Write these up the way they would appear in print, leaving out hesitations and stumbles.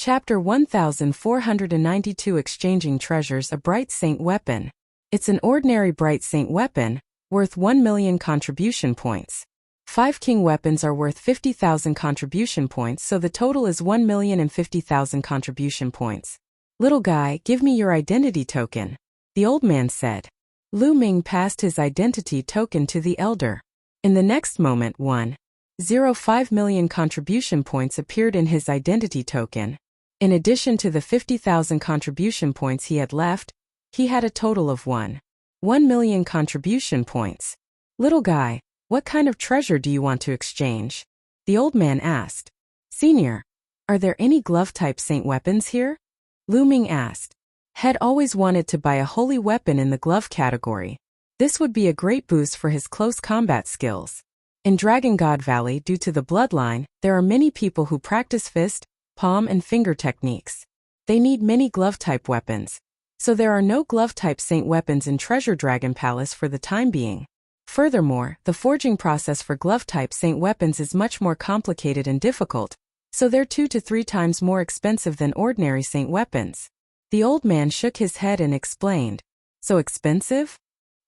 Chapter 1492 Exchanging Treasures. A Bright Saint Weapon. It's an ordinary Bright Saint weapon, worth 1,000,000 contribution points. 5 king weapons are worth 50,000 contribution points, so the total is 1,050,000 contribution points. Little guy, give me your identity token, the old man said. Lu Ming passed his identity token to the elder. In the next moment 1.05 million contribution points appeared in his identity token. In addition to the 50,000 contribution points he had left, he had a total of 1,000,000 contribution points. Little guy, what kind of treasure do you want to exchange? The old man asked. Senior, are there any glove-type saint weapons here? Lu Ming asked. Had always wanted to buy a holy weapon in the glove category. This would be a great boost for his close combat skills. In Dragon God Valley, due to the bloodline, there are many people who practice fist, palm and finger techniques. They need many glove-type weapons. So there are no glove-type saint weapons in Treasure Dragon Palace for the time being. Furthermore, the forging process for glove-type saint weapons is much more complicated and difficult, so they're 2 to 3 times more expensive than ordinary saint weapons. The old man shook his head and explained. So expensive?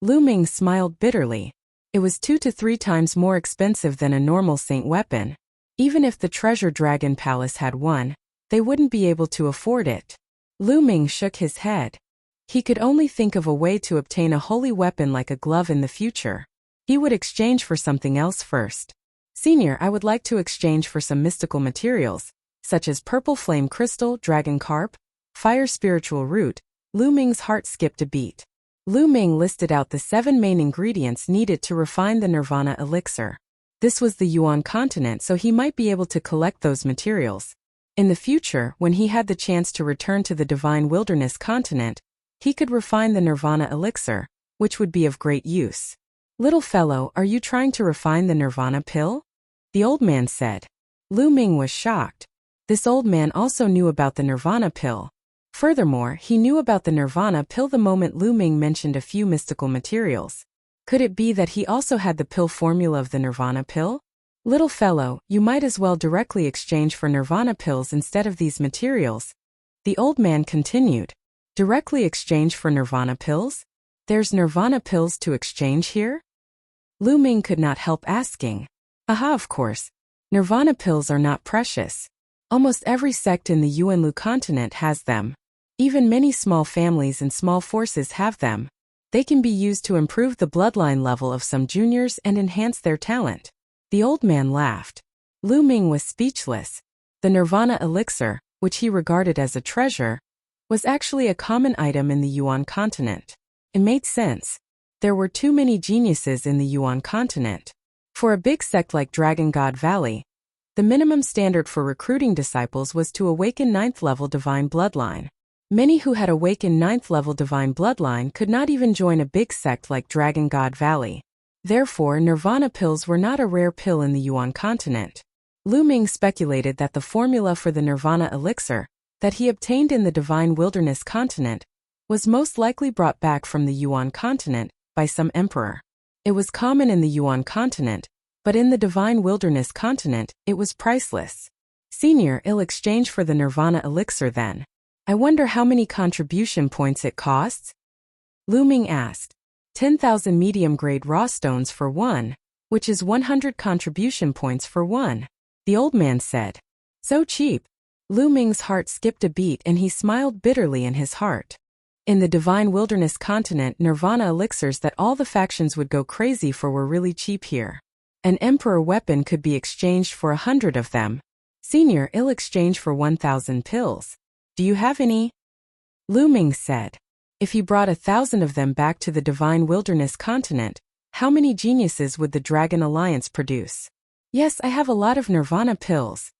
Lu Ming smiled bitterly. It was 2 to 3 times more expensive than a normal saint weapon. Even if the Treasure Dragon Palace had one, they wouldn't be able to afford it. Lu Ming shook his head. He could only think of a way to obtain a holy weapon like a glove in the future. He would exchange for something else first. Senior, I would like to exchange for some mystical materials, such as purple flame crystal, dragon carp, fire spiritual root. Lu Ming's heart skipped a beat. Lu Ming listed out the 7 main ingredients needed to refine the Nirvana elixir. This was the Yuan continent, so he might be able to collect those materials. In the future, when he had the chance to return to the Divine Wilderness continent, he could refine the Nirvana elixir, which would be of great use. Little fellow, are you trying to refine the Nirvana pill? The old man said. Lu Ming was shocked. This old man also knew about the Nirvana pill. Furthermore, he knew about the Nirvana pill the moment Lu Ming mentioned a few mystical materials. Could it be that he also had the pill formula of the Nirvana pill? Little fellow, you might as well directly exchange for Nirvana pills instead of these materials. The old man continued. Directly exchange for Nirvana pills? There's Nirvana pills to exchange here? Lu Ming could not help asking. Aha, of course. Nirvana pills are not precious. Almost every sect in the Yuanlu continent has them. Even many small families and small forces have them. They can be used to improve the bloodline level of some juniors and enhance their talent. The old man laughed. Lu Ming was speechless. The Nirvana elixir, which he regarded as a treasure, was actually a common item in the Yuan continent. It made sense. There were too many geniuses in the Yuan continent. For a big sect like Dragon God Valley, the minimum standard for recruiting disciples was to awaken 9th level divine bloodline. Many who had awakened 9th level divine bloodline could not even join a big sect like Dragon God Valley. Therefore, Nirvana pills were not a rare pill in the Yuan continent. Lu Ming speculated that the formula for the Nirvana elixir, that he obtained in the Divine Wilderness continent, was most likely brought back from the Yuan continent by some emperor. It was common in the Yuan continent, but in the Divine Wilderness continent, it was priceless. Senior, I'll exchange for the Nirvana elixir then. I wonder how many contribution points it costs? Lu Ming asked. 10,000 medium-grade raw stones for one, which is 100 contribution points for one. The old man said. So cheap. Lu Ming's heart skipped a beat and he smiled bitterly in his heart. In the Divine Wilderness continent, Nirvana elixirs that all the factions would go crazy for were really cheap here. An emperor weapon could be exchanged for 100 of them. Senior, I'll exchange for 1,000 pills. Do you have any? Lu Ming said. If he brought 1,000 of them back to the Divine Wilderness continent, how many geniuses would the Dragon Alliance produce? Yes, I have a lot of Nirvana pills.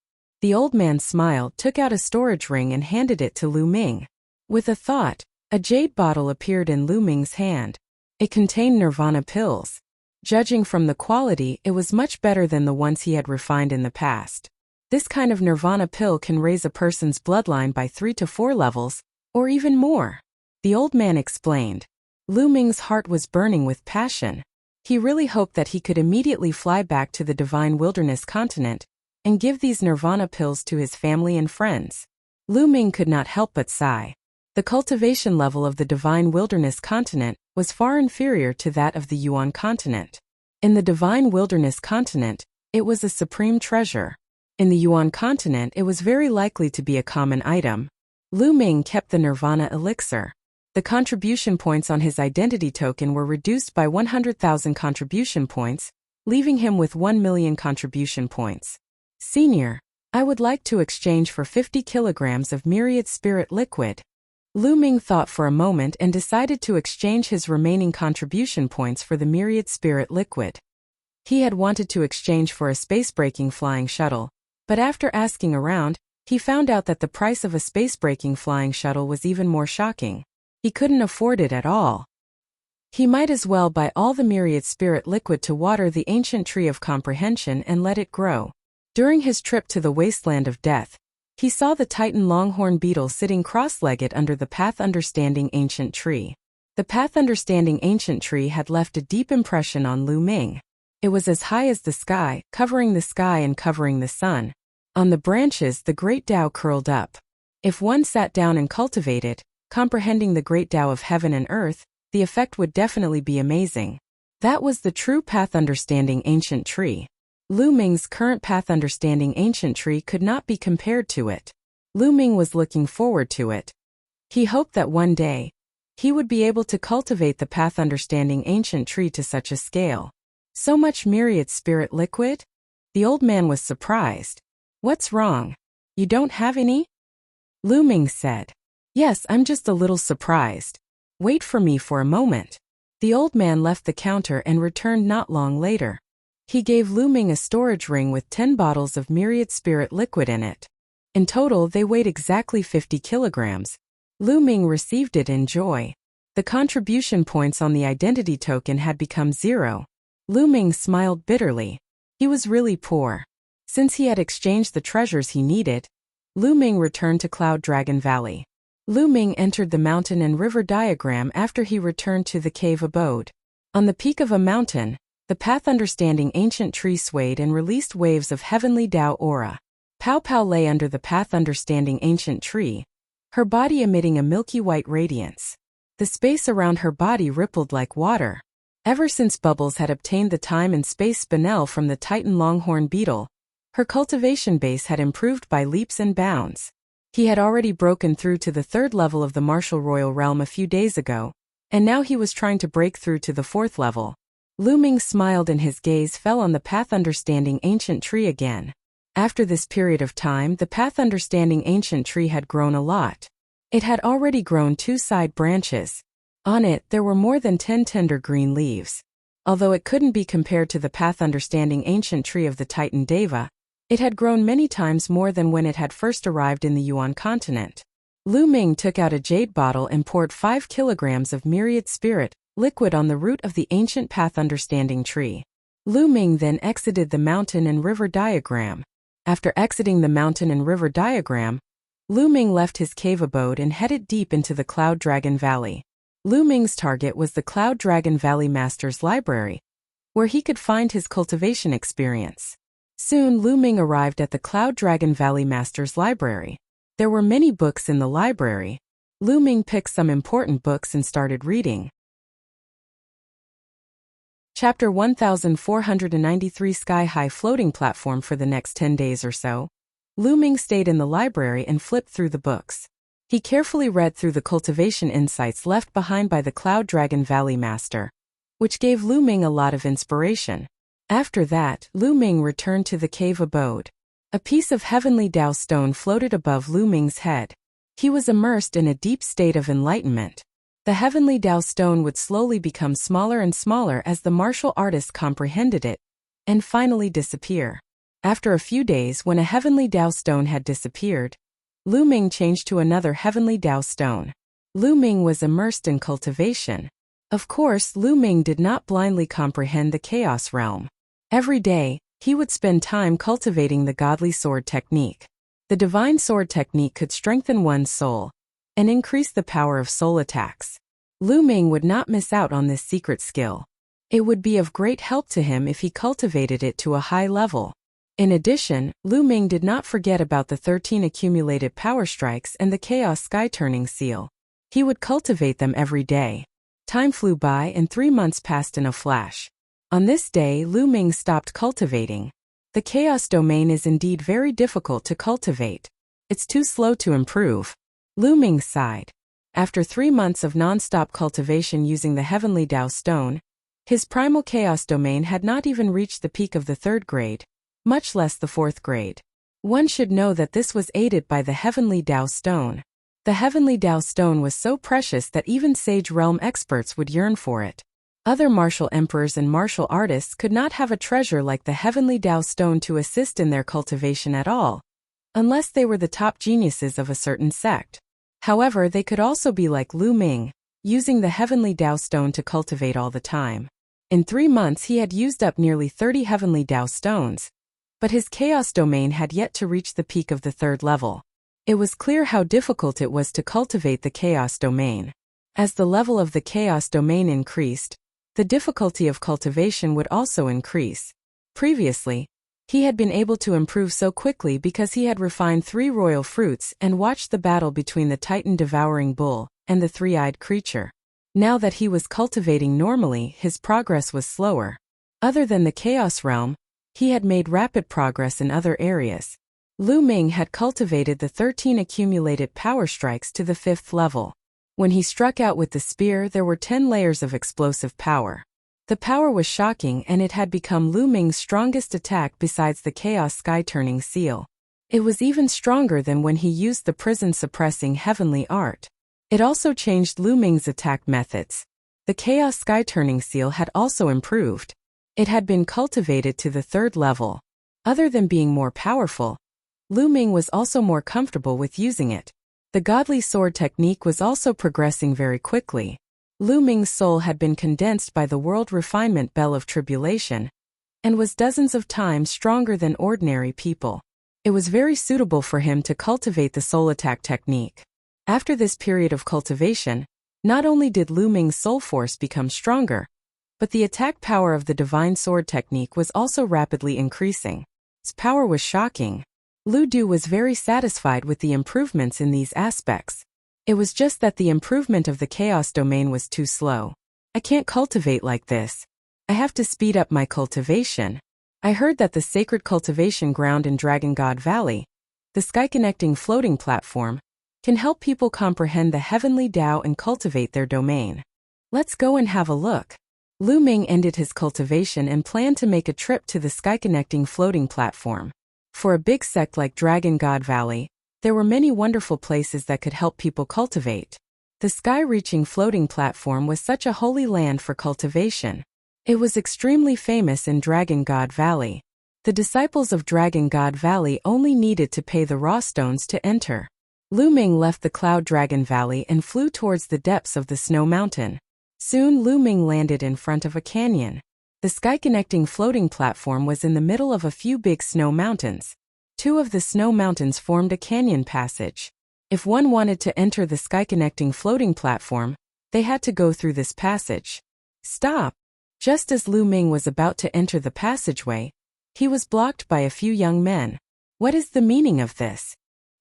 The old man smiled, took out a storage ring and handed it to Lu Ming. With a thought, a jade bottle appeared in Lu Ming's hand. It contained Nirvana pills. Judging from the quality, it was much better than the ones he had refined in the past. This kind of Nirvana pill can raise a person's bloodline by 3 to 4 levels, or even more. The old man explained. Lu Ming's heart was burning with passion. He really hoped that he could immediately fly back to the Divine Wilderness continent and give these Nirvana pills to his family and friends. Lu Ming could not help but sigh. The cultivation level of the Divine Wilderness continent was far inferior to that of the Yuan continent. In the Divine Wilderness continent, it was a supreme treasure. In the Yuan continent, it was very likely to be a common item. Lu Ming kept the Nirvana elixir. The contribution points on his identity token were reduced by 100,000 contribution points, leaving him with 1 million contribution points. Senior, I would like to exchange for 50 kilograms of Myriad Spirit Liquid. Lu Ming thought for a moment and decided to exchange his remaining contribution points for the Myriad Spirit Liquid. He had wanted to exchange for a space-breaking flying shuttle, but after asking around, he found out that the price of a space-breaking flying shuttle was even more shocking. He couldn't afford it at all. He might as well buy all the Myriad Spirit Liquid to water the ancient tree of comprehension and let it grow. During his trip to the wasteland of death, he saw the Titan longhorn beetle sitting cross-legged under the Path Understanding Ancient Tree. The Path Understanding Ancient Tree had left a deep impression on Lu Ming. It was as high as the sky and covering the sun. On the branches the great Tao curled up. If one sat down and cultivated, comprehending the great Tao of heaven and earth, the effect would definitely be amazing. That was the true Path Understanding Ancient Tree. Lu Ming's current Path Understanding Ancient Tree could not be compared to it. Lu Ming was looking forward to it. He hoped that one day, he would be able to cultivate the Path Understanding Ancient Tree to such a scale. So much Myriad Spirit Liquid? The old man was surprised. What's wrong? You don't have any? Lu Ming said. Yes, I'm just a little surprised. Wait for me for a moment. The old man left the counter and returned not long later. He gave Lu Ming a storage ring with 10 bottles of Myriad Spirit Liquid in it. In total, they weighed exactly 50 kilograms. Lu Ming received it in joy. The contribution points on the identity token had become 0. Lu Ming smiled bitterly. He was really poor. Since he had exchanged the treasures he needed, Lu Ming returned to Cloud Dragon Valley. Lu Ming entered the mountain and river diagram after he returned to the cave abode. On the peak of a mountain, the Path Understanding Ancient Tree swayed and released waves of heavenly Tao aura. Pao Pao lay under the Path Understanding Ancient Tree, her body emitting a milky white radiance. The space around her body rippled like water. Ever since Bubbles had obtained the time and space spinel from the Titan longhorn beetle, her cultivation base had improved by leaps and bounds. He had already broken through to the 3rd level of the Martial Royal Realm a few days ago, and now he was trying to break through to the 4th level. Lu Ming smiled and his gaze fell on the Path Understanding Ancient Tree again. After this period of time, the Path Understanding Ancient Tree had grown a lot. It had already grown 2 side branches. On it, there were more than 10 tender green leaves. Although it couldn't be compared to the Path Understanding Ancient Tree of the Titan Deva, it had grown many times more than when it had first arrived in the Yuan continent. Lu Ming took out a jade bottle and poured 5 kilograms of Myriad Spirit Liquid on the root of the ancient Path Understanding Tree. Lu Ming then exited the mountain and river diagram. After exiting the mountain and river diagram, Lu Ming left his cave abode and headed deep into the Cloud Dragon Valley. Lu Ming's target was the Cloud Dragon Valley Master's Library, where he could find his cultivation experience. Soon Lu Ming arrived at the Cloud Dragon Valley Master's Library. There were many books in the library. Lu Ming picked some important books and started reading. Chapter 1493 Sky-High Floating Platform. For the next 10 days or so, Lu Ming stayed in the library and flipped through the books. He carefully read through the cultivation insights left behind by the Cloud Dragon Valley Master, which gave Lu Ming a lot of inspiration. After that, Lu Ming returned to the cave abode. A piece of heavenly Tao stone floated above Lu Ming's head. He was immersed in a deep state of enlightenment. The heavenly Tao stone would slowly become smaller and smaller as the martial artist comprehended it, and finally disappear. After a few days, when a heavenly Tao stone had disappeared, Lu Ming changed to another heavenly Tao stone. Lu Ming was immersed in cultivation. Of course, Lu Ming did not blindly comprehend the chaos realm. Every day, he would spend time cultivating the godly sword technique. The divine sword technique could strengthen one's soul and increase the power of soul attacks. Lu Ming would not miss out on this secret skill. It would be of great help to him if he cultivated it to a high level. In addition, Lu Ming did not forget about the 13 accumulated power strikes and the chaos sky-turning seal. He would cultivate them every day. Time flew by and 3 months passed in a flash. On this day, Lu Ming stopped cultivating. The chaos domain is indeed very difficult to cultivate. It's too slow to improve. Lu Ming sighed. After 3 months of non-stop cultivation using the heavenly Tao stone, his primal chaos domain had not even reached the peak of the 3rd grade, much less the 4th grade. One should know that this was aided by the heavenly Tao stone. The heavenly Tao stone was so precious that even sage realm experts would yearn for it. Other martial emperors and martial artists could not have a treasure like the heavenly Tao stone to assist in their cultivation at all, unless they were the top geniuses of a certain sect. However, they could also be like Lu Ming, using the heavenly Tao stone to cultivate all the time. In 3 months he had used up nearly 30 heavenly Tao stones, but his chaos domain had yet to reach the peak of the 3rd level. It was clear how difficult it was to cultivate the chaos domain. As the level of the chaos domain increased, the difficulty of cultivation would also increase. Previously, he had been able to improve so quickly because he had refined 3 royal fruits and watched the battle between the Titan-devouring bull and the 3-eyed creature. Now that he was cultivating normally, his progress was slower. Other than the chaos realm, he had made rapid progress in other areas. Lu Ming had cultivated the 13 accumulated power strikes to the 5th level. When he struck out with the spear, there were 10 layers of explosive power. The power was shocking and it had become Lu Ming's strongest attack besides the chaos sky-turning seal. It was even stronger than when he used the prison-suppressing heavenly art. It also changed Lu Ming's attack methods. The chaos sky-turning seal had also improved. It had been cultivated to the 3rd level. Other than being more powerful, Lu Ming was also more comfortable with using it. The godly sword technique was also progressing very quickly. Lu Ming's soul had been condensed by the world refinement bell of tribulation, and was dozens of times stronger than ordinary people. It was very suitable for him to cultivate the soul attack technique. After this period of cultivation, not only did Lu Ming's soul force become stronger, but the attack power of the divine sword technique was also rapidly increasing. Its power was shocking. Lu Du was very satisfied with the improvements in these aspects. It was just that the improvement of the chaos domain was too slow. I can't cultivate like this. I have to speed up my cultivation. I heard that the sacred cultivation ground in Dragon God Valley, the sky-connecting floating platform, can help people comprehend the heavenly Tao and cultivate their domain. Let's go and have a look. Lu Ming ended his cultivation and planned to make a trip to the sky-connecting floating platform. For a big sect like Dragon God Valley, there were many wonderful places that could help people cultivate. The sky-reaching floating platform was such a holy land for cultivation. It was extremely famous in Dragon God Valley. The disciples of Dragon God Valley only needed to pay the raw stones to enter. Lu Ming left the Cloud Dragon Valley and flew towards the depths of the snow mountain. Soon Lu Ming landed in front of a canyon. The sky-connecting floating platform was in the middle of a few big snow mountains. 2 of the snow mountains formed a canyon passage. If one wanted to enter the sky-connecting floating platform, they had to go through this passage. Stop! Just as Lu Ming was about to enter the passageway, he was blocked by a few young men. What is the meaning of this?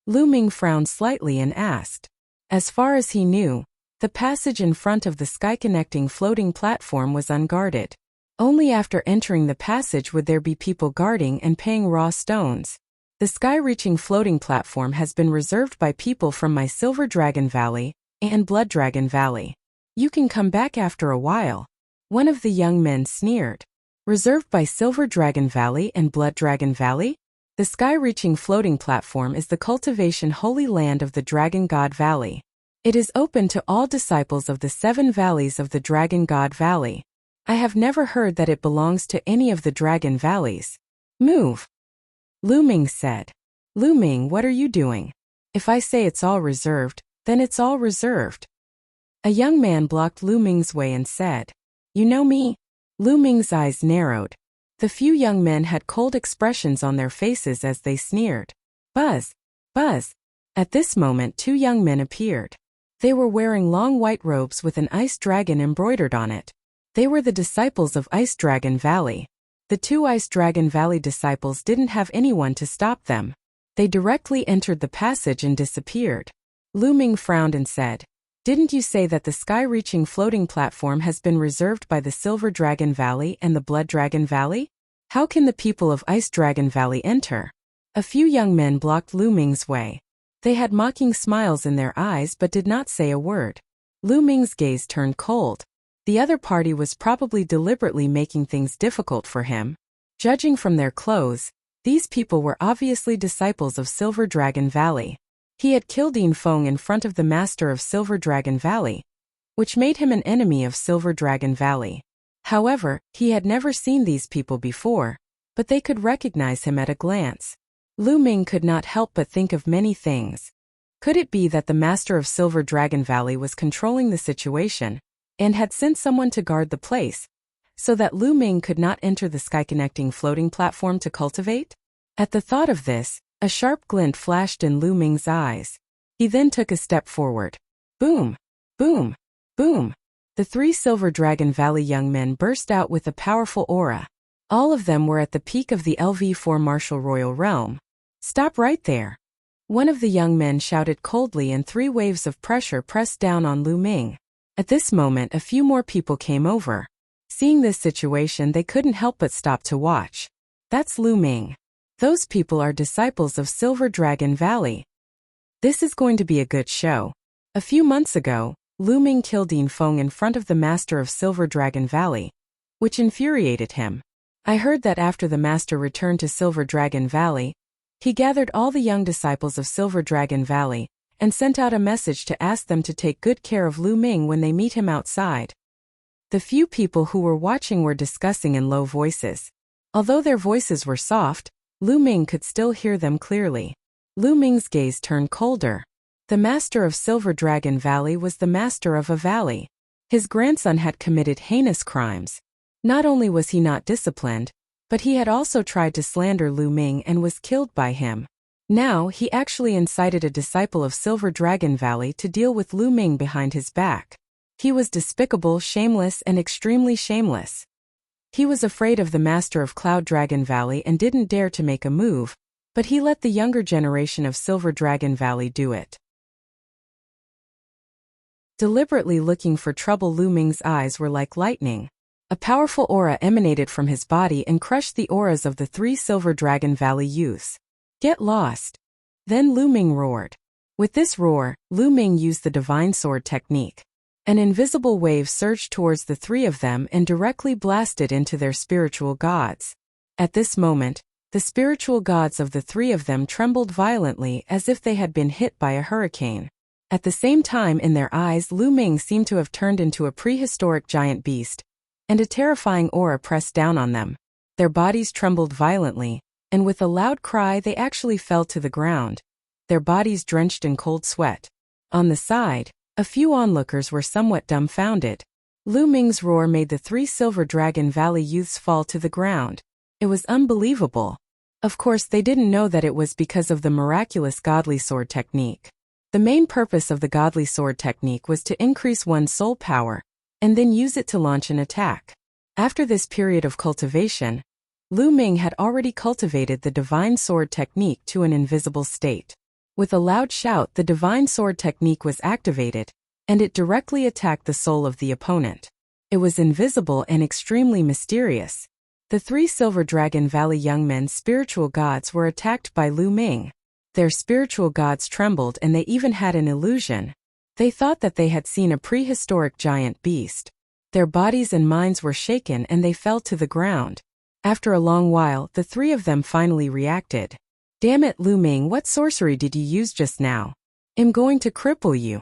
Lu Ming frowned slightly and asked. As far as he knew, the passage in front of the sky-connecting floating platform was unguarded. Only after entering the passage would there be people guarding and paying raw stones. The sky-reaching floating platform has been reserved by people from my Silver Dragon Valley and Blood Dragon Valley. You can come back after a while. One of the young men sneered. Reserved by Silver Dragon Valley and Blood Dragon Valley? The sky-reaching floating platform is the cultivation holy land of the Dragon God Valley. It is open to all disciples of the 7 valleys of the Dragon God Valley. I have never heard that it belongs to any of the Dragon Valleys. Move! Lu Ming said. Lu Ming, what are you doing? If I say it's all reserved, then it's all reserved. A young man blocked Lu Ming's way and said, You know me? Lu Ming's eyes narrowed. The few young men had cold expressions on their faces as they sneered. Buzz! Buzz! At this moment 2 young men appeared. They were wearing long white robes with an ice dragon embroidered on it. They were the disciples of Ice Dragon Valley. The two Ice Dragon Valley disciples didn't have anyone to stop them. They directly entered the passage and disappeared. Lu Ming frowned and said, "Didn't you say that the sky-reaching floating platform has been reserved by the Silver Dragon Valley and the Blood Dragon Valley? How can the people of Ice Dragon Valley enter?" A few young men blocked Lu Ming's way. They had mocking smiles in their eyes but did not say a word. Lu Ming's gaze turned cold. The other party was probably deliberately making things difficult for him. Judging from their clothes, these people were obviously disciples of Silver Dragon Valley. He had killed Yin Feng in front of the master of Silver Dragon Valley, which made him an enemy of Silver Dragon Valley. However, he had never seen these people before, but they could recognize him at a glance. Lu Ming could not help but think of many things. Could it be that the master of Silver Dragon Valley was controlling the situation and had sent someone to guard the place, so that Lu Ming could not enter the sky-connecting floating platform to cultivate? At the thought of this, a sharp glint flashed in Lu Ming's eyes. He then took a step forward. Boom! Boom! Boom! The three Silver Dragon Valley young men burst out with a powerful aura. All of them were at the peak of the LV4 martial royal realm. "Stop right there!" One of the young men shouted coldly, and 3 waves of pressure pressed down on Lu Ming. At this moment, a few more people came over. Seeing this situation, they couldn't help but stop to watch. That's Lu Ming. Those people are disciples of Silver Dragon Valley. This is going to be a good show. A few months ago, Lu Ming killed Yin Feng in front of the master of Silver Dragon Valley, which infuriated him. I heard that after the master returned to Silver Dragon Valley, he gathered all the young disciples of Silver Dragon Valley and sent out a message to ask them to take good care of Lu Ming when they meet him outside. The few people who were watching were discussing in low voices. Although their voices were soft, Lu Ming could still hear them clearly. Lu Ming's gaze turned colder. The master of Silver Dragon Valley was the master of a valley. His grandson had committed heinous crimes. Not only was he not disciplined, but he had also tried to slander Lu Ming and was killed by him. Now, he actually incited a disciple of Silver Dragon Valley to deal with Lu Ming behind his back. He was despicable, shameless, and extremely shameless. He was afraid of the master of Cloud Dragon Valley and didn't dare to make a move, but he let the younger generation of Silver Dragon Valley do it. Deliberately looking for trouble, Lu Ming's eyes were like lightning. A powerful aura emanated from his body and crushed the auras of the 3 Silver Dragon Valley youths. "Get lost!" Then Lu Ming roared. With this roar, Lu Ming used the Divine Sword technique. An invisible wave surged towards the 3 of them and directly blasted into their spiritual gods. At this moment, the spiritual gods of the 3 of them trembled violently as if they had been hit by a hurricane. At the same time, in their eyes, Lu Ming seemed to have turned into a prehistoric giant beast, and a terrifying aura pressed down on them. Their bodies trembled violently, and with a loud cry they actually fell to the ground, their bodies drenched in cold sweat. On the side, a few onlookers were somewhat dumbfounded. Lu Ming's roar made the 3 Silver Dragon Valley youths fall to the ground. It was unbelievable. Of course, they didn't know that it was because of the miraculous Godly Sword technique. The main purpose of the Godly Sword technique was to increase one's soul power, and then use it to launch an attack. After this period of cultivation, Lu Ming had already cultivated the Divine Sword technique to an invisible state. With a loud shout, the Divine Sword technique was activated, and it directly attacked the soul of the opponent. It was invisible and extremely mysterious. The 3 Silver Dragon Valley young men's spiritual gods were attacked by Lu Ming. Their spiritual gods trembled, and they even had an illusion. They thought that they had seen a prehistoric giant beast. Their bodies and minds were shaken and they fell to the ground. After a long while, the 3 of them finally reacted. "Damn it, Lu Ming, what sorcery did you use just now? I'm going to cripple you."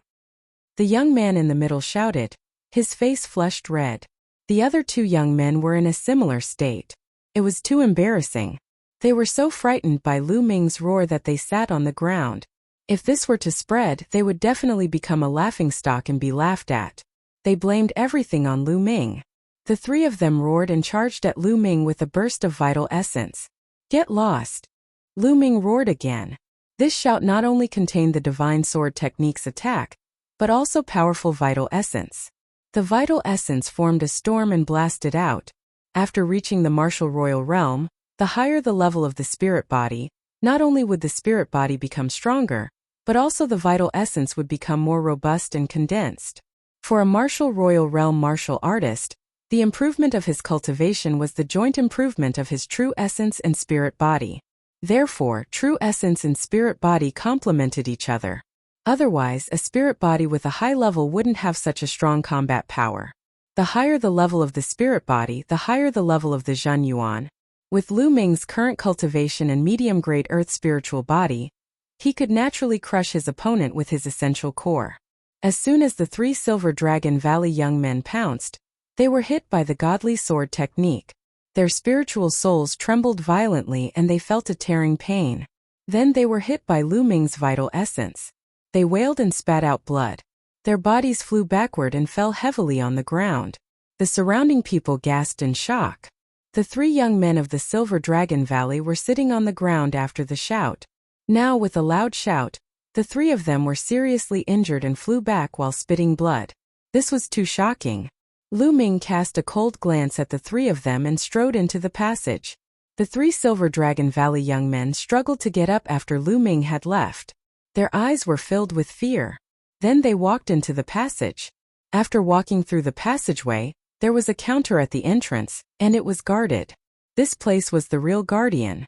The young man in the middle shouted. His face flushed red. The other 2 young men were in a similar state. It was too embarrassing. They were so frightened by Lu Ming's roar that they sat on the ground. If this were to spread, they would definitely become a laughingstock and be laughed at. They blamed everything on Lu Ming. The 3 of them roared and charged at Lu Ming with a burst of vital essence. "Get lost!" Lu Ming roared again. This shout not only contained the Divine Sword technique's attack, but also powerful vital essence. The vital essence formed a storm and blasted out, After reaching the martial royal realm, the higher the level of the spirit body, not only would the spirit body become stronger, but also the vital essence would become more robust and condensed. For a martial royal realm martial artist, the improvement of his cultivation was the joint improvement of his true essence and spirit body. Therefore, true essence and spirit body complemented each other. Otherwise, a spirit body with a high level wouldn't have such a strong combat power. The higher the level of the spirit body, the higher the level of the Zhen Yuan. With Lu Ming's current cultivation and medium-grade earth spiritual body, he could naturally crush his opponent with his essential core. As soon as the 3 Silver Dragon Valley young men pounced, they were hit by the godly sword technique. Their spiritual souls trembled violently and they felt a tearing pain. Then they were hit by Lu Ming's vital essence. They wailed and spat out blood. Their bodies flew backward and fell heavily on the ground. The surrounding people gasped in shock. The 3 young men of the Silver Dragon Valley were sitting on the ground after the shout. Now, with a loud shout, the 3 of them were seriously injured and flew back while spitting blood. This was too shocking. Lu Ming cast a cold glance at the 3 of them and strode into the passage. The 3 Silver Dragon Valley young men struggled to get up after Lu Ming had left. Their eyes were filled with fear. Then they walked into the passage. After walking through the passageway, there was a counter at the entrance, and it was guarded. This place was the real guardian.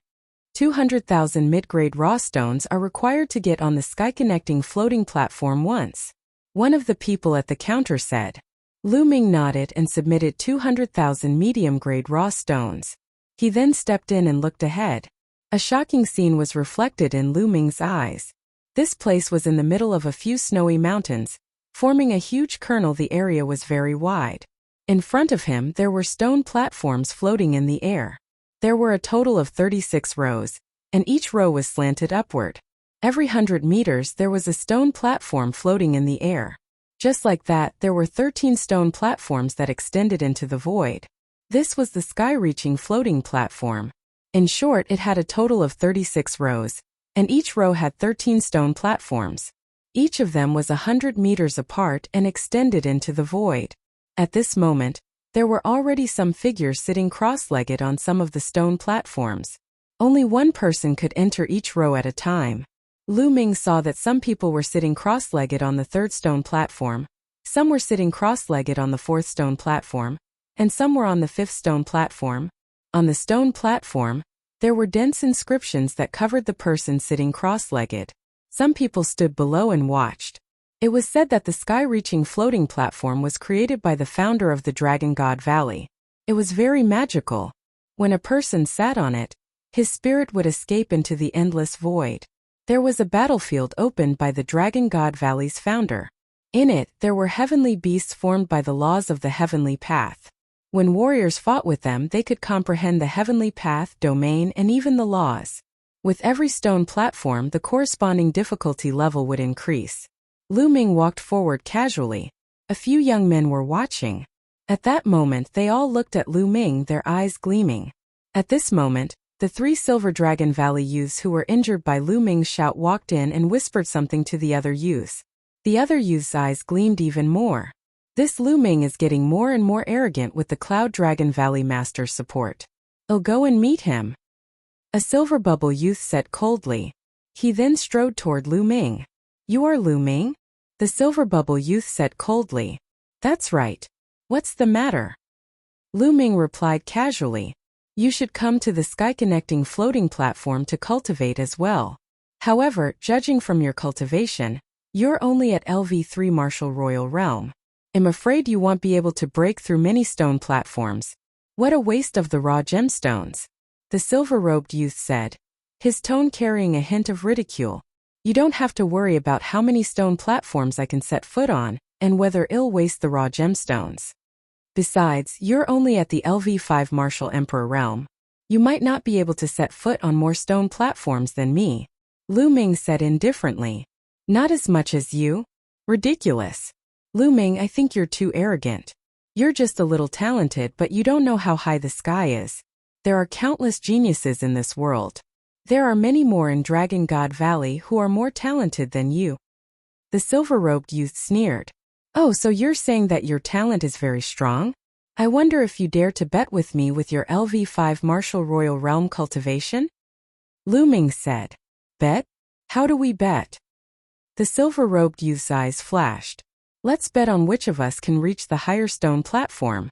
200,000 mid-grade raw stones are required to get on the sky-connecting floating platform once. One of the people at the counter said. Lu Ming nodded and submitted 200,000 medium-grade raw stones. He then stepped in and looked ahead. A shocking scene was reflected in Lu Ming's eyes. This place was in the middle of a few snowy mountains, forming a huge kernel. The area was very wide. In front of him there were stone platforms floating in the air. There were a total of 36 rows, and each row was slanted upward. Every 100 meters there was a stone platform floating in the air. Just like that, there were 13 stone platforms that extended into the void. This was the sky-reaching floating platform. In short, it had a total of 36 rows, and each row had 13 stone platforms. Each of them was 100 meters apart and extended into the void. At this moment, there were already some figures sitting cross-legged on some of the stone platforms. Only one person could enter each row at a time. Lu Ming saw that some people were sitting cross-legged on the 3rd stone platform, some were sitting cross-legged on the 4th stone platform, and some were on the 5th stone platform. On the stone platform, there were dense inscriptions that covered the person sitting cross-legged. Some people stood below and watched. It was said that the sky-reaching floating platform was created by the founder of the Dragon God Valley. It was very magical. When a person sat on it, his spirit would escape into the endless void. There was a battlefield opened by the Dragon God Valley's founder. In it, there were heavenly beasts formed by the laws of the heavenly path. When warriors fought with them, they could comprehend the heavenly path, domain, and even the laws. With every stone platform, the corresponding difficulty level would increase. Lu Ming walked forward casually. A few young men were watching. At that moment, they all looked at Lu Ming, their eyes gleaming. At this moment, the 3 Silver Dragon Valley youths who were injured by Lu Ming's shout walked in and whispered something to the other youths. The other youth's eyes gleamed even more. This Lu Ming is getting more and more arrogant with the Cloud Dragon Valley Master's support. I'll go and meet him. A Silver Bubble youth said coldly. He then strode toward Lu Ming. You are Lu Ming? The Silver Bubble youth said coldly. That's right. What's the matter? Lu Ming replied casually. You should come to the sky-connecting floating platform to cultivate as well. However, judging from your cultivation, you're only at LV3 Martial Royal Realm. I'm afraid you won't be able to break through many stone platforms. What a waste of the raw gemstones. The silver-robed youth said, his tone carrying a hint of ridicule. You don't have to worry about how many stone platforms I can set foot on, and whether I'll waste the raw gemstones. Besides, you're only at the LV5 Martial Emperor realm. You might not be able to set foot on more stone platforms than me. Lu Ming said indifferently. Not as much as you? Ridiculous. Lu Ming, I think you're too arrogant. You're just a little talented, but you don't know how high the sky is. There are countless geniuses in this world. There are many more in Dragon God Valley who are more talented than you. The silver-robed youth sneered. Oh, so you're saying that your talent is very strong? I wonder if you dare to bet with me with your LV5 Martial Royal Realm cultivation? Lu Ming said. Bet? How do we bet? The silver-robed youth's eyes flashed. Let's bet on which of us can reach the higher stone platform.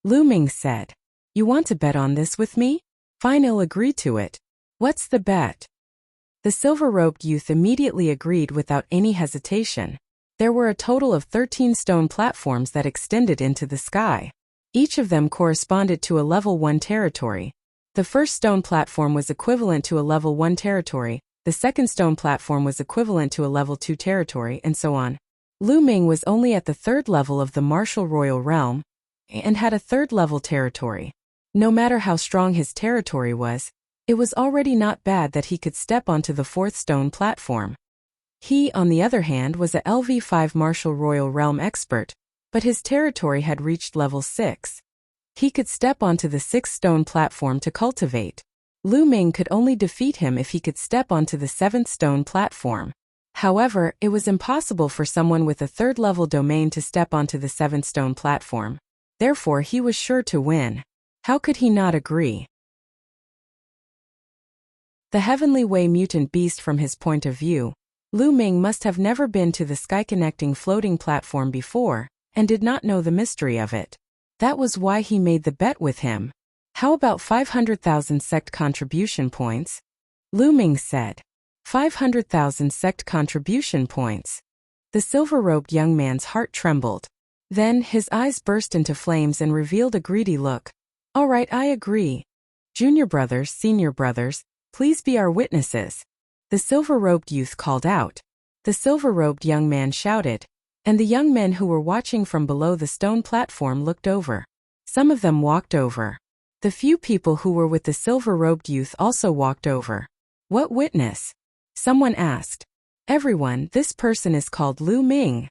Lu Ming said. You want to bet on this with me? Fine, I'll agree to it. What's the bet? The silver-robed youth immediately agreed without any hesitation. There were a total of 13 stone platforms that extended into the sky. Each of them corresponded to a level 1 territory. The first stone platform was equivalent to a level 1 territory, the second stone platform was equivalent to a level 2 territory, and so on. Lu Ming was only at the third level of the Martial Royal Realm, and had a third level territory. No matter how strong his territory was, it was already not bad that he could step onto the fourth stone platform. He, on the other hand, was a LV5 Martial Royal Realm expert, but his territory had reached level 6. He could step onto the sixth stone platform to cultivate. Lu Ming could only defeat him if he could step onto the seventh stone platform. However, it was impossible for someone with a third-level domain to step onto the seventh stone platform. Therefore, he was sure to win. How could he not agree? The Heavenly Way mutant beast. From his point of view, Lu Ming must have never been to the sky-connecting floating platform before, and did not know the mystery of it. That was why he made the bet with him. How about 500,000 sect contribution points? Lu Ming said. 500,000 sect contribution points. The silver-robed young man's heart trembled. Then, his eyes burst into flames and revealed a greedy look. All right, I agree. Junior brothers, senior brothers, please be our witnesses. The silver-robed youth called out. The silver-robed young man shouted, and the young men who were watching from below the stone platform looked over. Some of them walked over. The few people who were with the silver-robed youth also walked over. What witness? Someone asked. Everyone, this person is called Lu Ming.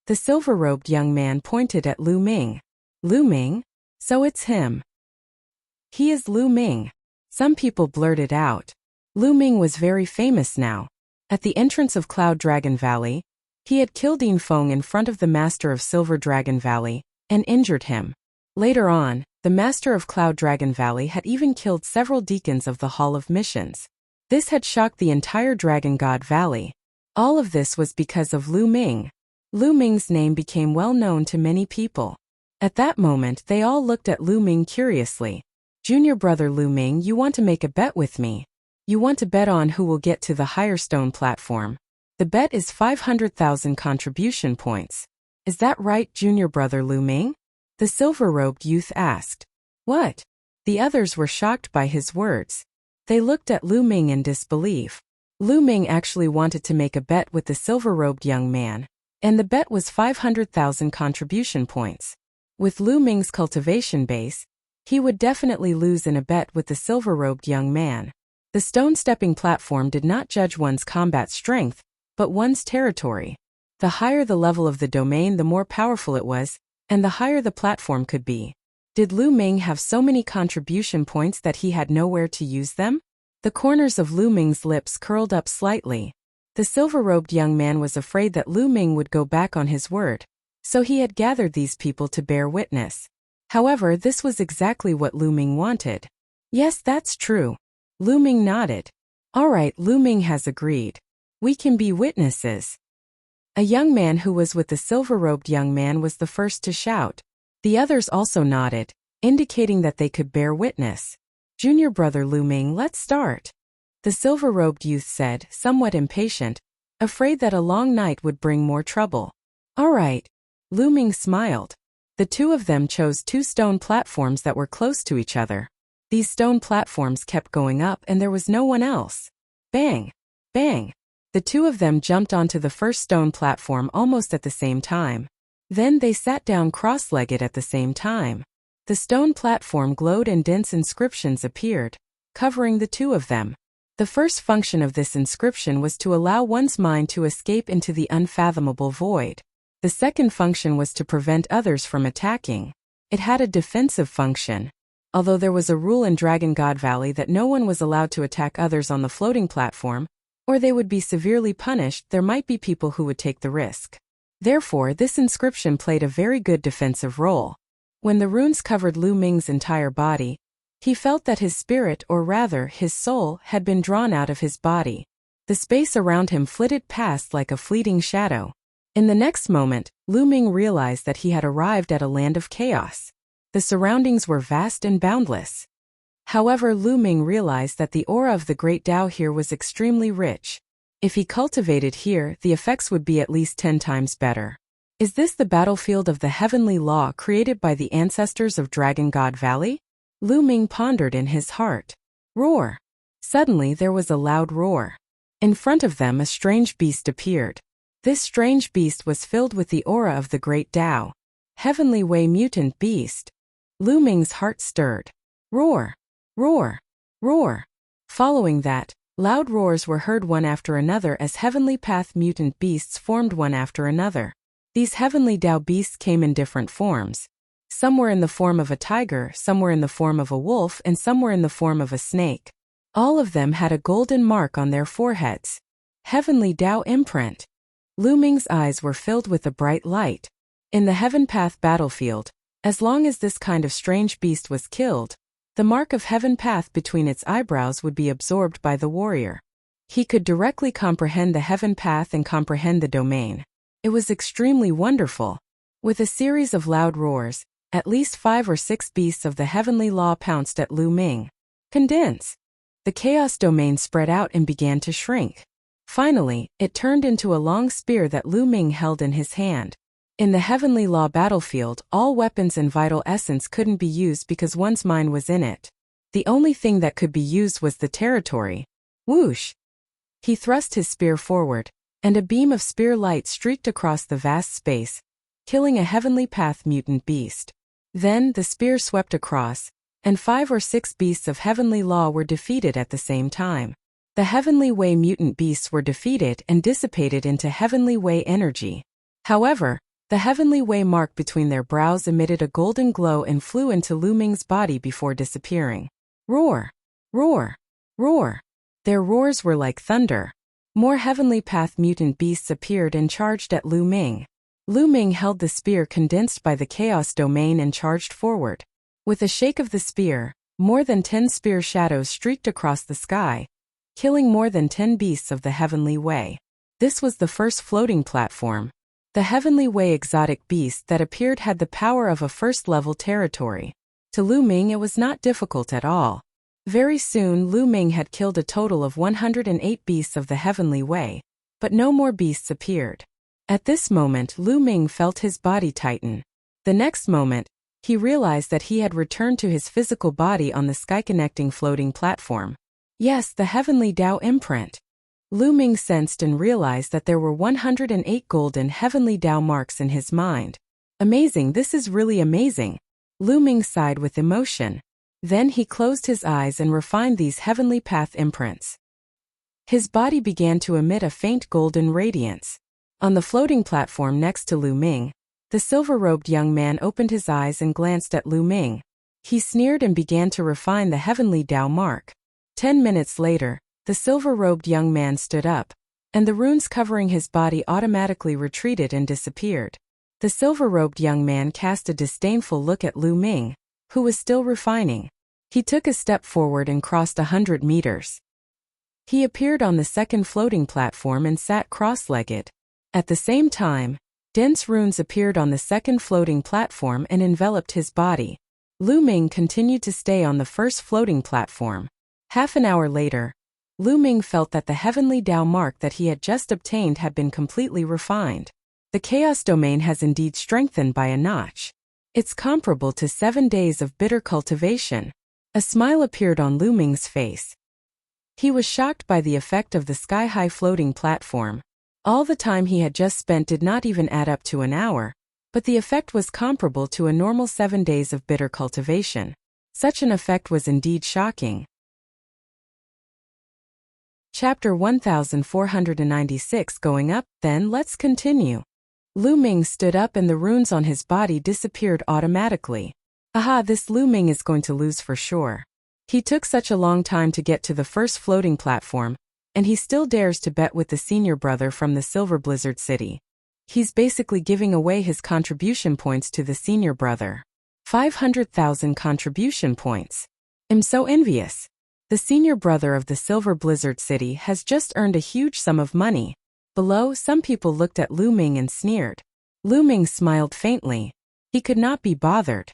The silver-robed young man pointed at Lu Ming. Lu Ming? So it's him. He is Lu Ming. Some people blurted out. Lu Ming was very famous now. At the entrance of Cloud Dragon Valley, he had killed Yin Feng in front of the Master of Silver Dragon Valley, and injured him. Later on, the Master of Cloud Dragon Valley had even killed several deacons of the Hall of Missions. This had shocked the entire Dragon God Valley. All of this was because of Lu Ming. Lu Ming's name became well known to many people. At that moment, they all looked at Lu Ming curiously. Junior brother Lu Ming, you want to make a bet with me. You want to bet on who will get to the higher stone platform. The bet is 500,000 contribution points. Is that right, junior brother Lu Ming? The silver-robed youth asked. What? The others were shocked by his words. They looked at Lu Ming in disbelief. Lu Ming actually wanted to make a bet with the silver-robed young man, and the bet was 500,000 contribution points. With Lu Ming's cultivation base, he would definitely lose in a bet with the silver-robed young man. The stone-stepping platform did not judge one's combat strength, but one's territory. The higher the level of the domain, the more powerful it was, and the higher the platform could be. Did Lu Ming have so many contribution points that he had nowhere to use them? The corners of Lu Ming's lips curled up slightly. The silver-robed young man was afraid that Lu Ming would go back on his word, so he had gathered these people to bear witness. However, this was exactly what Lu Ming wanted. Yes, that's true. Lu Ming nodded. All right, Lu Ming has agreed. We can be witnesses. A young man who was with the silver-robed young man was the first to shout. The others also nodded, indicating that they could bear witness. Junior brother Lu Ming, let's start. The silver-robed youth said, somewhat impatient, afraid that a long night would bring more trouble. All right. Lu Ming smiled. The two of them chose two stone platforms that were close to each other. These stone platforms kept going up and there was no one else. Bang! Bang! The two of them jumped onto the first stone platform almost at the same time. Then they sat down cross-legged at the same time. The stone platform glowed and dense inscriptions appeared, covering the two of them. The first function of this inscription was to allow one's mind to escape into the unfathomable void. The second function was to prevent others from attacking. It had a defensive function. Although there was a rule in Dragon God Valley that no one was allowed to attack others on the floating platform, or they would be severely punished, there might be people who would take the risk. Therefore, this inscription played a very good defensive role. When the runes covered Lu Ming's entire body, he felt that his spirit, or rather his soul, had been drawn out of his body. The space around him flitted past like a fleeting shadow. In the next moment, Lu Ming realized that he had arrived at a land of chaos. The surroundings were vast and boundless. However, Lu Ming realized that the aura of the great Tao here was extremely rich. If he cultivated here, the effects would be at least 10 times better. Is this the battlefield of the heavenly law created by the ancestors of Dragon God Valley? Lu Ming pondered in his heart. Roar! Suddenly there was a loud roar. In front of them a strange beast appeared. This strange beast was filled with the aura of the great Tao. Heavenly Way Mutant Beast. Lu Ming's heart stirred. Roar! Roar! Roar! Following that, loud roars were heard one after another as Heavenly Path mutant beasts formed one after another. These Heavenly Tao beasts came in different forms. Some were in the form of a tiger, some were in the form of a wolf, and some were in the form of a snake. All of them had a golden mark on their foreheads. Heavenly Tao imprint. Lu Ming's eyes were filled with a bright light. In the Heaven Path battlefield, as long as this kind of strange beast was killed, the mark of Heaven Path between its eyebrows would be absorbed by the warrior. He could directly comprehend the Heaven Path and comprehend the domain. It was extremely wonderful. With a series of loud roars, at least 5 or 6 beasts of the heavenly law pounced at Lu Ming. Condense! The chaos domain spread out and began to shrink. Finally, it turned into a long spear that Lu Ming held in his hand. In the heavenly law battlefield, all weapons and vital essence couldn't be used because one's mind was in it. The only thing that could be used was the territory. Whoosh! He thrust his spear forward, and a beam of spear light streaked across the vast space, killing a Heavenly Path mutant beast. Then, the spear swept across, and 5 or 6 beasts of heavenly law were defeated at the same time. The Heavenly Way mutant beasts were defeated and dissipated into Heavenly Way energy. However, the Heavenly Way mark between their brows emitted a golden glow and flew into Lu Ming's body before disappearing. Roar! Roar! Roar! Their roars were like thunder. More Heavenly Path mutant beasts appeared and charged at Lu Ming. Lu Ming held the spear condensed by the chaos domain and charged forward. With a shake of the spear, more than 10 spear shadows streaked across the sky, killing more than 10 beasts of the Heavenly Way. This was the first floating platform. The Heavenly Way exotic beast that appeared had the power of a first-level territory. To Lu Ming it was not difficult at all. Very soon Lu Ming had killed a total of 108 beasts of the Heavenly Way, but no more beasts appeared. At this moment Lu Ming felt his body tighten. The next moment, he realized that he had returned to his physical body on the sky-connecting floating platform. Yes, the Heavenly Tao imprint. Lu Ming sensed and realized that there were 108 golden Heavenly Tao marks in his mind. Amazing, this is really amazing. Lu Ming sighed with emotion. Then he closed his eyes and refined these Heavenly Path imprints. His body began to emit a faint golden radiance. On the floating platform next to Lu Ming, the silver-robed young man opened his eyes and glanced at Lu Ming. He sneered and began to refine the Heavenly Tao mark. 10 minutes later, the silver-robed young man stood up, and the runes covering his body automatically retreated and disappeared. The silver-robed young man cast a disdainful look at Lu Ming, who was still refining. He took a step forward and crossed 100 meters. He appeared on the second floating platform and sat cross-legged. At the same time, dense runes appeared on the second floating platform and enveloped his body. Lu Ming continued to stay on the first floating platform. Half an hour later, Lu Ming felt that the Heavenly Tao mark that he had just obtained had been completely refined. The chaos domain has indeed strengthened by a notch. It's comparable to 7 days of bitter cultivation. A smile appeared on Lu Ming's face. He was shocked by the effect of the sky-high floating platform. All the time he had just spent did not even add up to an hour, but the effect was comparable to a normal 7 days of bitter cultivation. Such an effect was indeed shocking. Chapter 1496 Going up, then let's continue. Lu Ming stood up and the runes on his body disappeared automatically. Aha, this Lu Ming is going to lose for sure. He took such a long time to get to the first floating platform, and he still dares to bet with the senior brother from the Silver Blizzard City. He's basically giving away his contribution points to the senior brother. 500,000 contribution points. I'm so envious. The senior brother of the Silver Blizzard City has just earned a huge sum of money. Below, some people looked at Lu Ming and sneered. Lu Ming smiled faintly. He could not be bothered.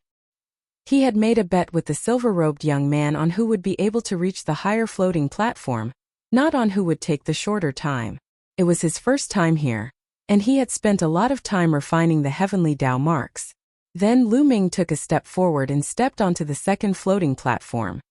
He had made a bet with the silver-robed young man on who would be able to reach the higher floating platform, not on who would take the shorter time. It was his first time here, and he had spent a lot of time refining the heavenly Tao marks. Then Lu Ming took a step forward and stepped onto the second floating platform.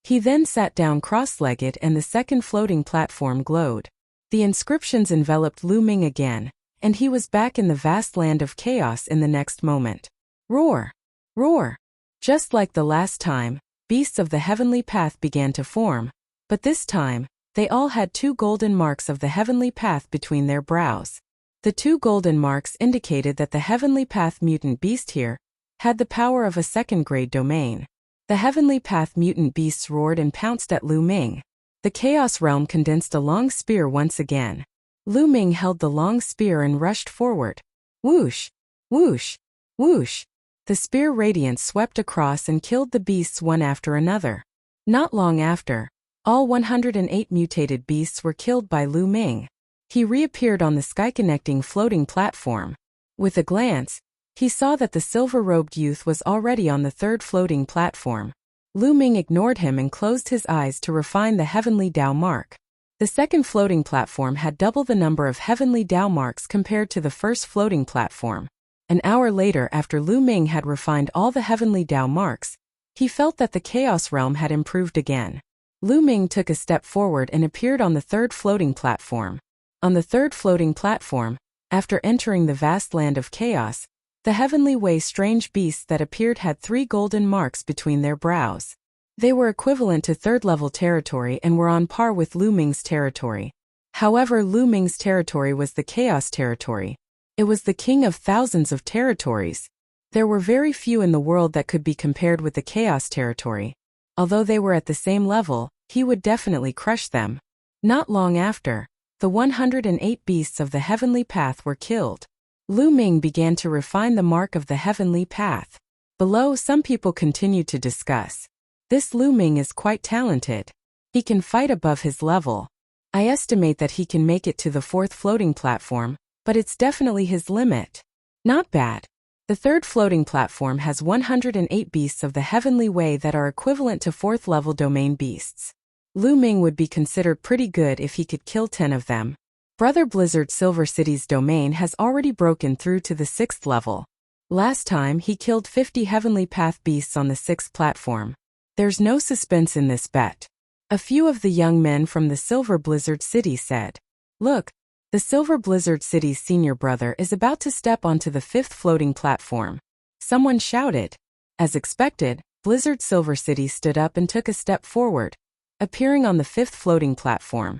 He then sat down cross-legged and the second floating platform glowed. The inscriptions enveloped Lu Ming again, and he was back in the vast land of chaos in the next moment. Roar! Roar! Just like the last time, beasts of the heavenly path began to form, but this time, they all had 2 golden marks of the heavenly path between their brows. The 2 golden marks indicated that the heavenly path mutant beast here had the power of a second-grade domain. The heavenly path mutant beasts roared and pounced at Lu Ming. The chaos realm condensed a long spear once again. Lu Ming held the long spear and rushed forward. Whoosh! Whoosh! Whoosh! The spear radiance swept across and killed the beasts one after another. Not long after, all 108 mutated beasts were killed by Lu Ming. He reappeared on the sky-connecting floating platform. With a glance, he saw that the silver-robed youth was already on the third floating platform. Lu Ming ignored him and closed his eyes to refine the heavenly Tao mark. The second floating platform had double the number of heavenly Tao marks compared to the first floating platform. An hour later, after Lu Ming had refined all the heavenly Tao marks, he felt that the chaos realm had improved again. Lu Ming took a step forward and appeared on the third floating platform. On the third floating platform, after entering the vast land of chaos, the heavenly way strange beasts that appeared had 3 golden marks between their brows. They were equivalent to third-level territory and were on par with Lu Ming's territory. However, Lu Ming's territory was the chaos territory. It was the king of thousands of territories. There were very few in the world that could be compared with the chaos territory. Although they were at the same level, he would definitely crush them. Not long after, the 108 beasts of the heavenly path were killed. Lu Ming began to refine the mark of the heavenly path. Below, some people continued to discuss. This Lu Ming is quite talented. He can fight above his level. I estimate that he can make it to the 4th floating platform, but it's definitely his limit. Not bad. The 3rd floating platform has 108 beasts of the heavenly way that are equivalent to 4th level domain beasts. Lu Ming would be considered pretty good if he could kill 10 of them. Brother Blizzard Silver City's domain has already broken through to the 6th level. Last time he killed 50 heavenly path beasts on the 6th platform. There's no suspense in this bet. A few of the young men from the Silver Blizzard City said, "Look, the Silver Blizzard City's senior brother is about to step onto the 5th floating platform." Someone shouted. As expected, Blizzard Silver City stood up and took a step forward, appearing on the 5th floating platform.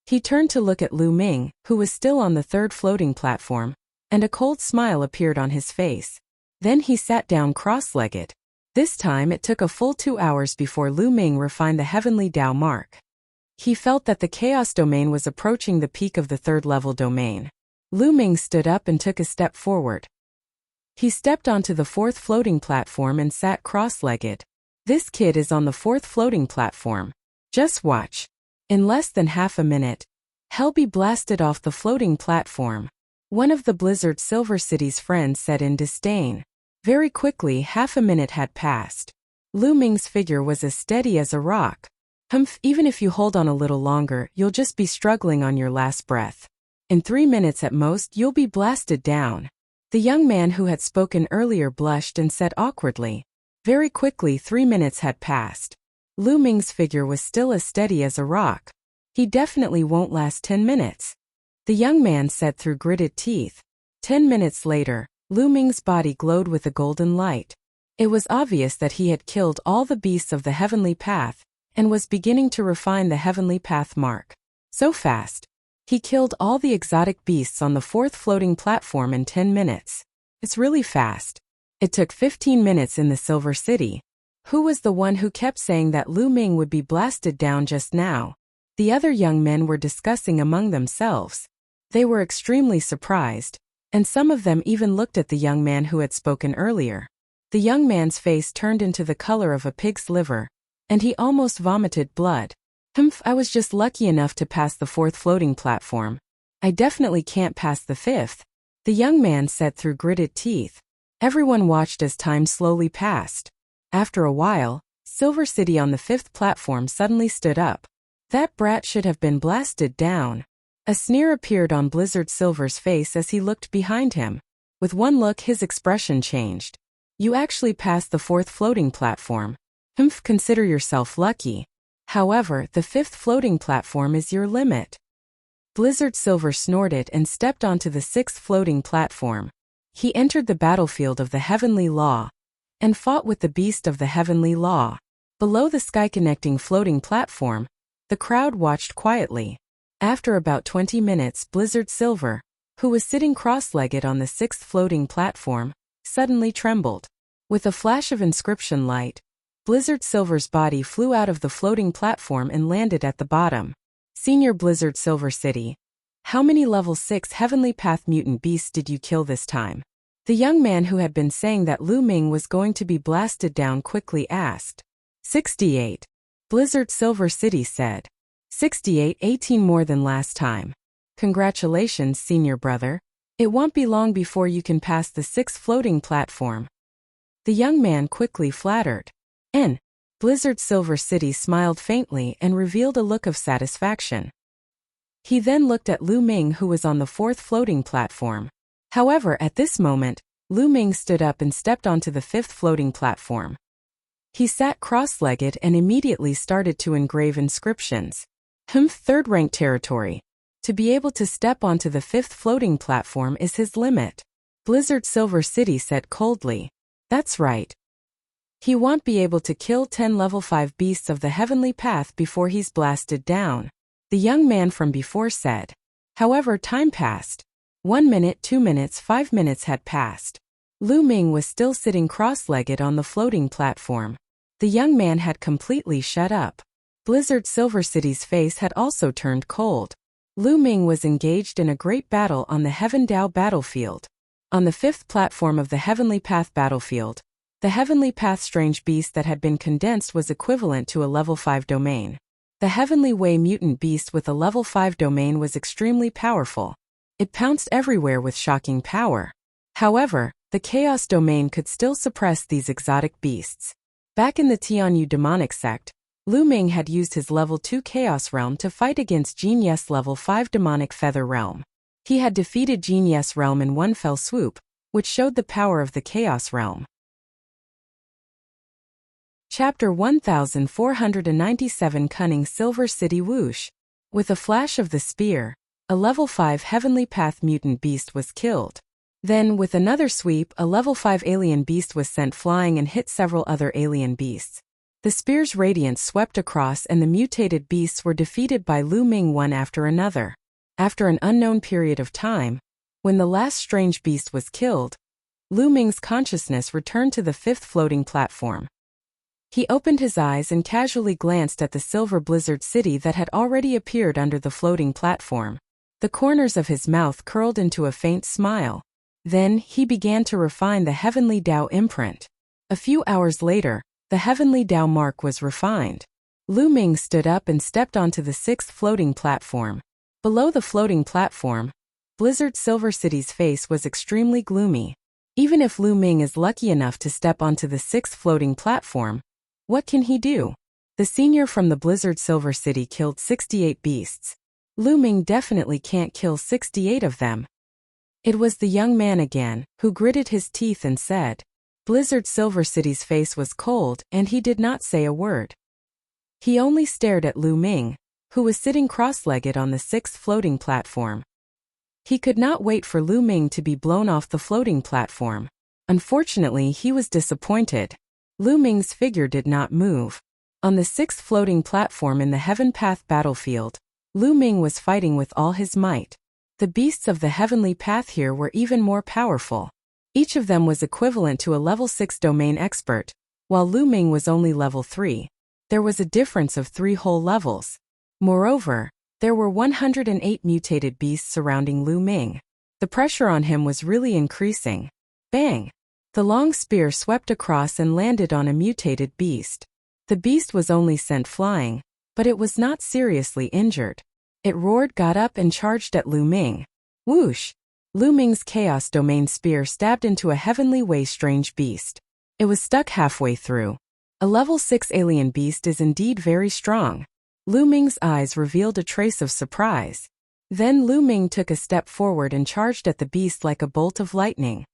He turned to look at Lu Ming, who was still on the 3rd floating platform, and a cold smile appeared on his face. Then he sat down cross-legged. This time it took a full 2 hours before Lu Ming refined the heavenly Tao mark. He felt that the chaos domain was approaching the peak of the 3rd level domain. Lu Ming stood up and took a step forward. He stepped onto the 4th floating platform and sat cross-legged. This kid is on the 4th floating platform. Just watch. In less than half a minute, he'll be blasted off the floating platform. One of the Blizzard Silver City's friends said in disdain. Very quickly, half a minute had passed. Lu Ming's figure was as steady as a rock. Humph, even if you hold on a little longer, you'll just be struggling on your last breath. In 3 minutes at most, you'll be blasted down. The young man who had spoken earlier blushed and said awkwardly. Very quickly, 3 minutes had passed. Lu Ming's figure was still as steady as a rock. He definitely won't last 10 minutes. The young man said through gritted teeth. 10 minutes later, Lu Ming's body glowed with a golden light. It was obvious that he had killed all the beasts of the heavenly path, and was beginning to refine the heavenly path mark. So fast. He killed all the exotic beasts on the 4th floating platform in 10 minutes. It's really fast. It took 15 minutes in the Silver City. Who was the one who kept saying that Lu Ming would be blasted down just now? The other young men were discussing among themselves. They were extremely surprised, and some of them even looked at the young man who had spoken earlier. The young man's face turned into the color of a pig's liver, and he almost vomited blood. Humph, I was just lucky enough to pass the 4th floating platform. I definitely can't pass the 5th, the young man said through gritted teeth. Everyone watched as time slowly passed. After a while, Silver City on the 5th platform suddenly stood up. That brat should have been blasted down. A sneer appeared on Blizzard Silver's face as he looked behind him. With one look, his expression changed. You actually passed the 4th floating platform. Humph, consider yourself lucky. However, the 5th floating platform is your limit. Blizzard Silver snorted and stepped onto the 6th floating platform. He entered the battlefield of the Heavenly Law and fought with the beast of the Heavenly Law. Below the sky-connecting floating platform, the crowd watched quietly. After about 20 minutes, Blizzard Silver, who was sitting cross-legged on the 6th floating platform, suddenly trembled. With a flash of inscription light, Blizzard Silver's body flew out of the floating platform and landed at the bottom. Senior Blizzard Silver City, how many level 6 Heavenly Path mutant beasts did you kill this time? The young man who had been saying that Lu Ming was going to be blasted down quickly asked. 68. Blizzard Silver City said. 68, 18 more than last time. Congratulations, senior brother. It won't be long before you can pass the 6th floating platform. The young man quickly flattered. Blizzard Silver City smiled faintly and revealed a look of satisfaction. He then looked at Lu Ming, who was on the 4th floating platform. However, at this moment, Lu Ming stood up and stepped onto the 5th floating platform. He sat cross-legged and immediately started to engrave inscriptions. Humph, 3rd rank territory. To be able to step onto the 5th floating platform is his limit. Blizzard Silver City said coldly. That's right. He won't be able to kill 10 level 5 beasts of the Heavenly Path before he's blasted down, the young man from before said. However, time passed. 1 minute, 2 minutes, 5 minutes had passed. Lu Ming was still sitting cross-legged on the floating platform. The young man had completely shut up. Blizzard Silver City's face had also turned cold. Lu Ming was engaged in a great battle on the Heaven Dao battlefield. On the 5th platform of the Heavenly Path battlefield, the Heavenly Path strange beast that had been condensed was equivalent to a level 5 domain. The Heavenly Way mutant beast with a level 5 domain was extremely powerful. It pounced everywhere with shocking power. However, the Chaos domain could still suppress these exotic beasts. Back in the Tianyu demonic sect, Lu Ming had used his level 2 Chaos realm to fight against Jin Yes level 5 demonic feather realm. He had defeated Jin Yes realm in one fell swoop, which showed the power of the Chaos realm. Chapter 1497 Cunning Silver City Whoosh. With a flash of the spear, a level 5 Heavenly Path mutant beast was killed. Then, with another sweep, a level 5 alien beast was sent flying and hit several other alien beasts. The spear's radiance swept across and the mutated beasts were defeated by Lu Ming one after another. After an unknown period of time, when the last strange beast was killed, Lu Ming's consciousness returned to the 5th floating platform. He opened his eyes and casually glanced at the silver blizzard city that had already appeared under the floating platform. The corners of his mouth curled into a faint smile. Then, he began to refine the Heavenly Dao imprint. A few hours later, the Heavenly Dao mark was refined. Lu Ming stood up and stepped onto the 6th floating platform. Below the floating platform, Blizzard Silver City's face was extremely gloomy. Even if Lu Ming is lucky enough to step onto the 6th floating platform, what can he do? The senior from the Blizzard Silver City killed 68 beasts. Lu Ming definitely can't kill 68 of them. It was the young man again, who gritted his teeth and said. Blizzard Silver City's face was cold and he did not say a word. He only stared at Lu Ming, who was sitting cross-legged on the 6th floating platform. He could not wait for Lu Ming to be blown off the floating platform. Unfortunately, he was disappointed. Lu Ming's figure did not move. On the 6th floating platform in the Heaven Path battlefield, Lu Ming was fighting with all his might. The beasts of the Heavenly Path here were even more powerful. Each of them was equivalent to a level 6 domain expert, while Lu Ming was only level 3. There was a difference of 3 whole levels. Moreover, there were 108 mutated beasts surrounding Lu Ming. The pressure on him was really increasing. Bang! The long spear swept across and landed on a mutated beast. The beast was only sent flying, but it was not seriously injured. It roared, got up, and charged at Lu Ming. Whoosh! Lu Ming's Chaos Domain spear stabbed into a heavenly way strange beast. It was stuck halfway through. A level 6 alien beast is indeed very strong. Lu Ming's eyes revealed a trace of surprise. Then Lu Ming took a step forward and charged at the beast like a bolt of lightning.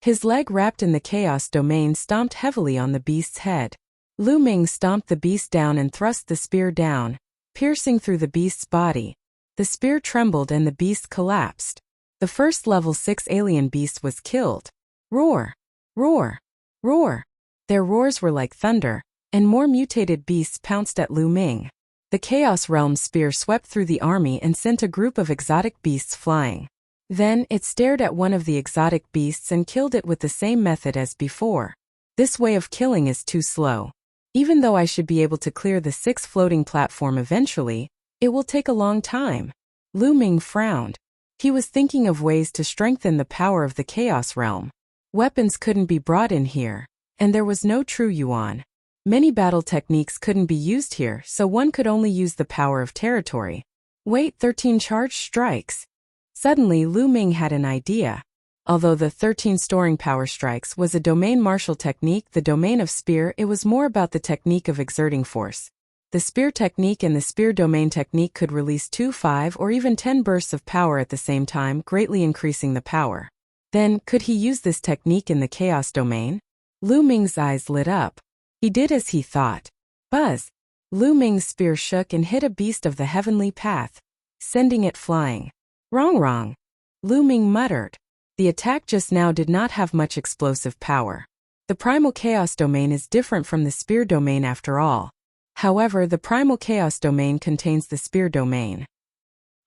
His leg wrapped in the Chaos Domain stomped heavily on the beast's head. Lu Ming stomped the beast down and thrust the spear down, piercing through the beast's body. The spear trembled and the beast collapsed. The first level 6 alien beast was killed. Roar! Roar! Roar! Their roars were like thunder, and more mutated beasts pounced at Lu Ming. The Chaos Realm spear swept through the army and sent a group of exotic beasts flying. Then, it stared at one of the exotic beasts and killed it with the same method as before. This way of killing is too slow. Even though I should be able to clear the 6th floating platform eventually, it will take a long time. Lu Ming frowned. He was thinking of ways to strengthen the power of the Chaos Realm. Weapons couldn't be brought in here, and there was no true yuan. Many battle techniques couldn't be used here, so one could only use the power of territory. Wait, 13 charged strikes. Suddenly Lu Ming had an idea. Although the 13 storing power strikes was a domain martial technique, the domain of spear, it was more about the technique of exerting force. The spear technique and the spear domain technique could release 2, 5, or even 10 bursts of power at the same time, greatly increasing the power. Then, could he use this technique in the Chaos Domain? Lu Ming's eyes lit up. He did as he thought. Buzz! Lu Ming's spear shook and hit a beast of the heavenly path, sending it flying. Wrong. Lu Ming muttered. The attack just now did not have much explosive power. The Primal Chaos Domain is different from the Spear Domain after all. However, the Primal Chaos Domain contains the Spear Domain.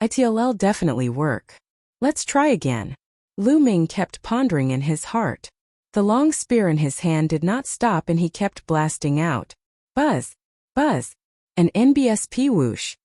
It'll definitely work. Let's try again. Lu Ming kept pondering in his heart. The long spear in his hand did not stop and he kept blasting out. Buzz! Buzz! An NBSP whoosh!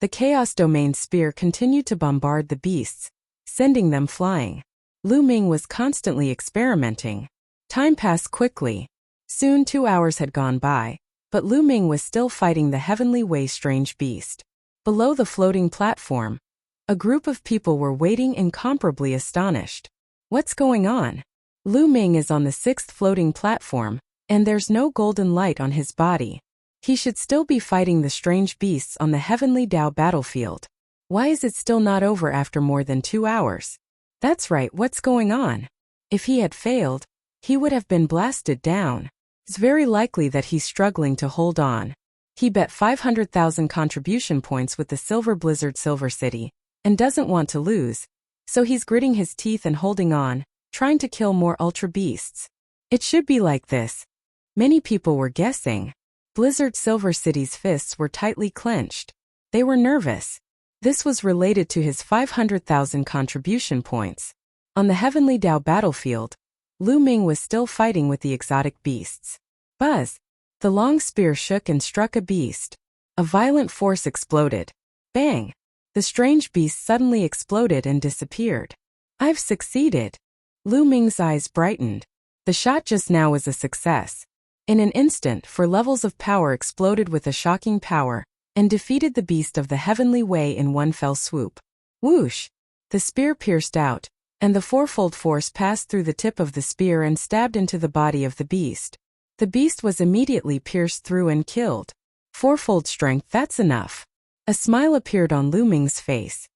The Chaos Domain spear continued to bombard the beasts, sending them flying. Lu Ming was constantly experimenting. Time passed quickly. Soon 2 hours had gone by, but Lu Ming was still fighting the heavenly way strange beast. Below the floating platform, a group of people were waiting incomparably astonished. What's going on? Lu Ming is on the 6th floating platform, and there's no golden light on his body. He should still be fighting the strange beasts on the heavenly Dao battlefield. Why is it still not over after more than 2 hours? That's right, what's going on? If he had failed, he would have been blasted down. It's very likely that he's struggling to hold on. He bet 500,000 contribution points with the Silver Blizzard Silver City, and doesn't want to lose, so he's gritting his teeth and holding on, trying to kill more Ultra Beasts. It should be like this. Many people were guessing. Blizzard Silver City's fists were tightly clenched. They were nervous. This was related to his 500,000 contribution points. On the Heavenly Dao battlefield, Lu Ming was still fighting with the exotic beasts. Buzz! The long spear shook and struck a beast. A violent force exploded. Bang! The strange beast suddenly exploded and disappeared. I've succeeded. Lu Ming's eyes brightened. The shot just now was a success. In an instant, 4 levels of power exploded with a shocking power, and defeated the beast of the heavenly way in one fell swoop. Whoosh! The spear pierced out, and the 4-fold force passed through the tip of the spear and stabbed into the body of the beast. The beast was immediately pierced through and killed. 4-fold strength, that's enough. A smile appeared on Lu Ming's face.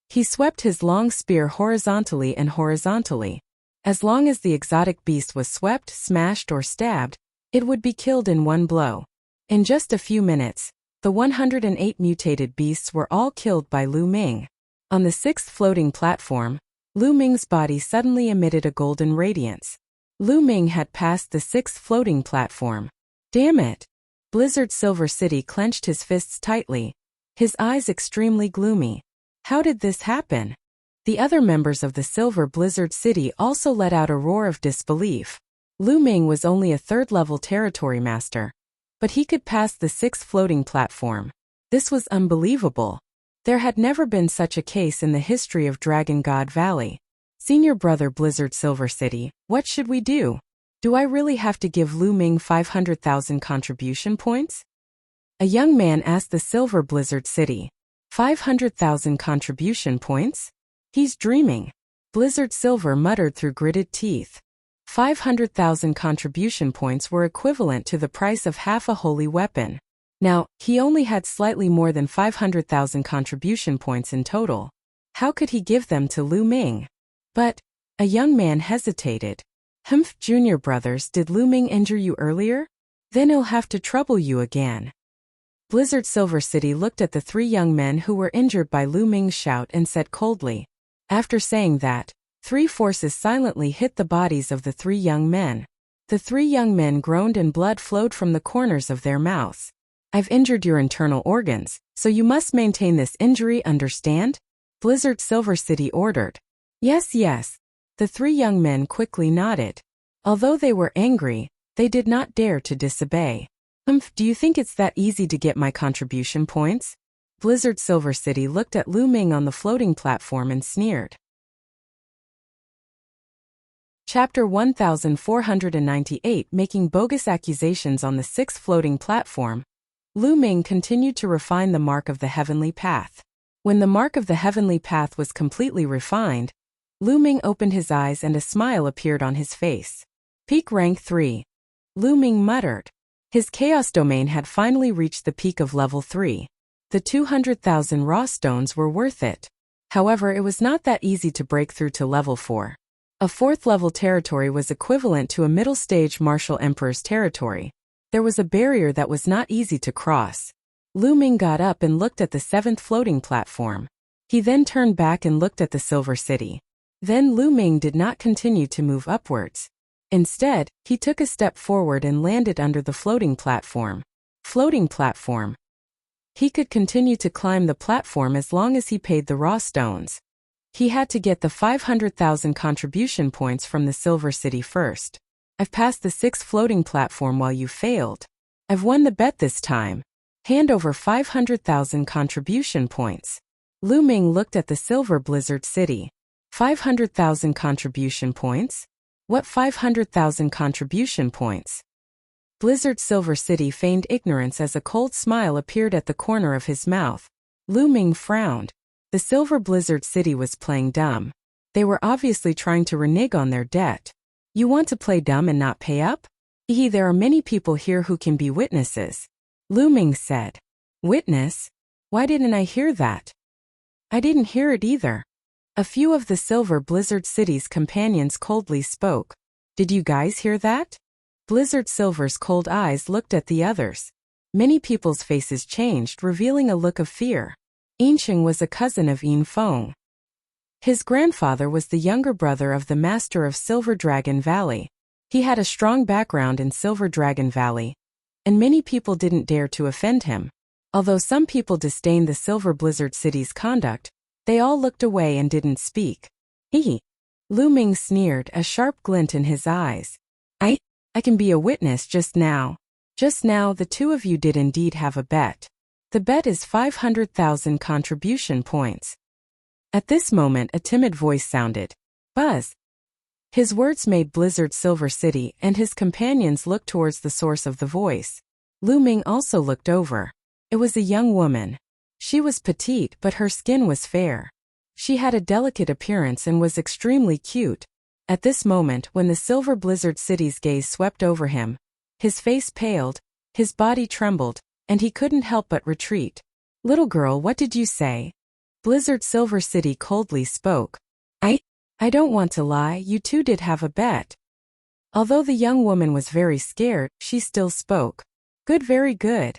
He swept his long spear horizontally and horizontally. As long as the exotic beast was swept, smashed, or stabbed, it would be killed in one blow. In just a few minutes, the 108 mutated beasts were all killed by Lu Ming. On the 6th floating platform, Lu Ming's body suddenly emitted a golden radiance. Lu Ming had passed the 6th floating platform. Damn it! Blizzard Silver City clenched his fists tightly, his eyes extremely gloomy. How did this happen? The other members of the Silver Blizzard City also let out a roar of disbelief. Lu Ming was only a 3rd-level territory master, but he could pass the 6th floating platform. This was unbelievable. There had never been such a case in the history of Dragon God Valley. Senior brother Blizzard Silver City, what should we do? Do I really have to give Lu Ming 500,000 contribution points? A young man asked the Silver Blizzard City. 500,000 contribution points? He's dreaming. Blizzard Silver muttered through gritted teeth. 500,000 contribution points were equivalent to the price of half a holy weapon. Now, he only had slightly more than 500,000 contribution points in total. How could he give them to Lu Ming? But, a young man hesitated. Humph, junior brothers, did Lu Ming injure you earlier? Then he'll have to trouble you again. Blizzard Silver City looked at the three young men who were injured by Lu Ming's shout and said coldly. After saying that, three forces silently hit the bodies of the three young men. The three young men groaned and blood flowed from the corners of their mouths. I've injured your internal organs, so you must maintain this injury, understand? Blizzard Silver City ordered. Yes, yes. The three young men quickly nodded. Although they were angry, they did not dare to disobey. Do you think it's that easy to get my contribution points? Blizzard Silver City looked at Lu Ming on the floating platform and sneered. Chapter 1498 Making Bogus Accusations on the Sixth Floating Platform. Lu Ming continued to refine the mark of the heavenly path. When the mark of the heavenly path was completely refined, Lu Ming opened his eyes and a smile appeared on his face. Peak rank 3. Lu Ming muttered. His chaos domain had finally reached the peak of level 3. The 200,000 raw stones were worth it. However, it was not that easy to break through to level 4. A fourth level territory was equivalent to a middle stage martial emperor's territory. There was a barrier that was not easy to cross. Lu Ming got up and looked at the seventh floating platform. He then turned back and looked at the Silver City. Then Lu Ming did not continue to move upwards. Instead, he took a step forward and landed under the floating platform. Floating platform. He could continue to climb the platform as long as he paid the raw stones. He had to get the 500,000 contribution points from the Silver City first. I've passed the sixth floating platform while you failed. I've won the bet this time. Hand over 500,000 contribution points. Lu Ming looked at the Silver Blizzard City. 500,000 contribution points? What 500,000 contribution points? Blizzard Silver City feigned ignorance as a cold smile appeared at the corner of his mouth. Lu Ming frowned. The Silver Blizzard City was playing dumb. They were obviously trying to renege on their debt. You want to play dumb and not pay up? There are many people here who can be witnesses. Lu Ming said. Witness? Why didn't I hear that? I didn't hear it either. A few of the Silver Blizzard City's companions coldly spoke. Did you guys hear that? Blizzard Silver's cold eyes looked at the others. Many people's faces changed, revealing a look of fear. Yinsheng was a cousin of Yin Feng. His grandfather was the younger brother of the master of Silver Dragon Valley. He had a strong background in Silver Dragon Valley, and many people didn't dare to offend him. Although some people disdained the Silver Blizzard City's conduct, they all looked away and didn't speak. Lu Ming sneered, a sharp glint in his eyes. I can be a witness just now. Just now the two of you did indeed have a bet. The bet is 500,000 contribution points. At this moment a timid voice sounded. Buzz. His words made Blizzard Silver City and his companions look towards the source of the voice. Lu Ming also looked over. It was a young woman. She was petite but her skin was fair. She had a delicate appearance and was extremely cute. At this moment, when the Silver Blizzard City's gaze swept over him, his face paled, his body trembled, and he couldn't help but retreat. Little girl, what did you say? Blizzard Silver City coldly spoke. I don't want to lie, you two did have a bet. Although the young woman was very scared, she still spoke. Good, very good.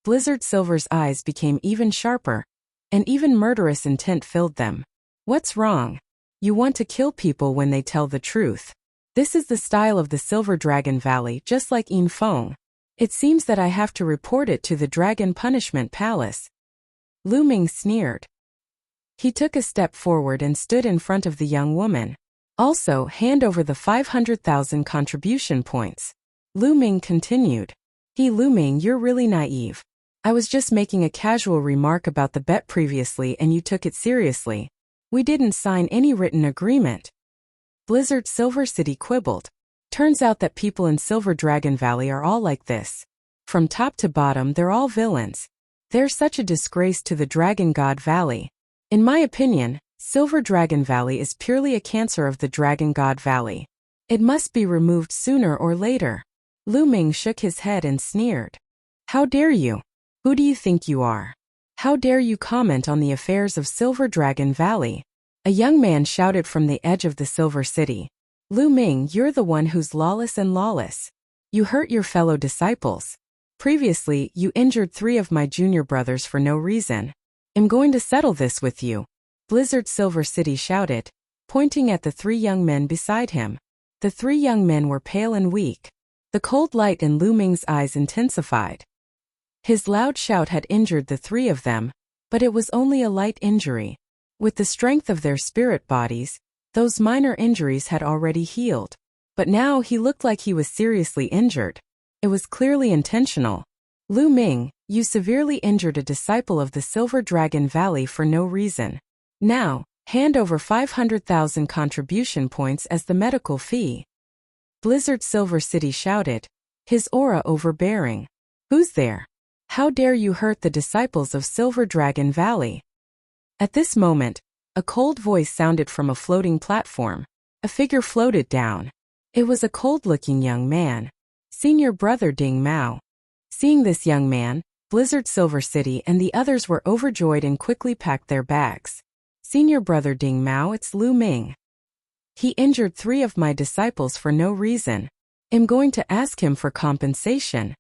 Blizzard Silver's eyes became even sharper, and even murderous intent filled them. What's wrong? You want to kill people when they tell the truth. This is the style of the Silver Dragon Valley, just like Yin Feng. It seems that I have to report it to the Dragon Punishment Palace. Lu Ming sneered. He took a step forward and stood in front of the young woman. Also, hand over the 500,000 contribution points. Lu Ming continued. Lu Ming, you're really naive. I was just making a casual remark about the bet previously and you took it seriously. We didn't sign any written agreement. Blizzard Silver City quibbled. Turns out that people in Silver Dragon Valley are all like this. From top to bottom, they're all villains. They're such a disgrace to the Dragon God Valley. In my opinion, Silver Dragon Valley is purely a cancer of the Dragon God Valley. It must be removed sooner or later. Lu Ming shook his head and sneered. How dare you? Who do you think you are? How dare you comment on the affairs of Silver Dragon Valley? A young man shouted from the edge of the Silver City. Lu Ming, you're the one who's lawless. You hurt your fellow disciples. Previously, you injured 3 of my junior brothers for no reason. I'm going to settle this with you. Blizzard Silver City shouted, pointing at the 3 young men beside him. The 3 young men were pale and weak. The cold light in Lu Ming's eyes intensified. His loud shout had injured the 3 of them, but it was only a light injury. With the strength of their spirit bodies, those minor injuries had already healed. But now he looked like he was seriously injured. It was clearly intentional. Lu Ming, you severely injured a disciple of the Silver Dragon Valley for no reason. Now, hand over 500,000 contribution points as the medical fee. Blizzard Silver City shouted, his aura overbearing. Who's there? How dare you hurt the disciples of Silver Dragon Valley? At this moment, a cold voice sounded from a floating platform. A figure floated down. It was a cold-looking young man. Senior brother Ding Mao. Seeing this young man, Blizzard Silver City and the others were overjoyed and quickly packed their bags. Senior brother Ding Mao, it's Lu Ming. He injured 3 of my disciples for no reason. I'm going to ask him for compensation.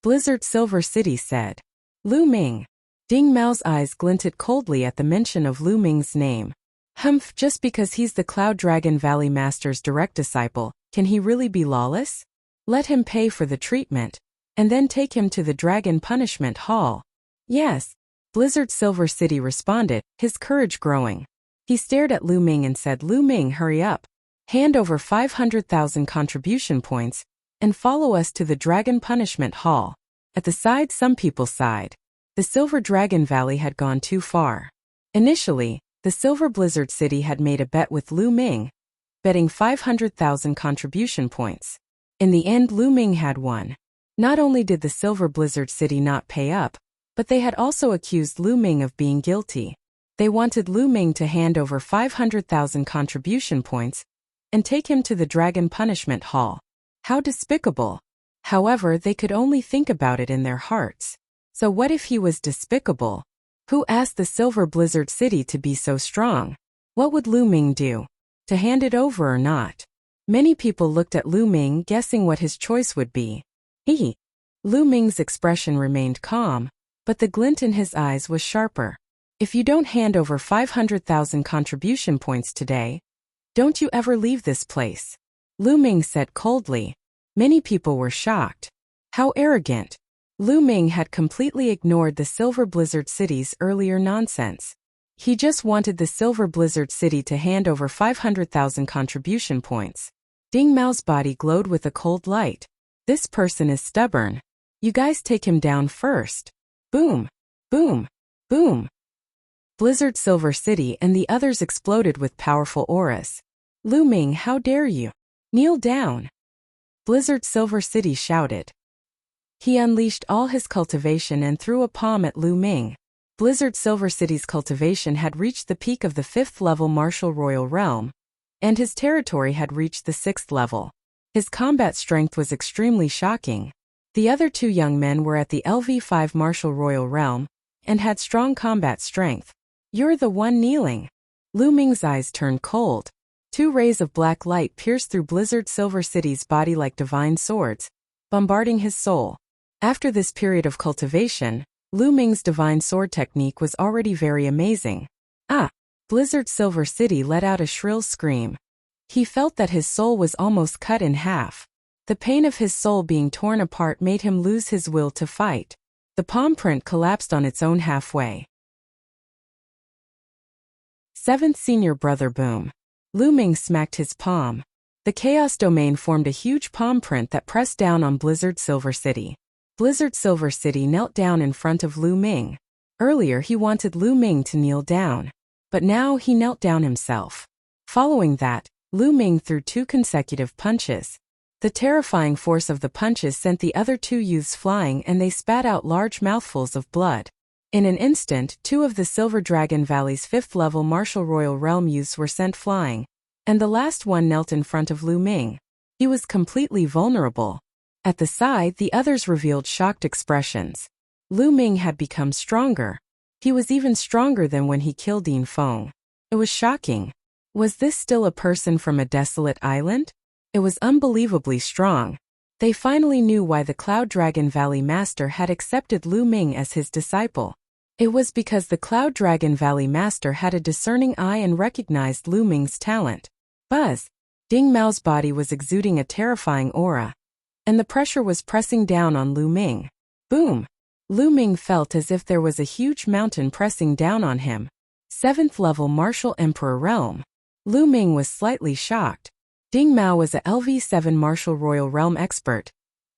Blizzard Silver City said. Lu Ming. Ding Mao's eyes glinted coldly at the mention of Lu Ming's name. Humph, just because he's the Cloud Dragon Valley Master's direct disciple, can he really be lawless? Let him pay for the treatment, and then take him to the Dragon Punishment Hall. Yes, Blizzard Silver City responded, his courage growing. He stared at Lu Ming and said, Lu Ming, hurry up. Hand over 500,000 contribution points, and follow us to the Dragon Punishment Hall. At the side, some people sighed. The Silver Dragon Valley had gone too far. Initially, the Silver Blizzard City had made a bet with Lu Ming, betting 500,000 contribution points. In the end, Lu Ming had won. Not only did the Silver Blizzard City not pay up, but they had also accused Lu Ming of being guilty. They wanted Lu Ming to hand over 500,000 contribution points and take him to the Dragon Punishment Hall. How despicable! However, they could only think about it in their hearts. So what if he was despicable? Who asked the Silver Blizzard City to be so strong? What would Lu Ming do? To hand it over or not? Many people looked at Lu Ming, guessing what his choice would be. Lu Ming's expression remained calm, but the glint in his eyes was sharper. If you don't hand over 500,000 contribution points today, don't you ever leave this place. Lu Ming said coldly. Many people were shocked. How arrogant. Lu Ming had completely ignored the Silver Blizzard City's earlier nonsense. He just wanted the Silver Blizzard City to hand over 500,000 contribution points. Ding Mao's body glowed with a cold light. This person is stubborn. You guys take him down first. Boom! Boom! Boom! Blizzard Silver City and the others exploded with powerful auras. Lu Ming, how dare you? Kneel down! Blizzard Silver City shouted. He unleashed all his cultivation and threw a palm at Lu Ming. Blizzard Silver City's cultivation had reached the peak of the 5th level Martial Royal Realm, and his territory had reached the 6th level. His combat strength was extremely shocking. The other 2 young men were at the LV5 Martial Royal Realm, and had strong combat strength. You're the one kneeling. Lu Ming's eyes turned cold. 2 rays of black light pierced through Blizzard Silver City's body like divine swords, bombarding his soul. After this period of cultivation, Lu Ming's divine sword technique was already very amazing. Blizzard Silver City let out a shrill scream. He felt that his soul was almost cut in half. The pain of his soul being torn apart made him lose his will to fight. The palm print collapsed on its own halfway. 7th Senior Brother Boom. Lu Ming smacked his palm. The Chaos Domain formed a huge palm print that pressed down on Blizzard Silver City. Blizzard Silver City knelt down in front of Lu Ming. Earlier he wanted Lu Ming to kneel down, but now he knelt down himself. Following that, Lu Ming threw 2 consecutive punches. The terrifying force of the punches sent the other 2 youths flying, and they spat out large mouthfuls of blood. In an instant, 2 of the Silver Dragon Valley's 5th-level Martial Royal Realm youths were sent flying, and the last one knelt in front of Lu Ming. He was completely vulnerable. At the side, the others revealed shocked expressions. Lu Ming had become stronger. He was even stronger than when he killed Din Feng. It was shocking. Was this still a person from a desolate island? It was unbelievably strong. They finally knew why the Cloud Dragon Valley Master had accepted Lu Ming as his disciple. It was because the Cloud Dragon Valley Master had a discerning eye and recognized Lu Ming's talent. Buzz! Ding Mao's body was exuding a terrifying aura, and the pressure was pressing down on Lu Ming. Boom! Lu Ming felt as if there was a huge mountain pressing down on him. 7th-level Martial Emperor Realm. Lu Ming was slightly shocked. Ding Mao was a LV7 Martial Royal Realm expert,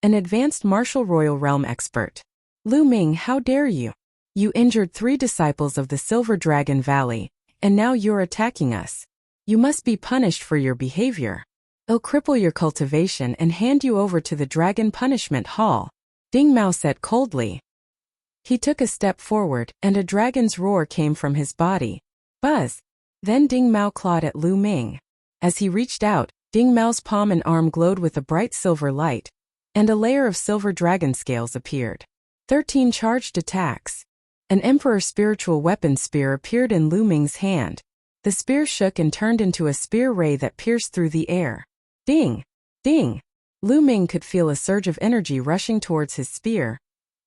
an advanced Martial Royal Realm expert. Lu Ming, how dare you? You injured 3 disciples of the Silver Dragon Valley, and now you're attacking us. You must be punished for your behavior. I'll cripple your cultivation and hand you over to the Dragon Punishment Hall, Ding Mao said coldly. He took a step forward, and a dragon's roar came from his body. Buzz! Then Ding Mao clawed at Lu Ming. As he reached out, Ding Mao's palm and arm glowed with a bright silver light, and a layer of silver dragon scales appeared. 13 charged attacks. An Emperor Spiritual Weapon Spear appeared in Lu Ming's hand. The spear shook and turned into a spear ray that pierced through the air. Ding! Ding! Lu Ming could feel a surge of energy rushing towards his spear,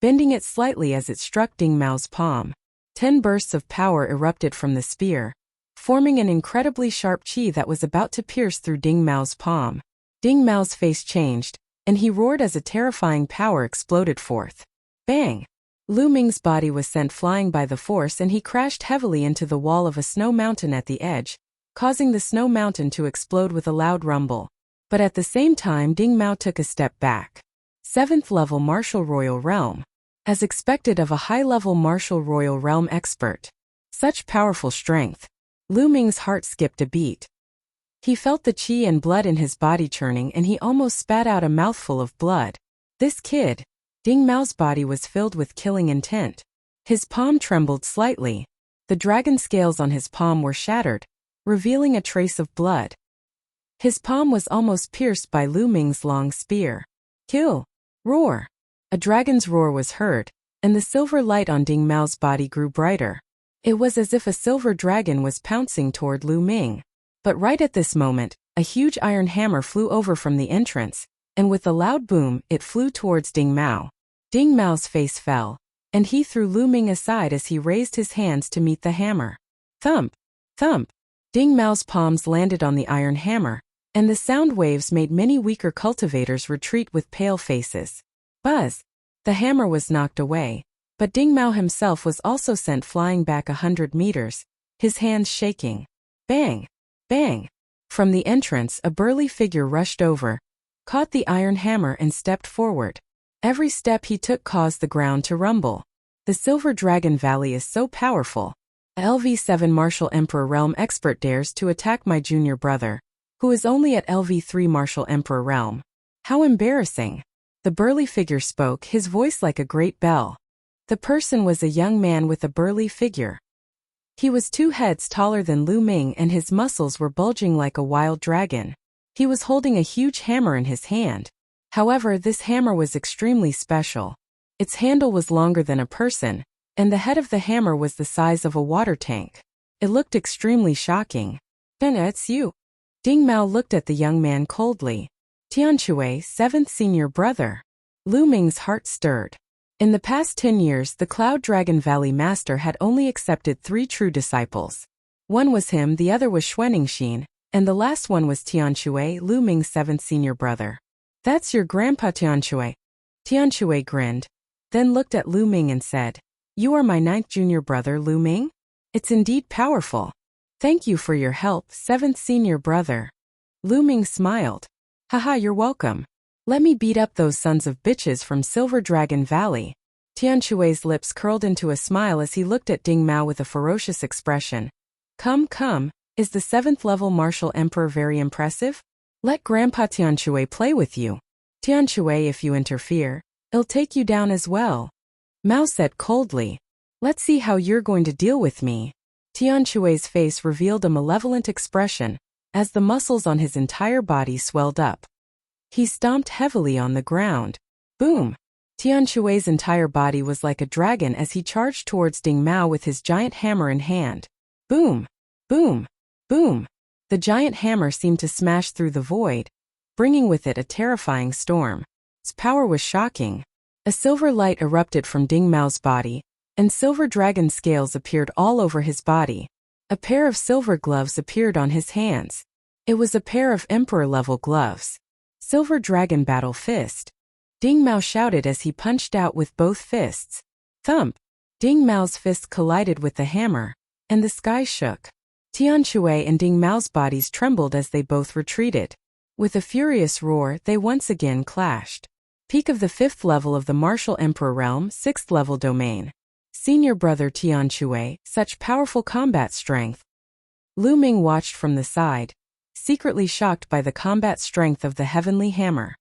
bending it slightly as it struck Ding Mao's palm. 10 bursts of power erupted from the spear, forming an incredibly sharp chi that was about to pierce through Ding Mao's palm. Ding Mao's face changed, and he roared as a terrifying power exploded forth. Bang! Lu Ming's body was sent flying by the force, and he crashed heavily into the wall of a snow mountain at the edge, causing the snow mountain to explode with a loud rumble. But at the same time, Ding Mao took a step back. 7th-level Martial Royal Realm. As expected of a high-level Martial Royal Realm expert. Such powerful strength. Lu Ming's heart skipped a beat. He felt the chi and blood in his body churning, and he almost spat out a mouthful of blood. This kid! Ding Mao's body was filled with killing intent. His palm trembled slightly. The dragon scales on his palm were shattered, revealing a trace of blood. His palm was almost pierced by Lu Ming's long spear. Kill! Roar! A dragon's roar was heard, and the silver light on Ding Mao's body grew brighter. It was as if a silver dragon was pouncing toward Lu Ming. But right at this moment, a huge iron hammer flew over from the entrance, and with a loud boom, it flew towards Ding Mao. Ding Mao's face fell, and he threw Lu Ming aside as he raised his hands to meet the hammer. Thump! Thump! Ding Mao's palms landed on the iron hammer, and the sound waves made many weaker cultivators retreat with pale faces. Buzz! The hammer was knocked away, but Ding Mao himself was also sent flying back 100 meters, his hands shaking. Bang! Bang! From the entrance, a burly figure rushed over, caught the iron hammer and stepped forward. Every step he took caused the ground to rumble. The Silver Dragon Valley is so powerful. A LV7 Martial Emperor Realm expert dares to attack my junior brother, who is only at LV3 Martial Emperor Realm. How embarrassing! The burly figure spoke, his voice like a great bell. The person was a young man with a burly figure. He was 2 heads taller than Lu Ming, and his muscles were bulging like a wild dragon. He was holding a huge hammer in his hand. However, this hammer was extremely special. Its handle was longer than a person, and the head of the hammer was the size of a water tank. It looked extremely shocking. "Then it's you." Ding Mao looked at the young man coldly. Tianshui, 7th senior brother. Lu Ming's heart stirred. In the past 10 years, the Cloud Dragon Valley Master had only accepted 3 true disciples. One was him, the other was Xuanixin, and the last one was Tianshui, Lu Ming's 7th senior brother. "That's your grandpa, Tianshui." Tianshui grinned, then looked at Lu Ming and said, "You are my 9th junior brother, Lu Ming? It's indeed powerful. Thank you for your help, 7th senior brother." Lu Ming smiled. "Haha, you're welcome. Let me beat up those sons of bitches from Silver Dragon Valley." Tianshui's lips curled into a smile as he looked at Ding Mao with a ferocious expression. Come, Is the 7th level Martial Emperor very impressive? Let Grandpa Tianque play with you. Tianque, if you interfere, it'll take you down as well. Mao said coldly. Let's see how you're going to deal with me. Tianque's face revealed a malevolent expression as the muscles on his entire body swelled up. He stomped heavily on the ground. Boom! Tianque's entire body was like a dragon as he charged towards Ding Mao with his giant hammer in hand. Boom! Boom! Boom! The giant hammer seemed to smash through the void, bringing with it a terrifying storm. Its power was shocking. A silver light erupted from Ding Mao's body, and silver dragon scales appeared all over his body. A pair of silver gloves appeared on his hands. It was a pair of emperor-level gloves. Silver Dragon Battle Fist. Ding Mao shouted as he punched out with both fists. Thump! Ding Mao's fist collided with the hammer, and the sky shook. Tianque and Ding Mao's bodies trembled as they both retreated. With a furious roar, they once again clashed. Peak of the 5th level of the Martial Emperor Realm, 6th level domain. Senior brother Tianque, such powerful combat strength. Lu Ming watched from the side, secretly shocked by the combat strength of the Heavenly Hammer.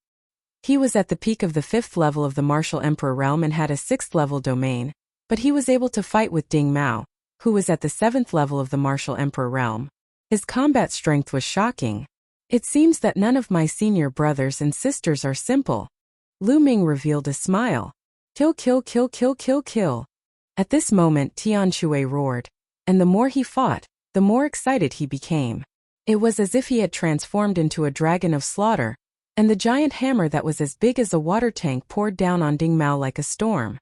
He was at the peak of the 5th level of the Martial Emperor Realm and had a 6th level domain, but he was able to fight with Ding Mao, who was at the 7th level of the Martial Emperor Realm. His combat strength was shocking. It seems that none of my senior brothers and sisters are simple. Lu Ming revealed a smile. Kill, kill, kill, kill, kill, kill. At this moment Tianque roared, and the more he fought, the more excited he became. It was as if he had transformed into a dragon of slaughter, and the giant hammer that was as big as a water tank poured down on Ding Mao like a storm.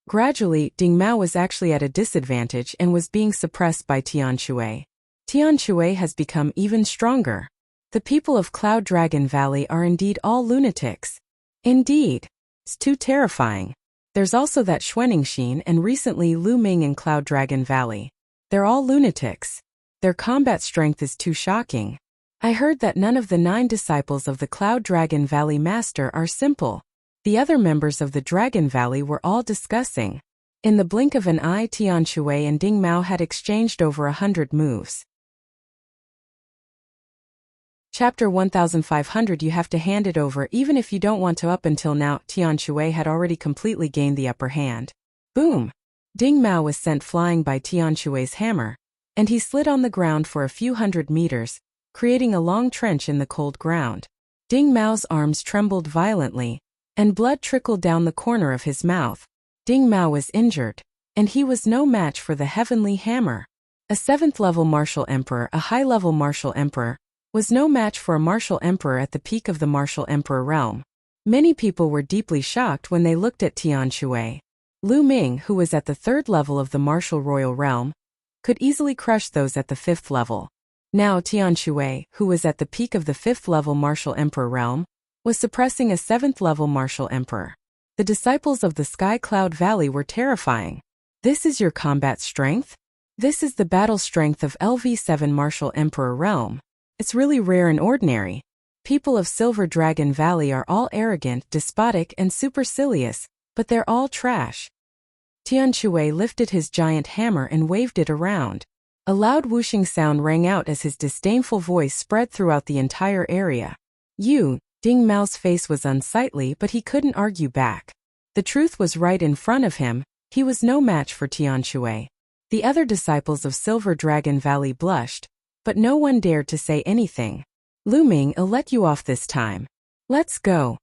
Gradually, Ding Mao was actually at a disadvantage and was being suppressed by Tianque. Tianque has become even stronger. The people of Cloud Dragon Valley are indeed all lunatics. Indeed. It's too terrifying. There's also that Xuanixin and recently Lu Ming in Cloud Dragon Valley. They're all lunatics. Their combat strength is too shocking. I heard that none of the 9 disciples of the Cloud Dragon Valley Master are simple. The other members of the Dragon Valley were all discussing. In the blink of an eye, Tianque and Ding Mao had exchanged over 100 moves. Chapter 1500. You have to hand it over even if you don't want to. Up until now, Tianque had already completely gained the upper hand. Boom! Ding Mao was sent flying by Tianque's hammer, and he slid on the ground for a few hundred meters, creating a long trench in the cold ground. Ding Mao's arms trembled violently, and blood trickled down the corner of his mouth. Ding Mao was injured, and he was no match for the Heavenly Hammer. A 7th level Martial Emperor, a high-level Martial Emperor, was no match for a Martial Emperor at the peak of the Martial Emperor realm. Many people were deeply shocked when they looked at Tianque. Lu Ming, who was at the 3rd level of the Martial Royal realm, could easily crush those at the 5th level. Now Tianque, who was at the peak of the 5th level Martial Emperor realm, was suppressing a 7th level Martial Emperor. The disciples of the Sky Cloud Valley were terrifying. This is your combat strength? This is the battle strength of LV7 Martial Emperor realm. It's really rare and ordinary. People of Silver Dragon Valley are all arrogant, despotic, and supercilious, but they're all trash. Tianque lifted his giant hammer and waved it around. A loud whooshing sound rang out as his disdainful voice spread throughout the entire area. Ding Mao's face was unsightly, but he couldn't argue back. The truth was right in front of him. He was no match for Tianque. The other disciples of Silver Dragon Valley blushed, but no one dared to say anything. Lu Ming, I'll let you off this time. Let's go.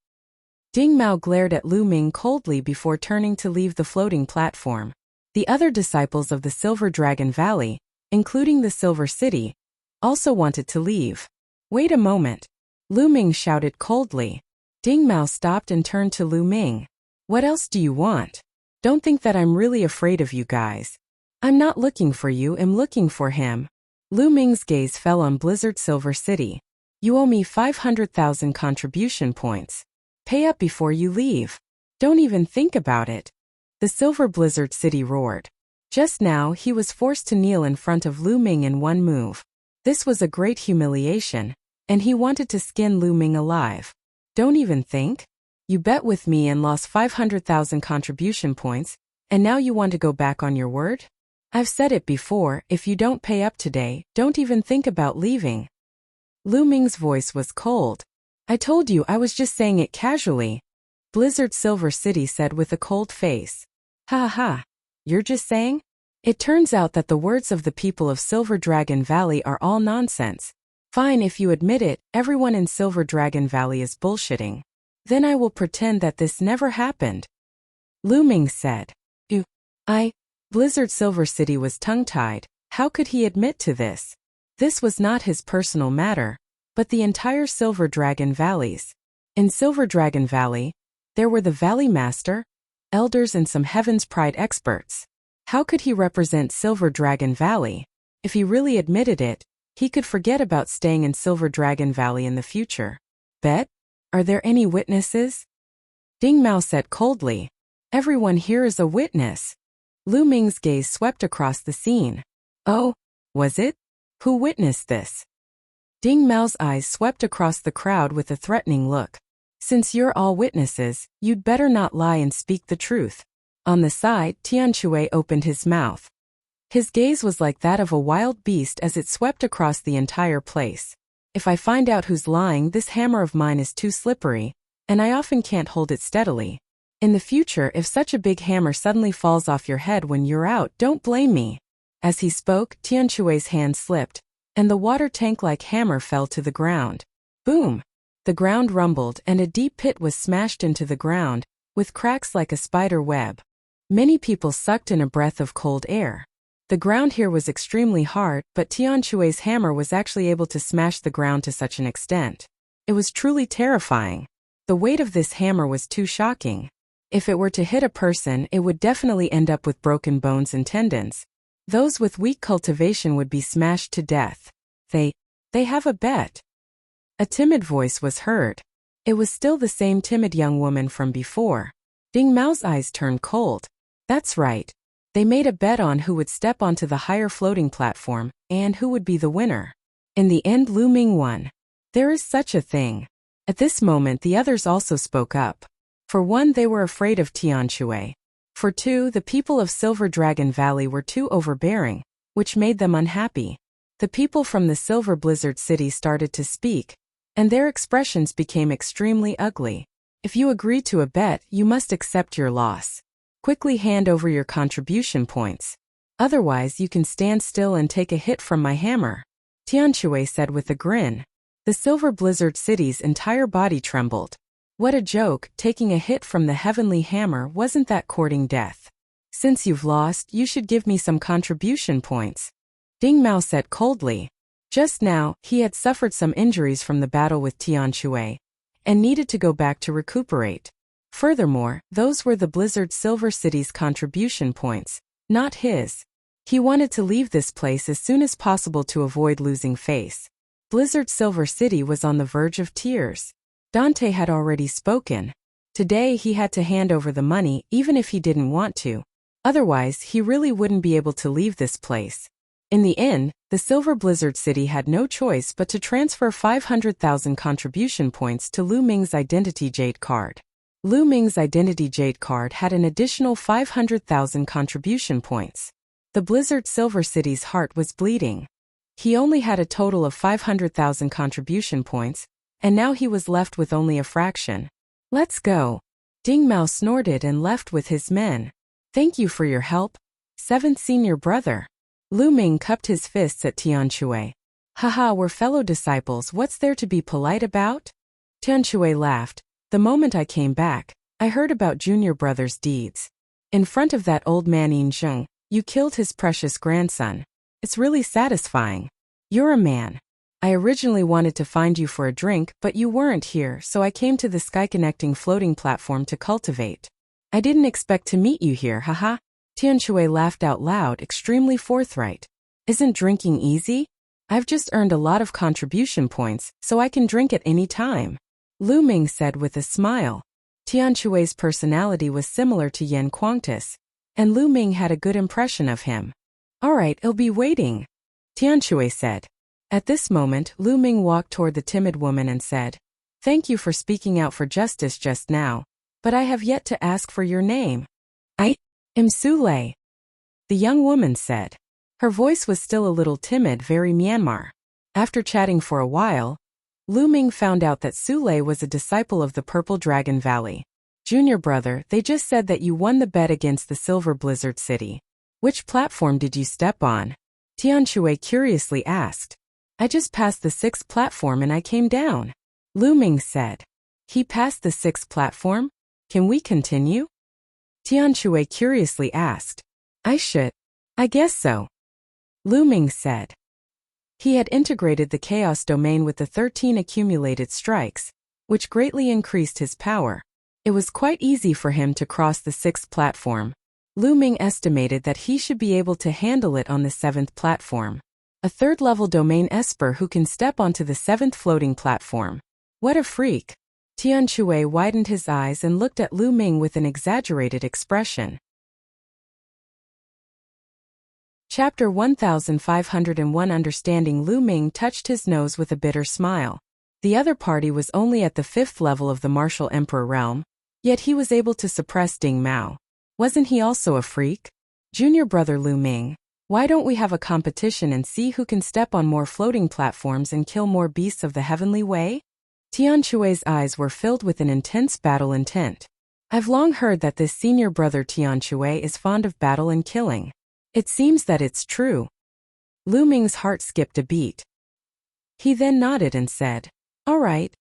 Ding Mao glared at Lu Ming coldly before turning to leave the floating platform. The other disciples of the Silver Dragon Valley, including the Silver City, also wanted to leave. Wait a moment. Lu Ming shouted coldly. Ding Mao stopped and turned to Lu Ming. What else do you want? Don't think that I'm really afraid of you guys. I'm not looking for you, I'm looking for him. Lu Ming's gaze fell on Blizzard Silver City. You owe me 500,000 contribution points. Pay up before you leave. Don't even think about it. The Silver Blizzard City roared. Just now he was forced to kneel in front of Lu Ming in one move. This was a great humiliation, and he wanted to skin Lu Ming alive. Don't even think? You bet with me and lost 500,000 contribution points, and now you want to go back on your word? I've said it before, if you don't pay up today, don't even think about leaving. Lu Ming's voice was cold. I told you I was just saying it casually. Blizzard Silver City said with a cold face. Ha ha ha. You're just saying? It turns out that the words of the people of Silver Dragon Valley are all nonsense. Fine, if you admit it, everyone in Silver Dragon Valley is bullshitting. Then I will pretend that this never happened. Lu Ming said. Blizzard Silver City was tongue-tied. How could he admit to this? This was not his personal matter, but the entire Silver Dragon Valleys. In Silver Dragon Valley, there were the Valley Master, elders and some Heaven's Pride experts. How could he represent Silver Dragon Valley? If he really admitted it, he could forget about staying in Silver Dragon Valley in the future. Bet? Are there any witnesses? Ding Mao said coldly. Everyone here is a witness. Lu Ming's gaze swept across the scene. Oh, was it? Who witnessed this? Ding Mao's eyes swept across the crowd with a threatening look. Since you're all witnesses, you'd better not lie and speak the truth. On the side, Tianshui opened his mouth. His gaze was like that of a wild beast as it swept across the entire place. If I find out who's lying, this hammer of mine is too slippery, and I often can't hold it steadily. In the future, if such a big hammer suddenly falls off your head when you're out, don't blame me. As he spoke, Tianshui's hand slipped, and the water tank-like hammer fell to the ground. Boom! The ground rumbled and a deep pit was smashed into the ground, with cracks like a spider web. Many people sucked in a breath of cold air. The ground here was extremely hard, but Tianshui's hammer was actually able to smash the ground to such an extent. It was truly terrifying. The weight of this hammer was too shocking. If it were to hit a person, it would definitely end up with broken bones and tendons. Those with weak cultivation would be smashed to death. They have a bet. A timid voice was heard. It was still the same timid young woman from before. Ding Mao's eyes turned cold. That's right. They made a bet on who would step onto the higher floating platform, and who would be the winner. In the end, Lu Ming won. There is such a thing. At this moment, the others also spoke up. For one, they were afraid of Tianshui. For two, the people of Silver Dragon Valley were too overbearing, which made them unhappy. The people from the Silver Blizzard City started to speak, and their expressions became extremely ugly. If you agree to a bet, you must accept your loss. Quickly hand over your contribution points. Otherwise, you can stand still and take a hit from my hammer. Tianshui said with a grin. The Silver Blizzard City's entire body trembled. What a joke, taking a hit from the heavenly hammer, wasn't that courting death? Since you've lost, you should give me some contribution points. Ding Mao said coldly. Just now, he had suffered some injuries from the battle with Tianshui, and needed to go back to recuperate. Furthermore, those were the Blizzard Silver City's contribution points, not his. He wanted to leave this place as soon as possible to avoid losing face. Blizzard Silver City was on the verge of tears. Dante had already spoken. Today he had to hand over the money even if he didn't want to. Otherwise, he really wouldn't be able to leave this place. In the end, the Silver Blizzard City had no choice but to transfer 500,000 contribution points to Lu Ming's Identity Jade card. Lu Ming's Identity Jade card had an additional 500,000 contribution points. The Blizzard Silver City's heart was bleeding. He only had a total of 500,000 contribution points, and now he was left with only a fraction. Let's go. Ding Mao snorted and left with his men. Thank you for your help, seventh senior brother. Lu Ming cupped his fists at Tianshui. Haha, we're fellow disciples, what's there to be polite about? Tianshui laughed. The moment I came back, I heard about junior brother's deeds. In front of that old man Yin Zheng, you killed his precious grandson. It's really satisfying. You're a man. I originally wanted to find you for a drink, but you weren't here, so I came to the sky-connecting floating platform to cultivate. I didn't expect to meet you here, haha. Tianshui laughed out loud, extremely forthright. Isn't drinking easy? I've just earned a lot of contribution points, so I can drink at any time. Lu Ming said with a smile. Tianshui's personality was similar to Yan Quangtis, and Lu Ming had a good impression of him. Alright, I'll be waiting, Tianshui said. At this moment, Lu Ming walked toward the timid woman and said, Thank you for speaking out for justice just now, but I have yet to ask for your name. I am Sule. the young woman said. Her voice was still a little timid, very Myanmar. After chatting for a while, Lu Ming found out that Sule was a disciple of the Purple Dragon Valley. Junior brother, they just said that you won the bet against the Silver Blizzard City. Which platform did you step on? Tianxue curiously asked. I just passed the 6th platform and I came down. Lu Ming said. He passed the 6th platform? Can we continue? Tianxue curiously asked. I guess so. Lu Ming said. He had integrated the Chaos Domain with the 13 accumulated strikes, which greatly increased his power. It was quite easy for him to cross the 6th platform. Lu Ming estimated that he should be able to handle it on the 7th platform. A 3rd-level domain esper who can step onto the 7th floating platform. What a freak! Tianxue widened his eyes and looked at Lu Ming with an exaggerated expression. Chapter 1501 Understanding Lu Ming touched his nose with a bitter smile. The other party was only at the 5th level of the Martial Emperor realm, yet he was able to suppress Ding Mao. Wasn't he also a freak? Junior brother Lu Ming, why don't we have a competition and see who can step on more floating platforms and kill more beasts of the heavenly way? Tianxue's eyes were filled with an intense battle intent. I've long heard that this senior brother Tianxue is fond of battle and killing. It seems that it's true. Lu Ming's heart skipped a beat. He then nodded and said, all right.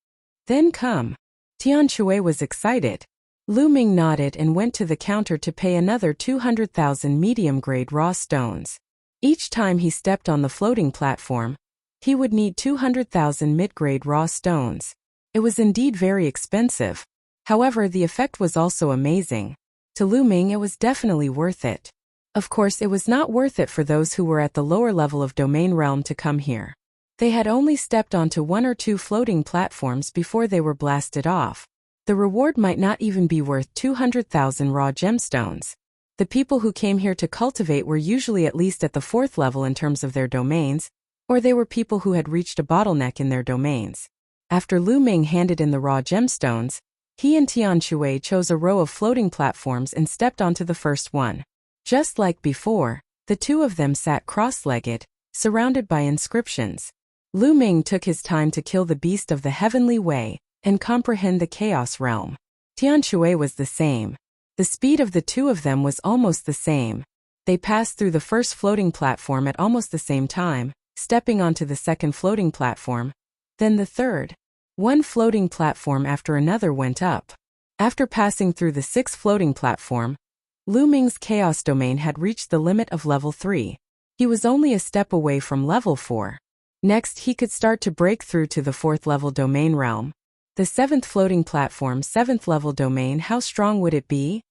Then come. Tianxue was excited. Lu Ming nodded and went to the counter to pay another 200,000 medium-grade raw stones. Each time he stepped on the floating platform, he would need 200,000 mid-grade raw stones. It was indeed very expensive. However, the effect was also amazing. To Lu Ming it was definitely worth it. Of course, it was not worth it for those who were at the lower level of domain realm to come here. They had only stepped onto 1 or 2 floating platforms before they were blasted off. The reward might not even be worth 200,000 raw gemstones. The people who came here to cultivate were usually at least at the 4th level in terms of their domains, or they were people who had reached a bottleneck in their domains. After Lu Ming handed in the raw gemstones, he and Tianxue chose a row of floating platforms and stepped onto the first one. Just like before, the two of them sat cross-legged, surrounded by inscriptions. Lu Ming took his time to kill the beast of the heavenly way and comprehend the chaos realm. Tianxue was the same. The speed of the two of them was almost the same. They passed through the first floating platform at almost the same time, stepping onto the second floating platform, then the third. One floating platform after another went up. After passing through the 6th floating platform, Lu Ming's Chaos Domain had reached the limit of level 3. He was only a step away from level 4. Next, he could start to break through to the 4th level domain realm. The 7th floating platform, 7th level domain, how strong would it be?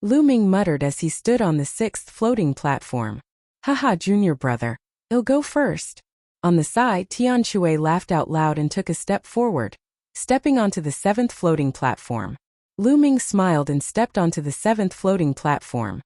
Lu Ming muttered as he stood on the 6th floating platform. Haha, junior brother. I'll go first. On the side, Tianxue laughed out loud and took a step forward, stepping onto the 7th floating platform. Lu Ming smiled and stepped onto the 7th floating platform.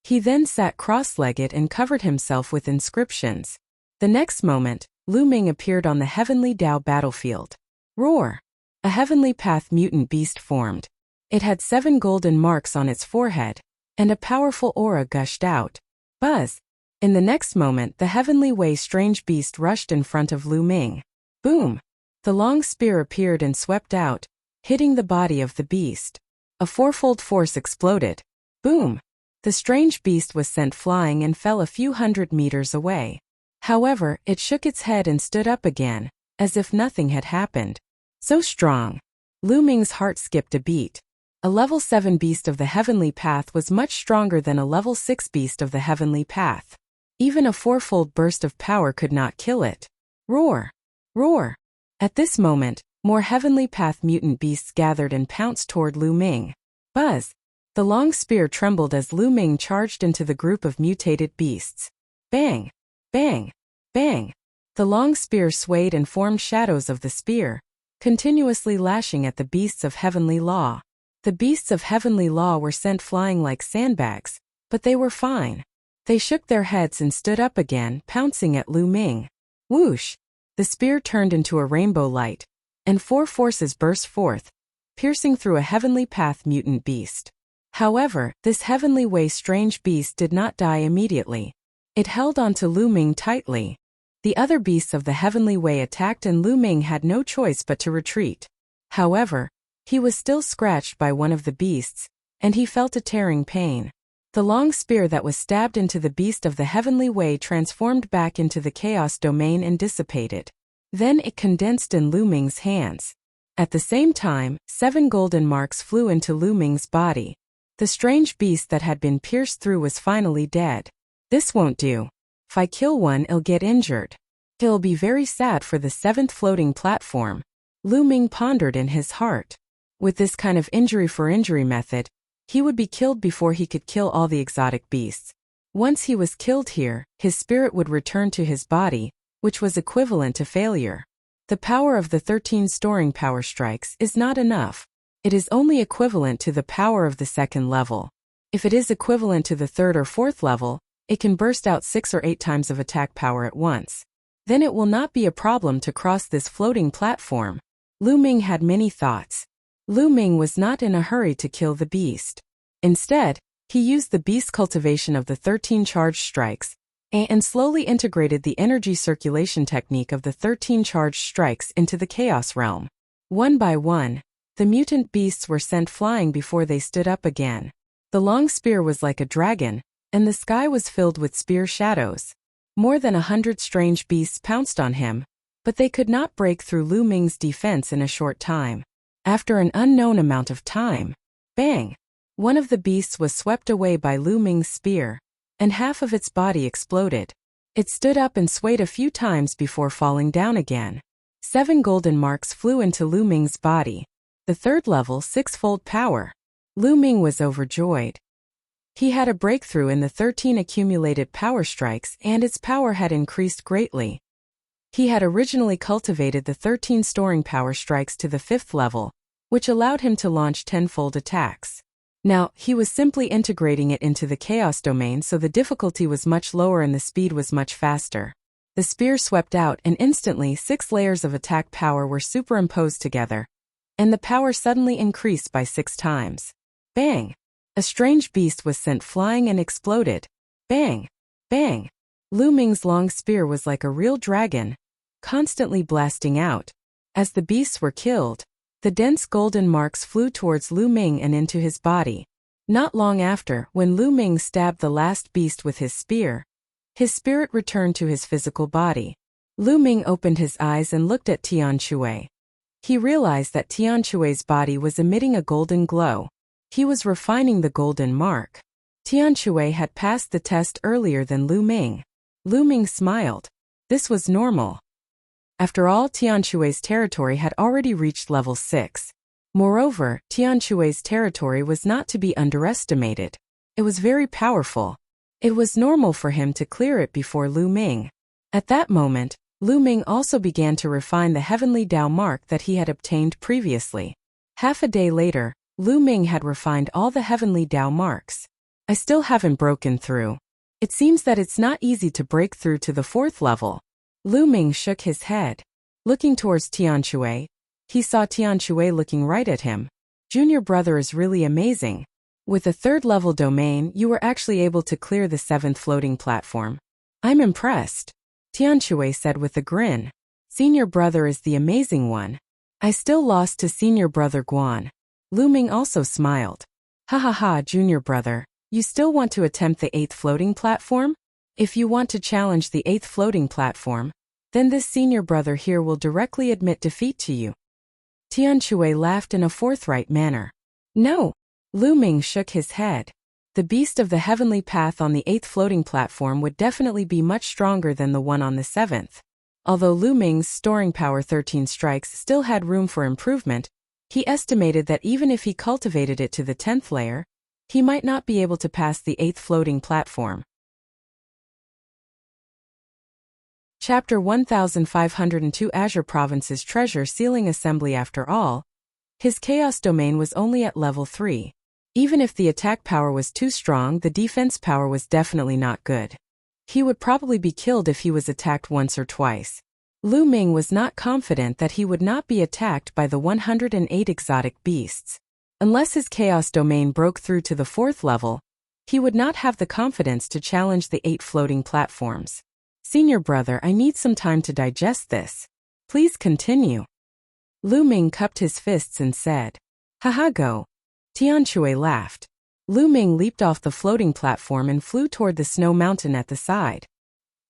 He then sat cross-legged and covered himself with inscriptions. The next moment, Lu Ming appeared on the Heavenly Dao battlefield. Roar! A Heavenly Path mutant beast formed. It had 7 golden marks on its forehead, and a powerful aura gushed out. Buzz! In the next moment, the Heavenly Way strange beast rushed in front of Lu Ming. Boom! The long spear appeared and swept out, hitting the body of the beast. A fourfold force exploded. Boom! The strange beast was sent flying and fell a few hundred meters away. However, it shook its head and stood up again, as if nothing had happened. So strong. Lu Ming's heart skipped a beat. A level 7 beast of the heavenly path was much stronger than a level 6 beast of the heavenly path. Even a fourfold burst of power could not kill it. Roar! Roar! At this moment, more heavenly path mutant beasts gathered and pounced toward Lu Ming. Buzz! The long spear trembled as Lu Ming charged into the group of mutated beasts. Bang! Bang! Bang! The long spear swayed and formed shadows of the spear, continuously lashing at the beasts of heavenly law. The beasts of heavenly law were sent flying like sandbags, but they were fine. They shook their heads and stood up again, pouncing at Lu Ming. Whoosh! The spear turned into a rainbow light, and 4 forces burst forth, piercing through a heavenly path mutant beast. However, this heavenly way strange beast did not die immediately. It held on to Lu Ming tightly. The other beasts of the heavenly way attacked and Lu Ming had no choice but to retreat. However, he was still scratched by one of the beasts, and he felt a tearing pain. The long spear that was stabbed into the beast of the heavenly way transformed back into the chaos domain and dissipated. Then it condensed in Lu Ming's hands. At the same time, 7 golden marks flew into Lu Ming's body. The strange beast that had been pierced through was finally dead. This won't do. If I kill one, it'll get injured. It'll be very sad for the 7th floating platform. Lu Ming pondered in his heart. With this kind of injury for injury method, he would be killed before he could kill all the exotic beasts. Once he was killed here, his spirit would return to his body, which was equivalent to failure. The power of the 13 storing power strikes is not enough. It is only equivalent to the power of the 2nd level. If it is equivalent to the 3rd or 4th level, it can burst out 6 or 8 times of attack power at once. Then it will not be a problem to cross this floating platform. Lu Ming had many thoughts. Lu Ming was not in a hurry to kill the beast. Instead, he used the beast cultivation of the 13 charged strikes, and slowly integrated the energy circulation technique of the 13 charged strikes into the chaos realm. One by one, the mutant beasts were sent flying before they stood up again. The long spear was like a dragon, and the sky was filled with spear shadows. More than 100 strange beasts pounced on him, but they could not break through Lu Ming's defense in a short time. After an unknown amount of time, bang! One of the beasts was swept away by Lu Ming's spear, and half of its body exploded. It stood up and swayed a few times before falling down again. 7 golden marks flew into Lu Ming's body. The 3rd level 6-fold power. Lu Ming was overjoyed. He had a breakthrough in the 13 accumulated power strikes and its power had increased greatly. He had originally cultivated the 13 storing power strikes to the 5th level, which allowed him to launch 10-fold attacks. Now, he was simply integrating it into the chaos domain so the difficulty was much lower and the speed was much faster. The spear swept out and instantly 6 layers of attack power were superimposed together, and the power suddenly increased by 6 times. Bang! A strange beast was sent flying and exploded. Bang! Bang! Lu Ming's long spear was like a real dragon, constantly blasting out. As the beasts were killed, the dense golden marks flew towards Lu Ming and into his body. Not long after, when Lu Ming stabbed the last beast with his spirit returned to his physical body. Lu Ming opened his eyes and looked at Tian Shui. He realized that Tian Shui's body was emitting a golden glow. He was refining the golden mark. Tian Shui had passed the test earlier than Lu Ming. Lu Ming smiled. This was normal. After all, Tian Shui's territory had already reached level 6. Moreover, Tian Shui's territory was not to be underestimated. It was very powerful. It was normal for him to clear it before Lu Ming. At that moment, Lu Ming also began to refine the heavenly Dao mark that he had obtained previously. Half a day later, Lu Ming had refined all the heavenly Dao marks. I still haven't broken through. It seems that it's not easy to break through to the 4th level. Lu Ming shook his head. Looking towards Tian Shui, he saw Tian Shui looking right at him. Junior brother is really amazing. With a 3rd level domain, you were actually able to clear the 7th floating platform. I'm impressed. Tian Shui said with a grin. Senior brother is the amazing one. I still lost to senior brother Guan. Lu Ming also smiled. Ha ha ha, junior brother. You still want to attempt the 8th floating platform? If you want to challenge the 8th floating platform, then this senior brother here will directly admit defeat to you. Tian Shui laughed in a forthright manner. No. Lu Ming shook his head. The beast of the heavenly path on the 8th floating platform would definitely be much stronger than the one on the 7th. Although Lu Ming's storing power 13 strikes still had room for improvement, he estimated that even if he cultivated it to the 10th layer, he might not be able to pass the 8th floating platform. Chapter 1502 Azure Province's Treasure Sealing Assembly. After all, his chaos domain was only at level 3. Even if the attack power was too strong, the defense power was definitely not good. He would probably be killed if he was attacked once or twice. Lu Ming was not confident that he would not be attacked by the 108 exotic beasts. Unless his chaos domain broke through to the 4th level, he would not have the confidence to challenge the 8 floating platforms. Senior brother, I need some time to digest this. Please continue. Lu Ming cupped his fists and said, Haha, go. Tianque laughed. Lu Ming leaped off the floating platform and flew toward the snow mountain at the side.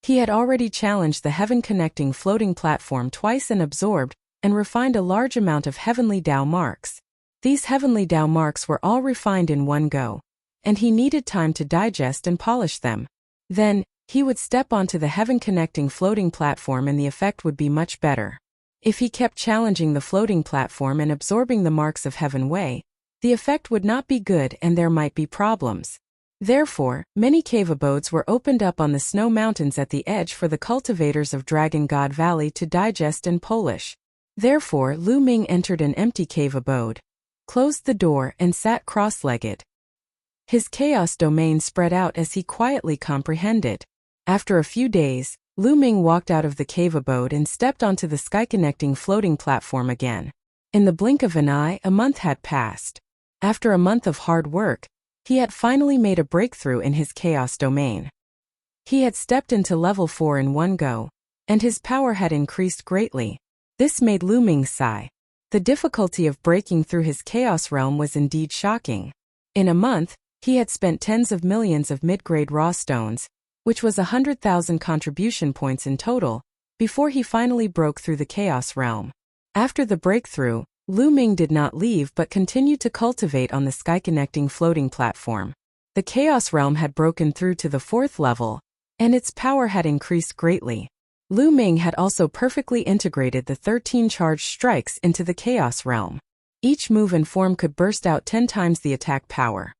He had already challenged the heaven-connecting floating platform twice and absorbed and refined a large amount of heavenly Dao marks. These heavenly Dao marks were all refined in one go, and he needed time to digest and polish them. Then, he would step onto the heaven-connecting floating platform and the effect would be much better. If he kept challenging the floating platform and absorbing the marks of Heaven Wei, the effect would not be good and there might be problems. Therefore, many cave abodes were opened up on the snow mountains at the edge for the cultivators of Dragon God Valley to digest and polish. Therefore, Lu Ming entered an empty cave abode, closed the door and sat cross-legged. His chaos domain spread out as he quietly comprehended. After a few days, Lu Ming walked out of the cave abode and stepped onto the sky-connecting floating platform again. In the blink of an eye, a month had passed. After a month of hard work, he had finally made a breakthrough in his chaos domain. He had stepped into level 4 in one go, and his power had increased greatly. This made Lu Ming sigh. The difficulty of breaking through his chaos realm was indeed shocking. In a month, he had spent tens of millions of mid-grade raw stones, which was 100,000 contribution points in total, before he finally broke through the chaos realm. After the breakthrough, Lu Ming did not leave but continued to cultivate on the sky-connecting floating platform. The chaos realm had broken through to the 4th level, and its power had increased greatly. Lu Ming had also perfectly integrated the 13 charged strikes into the chaos realm. Each move and form could burst out 10 times the attack power.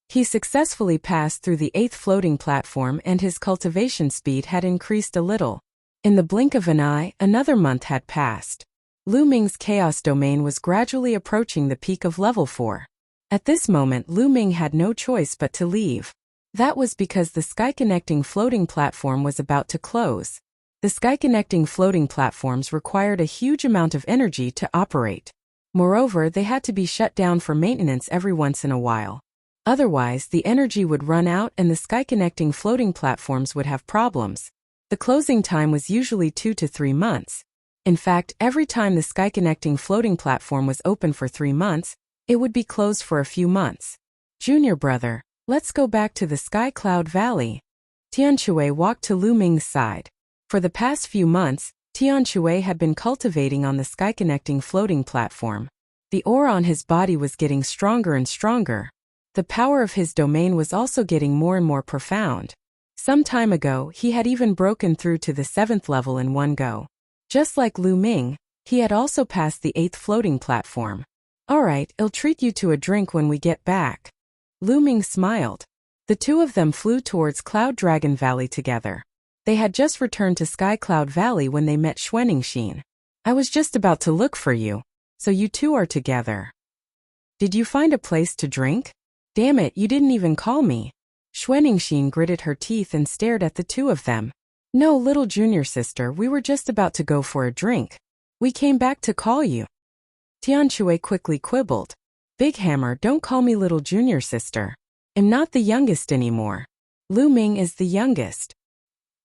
He successfully passed through the 8th floating platform and his cultivation speed had increased a little. In the blink of an eye, another month had passed. Lu Ming's chaos domain was gradually approaching the peak of level 4. At this moment, Lu Ming had no choice but to leave. That was because the sky-connecting floating platform was about to close. The sky-connecting floating platforms required a huge amount of energy to operate. Moreover, they had to be shut down for maintenance every once in a while. Otherwise, the energy would run out and the sky-connecting floating platforms would have problems. The closing time was usually 2 to 3 months. In fact, every time the sky-connecting floating platform was open for 3 months, it would be closed for a few months. Junior brother, let's go back to the Sky Cloud Valley. Tianque walked to Lu Ming's side. For the past few months, Tianque had been cultivating on the sky-connecting floating platform. The aura on his body was getting stronger and stronger. The power of his domain was also getting more and more profound. Some time ago, he had even broken through to the 7th level in one go. Just like Lu Ming, he had also passed the 8th floating platform. Alright, I'll treat you to a drink when we get back. Lu Ming smiled. The two of them flew towards Cloud Dragon Valley together. They had just returned to Sky Cloud Valley when they met Xuanixin. I was just about to look for you, so you two are together. Did you find a place to drink? Damn it, you didn't even call me. Xuanixin gritted her teeth and stared at the two of them. No, little junior sister, we were just about to go for a drink. We came back to call you. Tianque quickly quibbled. Big Hammer, don't call me little junior sister. I'm not the youngest anymore. Lu Ming is the youngest.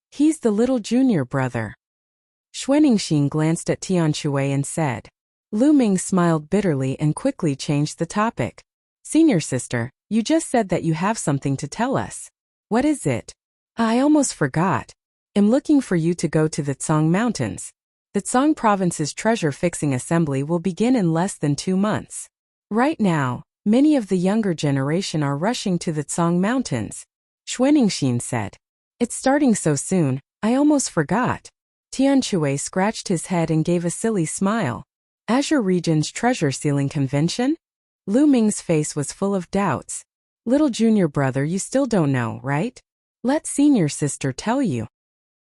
He's the little junior brother. Xuanixin glanced at Tianque and said. Lu Ming smiled bitterly and quickly changed the topic. Senior sister, you just said that you have something to tell us. What is it? I almost forgot. I'm looking for you to go to the Tsang Mountains. The Tsang Province's treasure-fixing assembly will begin in less than 2 months. Right now, many of the younger generation are rushing to the Tsang Mountains. Xuanixin said. It's starting so soon, I almost forgot. Tianque scratched his head and gave a silly smile. Azure Region's treasure sealing convention? Lu Ming's face was full of doubts. Little junior brother, you still don't know, right? Let senior sister tell you.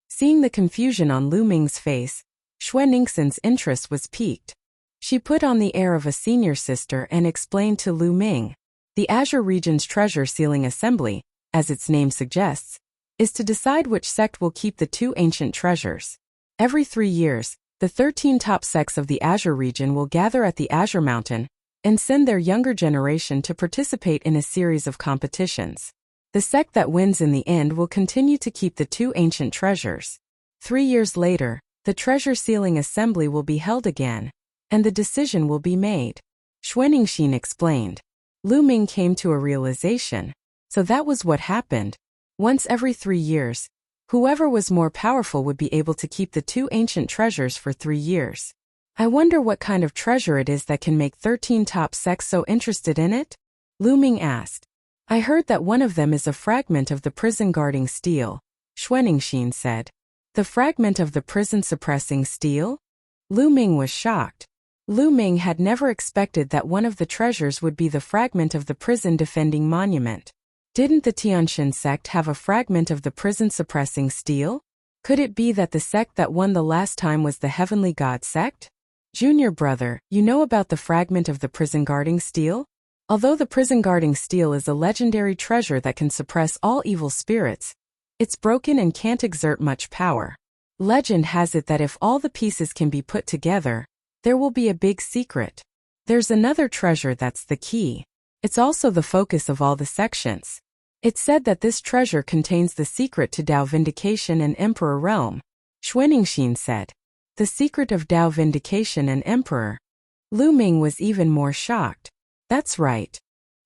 Seeing the confusion on Lu Ming's face, Xuanixin's interest was piqued. She put on the air of a senior sister and explained to Lu Ming. The Azure Region's treasure sealing assembly, as its name suggests, is to decide which sect will keep the 2 ancient treasures. Every 3 years, the 13 top sects of the Azure region will gather at the Azure Mountain and send their younger generation to participate in a series of competitions. The sect that wins in the end will continue to keep the 2 ancient treasures. 3 years later, the treasure sealing assembly will be held again, and the decision will be made. Xuanixin explained. Lu Ming came to a realization. So that was what happened. Once every 3 years, whoever was more powerful would be able to keep the 2 ancient treasures for 3 years. I wonder what kind of treasure it is that can make 13 top sects so interested in it? Lu Ming asked. I heard that one of them is a fragment of the prison guarding steel, Xuanixin said. The fragment of the prison suppressing steel? Lu Ming was shocked. Lu Ming had never expected that one of the treasures would be the fragment of the prison defending monument. Didn't the Tianxin sect have a fragment of the prison suppressing steel? Could it be that the sect that won the last time was the Heavenly God sect? Junior brother, you know about the fragment of the prison guarding steel? Although the prison guarding steel is a legendary treasure that can suppress all evil spirits, it's broken and can't exert much power. Legend has it that if all the pieces can be put together, there will be a big secret. There's another treasure that's the key. It's also the focus of all the sections. It's said that this treasure contains the secret to Dao Vindication and Emperor Realm, Xuanixin said. The secret of Dao Vindication and Emperor. Lu Ming was even more shocked. That's right.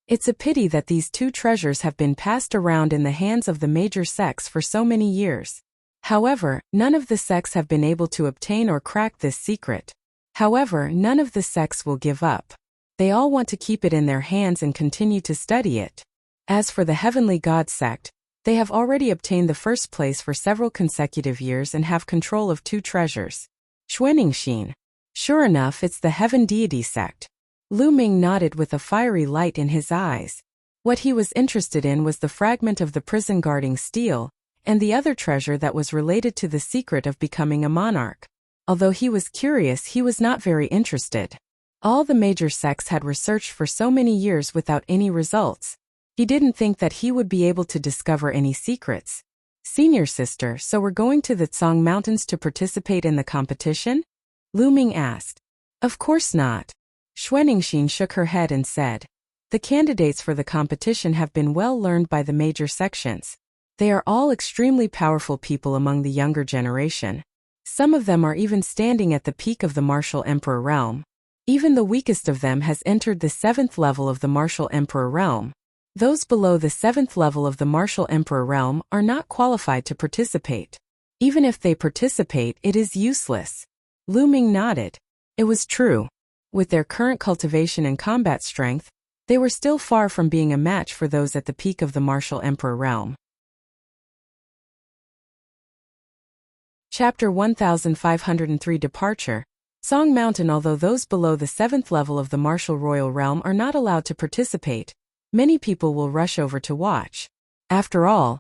It's a pity that these 2 treasures have been passed around in the hands of the major sects for so many years. However, none of the sects have been able to obtain or crack this secret. However, none of the sects will give up. They all want to keep it in their hands and continue to study it. As for the Heavenly God sect, they have already obtained the first place for several consecutive years and have control of 2 treasures. Xuanixin. Sure enough, it's the Heaven Deity sect. Lu Ming nodded with a fiery light in his eyes. What he was interested in was the fragment of the prison guarding steel, and the other treasure that was related to the secret of becoming a monarch. Although he was curious, he was not very interested. All the major sects had researched for so many years without any results. He didn't think that he would be able to discover any secrets. Senior sister, so we're going to the Tsang Mountains to participate in the competition? Lu Ming asked. Of course not. Xuanixin shook her head and said. The candidates for the competition have been well learned by the major sections. They are all extremely powerful people among the younger generation. Some of them are even standing at the peak of the martial emperor realm. Even the weakest of them has entered the 7th level of the martial emperor realm. Those below the 7th level of the martial emperor realm are not qualified to participate. Even if they participate, it is useless. Lu Ming nodded. It was true. With their current cultivation and combat strength, they were still far from being a match for those at the peak of the martial emperor realm. Chapter 1503 Departure. Song Mountain. Although those below the 7th level of the martial royal realm are not allowed to participate, many people will rush over to watch. After all,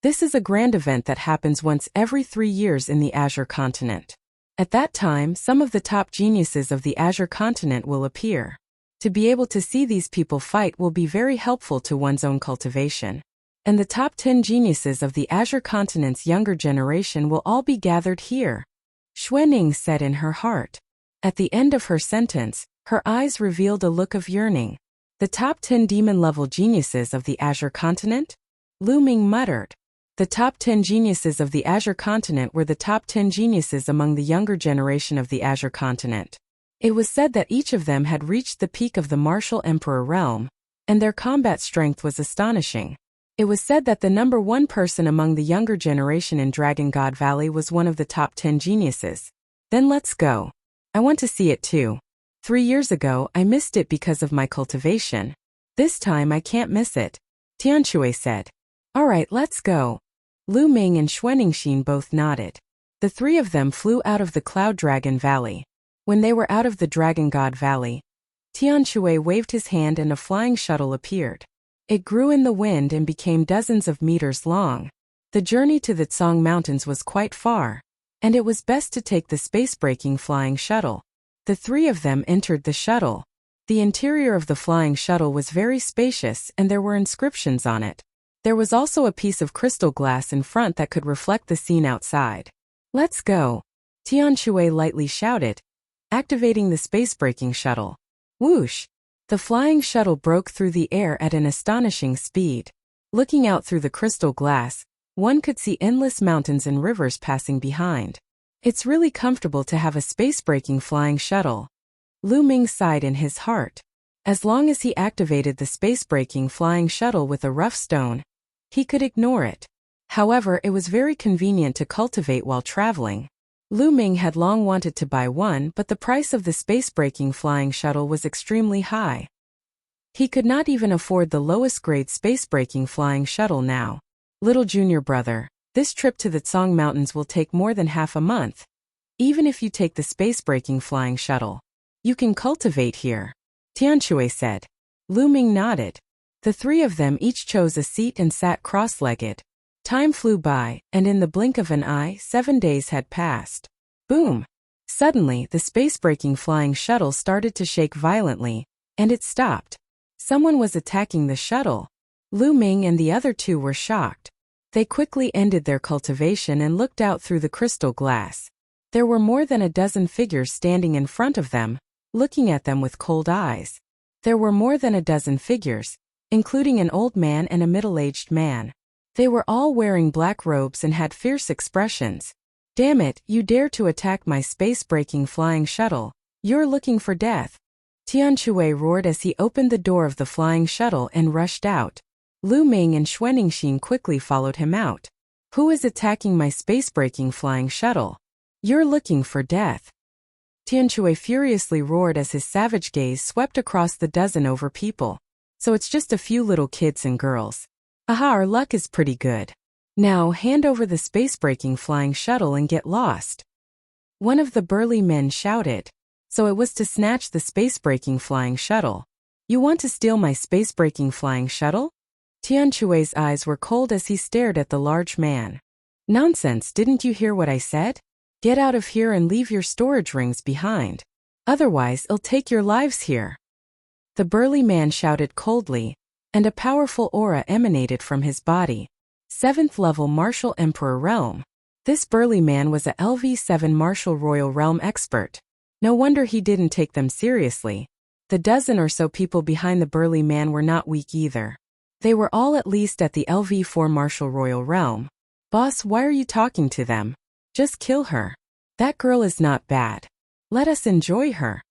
this is a grand event that happens once every 3 years in the Azure continent. At that time, some of the top geniuses of the Azure continent will appear. To be able to see these people fight will be very helpful to one's own cultivation. And the top 10 geniuses of the Azure continent's younger generation will all be gathered here. Xuanning said in her heart. At the end of her sentence, her eyes revealed a look of yearning. The top 10 demon-level geniuses of the Azure continent? Lu Ming muttered. The top 10 geniuses of the Azure continent were the top 10 geniuses among the younger generation of the Azure continent. It was said that each of them had reached the peak of the martial emperor realm, and their combat strength was astonishing. It was said that the number 1 person among the younger generation in Dragon God Valley was one of the top 10 geniuses. Then let's go. I want to see it too. 3 years ago, I missed it because of my cultivation. This time I can't miss it, Tianxue said. All right, let's go. Lu Ming and Xuanixin both nodded. The 3 of them flew out of the Cloud Dragon Valley. When they were out of the Dragon God Valley, Tianxue waved his hand and a flying shuttle appeared. It grew in the wind and became dozens of meters long. The journey to the Tsang Mountains was quite far, and it was best to take the space-breaking flying shuttle. The 3 of them entered the shuttle. The interior of the flying shuttle was very spacious and there were inscriptions on it. There was also a piece of crystal glass in front that could reflect the scene outside. Let's go, Tianxue lightly shouted, activating the space-breaking shuttle. Whoosh! The flying shuttle broke through the air at an astonishing speed. Looking out through the crystal glass, one could see endless mountains and rivers passing behind. It's really comfortable to have a space-breaking flying shuttle. Lu Ming sighed in his heart. As long as he activated the space-breaking flying shuttle with a rough stone, he could ignore it. However, it was very convenient to cultivate while traveling. Lu Ming had long wanted to buy one, but the price of the space-breaking flying shuttle was extremely high. He could not even afford the lowest-grade space-breaking flying shuttle now. Little junior brother, this trip to the Tsang Mountains will take more than half a month. Even if you take the space-breaking flying shuttle, you can cultivate here, Tianshui said. Lu Ming nodded. The three of them each chose a seat and sat cross-legged. Time flew by, and in the blink of an eye, 7 days had passed. Boom! Suddenly, the space-breaking flying shuttle started to shake violently, and it stopped. Someone was attacking the shuttle. Lu Ming and the other two were shocked. They quickly ended their cultivation and looked out through the crystal glass. There were more than a dozen figures standing in front of them, looking at them with cold eyes. There were more than a dozen figures, including an old man and a middle-aged man. They were all wearing black robes and had fierce expressions. Damn it, you dare to attack my space-breaking flying shuttle. You're looking for death. Tianshui roared as he opened the door of the flying shuttle and rushed out. Lu Ming and Xuanixin quickly followed him out. Who is attacking my space-breaking flying shuttle? You're looking for death. Tianshui furiously roared as his savage gaze swept across the dozen over people. So it's just a few little kids and girls. Aha, our luck is pretty good. Now hand over the space-breaking flying shuttle and get lost. One of the burly men shouted. So it was to snatch the space-breaking flying shuttle. You want to steal my space-breaking flying shuttle? Tianshui's eyes were cold as he stared at the large man. Nonsense, didn't you hear what I said? Get out of here and leave your storage rings behind. Otherwise, I'll take your lives here. The burly man shouted coldly, and a powerful aura emanated from his body. 7th level Martial Emperor Realm. This burly man was a LV7 Martial Royal Realm expert. No wonder he didn't take them seriously. The dozen or so people behind the burly man were not weak either. They were all at least at the LV4 Martial Royal Realm. Boss, why are you talking to them? Just kill her. That girl is not bad. Let us enjoy her.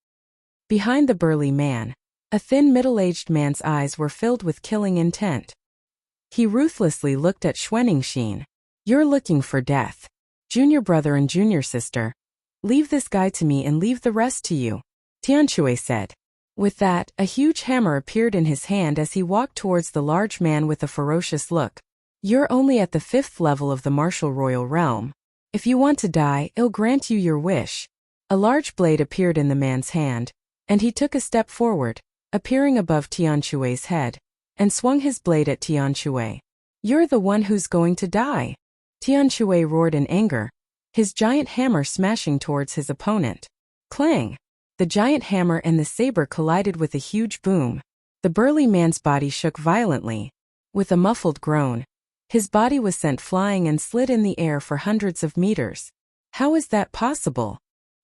Behind the burly man, a thin middle-aged man's eyes were filled with killing intent. He ruthlessly looked at Xuanixin. You're looking for death. Junior brother and junior sister. Leave this guy to me and leave the rest to you, Tianshui said. With that, a huge hammer appeared in his hand as he walked towards the large man with a ferocious look. You're only at the 5th level of the Martial Royal Realm. If you want to die, I'll grant you your wish. A large blade appeared in the man's hand, and he took a step forward, appearing above Tianshui's head, and swung his blade at Tianshui. You're the one who's going to die. Tianshui roared in anger, his giant hammer smashing towards his opponent. Clang! The giant hammer and the saber collided with a huge boom. The burly man's body shook violently. With a muffled groan, his body was sent flying and slid in the air for hundreds of meters. How is that possible?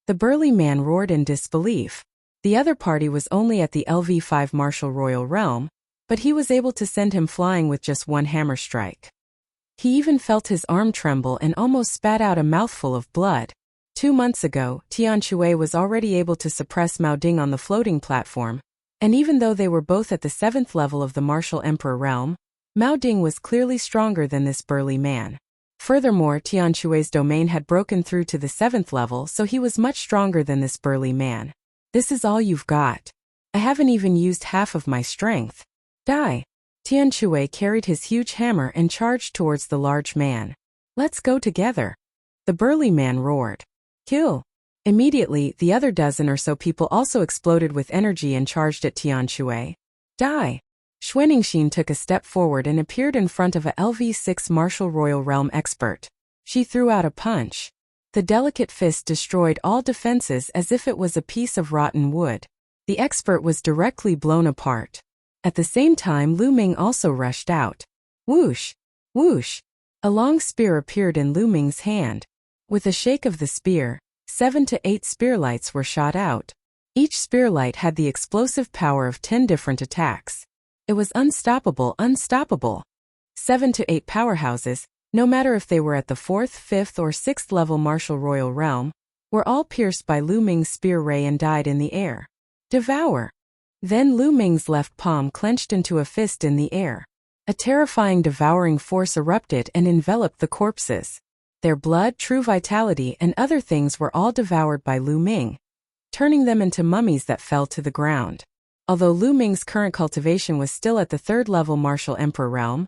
The burly man roared in disbelief. The other party was only at the LV5 Martial Royal Realm, but he was able to send him flying with just one hammer strike. He even felt his arm tremble and almost spat out a mouthful of blood. 2 months ago, Tianshui was already able to suppress Mao Ding on the floating platform, and even though they were both at the 7th level of the Martial Emperor Realm, Mao Ding was clearly stronger than this burly man. Furthermore, Tianshui's domain had broken through to the 7th level, so he was much stronger than this burly man. This is all you've got. I haven't even used half of my strength. Die! Tianshui carried his huge hammer and charged towards the large man. Let's go together. The burly man roared. Kill! Immediately, the other dozen or so people also exploded with energy and charged at Tianshui. Die! Xuanixin took a step forward and appeared in front of a LV6 Martial Royal Realm expert. She threw out a punch. The delicate fist destroyed all defenses as if it was a piece of rotten wood. The expert was directly blown apart. At the same time, Lu Ming also rushed out. Whoosh! Whoosh! A long spear appeared in Lu Ming's hand. With a shake of the spear, 7 to 8 spearlights were shot out. Each spearlight had the explosive power of 10 different attacks. It was unstoppable, unstoppable. 7 to 8 powerhouses, no matter if they were at the 4th, 5th, or 6th level martial royal realm, were all pierced by Lu Ming's spear ray and died in the air. Devour! Then Lu Ming's left palm clenched into a fist in the air. A terrifying devouring force erupted and enveloped the corpses. Their blood, true vitality, and other things were all devoured by Lu Ming, turning them into mummies that fell to the ground. Although Lu Ming's current cultivation was still at the 3rd level martial emperor realm,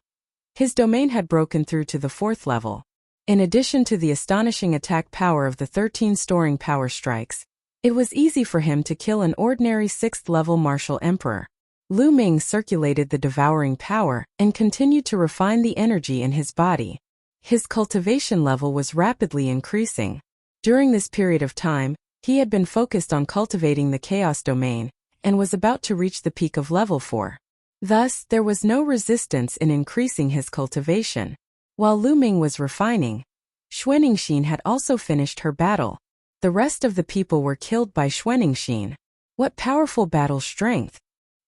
his domain had broken through to the 4th level. In addition to the astonishing attack power of the 13 storing power strikes, it was easy for him to kill an ordinary 6th level martial emperor. Lu Ming circulated the devouring power and continued to refine the energy in his body. His cultivation level was rapidly increasing. During this period of time, he had been focused on cultivating the chaos domain and was about to reach the peak of level 4. Thus, there was no resistance in increasing his cultivation. While Lu Ming was refining, Xuaningxin had also finished her battle. The rest of the people were killed by Xuaningxin. What powerful battle strength!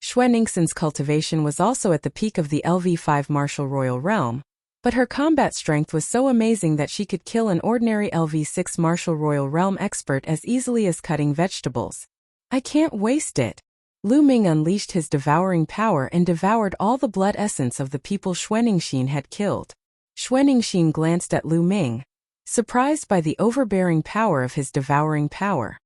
Xuaningxin's cultivation was also at the peak of the LV5 martial royal realm, but her combat strength was so amazing that she could kill an ordinary LV6 martial royal realm expert as easily as cutting vegetables. I can't waste it. Lu Ming unleashed his devouring power and devoured all the blood essence of the people Xuaningxin had killed. Xuaningxin glanced at Lu Ming, surprised by the overbearing power of his devouring power.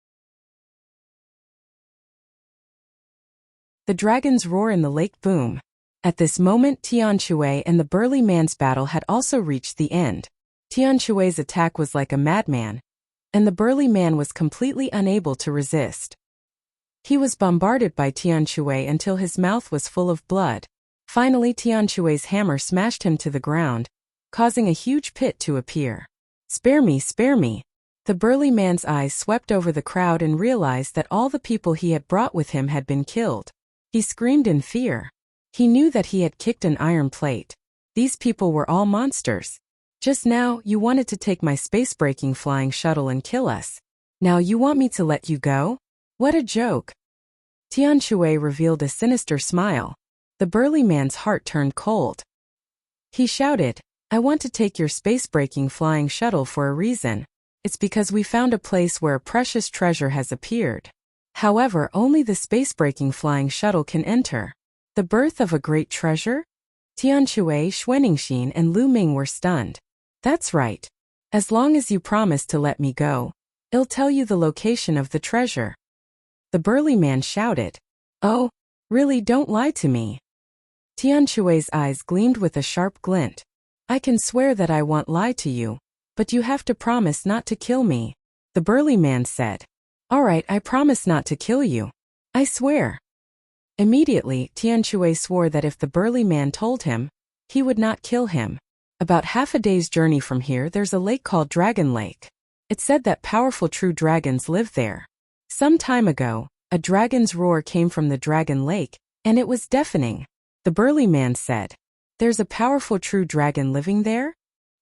The dragons roar in the lake boom. At this moment Tian Shui and the burly man's battle had also reached the end. Tian Shui's attack was like a madman, and the burly man was completely unable to resist. He was bombarded by Tian Shui until his mouth was full of blood. Finally Tian Shui's hammer smashed him to the ground, causing a huge pit to appear. Spare me, spare me! The burly man's eyes swept over the crowd and realized that all the people he had brought with him had been killed. He screamed in fear. He knew that he had kicked an iron plate. These people were all monsters. Just now, you wanted to take my space-breaking flying shuttle and kill us. Now you want me to let you go? What a joke! Tian Shui revealed a sinister smile. The burly man's heart turned cold. He shouted, I want to take your space-breaking flying shuttle for a reason. It's because we found a place where a precious treasure has appeared. However, only the space-breaking flying shuttle can enter. The birth of a great treasure? Tian Shui, Xuaningxin, and Lu Ming were stunned. That's right. As long as you promise to let me go, I'll tell you the location of the treasure. The burly man shouted. Oh, really, don't lie to me. Tian Shui's eyes gleamed with a sharp glint. I can swear that I won't lie to you, but you have to promise not to kill me. The burly man said. All right, I promise not to kill you. I swear. Immediately, Tian Shui swore that if the burly man told him, he would not kill him. About half a day's journey from here there's a lake called Dragon Lake. It's said that powerful true dragons live there. Some time ago, a dragon's roar came from the Dragon Lake, and it was deafening. The burly man said, There's a powerful true dragon living there?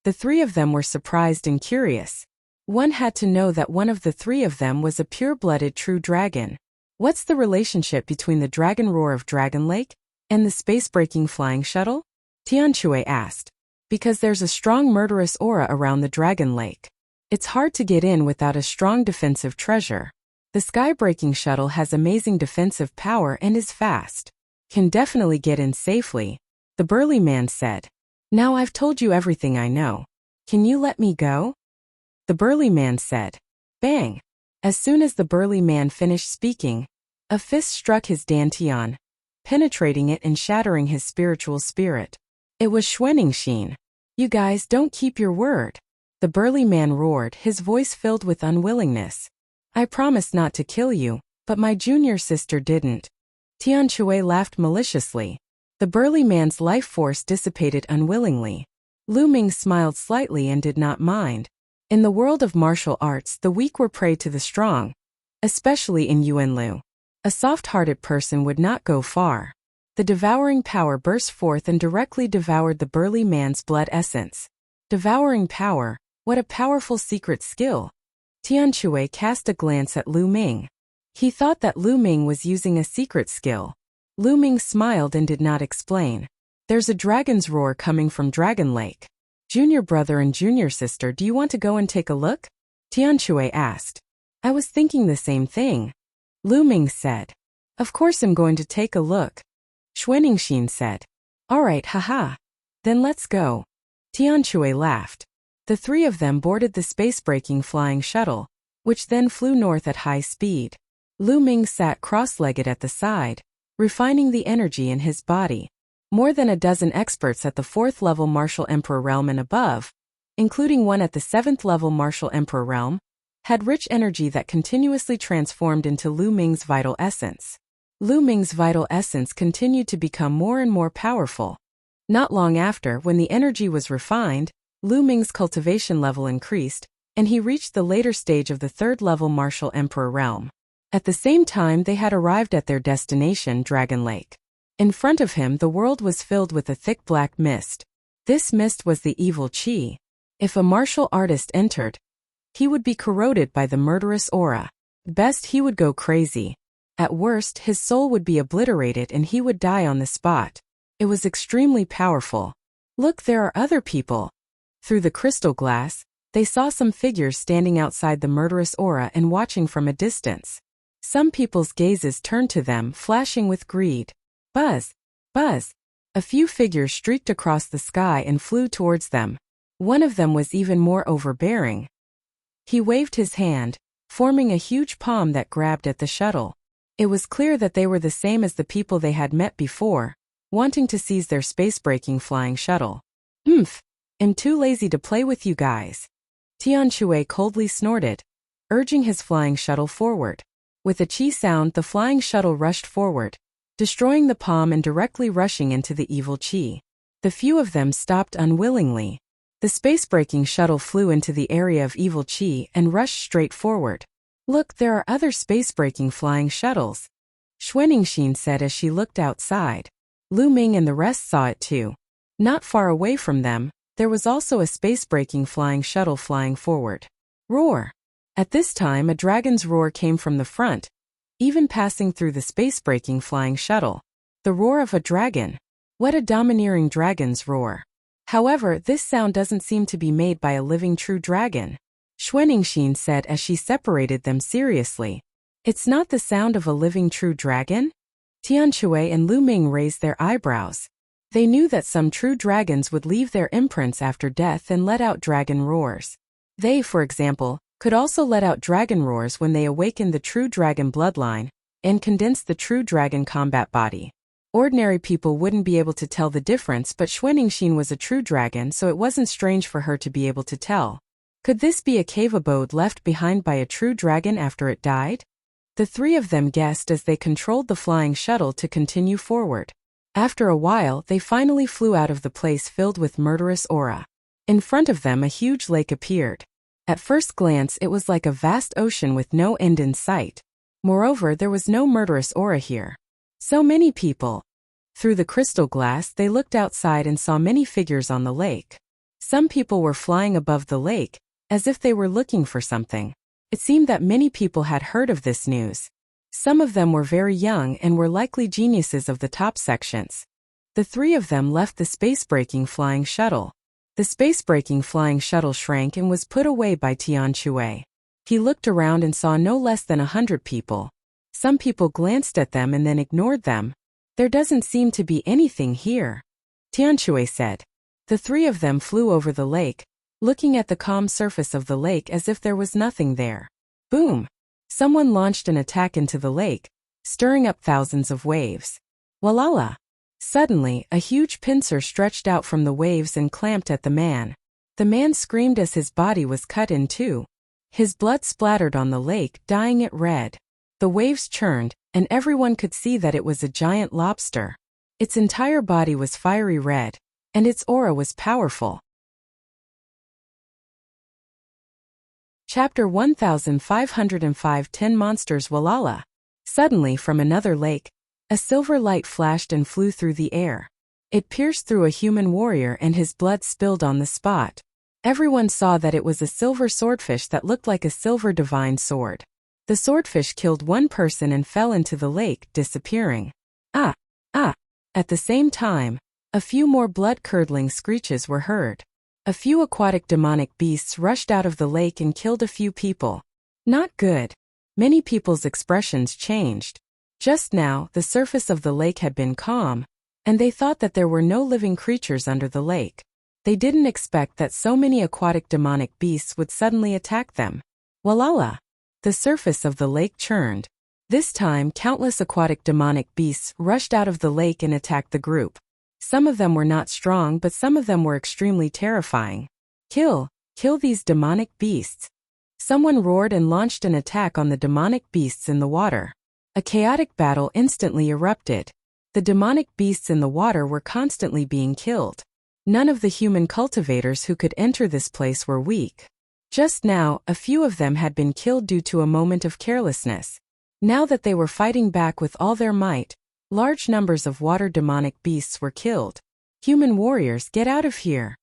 The three of them were surprised and curious. One had to know that one of the three of them was a pure-blooded true dragon. What's the relationship between the dragon roar of Dragon Lake and the space-breaking flying shuttle? Tian Shui asked. Because there's a strong murderous aura around the Dragon Lake. It's hard to get in without a strong defensive treasure. The sky-breaking shuttle has amazing defensive power and is fast. Can definitely get in safely, the burly man said. Now I've told you everything I know. Can you let me go? The burly man said. Bang! As soon as the burly man finished speaking, a fist struck his dantian, penetrating it and shattering his spiritual spirit. It was Xuaningxin. You guys don't keep your word. The burly man roared, his voice filled with unwillingness. I promised not to kill you, but my junior sister didn't. Tian Shui laughed maliciously. The burly man's life force dissipated unwillingly. Lu Ming smiled slightly and did not mind. In the world of martial arts, the weak were prey to the strong, especially in Yuanlu. A soft-hearted person would not go far. The devouring power burst forth and directly devoured the burly man's blood essence. Devouring power, what a powerful secret skill. Tian Shui cast a glance at Lu Ming. He thought that Lu Ming was using a secret skill. Lu Ming smiled and did not explain. There's a dragon's roar coming from Dragon Lake. Junior brother and junior sister, do you want to go and take a look? Tianque asked. I was thinking the same thing. Lu Ming said. Of course I'm going to take a look. Xuaningxin said. Alright, haha. Then let's go. Tianque laughed. The three of them boarded the space-breaking flying shuttle, which then flew north at high speed. Lu Ming sat cross-legged at the side, refining the energy in his body. More than a dozen experts at the 4th level Martial Emperor realm and above, including one at the 7th level Martial Emperor realm, had rich energy that continuously transformed into Lu Ming's vital essence. Lu Ming's vital essence continued to become more and more powerful. Not long after, when the energy was refined, Lu Ming's cultivation level increased, and he reached the later stage of the 3rd level Martial Emperor realm. At the same time, they had arrived at their destination, Dragon Lake. In front of him, the world was filled with a thick black mist. This mist was the evil qi. If a martial artist entered, he would be corroded by the murderous aura. At best, he would go crazy. At worst, his soul would be obliterated and he would die on the spot. It was extremely powerful. Look, there are other people. Through the crystal glass, they saw some figures standing outside the murderous aura and watching from a distance. Some people's gazes turned to them, flashing with greed. Buzz! Buzz! A few figures streaked across the sky and flew towards them. One of them was even more overbearing. He waved his hand, forming a huge palm that grabbed at the shuttle. It was clear that they were the same as the people they had met before, wanting to seize their space-breaking flying shuttle. I'm too lazy to play with you guys. Tianque coldly snorted, urging his flying shuttle forward. With a qi sound, the flying shuttle rushed forward, destroying the palm and directly rushing into the evil qi. The few of them stopped unwillingly. The space-breaking shuttle flew into the area of evil qi and rushed straight forward. Look, there are other space-breaking flying shuttles. Xuaningxin said as she looked outside. Lu Ming and the rest saw it too. Not far away from them, there was also a space-breaking flying shuttle flying forward. Roar! At this time, a dragon's roar came from the front, even passing through the space-breaking flying shuttle. The roar of a dragon. What a domineering dragon's roar. However, this sound doesn't seem to be made by a living true dragon. Xuaningxin said as she separated them seriously. It's not the sound of a living true dragon? Tianque and Lu Ming raised their eyebrows. They knew that some true dragons would leave their imprints after death and let out dragon roars. They, for example, could also let out dragon roars when they awakened the true dragon bloodline and condensed the true dragon combat body. Ordinary people wouldn't be able to tell the difference, but Xuaningxin was a true dragon, so it wasn't strange for her to be able to tell. Could this be a cave abode left behind by a true dragon after it died? The three of them guessed as they controlled the flying shuttle to continue forward. After a while, they finally flew out of the place filled with murderous aura. In front of them, a huge lake appeared. At first glance, it was like a vast ocean with no end in sight. Moreover, there was no murderous aura here. So many people. Through the crystal glass, they looked outside and saw many figures on the lake. Some people were flying above the lake, as if they were looking for something. It seemed that many people had heard of this news. Some of them were very young and were likely geniuses of the top sections. The three of them left the space-breaking flying shuttle. The space-breaking flying shuttle shrank and was put away by Tianque. He looked around and saw no less than 100 people. Some people glanced at them and then ignored them. There doesn't seem to be anything here, Tianque said. The three of them flew over the lake, looking at the calm surface of the lake as if there was nothing there. Boom! Someone launched an attack into the lake, stirring up thousands of waves. Walala! Suddenly, a huge pincer stretched out from the waves and clamped at the man. The man screamed as his body was cut in two. His blood splattered on the lake, dyeing it red. The waves churned, and everyone could see that it was a giant lobster. Its entire body was fiery red, and its aura was powerful. Chapter 1505 10 Monsters Walala. Suddenly, from another lake, a silver light flashed and flew through the air. It pierced through a human warrior and his blood spilled on the spot. Everyone saw that it was a silver swordfish that looked like a silver divine sword. The swordfish killed one person and fell into the lake, disappearing. Ah! Ah! At the same time, a few more blood-curdling screeches were heard. A few aquatic demonic beasts rushed out of the lake and killed a few people. Not good. Many people's expressions changed. Just now, the surface of the lake had been calm, and they thought that there were no living creatures under the lake. They didn't expect that so many aquatic demonic beasts would suddenly attack them. Walala! The surface of the lake churned. This time, countless aquatic demonic beasts rushed out of the lake and attacked the group. Some of them were not strong, but some of them were extremely terrifying. Kill these demonic beasts. Someone roared and launched an attack on the demonic beasts in the water. A chaotic battle instantly erupted. The demonic beasts in the water were constantly being killed. None of the human cultivators who could enter this place were weak. Just now, a few of them had been killed due to a moment of carelessness. Now that they were fighting back with all their might, large numbers of water demonic beasts were killed. Human warriors, get out of here!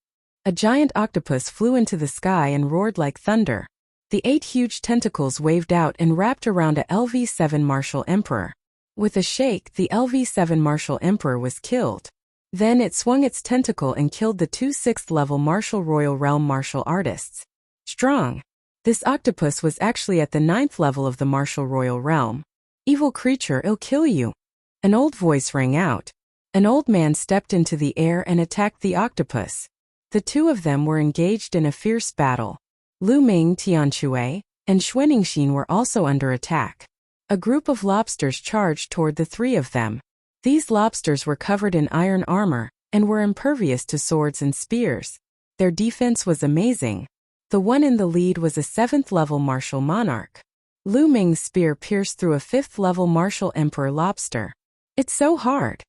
A giant octopus flew into the sky and roared like thunder. The 8 huge tentacles waved out and wrapped around a LV7 Martial Emperor. With a shake, the LV7 Martial Emperor was killed. Then it swung its tentacle and killed the 2 6th-level Martial Royal Realm martial artists. Strong. This octopus was actually at the 9th level of the Martial Royal Realm. Evil creature, I'll kill you. An old voice rang out. An old man stepped into the air and attacked the octopus. The two of them were engaged in a fierce battle. Lu Ming, Tianxue, and Xuaningxin were also under attack. A group of lobsters charged toward the three of them. These lobsters were covered in iron armor, and were impervious to swords and spears. Their defense was amazing. The one in the lead was a 7th-level martial monarch. Lu Ming's spear pierced through a 5th-level martial emperor lobster. It's so hard.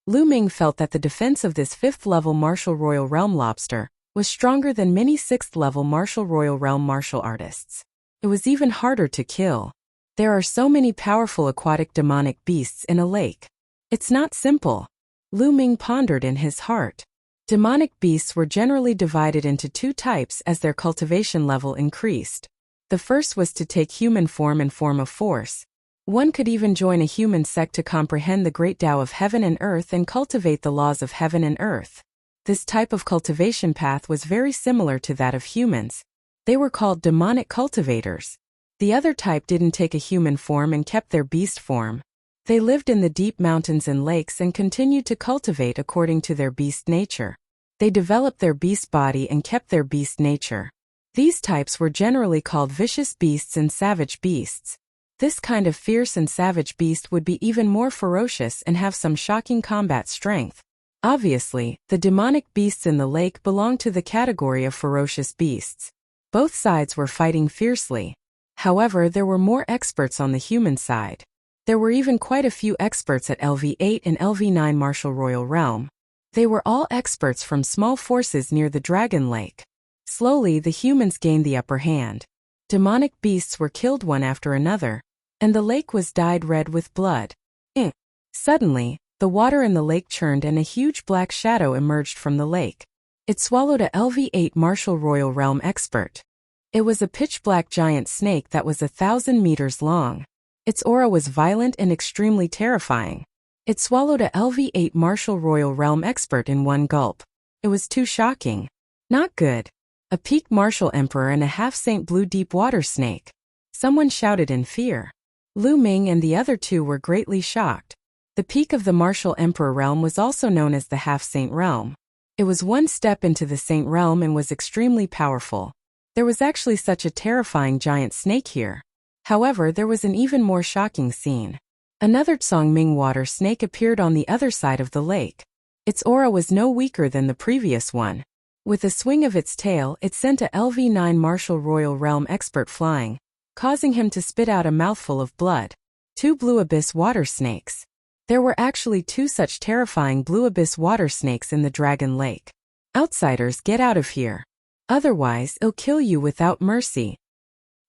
Lu Ming felt that the defense of this 5th-level martial royal realm lobster was stronger than many 6th-level martial royal realm martial artists. It was even harder to kill. There are so many powerful aquatic demonic beasts in a lake. It's not simple. Lu Ming pondered in his heart. Demonic beasts were generally divided into 2 types as their cultivation level increased. The first was to take human form and form of force. One could even join a human sect to comprehend the great Tao of heaven and earth and cultivate the laws of heaven and earth. This type of cultivation path was very similar to that of humans. They were called demonic cultivators. The other type didn't take a human form and kept their beast form. They lived in the deep mountains and lakes and continued to cultivate according to their beast nature. They developed their beast body and kept their beast nature. These types were generally called vicious beasts and savage beasts. This kind of fierce and savage beast would be even more ferocious and have some shocking combat strength. Obviously, the demonic beasts in the lake belonged to the category of ferocious beasts. Both sides were fighting fiercely. However, there were more experts on the human side. There were even quite a few experts at LV8 and LV9 Martial Royal Realm. They were all experts from small forces near the Dragon Lake. Slowly, the humans gained the upper hand. Demonic beasts were killed one after another, and the lake was dyed red with blood. Suddenly, the water in the lake churned and a huge black shadow emerged from the lake. It swallowed a LV8 Martial Royal Realm expert. It was a pitch-black giant snake that was 1,000 meters long. Its aura was violent and extremely terrifying. It swallowed a LV8 Martial Royal Realm expert in one gulp. It was too shocking. Not good. A peak martial emperor and a half-saint blue deep water snake. Someone shouted in fear. Lu Ming and the other two were greatly shocked. The peak of the martial emperor realm was also known as the half-saint realm. It was one step into the saint realm and was extremely powerful. There was actually such a terrifying giant snake here. However, there was an even more shocking scene. Another Tsongming water snake appeared on the other side of the lake. Its aura was no weaker than the previous one. With a swing of its tail, it sent a LV9 Martial Royal Realm expert flying, causing him to spit out a mouthful of blood. 2 blue abyss water snakes. There were actually 2 such terrifying blue abyss water snakes in the Dragon Lake. Outsiders, get out of here. Otherwise, I'll kill you without mercy.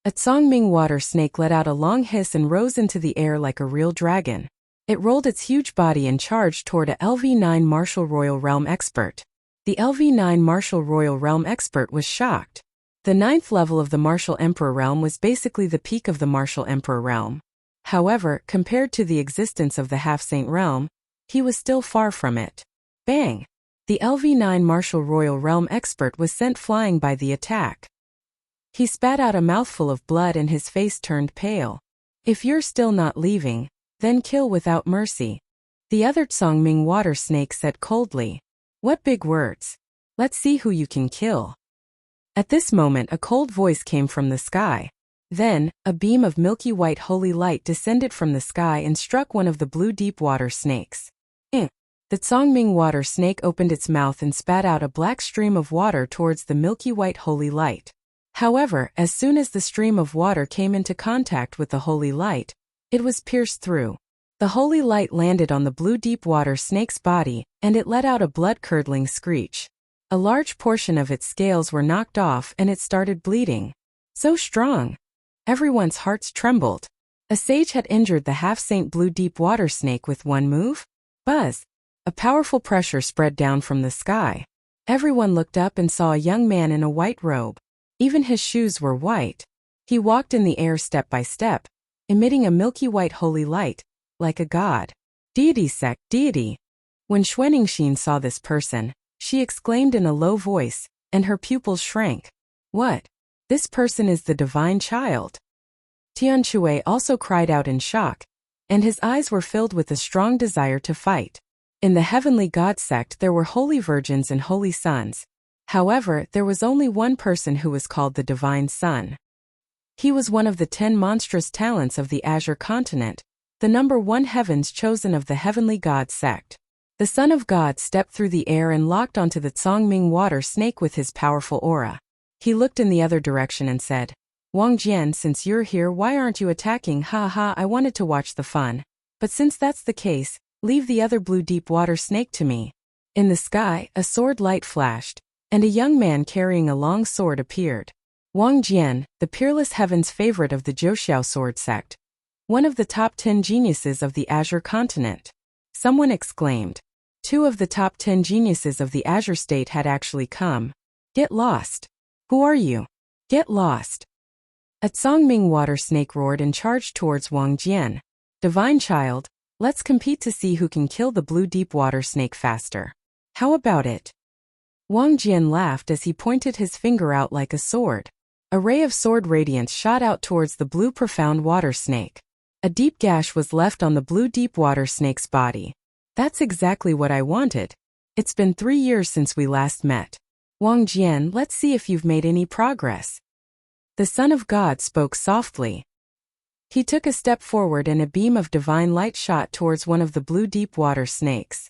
A Tsongming water snake let out a long hiss and rose into the air like a real dragon. It rolled its huge body and charged toward a LV9 Martial Royal Realm expert. The LV9 Martial Royal Realm expert was shocked. The 9th level of the Martial Emperor realm was basically the peak of the Martial Emperor realm. However, compared to the existence of the Half-Saint realm, he was still far from it. Bang! The LV9 Martial Royal Realm expert was sent flying by the attack. He spat out a mouthful of blood and his face turned pale. If you're still not leaving, then kill without mercy. The other Tsongming water snake said coldly. What big words. Let's see who you can kill. At this moment a cold voice came from the sky. Then, a beam of milky white holy light descended from the sky and struck one of the blue deep water snakes. The Tsongming water snake opened its mouth and spat out a black stream of water towards the milky white holy light. However, as soon as the stream of water came into contact with the holy light, it was pierced through. The holy light landed on the blue deep water snake's body, and it let out a blood-curdling screech. A large portion of its scales were knocked off and it started bleeding. So strong! Everyone's hearts trembled. A sage had injured the half-saint blue deep water snake with one move? Buzz! A powerful pressure spread down from the sky. Everyone looked up and saw a young man in a white robe. Even his shoes were white. He walked in the air step by step, emitting a milky white holy light, like a god. Deity. When Xuaningxin saw this person, she exclaimed in a low voice, and her pupils shrank. What? This person is the divine child. Tianque also cried out in shock, and his eyes were filled with a strong desire to fight. In the heavenly god sect there were holy virgins and holy sons. However, there was only one person who was called the Divine Son. He was one of the 10 monstrous talents of the Azure continent, the number 1 heavens chosen of the heavenly god sect. The Son of God stepped through the air and locked onto the Tsongming water snake with his powerful aura. He looked in the other direction and said, Wang Jian, since you're here, why aren't you attacking? I wanted to watch the fun. But since that's the case, leave the other blue deep water snake to me. In the sky, a sword light flashed, and a young man carrying a long sword appeared. Wang Jian, the peerless heaven's favorite of the Zhouxiao sword sect. One of the top 10 geniuses of the Azure continent. Someone exclaimed. 2 of the top 10 geniuses of the Azure state had actually come. Get lost. Who are you? Get lost. A Tsongming water snake roared and charged towards Wang Jian. Divine child, let's compete to see who can kill the blue deep water snake faster. How about it? Wang Jian laughed as he pointed his finger out like a sword. A ray of sword radiance shot out towards the blue profound water snake. A deep gash was left on the blue deep water snake's body. That's exactly what I wanted. It's been 3 years since we last met. Wang Jian, let's see if you've made any progress. The Son of God spoke softly. He took a step forward and a beam of divine light shot towards one of the blue deep water snakes.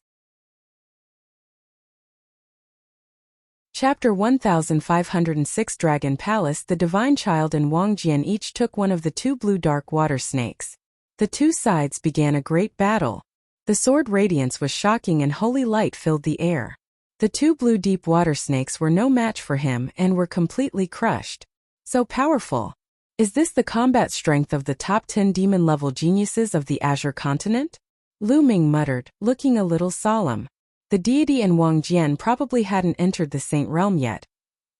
Chapter 1506 Dragon Palace. The Divine Child and Wang Jian each took one of the 2 blue dark water snakes. The 2 sides began a great battle. The sword radiance was shocking and holy light filled the air. The 2 blue deep water snakes were no match for him and were completely crushed. So powerful. Is this the combat strength of the top 10 demon-level geniuses of the Azure continent? Lu Ming muttered, looking a little solemn. The deity and Wang Jian probably hadn't entered the Saint realm yet,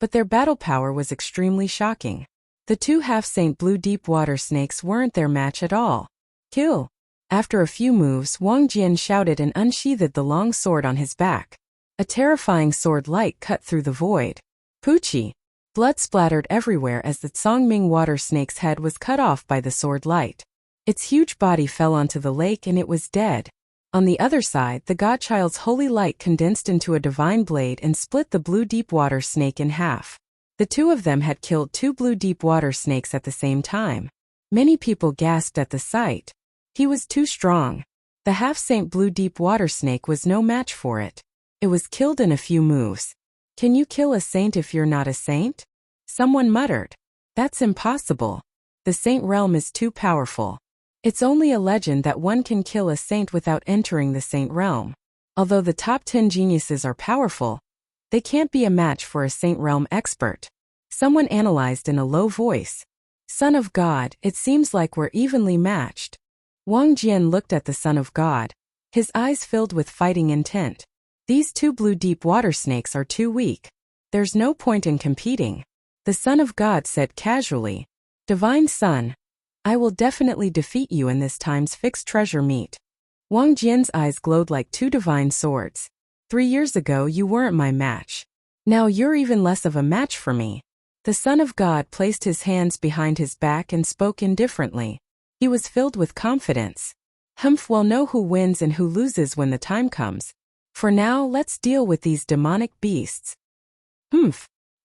but their battle power was extremely shocking. The 2 half-saint blue deep water snakes weren't their match at all. Kill! After a few moves, Wang Jian shouted and unsheathed the long sword on his back. A terrifying sword light cut through the void. Poochie! Blood splattered everywhere as the Tsongming water snake's head was cut off by the sword light. Its huge body fell onto the lake and it was dead. On the other side, the Godchild's holy light condensed into a divine blade and split the blue deep water snake in half. The 2 of them had killed 2 blue deep water snakes at the same time. Many people gasped at the sight. He was too strong. The half-saint blue deep water snake was no match for it. It was killed in a few moves. Can you kill a saint if you're not a saint? Someone muttered. That's impossible. The saint realm is too powerful. It's only a legend that one can kill a saint without entering the saint realm. Although the top 10 geniuses are powerful, they can't be a match for a saint realm expert. Someone analyzed in a low voice. Son of God, it seems like we're evenly matched. Wang Jian looked at the Son of God. His eyes filled with fighting intent. These 2 blue deep water snakes are too weak. There's no point in competing. The Son of God said casually, "Divine Son, I will definitely defeat you in this time's fixed treasure meet." Wang Jian's eyes glowed like two divine swords. 3 years ago you weren't my match. Now you're even less of a match for me. The Son of God placed his hands behind his back and spoke indifferently. He was filled with confidence. We'll know who wins and who loses when the time comes. For now, let's deal with these demonic beasts.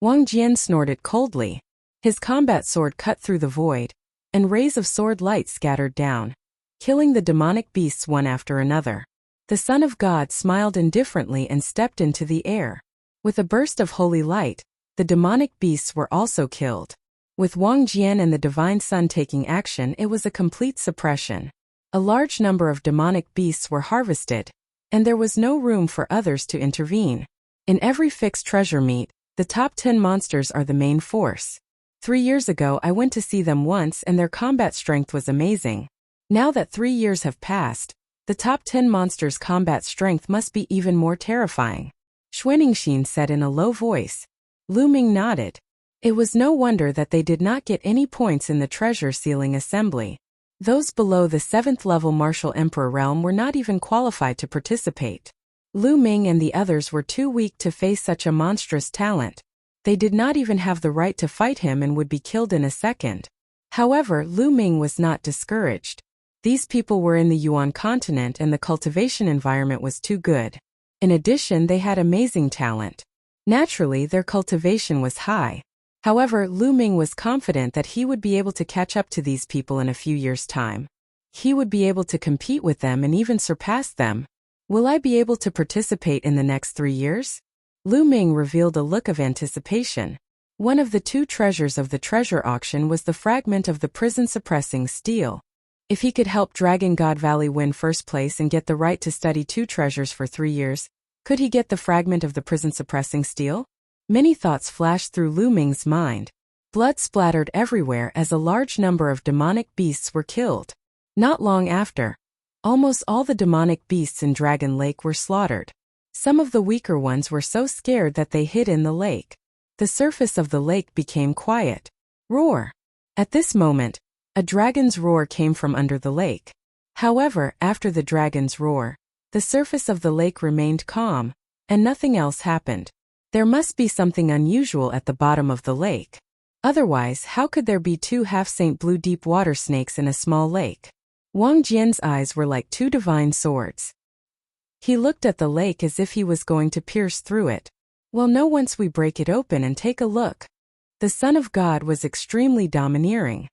Wang Jian snorted coldly. His combat sword cut through the void, and rays of sword light scattered down, killing the demonic beasts one after another. The Son of God smiled indifferently and stepped into the air. With a burst of holy light, the demonic beasts were also killed. With Wang Jian and the Divine Son taking action, it was a complete suppression. A large number of demonic beasts were harvested, and there was no room for others to intervene. In every fixed treasure meet, the top 10 monsters are the main force. 3 years ago I went to see them once and their combat strength was amazing. Now that 3 years have passed, the top 10 monsters' combat strength must be even more terrifying. Xuaningxin said in a low voice. Lu Ming nodded. It was no wonder that they did not get any points in the treasure sealing assembly. Those below the 7th level Martial Emperor realm were not even qualified to participate. Lu Ming and the others were too weak to face such a monstrous talent. They did not even have the right to fight him and would be killed in a second. However, Lu Ming was not discouraged. These people were in the Yuan continent and the cultivation environment was too good. In addition, they had amazing talent. Naturally, their cultivation was high. However, Lu Ming was confident that he would be able to catch up to these people in a few years' time. He would be able to compete with them and even surpass them. Will I be able to participate in the next 3 years? Lu Ming revealed a look of anticipation. One of the 2 treasures of the treasure auction was the fragment of the prison-suppressing steel. If he could help Dragon God Valley win first place and get the right to study 2 treasures for 3 years, could he get the fragment of the prison-suppressing steel? Many thoughts flashed through Lu Ming's mind. Blood splattered everywhere as a large number of demonic beasts were killed. Not long after, almost all the demonic beasts in Dragon Lake were slaughtered. Some of the weaker ones were so scared that they hid in the lake. The surface of the lake became quiet. Roar! At this moment, a dragon's roar came from under the lake. However, after the dragon's roar, the surface of the lake remained calm, and nothing else happened. There must be something unusual at the bottom of the lake. Otherwise, how could there be 2 half-saint blue deep water snakes in a small lake? Wang Jian's eyes were like 2 divine swords. He looked at the lake as if he was going to pierce through it. Well, no, once we break it open and take a look. The Son of God was extremely domineering.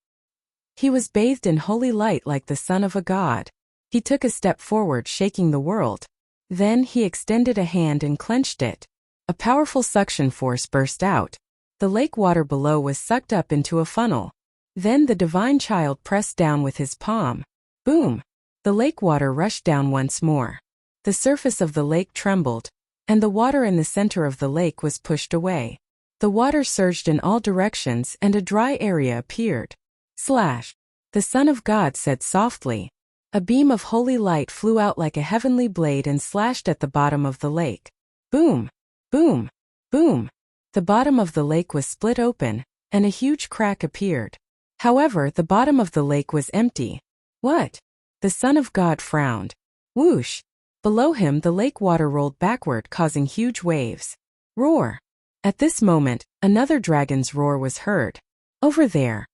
He was bathed in holy light like the son of a god. He took a step forward, shaking the world. Then he extended a hand and clenched it. A powerful suction force burst out. The lake water below was sucked up into a funnel. Then the divine child pressed down with his palm. Boom! The lake water rushed down once more. The surface of the lake trembled, and the water in the center of the lake was pushed away. The water surged in all directions and a dry area appeared. Slash! The Son of God said softly. A beam of holy light flew out like a heavenly blade and slashed at the bottom of the lake. Boom! Boom! Boom! The bottom of the lake was split open, and a huge crack appeared. However, the bottom of the lake was empty. What? The Son of God frowned. Whoosh! Below him the lake water rolled backward, causing huge waves. Roar! At this moment, another dragon's roar was heard. Over there!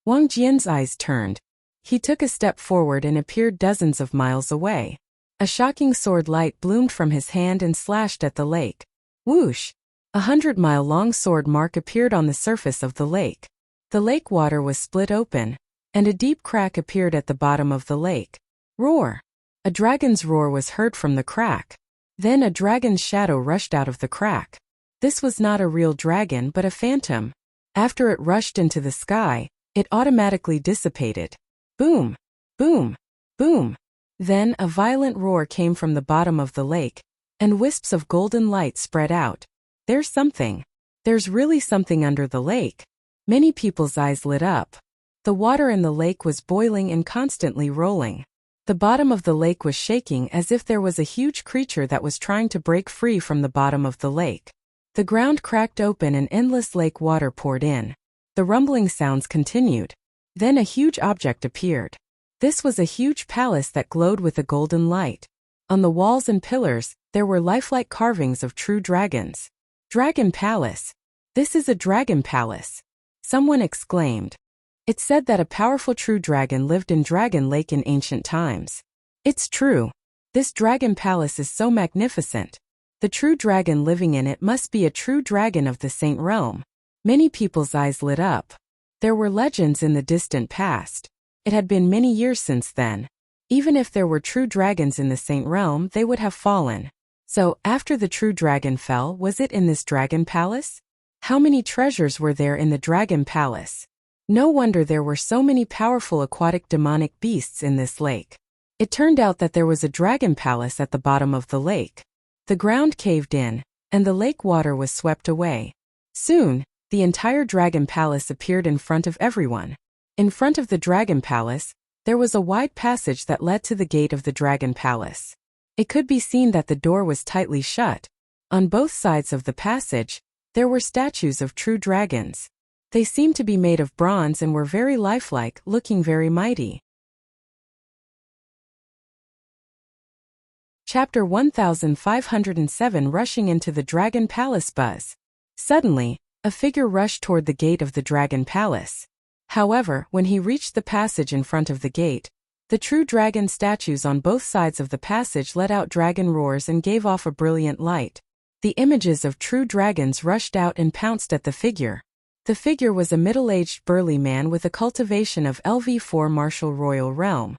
Wang Jian's eyes turned. He took a step forward and appeared dozens of miles away. A shocking sword light bloomed from his hand and slashed at the lake. Whoosh! 100-mile-long sword mark appeared on the surface of the lake. The lake water was split open, and a deep crack appeared at the bottom of the lake. Roar! A dragon's roar was heard from the crack. Then a dragon's shadow rushed out of the crack. This was not a real dragon but a phantom. After it rushed into the sky, it automatically dissipated. Boom! Boom! Boom! Then a violent roar came from the bottom of the lake, and wisps of golden light spread out. There's something. There's really something under the lake. Many people's eyes lit up. The water in the lake was boiling and constantly rolling. The bottom of the lake was shaking as if there was a huge creature that was trying to break free from the bottom of the lake. The ground cracked open and endless lake water poured in. The rumbling sounds continued. Then a huge object appeared. This was a huge palace that glowed with a golden light. On the walls and pillars, there were lifelike carvings of true dragons. Dragon Palace. This is a dragon palace. Someone exclaimed. It said that a powerful true dragon lived in Dragon Lake in ancient times. It's true. This dragon palace is so magnificent. The true dragon living in it must be a true dragon of the Saint Realm. Many people's eyes lit up. There were legends in the distant past. It had been many years since then. Even if there were true dragons in the Saint Realm, they would have fallen. So, after the true dragon fell, was it in this dragon palace? How many treasures were there in the dragon palace? No wonder there were so many powerful aquatic demonic beasts in this lake. It turned out that there was a dragon palace at the bottom of the lake. The ground caved in, and the lake water was swept away. Soon, the entire dragon palace appeared in front of everyone. In front of the dragon palace, there was a wide passage that led to the gate of the dragon palace. It could be seen that the door was tightly shut. On both sides of the passage, there were statues of true dragons. They seemed to be made of bronze and were very lifelike, looking very mighty. Chapter 1507 Rushing into the Dragon Palace Buzz. Suddenly, a figure rushed toward the gate of the Dragon Palace. However, when he reached the passage in front of the gate, the true dragon statues on both sides of the passage let out dragon roars and gave off a brilliant light. The images of true dragons rushed out and pounced at the figure. The figure was a middle-aged burly man with a cultivation of LV4 martial royal realm.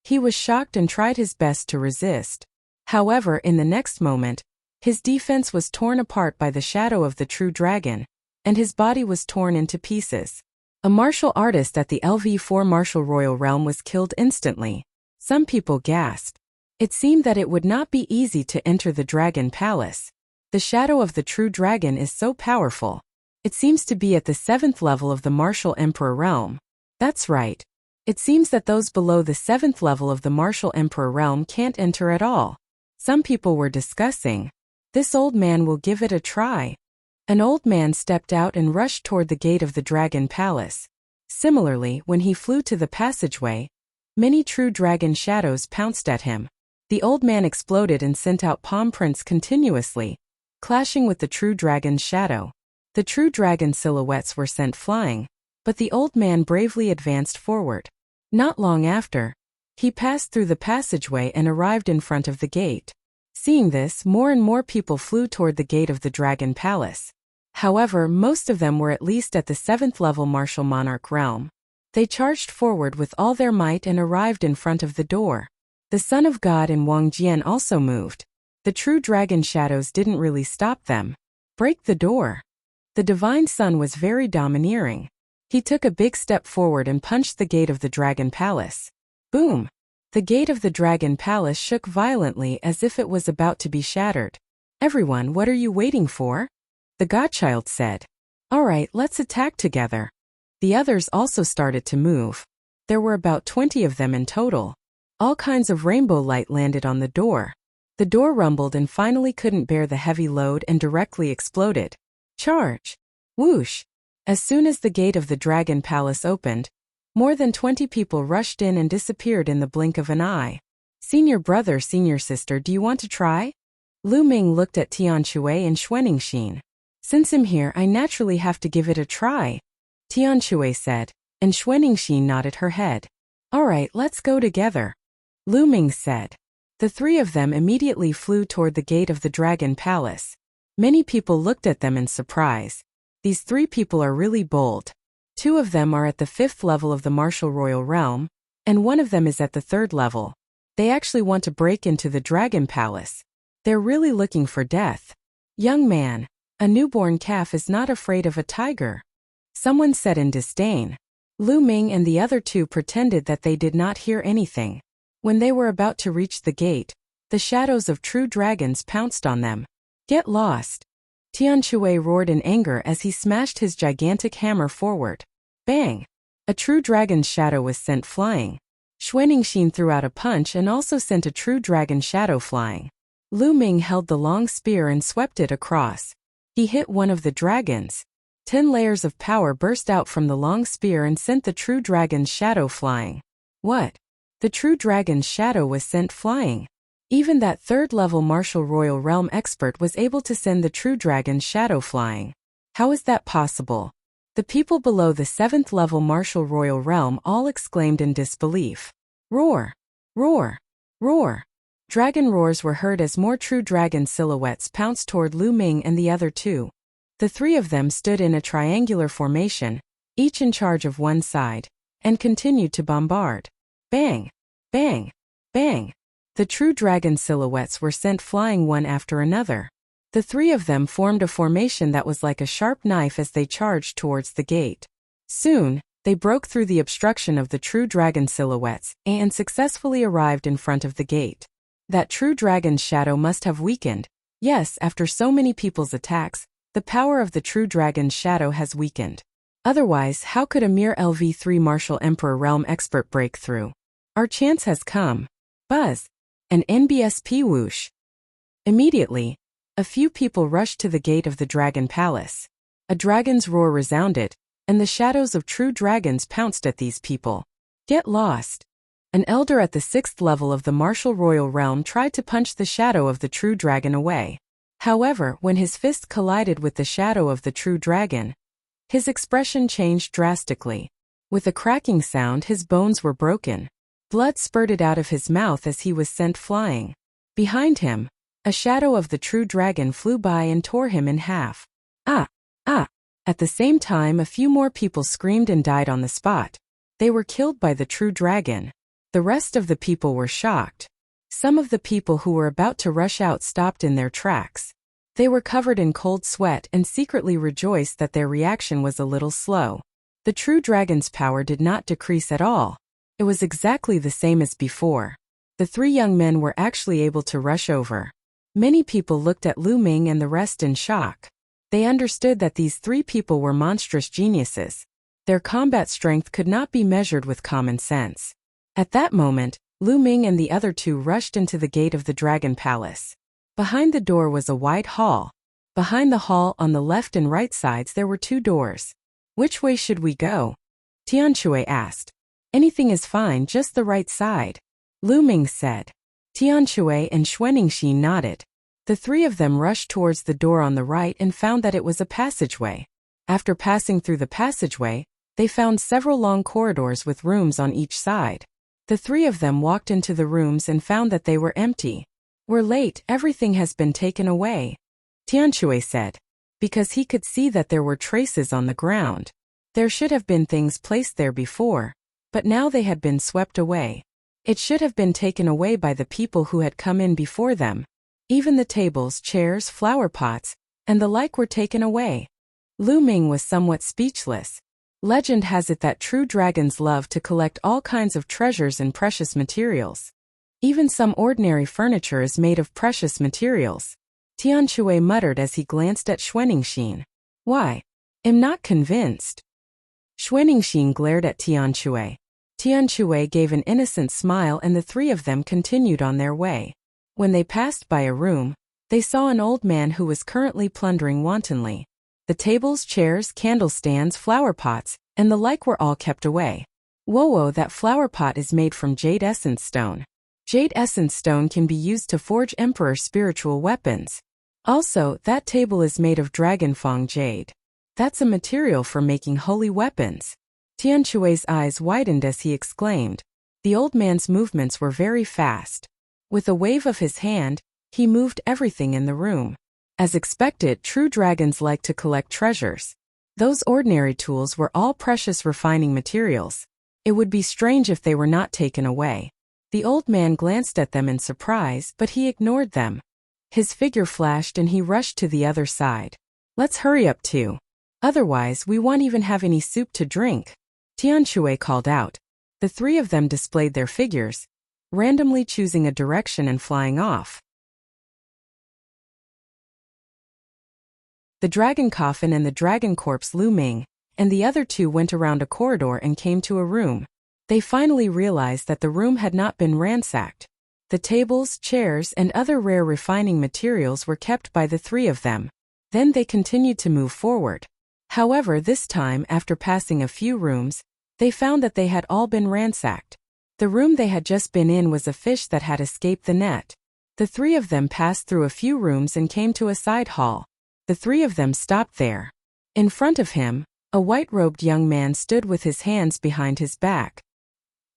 He was shocked and tried his best to resist. However, in the next moment, his defense was torn apart by the shadow of the true dragon, and his body was torn into pieces. A martial artist at the LV4 martial royal realm was killed instantly. Some people gasped. It seemed that it would not be easy to enter the dragon palace. The shadow of the true dragon is so powerful. It seems to be at the 7th level of the martial emperor realm. That's right. It seems that those below the 7th level of the martial emperor realm can't enter at all. Some people were discussing. This old man will give it a try. An old man stepped out and rushed toward the gate of the dragon palace. Similarly, when he flew to the passageway, many true dragon shadows pounced at him. The old man exploded and sent out palm prints continuously, clashing with the true dragon's shadow. The true dragon silhouettes were sent flying, but the old man bravely advanced forward. Not long after, he passed through the passageway and arrived in front of the gate. Seeing this, more and more people flew toward the gate of the dragon palace. However, most of them were at least at the 7th level martial monarch realm. They charged forward with all their might and arrived in front of the door. The Son of God and Wang Jian also moved. The true dragon shadows didn't really stop them. Break the door. The divine son was very domineering. He took a big step forward and punched the gate of the dragon palace. Boom! The gate of the dragon palace shook violently as if it was about to be shattered. Everyone, what are you waiting for? The godchild said. All right, let's attack together. The others also started to move. There were about 20 of them in total. All kinds of rainbow light landed on the door. The door rumbled and finally couldn't bear the heavy load and directly exploded. Charge! Whoosh! As soon as the gate of the dragon palace opened, more than 20 people rushed in and disappeared in the blink of an eye. Senior brother, senior sister, do you want to try? Lu Ming looked at Tian Shui and Xuanixin. Since I'm here, I naturally have to give it a try, Tian Shui said, and Xuanixin nodded her head. All right, let's go together, Lu Ming said. The three of them immediately flew toward the gate of the dragon palace. Many people looked at them in surprise. These three people are really bold. Two of them are at the 5th level of the martial royal realm, and one of them is at the 3rd level. They actually want to break into the dragon palace. They're really looking for death. Young man, a newborn calf is not afraid of a tiger, someone said in disdain. Lu Ming and the other two pretended that they did not hear anything. When they were about to reach the gate, the shadows of true dragons pounced on them. Get lost! Tian Shui roared in anger as he smashed his gigantic hammer forward. Bang! A true dragon's shadow was sent flying. Xuanixin threw out a punch and also sent a true dragon shadow flying. Lu Ming held the long spear and swept it across. He hit one of the dragons. 10 layers of power burst out from the long spear and sent the true dragon's shadow flying. What? The true dragon's shadow was sent flying. Even that third-level martial royal realm expert was able to send the true dragon's shadow flying. How is that possible? The people below the 7th-level martial royal realm all exclaimed in disbelief. Roar! Roar! Roar! Dragon roars were heard as more true dragon silhouettes pounced toward Lu Ming and the other two. The three of them stood in a triangular formation, each in charge of one side, and continued to bombard. Bang! Bang! Bang! The true dragon silhouettes were sent flying one after another. The three of them formed a formation that was like a sharp knife as they charged towards the gate. Soon, they broke through the obstruction of the true dragon silhouettes and successfully arrived in front of the gate. That true dragon's shadow must have weakened. Yes, after so many people's attacks, the power of the true dragon's shadow has weakened. Otherwise, how could a mere LV3 Martial Emperor Realm expert break through? Our chance has come. Buzz! An NBSP whoosh. Immediately, a few people rushed to the gate of the Dragon Palace. A dragon's roar resounded, and the shadows of true dragons pounced at these people. Get lost! An elder at the 6th level of the Martial Royal Realm tried to punch the shadow of the true dragon away. However, when his fist collided with the shadow of the true dragon, his expression changed drastically. With a cracking sound, his bones were broken. Blood spurted out of his mouth as he was sent flying. Behind him, a shadow of the true dragon flew by and tore him in half. Ah! Ah! At the same time, a few more people screamed and died on the spot. They were killed by the true dragon. The rest of the people were shocked. Some of the people who were about to rush out stopped in their tracks. They were covered in cold sweat and secretly rejoiced that their reaction was a little slow. The true dragon's power did not decrease at all. It was exactly the same as before. The three young men were actually able to rush over. Many people looked at Lu Ming and the rest in shock. They understood that these three people were monstrous geniuses. Their combat strength could not be measured with common sense. At that moment, Lu Ming and the other two rushed into the gate of the Dragon Palace. Behind the door was a wide hall. Behind the hall on the left and right sides there were two doors. Which way should we go? Tianshui asked. Anything is fine, just the right side. Lu Ming said. Tianshui and Xuaningxi nodded. The three of them rushed towards the door on the right and found that it was a passageway. After passing through the passageway, they found several long corridors with rooms on each side. The three of them walked into the rooms and found that they were empty. We're late, everything has been taken away, Tianshui said, because he could see that there were traces on the ground. There should have been things placed there before, but now they had been swept away. It should have been taken away by the people who had come in before them. Even the tables, chairs, flower pots, and the like were taken away. Lu Ming was somewhat speechless. Legend has it that true dragons love to collect all kinds of treasures and precious materials. Even some ordinary furniture is made of precious materials. Tianshui muttered as he glanced at Xuaningxi. Why? I'm not convinced. Xuaningxi glared at Tianshui. Tianshui gave an innocent smile and the three of them continued on their way. When they passed by a room, they saw an old man who was currently plundering wantonly. The tables, chairs, candlestands, flower pots, and the like were all kept away. Whoa, that flower pot is made from jade essence stone. Jade essence stone can be used to forge emperor spiritual weapons. Also, that table is made of dragonfang jade. That's a material for making holy weapons. Tianshui's eyes widened as he exclaimed. The old man's movements were very fast. With a wave of his hand, he moved everything in the room. As expected, true dragons like to collect treasures. Those ordinary tools were all precious refining materials. It would be strange if they were not taken away. The old man glanced at them in surprise, but he ignored them. His figure flashed and he rushed to the other side. Let's hurry up too. Otherwise, we won't even have any soup to drink. Tianshui called out. The three of them displayed their figures, randomly choosing a direction and flying off. The dragon coffin and the dragon corpse Lu Ming, and the other two went around a corridor and came to a room. They finally realized that the room had not been ransacked. The tables, chairs, and other rare refining materials were kept by the three of them. Then they continued to move forward. However, this time, after passing a few rooms, they found that they had all been ransacked. The room they had just been in was a fish that had escaped the net. The three of them passed through a few rooms and came to a side hall. The three of them stopped there. In front of him, a white-robed young man stood with his hands behind his back.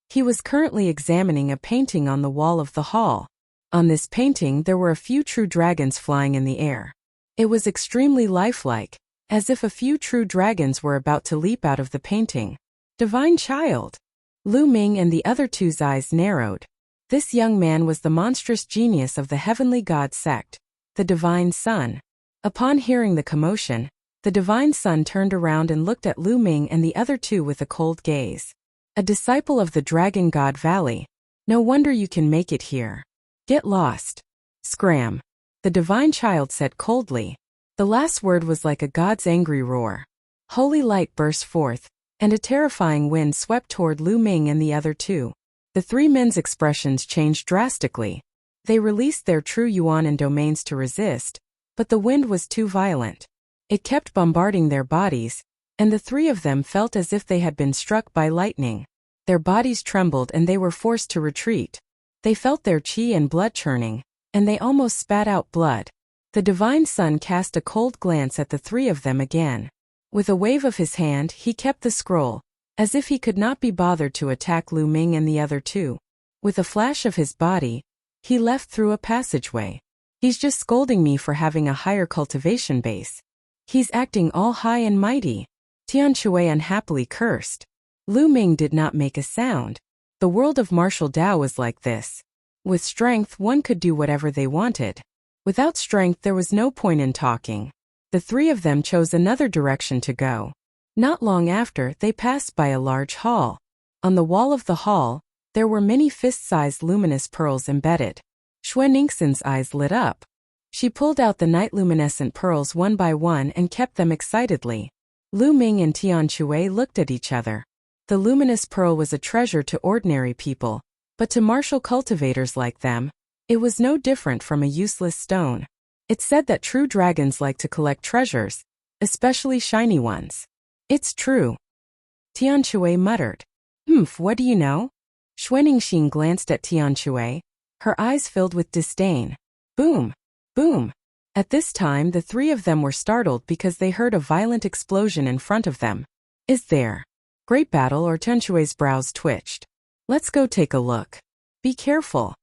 He was currently examining a painting on the wall of the hall. On this painting there were a few true dragons flying in the air. It was extremely lifelike, as if a few true dragons were about to leap out of the painting. Divine Child! Lu Ming and the other two's eyes narrowed. This young man was the monstrous genius of the heavenly god sect, the Divine Sun. Upon hearing the commotion, the Divine Sun turned around and looked at Lu Ming and the other two with a cold gaze. A disciple of the Dragon God Valley. No wonder you can make it here. Get lost. Scram. The Divine Child said coldly. The last word was like a god's angry roar. Holy light burst forth, and a terrifying wind swept toward Lu Ming and the other two. The three men's expressions changed drastically. They released their true yuan and domains to resist, but the wind was too violent. It kept bombarding their bodies, and the three of them felt as if they had been struck by lightning. Their bodies trembled and they were forced to retreat. They felt their chi and blood churning, and they almost spat out blood. The Divine Sun cast a cold glance at the three of them again. With a wave of his hand, he kept the scroll, as if he could not be bothered to attack Lu Ming and the other two. With a flash of his body, he left through a passageway. He's just scolding me for having a higher cultivation base. He's acting all high and mighty. Tian Shui unhappily cursed. Lu Ming did not make a sound. The world of martial Tao was like this. With strength, one could do whatever they wanted. Without strength, there was no point in talking. The three of them chose another direction to go. Not long after, they passed by a large hall. On the wall of the hall, there were many fist-sized luminous pearls embedded. Xue Ningxin's eyes lit up. She pulled out the night-luminescent pearls one by one and kept them excitedly. Lu Ming and Tian Shui looked at each other. The luminous pearl was a treasure to ordinary people, but to martial cultivators like them, it was no different from a useless stone. It's said that true dragons like to collect treasures, especially shiny ones. It's true. Tian Shui muttered. What do you know? Xue Ningxin glanced at Tian Shui. Her eyes filled with disdain. Boom! Boom! At this time the three of them were startled because they heard a violent explosion in front of them. Is there great battle? Or Tian Shui's brows twitched. Let's go take a look. Be careful.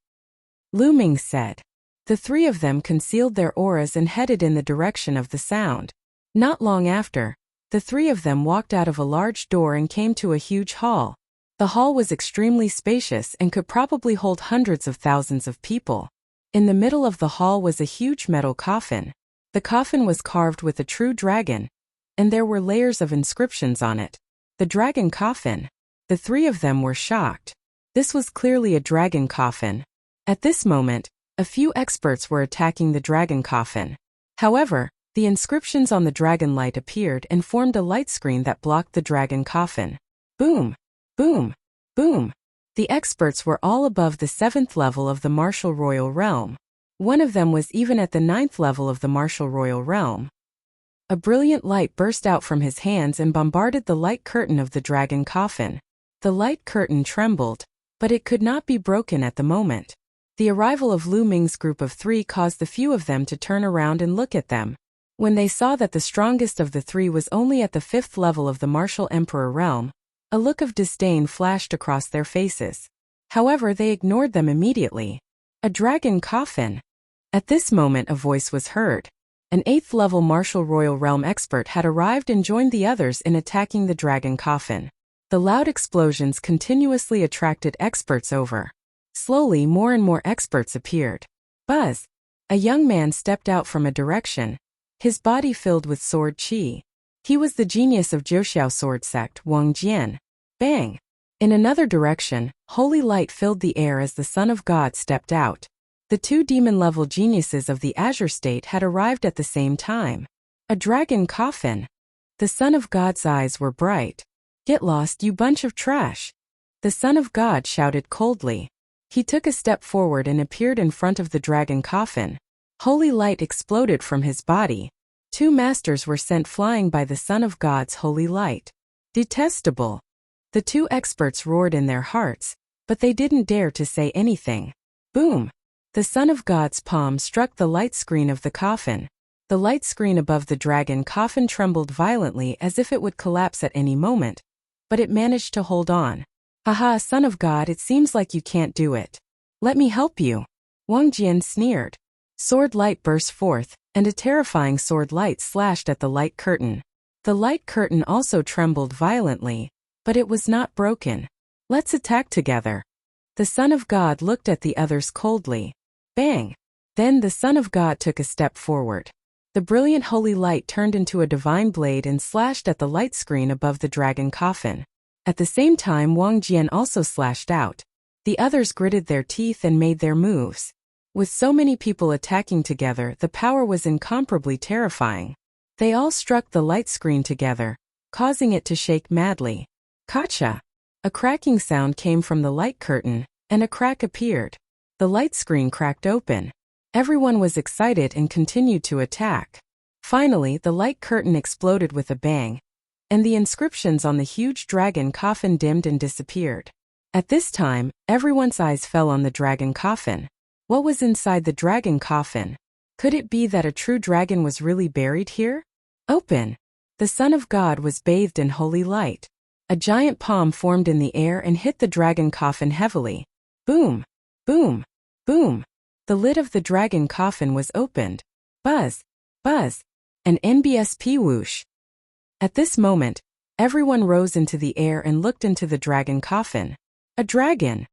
Lu Ming said. The three of them concealed their auras and headed in the direction of the sound. Not long after, the three of them walked out of a large door and came to a huge hall. The hall was extremely spacious and could probably hold hundreds of thousands of people. In the middle of the hall was a huge metal coffin. The coffin was carved with a true dragon, and there were layers of inscriptions on it. The dragon coffin. The three of them were shocked. This was clearly a dragon coffin. At this moment, a few experts were attacking the dragon coffin. However, the inscriptions on the dragon light appeared and formed a light screen that blocked the dragon coffin. Boom! Boom! Boom! The experts were all above the 7th level of the martial royal realm. One of them was even at the 9th level of the martial royal realm. A brilliant light burst out from his hands and bombarded the light curtain of the dragon coffin. The light curtain trembled, but it could not be broken at the moment. The arrival of Lu Ming's group of three caused the few of them to turn around and look at them. When they saw that the strongest of the three was only at the 5th level of the martial emperor realm, a look of disdain flashed across their faces. However, they ignored them immediately. A dragon coffin. At this moment a voice was heard. An 8th level martial royal realm expert had arrived and joined the others in attacking the dragon coffin. The loud explosions continuously attracted experts over. Slowly more and more experts appeared. Buzz! A young man stepped out from a direction, his body filled with sword qi. He was the genius of Zhouxiao sword sect, Wang Jian. Bang! In another direction, holy light filled the air as the Son of God stepped out. The two demon-level geniuses of the Azure State had arrived at the same time. A dragon coffin. The Son of God's eyes were bright. Get lost, you bunch of trash! The Son of God shouted coldly. He took a step forward and appeared in front of the dragon coffin. Holy light exploded from his body. 2 masters were sent flying by the Son of God's holy light. Detestable. The 2 experts roared in their hearts, but they didn't dare to say anything. Boom! The Son of God's palm struck the light screen of the coffin. The light screen above the dragon coffin trembled violently as if it would collapse at any moment, but it managed to hold on. Haha, Son of God, it seems like you can't do it. Let me help you. Wang Jian sneered. Sword light burst forth, and a terrifying sword light slashed at the light curtain. The light curtain also trembled violently, but it was not broken. Let's attack together. The Son of God looked at the others coldly. Bang! Then the Son of God took a step forward. The brilliant holy light turned into a divine blade and slashed at the light screen above the dragon coffin. At the same time, Wang Jian also slashed out. The others gritted their teeth and made their moves. With so many people attacking together, the power was incomparably terrifying. They all struck the light screen together, causing it to shake madly. Gotcha! A cracking sound came from the light curtain, and a crack appeared. The light screen cracked open. Everyone was excited and continued to attack. Finally, the light curtain exploded with a bang, and the inscriptions on the huge dragon coffin dimmed and disappeared. At this time, everyone's eyes fell on the dragon coffin. What was inside the dragon coffin? Could it be that a true dragon was really buried here? Open! The Son of God was bathed in holy light. A giant palm formed in the air and hit the dragon coffin heavily. Boom! Boom! Boom! The lid of the dragon coffin was opened. Buzz! Buzz! An NBSP whoosh. At this moment, everyone rose into the air and looked into the dragon coffin. A dragon!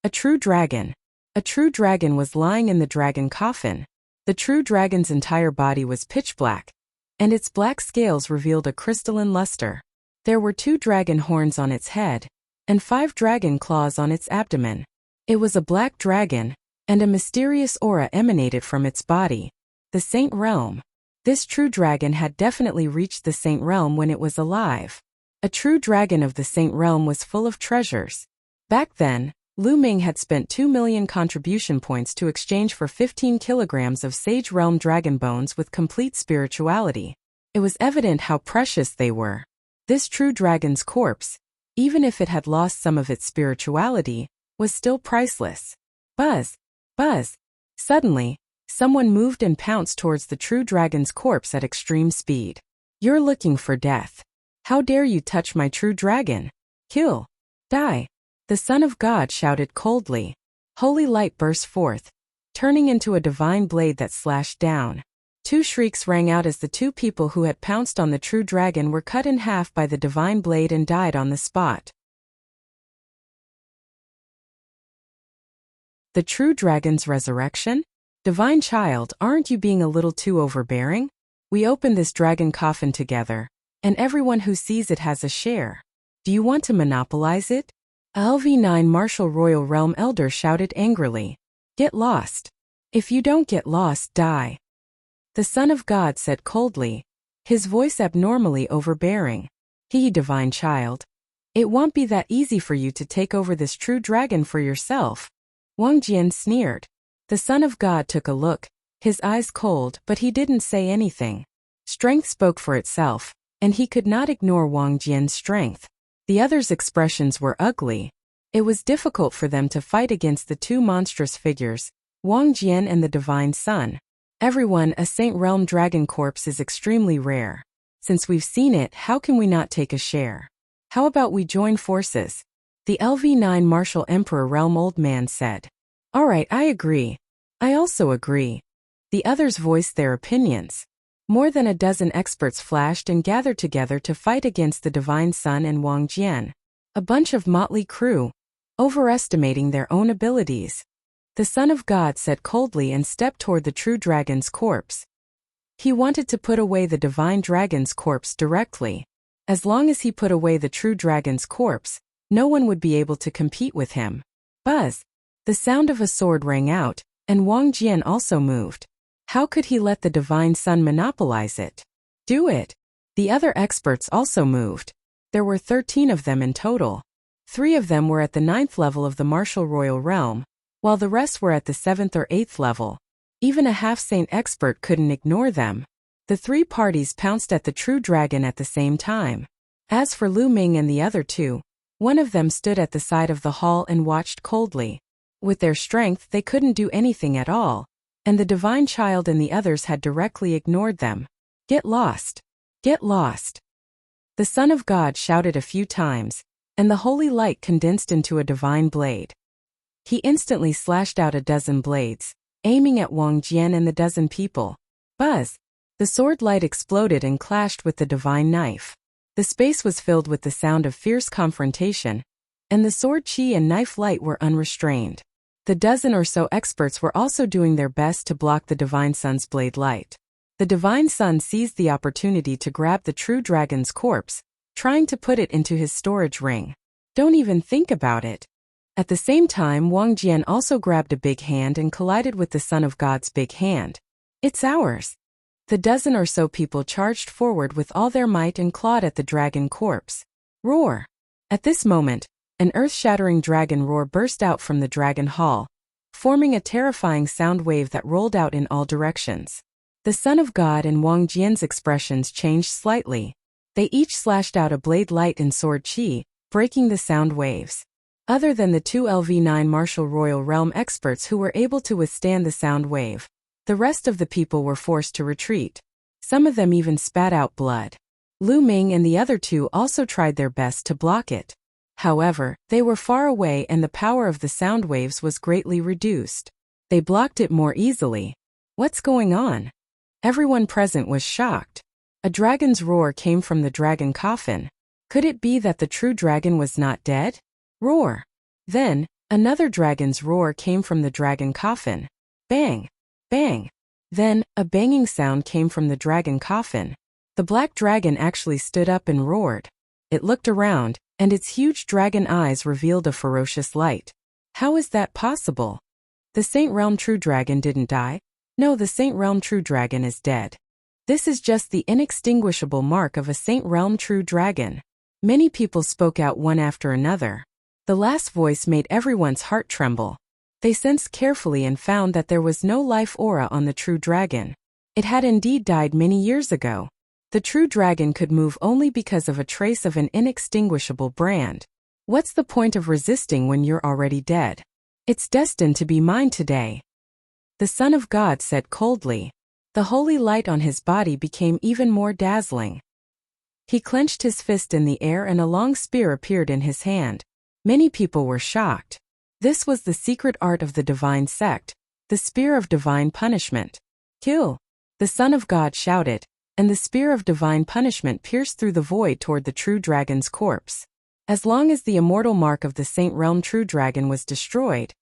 A true dragon! A true dragon was lying in the dragon coffin. The true dragon's entire body was pitch black, and its black scales revealed a crystalline luster. There were 2 dragon horns on its head, and 5 dragon claws on its abdomen. It was a black dragon, and a mysterious aura emanated from its body. The Saint Realm. This true dragon had definitely reached the Saint Realm when it was alive. A true dragon of the Saint Realm was full of treasures. Back then, Lu Ming had spent 2 million contribution points to exchange for 15 kilograms of Sage Realm dragon bones with complete spirituality. It was evident how precious they were. This true dragon's corpse, even if it had lost some of its spirituality, was still priceless. Buzz! Buzz! Suddenly, someone moved and pounced towards the true dragon's corpse at extreme speed. You're looking for death. How dare you touch my true dragon? Kill! Die! The Son of God shouted coldly. Holy light burst forth, turning into a divine blade that slashed down. 2 shrieks rang out as the 2 people who had pounced on the true dragon were cut in half by the divine blade and died on the spot. The true dragon's resurrection? Divine child, aren't you being a little too overbearing? We opened this dragon coffin together, and everyone who sees it has a share. Do you want to monopolize it? A LV9 Martial Royal Realm Elder shouted angrily. Get lost. If you don't get lost, die. The Son of God said coldly, his voice abnormally overbearing. Divine child. It won't be that easy for you to take over this true dragon for yourself. Wang Jian sneered. The Son of God took a look, his eyes cold, but he didn't say anything. Strength spoke for itself, and he could not ignore Wang Jian's strength. The others' expressions were ugly. It was difficult for them to fight against the 2 monstrous figures, Wang Jian and the Divine Son. Everyone, a Saint Realm dragon corpse is extremely rare. Since we've seen it, how can we not take a share? How about we join forces? The LV9 Martial Emperor Realm Old Man said. Alright, I agree. I also agree. The others voiced their opinions. More than a dozen experts flashed and gathered together to fight against the Divine Son and Wang Jian. A bunch of motley crew, overestimating their own abilities. The Son of God said coldly and stepped toward the true dragon's corpse. He wanted to put away the divine dragon's corpse directly. As long as he put away the true dragon's corpse, no one would be able to compete with him. Buzz! The sound of a sword rang out, and Wang Jian also moved. How could he let the Divine Son monopolize it? Do it! The other experts also moved. There were 13 of them in total. 3 of them were at the 9th level of the Martial Royal Realm, while the rest were at the 7th or 8th level. Even a half-saint expert couldn't ignore them. The three parties pounced at the true dragon at the same time. As for Lu Ming and the other two, one of them stood at the side of the hall and watched coldly. With their strength they couldn't do anything at all, and the divine child and the others had directly ignored them. Get lost! Get lost! The Son of God shouted a few times, and the holy light condensed into a divine blade. He instantly slashed out a dozen blades, aiming at Wang Jian and the dozen people. Buzz! The sword light exploded and clashed with the divine knife. The space was filled with the sound of fierce confrontation, and the sword chi and knife light were unrestrained. The dozen or so experts were also doing their best to block the Divine Sun's blade light. The Divine Sun seized the opportunity to grab the true dragon's corpse, trying to put it into his storage ring. Don't even think about it. At the same time, Wang Jian also grabbed a big hand and collided with the Son of God's big hand. It's ours! The dozen or so people charged forward with all their might and clawed at the dragon corpse. Roar! At this moment, an earth-shattering dragon roar burst out from the dragon hall, forming a terrifying sound wave that rolled out in all directions. The Son of God and Wang Jian's expressions changed slightly. They each slashed out a blade light and sword chi, breaking the sound waves. Other than the two LV9 Martial Royal Realm experts who were able to withstand the sound wave, the rest of the people were forced to retreat. Some of them even spat out blood. Lu Ming and the other two also tried their best to block it. However, they were far away and the power of the sound waves was greatly reduced. They blocked it more easily. What's going on? Everyone present was shocked. A dragon's roar came from the dragon coffin. Could it be that the true dragon was not dead? Roar! Then, another dragon's roar came from the dragon coffin. Bang! Bang! Then, a banging sound came from the dragon coffin. The black dragon actually stood up and roared. It looked around, and its huge dragon eyes revealed a ferocious light. How is that possible? The Saint Realm True Dragon didn't die? No, the Saint Realm True Dragon is dead. This is just the inextinguishable mark of a Saint Realm True Dragon. Many people spoke out one after another. The last voice made everyone's heart tremble. They sensed carefully and found that there was no life aura on the true dragon. It had indeed died many years ago. The true dragon could move only because of a trace of an inextinguishable brand. What's the point of resisting when you're already dead? It's destined to be mine today. The Son of God said coldly. The holy light on his body became even more dazzling. He clenched his fist in the air and a long spear appeared in his hand. Many people were shocked. This was the secret art of the divine sect, the spear of divine punishment. Kill! The Son of God shouted, and the spear of divine punishment pierced through the void toward the true dragon's corpse. As long as the immortal mark of the Saint Realm True Dragon was destroyed,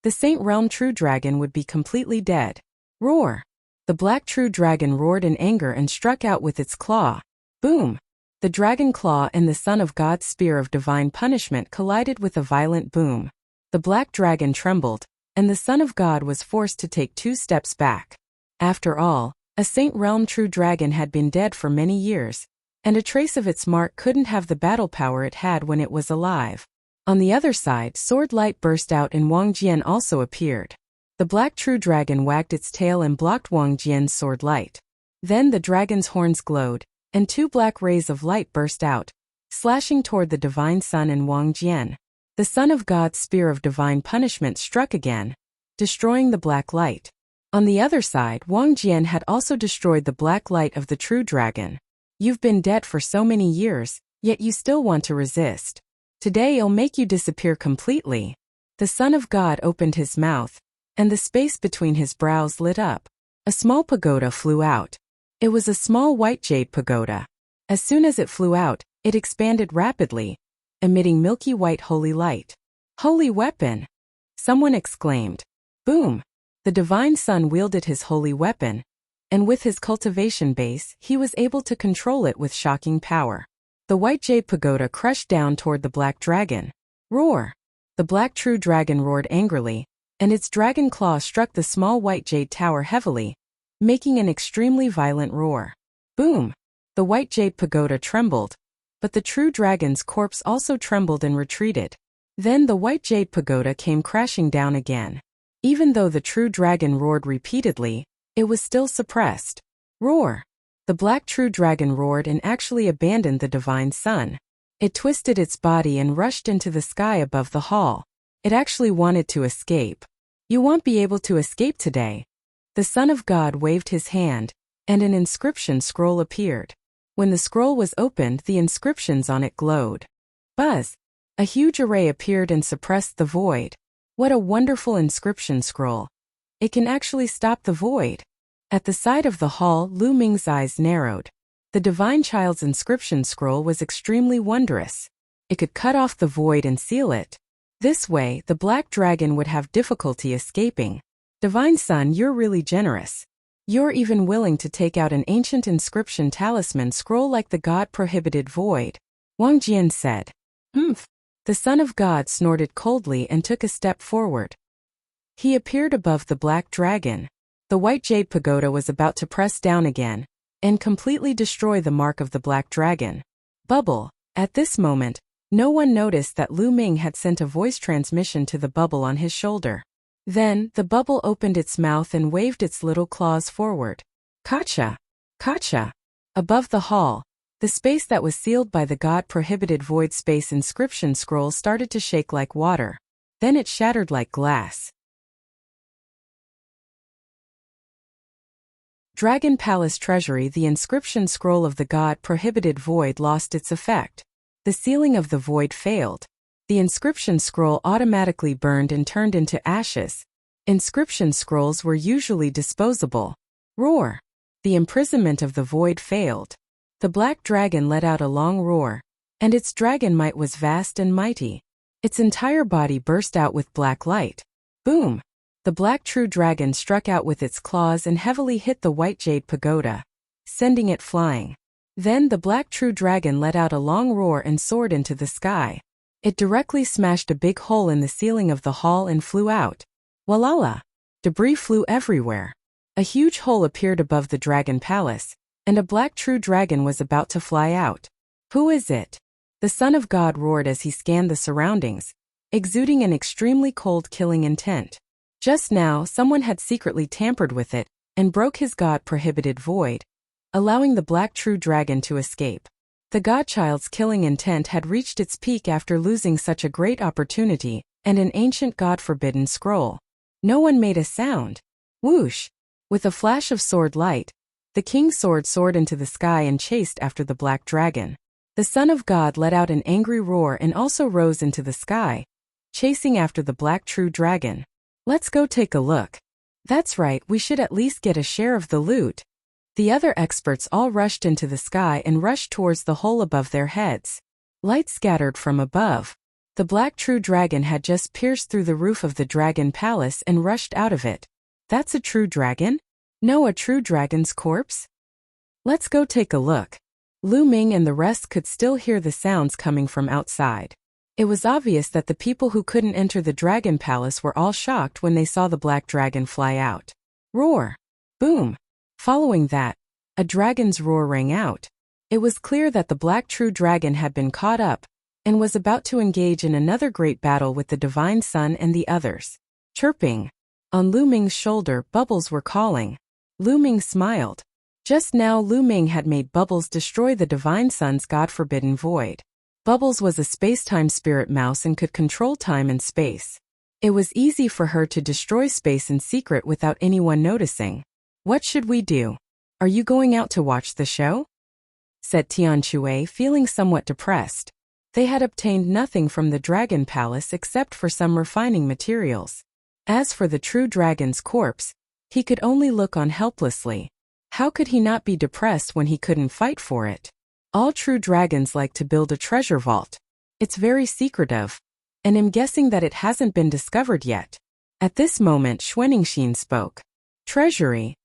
the Saint Realm True Dragon would be completely dead. Roar! The black true dragon roared in anger and struck out with its claw. Boom! The dragon claw and the Son of God's spear of divine punishment collided with a violent boom. The black dragon trembled, and the Son of God was forced to take 2 steps back. After all, a Saint Realm True Dragon had been dead for many years, and a trace of its mark couldn't have the battle power it had when it was alive. On the other side, sword light burst out and Wang Jian also appeared. The black true dragon wagged its tail and blocked Wang Jian's sword light. Then the dragon's horns glowed, and 2 black rays of light burst out, slashing toward the Divine Sun and Wang Jian. The Son of God's spear of divine punishment struck again, destroying the black light. On the other side, Wang Jian had also destroyed the black light of the true dragon. You've been dead for so many years, yet you still want to resist. Today I'll make you disappear completely. The Son of God opened his mouth, and the space between his brows lit up. A small pagoda flew out. It was a small white jade pagoda. As soon as it flew out, it expanded rapidly, emitting milky white holy light. Holy weapon! Someone exclaimed. Boom! The Divine Sun wielded his holy weapon, and with his cultivation base, he was able to control it with shocking power. The white jade pagoda crushed down toward the black dragon. Roar! The black true dragon roared angrily, and its dragon claw struck the small white jade tower heavily, making an extremely violent roar. Boom! The white jade pagoda trembled, but the true dragon's corpse also trembled and retreated. Then the white jade pagoda came crashing down again. Even though the true dragon roared repeatedly, it was still suppressed. Roar! The black true dragon roared and actually abandoned the divine sun. It twisted its body and rushed into the sky above the hall. It actually wanted to escape. You won't be able to escape today. The Son of God waved his hand, and an inscription scroll appeared. When the scroll was opened, the inscriptions on it glowed. Buzz! A huge array appeared and suppressed the void. What a wonderful inscription scroll. It can actually stop the void. At the side of the hall, Lu Ming's eyes narrowed. The divine child's inscription scroll was extremely wondrous. It could cut off the void and seal it. This way, the black dragon would have difficulty escaping. Divine Son, you're really generous. You're even willing to take out an ancient inscription talisman scroll like the God-prohibited void. Wang Jian said. Humph. The Son of God snorted coldly and took a step forward. He appeared above the black dragon. The white jade pagoda was about to press down again and completely destroy the mark of the black dragon. Bubble. At this moment, no one noticed that Lu Ming had sent a voice transmission to the bubble on his shoulder. Then, the bubble opened its mouth and waved its little claws forward. Kacha! Kacha! Above the hall, the space that was sealed by the God-prohibited void space inscription scroll started to shake like water. Then it shattered like glass. Dragon Palace Treasury. The inscription scroll of the God-prohibited void lost its effect. The sealing of the void failed. The inscription scroll automatically burned and turned into ashes. Inscription scrolls were usually disposable. Roar! The imprisonment of the void failed. The black dragon let out a long roar, and its dragon might was vast and mighty. Its entire body burst out with black light. Boom! The black true dragon struck out with its claws and heavily hit the white jade pagoda, sending it flying. Then the black true dragon let out a long roar and soared into the sky. It directly smashed a big hole in the ceiling of the hall and flew out. Walala! Debris flew everywhere. A huge hole appeared above the dragon palace, and a black true dragon was about to fly out. Who is it? The Son of God roared as he scanned the surroundings, exuding an extremely cold killing intent. Just now, someone had secretly tampered with it and broke his God-prohibited void, allowing the black true dragon to escape. The Godchild's killing intent had reached its peak after losing such a great opportunity and an ancient God-forbidden scroll. No one made a sound. Whoosh! With a flash of sword light, the king's sword soared into the sky and chased after the black dragon. The Son of God let out an angry roar and also rose into the sky, chasing after the black true dragon. Let's go take a look. That's right, we should at least get a share of the loot. The other experts all rushed into the sky and rushed towards the hole above their heads. Light scattered from above. The black true dragon had just pierced through the roof of the dragon palace and rushed out of it. That's a true dragon? No, a true dragon's corpse? Let's go take a look. Lu Ming and the rest could still hear the sounds coming from outside. It was obvious that the people who couldn't enter the dragon palace were all shocked when they saw the black dragon fly out. Roar! Boom! Following that, a dragon's roar rang out. It was clear that the black true dragon had been caught up and was about to engage in another great battle with the divine sun and the others. Chirping. On Lu Ming's shoulder, Bubbles were calling. Lu Ming smiled. Just now Lu Ming had made Bubbles destroy the divine sun's God-forbidden void. Bubbles was a space-time spirit mouse and could control time and space. It was easy for her to destroy space in secret without anyone noticing. What should we do? Are you going out to watch the show? Said Tian Shui, feeling somewhat depressed. They had obtained nothing from the dragon palace except for some refining materials. As for the true dragon's corpse, he could only look on helplessly. How could he not be depressed when he couldn't fight for it? All true dragons like to build a treasure vault. It's very secretive, and I'm guessing that it hasn't been discovered yet. At this moment, Xuaningxin spoke. Treasury.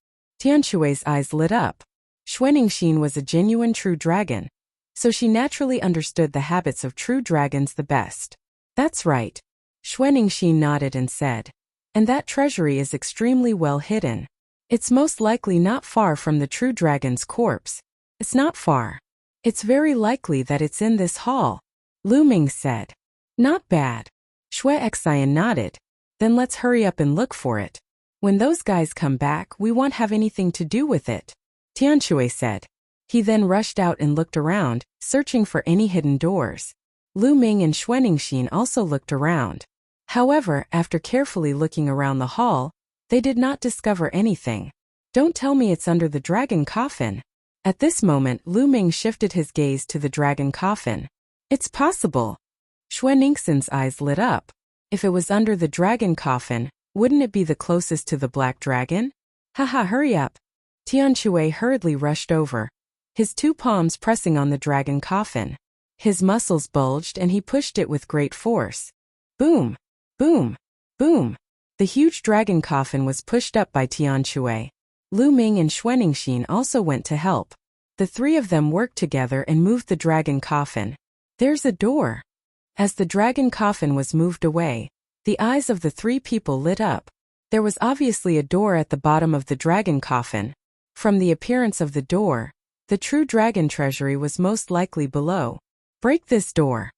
Tianshui's eyes lit up. Xuaningxin was a genuine true dragon, so she naturally understood the habits of true dragons the best. That's right. Xuaningxin nodded and said. And that treasury is extremely well hidden. It's most likely not far from the true dragon's corpse. It's not far. It's very likely that it's in this hall. Lu Ming said. Not bad. Xue Xian nodded. Then let's hurry up and look for it. When those guys come back, we won't have anything to do with it. Tianxue said. He then rushed out and looked around, searching for any hidden doors. Lu Ming and Xuaningxin also looked around. However, after carefully looking around the hall, they did not discover anything. Don't tell me it's under the dragon coffin. At this moment, Lu Ming shifted his gaze to the dragon coffin. It's possible. Xuaningxin's eyes lit up. If it was under the dragon coffin, wouldn't it be the closest to the black dragon? Haha, hurry up. Tianxue hurriedly rushed over, his two palms pressing on the dragon coffin. His muscles bulged and he pushed it with great force. Boom! Boom! Boom! The huge dragon coffin was pushed up by Tianxue. Lu Ming and Xuaningxin also went to help. The three of them worked together and moved the dragon coffin. There's a door. As the dragon coffin was moved away, the eyes of the three people lit up. There was obviously a door at the bottom of the dragon coffin. From the appearance of the door, the true dragon treasury was most likely below. Break this door.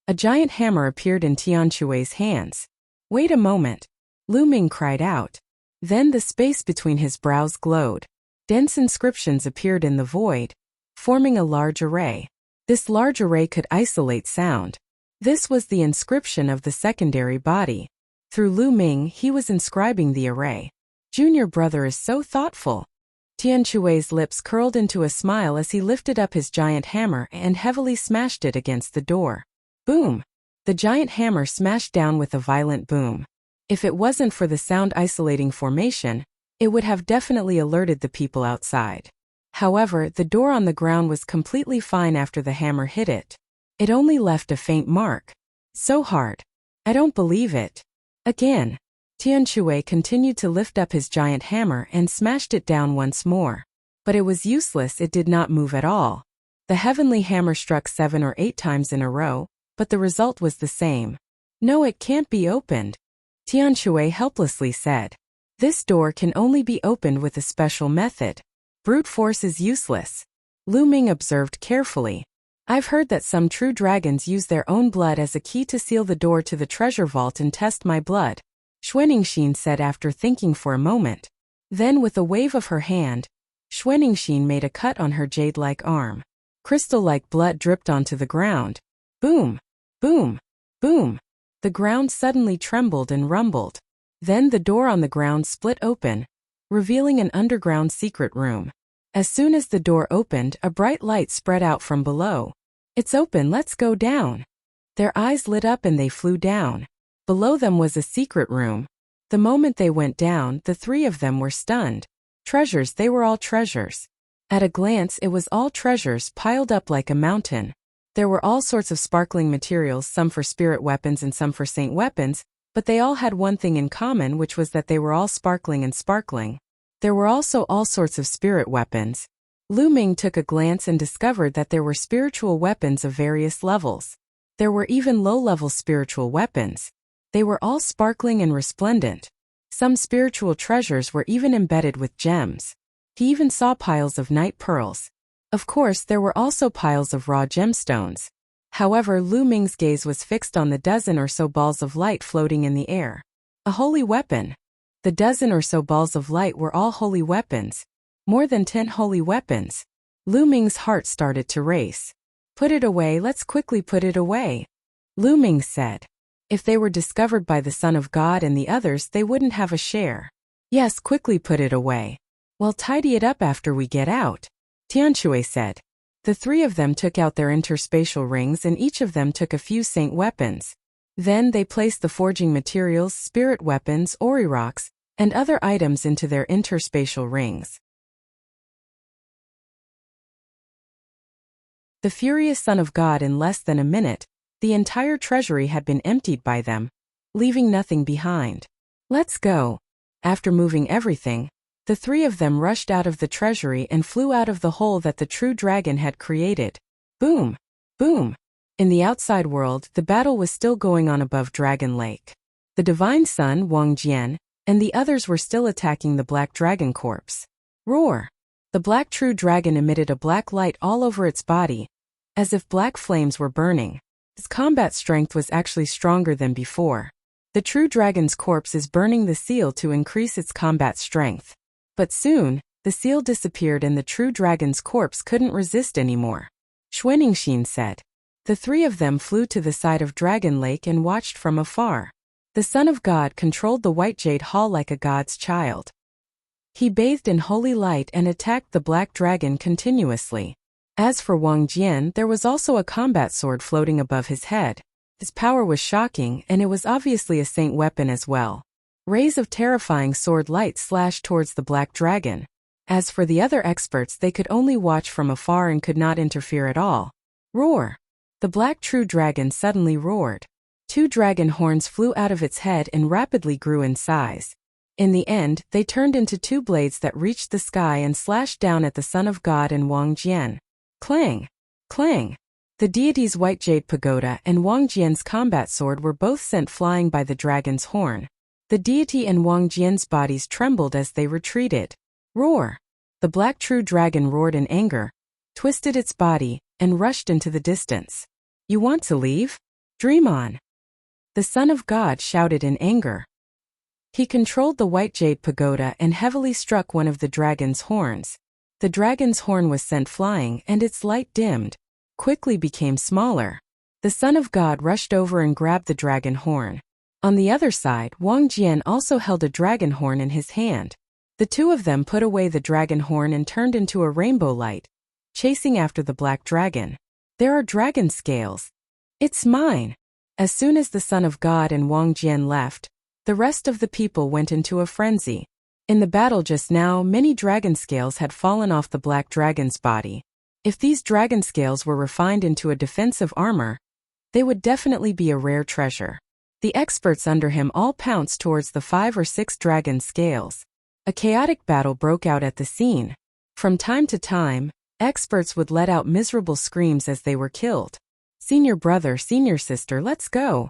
A giant hammer appeared in Tianxue's hands. Wait a moment. Lu Ming cried out. Then the space between his brows glowed. Dense inscriptions appeared in the void, forming a large array. This large array could isolate sound. This was the inscription of the secondary body. Through Lu Ming, he was inscribing the array. Junior brother is so thoughtful. Tianxue's lips curled into a smile as he lifted up his giant hammer and heavily smashed it against the door. Boom! The giant hammer smashed down with a violent boom. If it wasn't for the sound-isolating formation, it would have definitely alerted the people outside. However, the door on the ground was completely fine after the hammer hit it. It only left a faint mark. So hard. I don't believe it. Again. Tianxue continued to lift up his giant hammer and smashed it down once more. But it was useless, it did not move at all. The heavenly hammer struck 7 or 8 times in a row, but the result was the same. No, it can't be opened. Tianxue helplessly said. This door can only be opened with a special method. Brute force is useless. Lu Ming observed carefully. I've heard that some true dragons use their own blood as a key to seal the door to the treasure vault and test my blood. Xuaningxin said after thinking for a moment. Then with a wave of her hand, Xuaningxin made a cut on her jade-like arm. Crystal-like blood dripped onto the ground. Boom! Boom! Boom! The ground suddenly trembled and rumbled. Then the door on the ground split open, revealing an underground secret room. As soon as the door opened, a bright light spread out from below. It's open, let's go down. Their eyes lit up and they flew down. Below them was a secret room. The moment they went down, the three of them were stunned. Treasures, they were all treasures. At a glance, it was all treasures piled up like a mountain. There were all sorts of sparkling materials, some for spirit weapons and some for saint weapons, but they all had one thing in common, which was that they were all sparkling and sparkling. There were also all sorts of spirit weapons. Lu Ming took a glance and discovered that there were spiritual weapons of various levels. There were even low-level spiritual weapons. They were all sparkling and resplendent. Some spiritual treasures were even embedded with gems. He even saw piles of night pearls. Of course, there were also piles of raw gemstones. However, Lu Ming's gaze was fixed on the dozen or so balls of light floating in the air. A holy weapon. The dozen or so balls of light were all holy weapons. More than 10 holy weapons. Lu Ming's heart started to race. Put it away, let's quickly put it away. Lu Ming said. If they were discovered by the Son of God and the others, they wouldn't have a share. Yes, quickly put it away. Well, tidy it up after we get out. Tianxue said. The three of them took out their interspatial rings and each of them took a few saint weapons. Then they placed the forging materials, spirit weapons, ori rocks, and other items into their interspatial rings. The furious Son of God, in less than a minute, the entire treasury had been emptied by them, leaving nothing behind. Let's go. After moving everything, the three of them rushed out of the treasury and flew out of the hole that the true dragon had created. Boom! Boom! In the outside world, the battle was still going on above Dragon Lake. The divine son, Wang Jian, and the others were still attacking the black dragon corpse. Roar! The black true dragon emitted a black light all over its body, as if black flames were burning. Its combat strength was actually stronger than before. The true dragon's corpse is burning the seal to increase its combat strength. But soon, The seal disappeared and the true dragon's corpse couldn't resist anymore. Xuanixin said. The three of them flew to the side of Dragon Lake and watched from afar. The Son of God controlled the white jade hall like a god's child. He bathed in holy light and attacked the black dragon continuously. As for Wang Jian, there was also a combat sword floating above his head. His power was shocking, and it was obviously a saint weapon as well. Rays of terrifying sword light slashed towards the black dragon. As for the other experts, they could only watch from afar and could not interfere at all. Roar! The black true dragon suddenly roared. 2 dragon horns flew out of its head and rapidly grew in size. In the end, they turned into 2 blades that reached the sky and slashed down at the Son of God and Wang Jian. Clang! Clang! The deity's white jade pagoda and Wang Jian's combat sword were both sent flying by the dragon's horn. The deity and Wang Jian's bodies trembled as they retreated. Roar! The black true dragon roared in anger, twisted its body, and rushed into the distance. You want to leave? Dream on! The Son of God shouted in anger. He controlled the white jade pagoda and heavily struck one of the dragon's horns. The dragon's horn was sent flying and its light dimmed, quickly became smaller. The Son of God rushed over and grabbed the dragon horn. On the other side, Wang Jian also held a dragon horn in his hand. The 2 of them put away the dragon horn and turned into a rainbow light, chasing after the black dragon. There are dragon scales. It's mine! As soon as the Son of God and Wang Jian left, the rest of the people went into a frenzy. In the battle just now, many dragon scales had fallen off the black dragon's body. If these dragon scales were refined into a defensive armor, they would definitely be a rare treasure. The experts under him all pounced towards the 5 or 6 dragon scales. A chaotic battle broke out at the scene. From time to time, experts would let out miserable screams as they were killed. Senior brother, senior sister, let's go,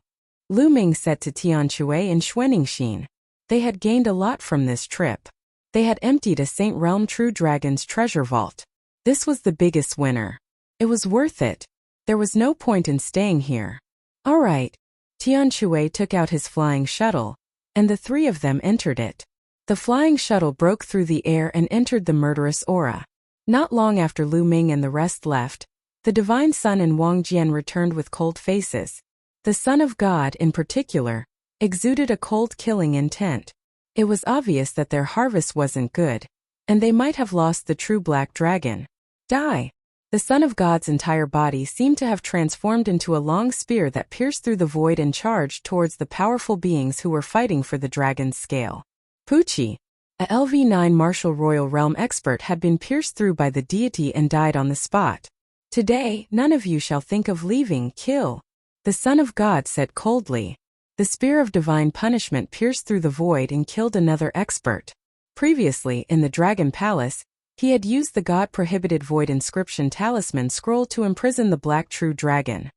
Lu Ming said to Tianchui and Xuanixin. They had gained a lot from this trip. They had emptied a Saint Realm True Dragon's treasure vault. This was the biggest winner. It was worth it. There was no point in staying here. All right. Tianchui took out his flying shuttle, and the 3 of them entered it. The flying shuttle broke through the air and entered the murderous aura. Not long after Lu Ming and the rest left, the Divine Sun and Wang Jian returned with cold faces. The Son of God, in particular, exuded a cold killing intent. It was obvious that their harvest wasn't good, and they might have lost the true black dragon. Die! The Son of God's entire body seemed to have transformed into a long spear that pierced through the void and charged towards the powerful beings who were fighting for the dragon's scale. Pucci, a LV9 Martial Royal Realm expert, had been pierced through by the deity and died on the spot. Today, none of you shall think of leaving. Kill! The Son of God said coldly. The spear of divine punishment pierced through the void and killed another expert. Previously, in the Dragon Palace, he had used the God-prohibited Void Inscription Talisman Scroll to imprison the Black True Dragon.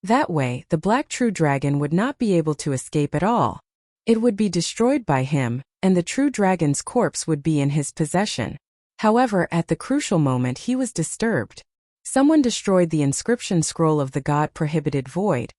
That way, the Black True Dragon would not be able to escape at all. It would be destroyed by him, and the True Dragon's corpse would be in his possession. However, at the crucial moment he was disturbed. Someone destroyed the inscription scroll of the God-prohibited Void,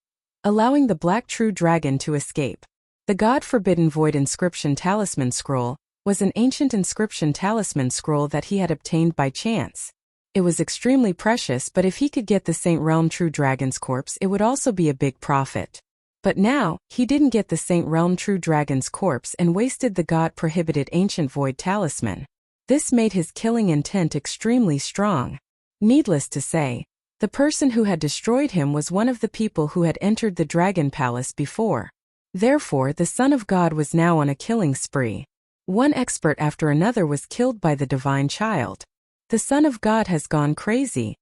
allowing the Black True Dragon to escape. The God-forbidden Void Inscription Talisman Scroll was an ancient inscription talisman scroll that he had obtained by chance. It was extremely precious, but if he could get the Saint Realm True Dragon's corpse, it would also be a big profit. But now, he didn't get the Saint Realm True Dragon's corpse and wasted the God-prohibited ancient Void Talisman. This made his killing intent extremely strong. Needless to say, the person who had destroyed him was one of the people who had entered the Dragon Palace before. Therefore, the Son of God was now on a killing spree. One expert after another was killed by the Divine Child. The Son of God has gone crazy.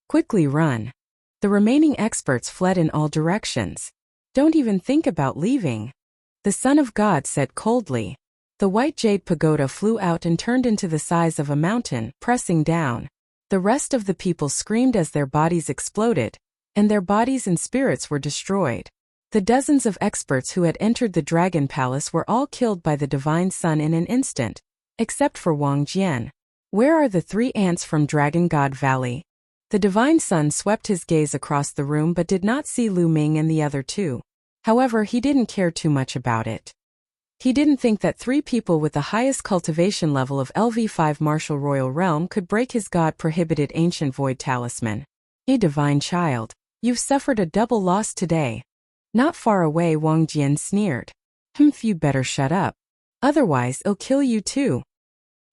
Quickly run. The remaining experts fled in all directions. Don't even think about leaving, the Son of God said coldly. The white jade pagoda flew out and turned into the size of a mountain, pressing down. The rest of the people screamed as their bodies exploded, and their bodies and spirits were destroyed. The dozens of experts who had entered the Dragon Palace were all killed by the Divine Sun in an instant, except for Wang Jian. Where are the 3 ants from Dragon God Valley? The Divine Sun swept his gaze across the room but did not see Lu Ming and the other 2. However, he didn't care too much about it. He didn't think that 3 people with the highest cultivation level of LV5 Martial Royal Realm could break his God-prohibited ancient void talisman. A divine child, you've suffered a double loss today. Not far away, Wang Jian sneered. You better shut up. Otherwise I'll kill you too.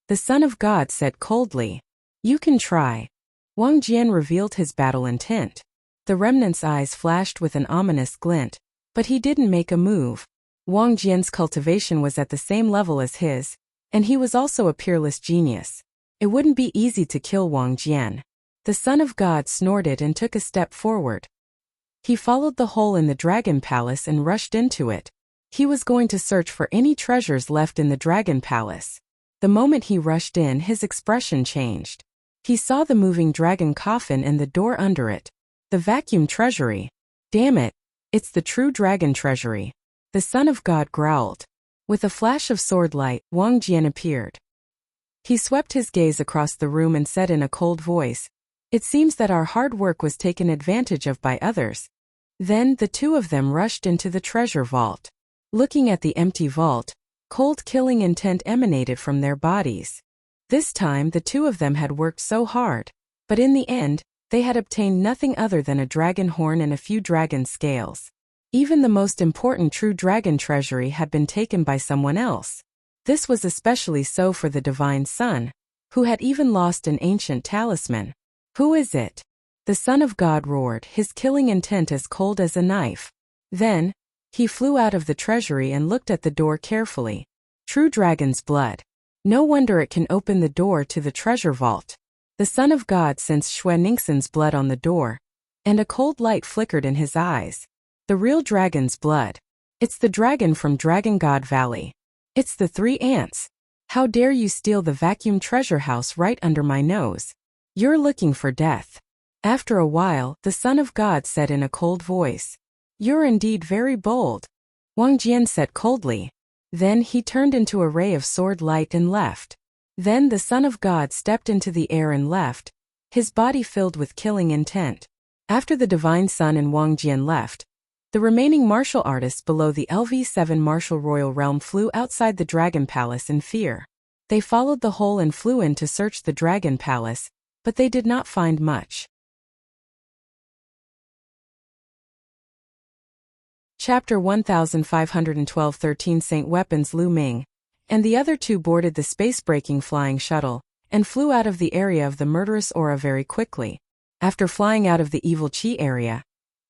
The Son of God said coldly. You can try. Wang Jian revealed his battle intent. The remnant's eyes flashed with an ominous glint, but he didn't make a move. Wang Jian's cultivation was at the same level as his, and he was also a peerless genius. It wouldn't be easy to kill Wang Jian. The Son of God snorted and took a step forward. He followed the hole in the Dragon Palace and rushed into it. He was going to search for any treasures left in the Dragon Palace. The moment he rushed in, his expression changed. He saw the moving dragon coffin and the door under it. The vacuum treasury. Damn it, it's the true dragon treasury. The Son of God growled. With a flash of sword light, Wang Jian appeared. He swept his gaze across the room and said in a cold voice, "It seems that our hard work was taken advantage of by others." Then the two of them rushed into the treasure vault. Looking at the empty vault, cold killing intent emanated from their bodies. This time the two of them had worked so hard, but in the end, they had obtained nothing other than a dragon horn and a few dragon scales. Even the most important true dragon treasury had been taken by someone else. This was especially so for the Divine Son, who had even lost an ancient talisman. Who is it? The Son of God roared, his killing intent as cold as a knife. Then, he flew out of the treasury and looked at the door carefully. True dragon's blood. No wonder it can open the door to the treasure vault. The Son of God sensed Xue Ningxin's blood on the door, and a cold light flickered in his eyes. The real dragon's blood. It's the dragon from Dragon God Valley. It's the 3 ants. How dare you steal the vacuum treasure house right under my nose? You're looking for death. After a while, the Son of God said in a cold voice. You're indeed very bold. Wang Jian said coldly. Then he turned into a ray of sword light and left. Then the Son of God stepped into the air and left, his body filled with killing intent. After the Divine Son and Wang Jian left, the remaining martial artists below the LV7 Martial Royal Realm flew outside the Dragon Palace in fear. They followed the hole and flew in to search the Dragon Palace, but they did not find much. Chapter 1512 13 Saint Weapons Lu Ming and the other 2 boarded the space-breaking flying shuttle and flew out of the area of the murderous aura very quickly. After flying out of the evil Qi area,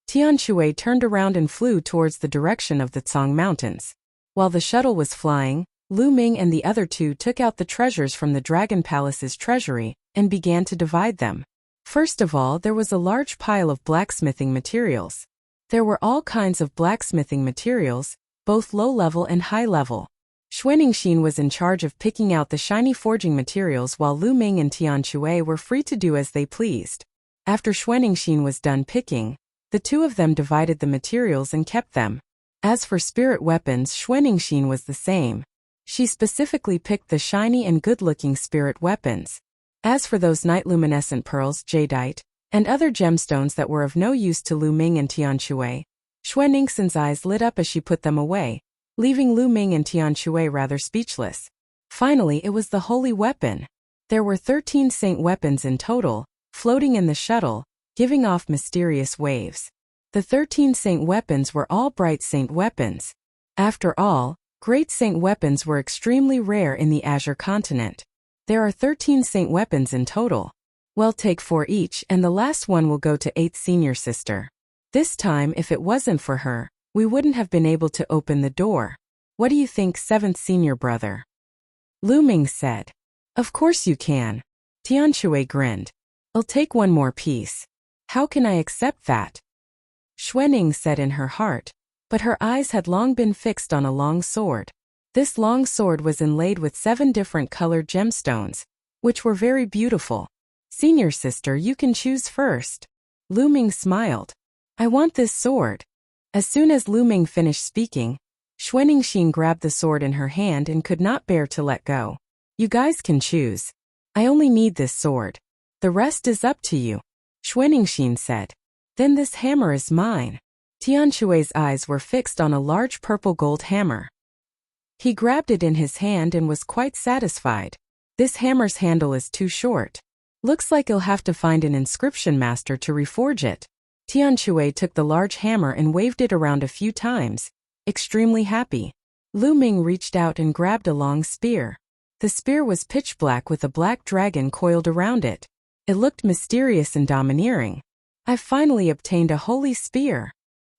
Tian Shui turned around and flew towards the direction of the Tsang Mountains. While the shuttle was flying, Lu Ming and the other 2 took out the treasures from the Dragon Palace's treasury and began to divide them. First of all, there was a large pile of blacksmithing materials. There were all kinds of blacksmithing materials, both low-level and high-level. Xue Ningxin was in charge of picking out the shiny forging materials while Lu Ming and Tian Shui were free to do as they pleased. After Xue Ningxin was done picking, the 2 of them divided the materials and kept them. As for spirit weapons, Xue Ningxin was the same. She specifically picked the shiny and good-looking spirit weapons. As for those night-luminescent pearls, jadeite, and other gemstones that were of no use to Lu Ming and Tian Shui, Xue Ningxin's eyes lit up as she put them away, leaving Lu Ming and Tian Shui rather speechless. Finally, it was the holy weapon. There were 13 saint weapons in total, floating in the shuttle, giving off mysterious waves. The 13 saint weapons were all bright saint weapons. After all, great saint weapons were extremely rare in the Azure continent. There are 13 saint weapons in total. Well, take 4 each, and the last one will go to 8th senior sister. This time, if it wasn't for her, we wouldn't have been able to open the door. What do you think, 7th senior brother? Lu Ming said. Of course you can. Tian Shui grinned. I'll take 1 more piece. How can I accept that? Xue Ning said in her heart, but her eyes had long been fixed on a long sword. This long sword was inlaid with 7 different colored gemstones, which were very beautiful. Senior sister, you can choose first. Lu Ming smiled. I want this sword. As soon as Lu Ming finished speaking, Xue Ningxin grabbed the sword in her hand and could not bear to let go. You guys can choose. I only need this sword. The rest is up to you, Xue Ningxin said. Then this hammer is mine. Tian Shui's eyes were fixed on a large purple gold hammer. He grabbed it in his hand and was quite satisfied. This hammer's handle is too short. Looks like he'll have to find an inscription master to reforge it. Tianshui took the large hammer and waved it around a few times, extremely happy. Lu Ming reached out and grabbed a long spear. The spear was pitch black with a black dragon coiled around it. It looked mysterious and domineering. "I've finally obtained a holy spear."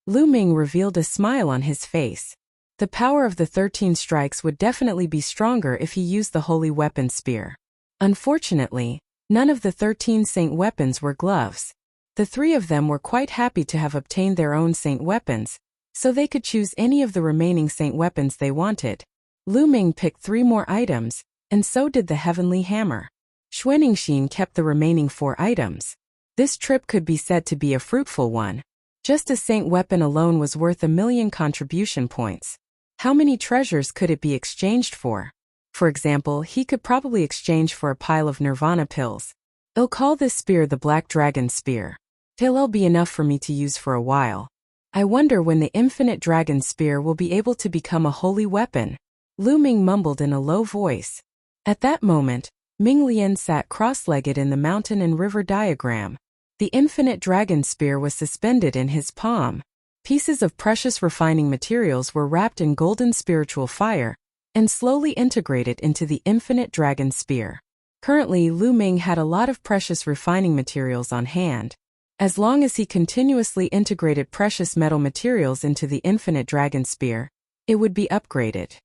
Lu Ming revealed a smile on his face. The power of the 13 strikes would definitely be stronger if he used the holy weapon spear. Unfortunately, none of the 13 saint weapons were gloves. The 3 of them were quite happy to have obtained their own saint weapons, so they could choose any of the remaining saint weapons they wanted. Lu Ming picked 3 more items, and so did the heavenly hammer. Xuaningxin kept the remaining 4 items. This trip could be said to be a fruitful one. Just a saint weapon alone was worth 1,000,000 contribution points. How many treasures could it be exchanged for? For example, he could probably exchange for a pile of nirvana pills. I'll call this spear the Black Dragon Spear. It'll be enough for me to use for a while. I wonder when the Infinite Dragon Spear will be able to become a holy weapon. Lu Ming mumbled in a low voice. At that moment, Ming Lian sat cross-legged in the mountain and river diagram. The Infinite Dragon Spear was suspended in his palm. Pieces of precious refining materials were wrapped in golden spiritual fire and slowly integrated into the Infinite Dragon Spear. Currently, Lu Ming had a lot of precious refining materials on hand. As long as he continuously integrated precious metal materials into the Infinite Dragon Spear, it would be upgraded.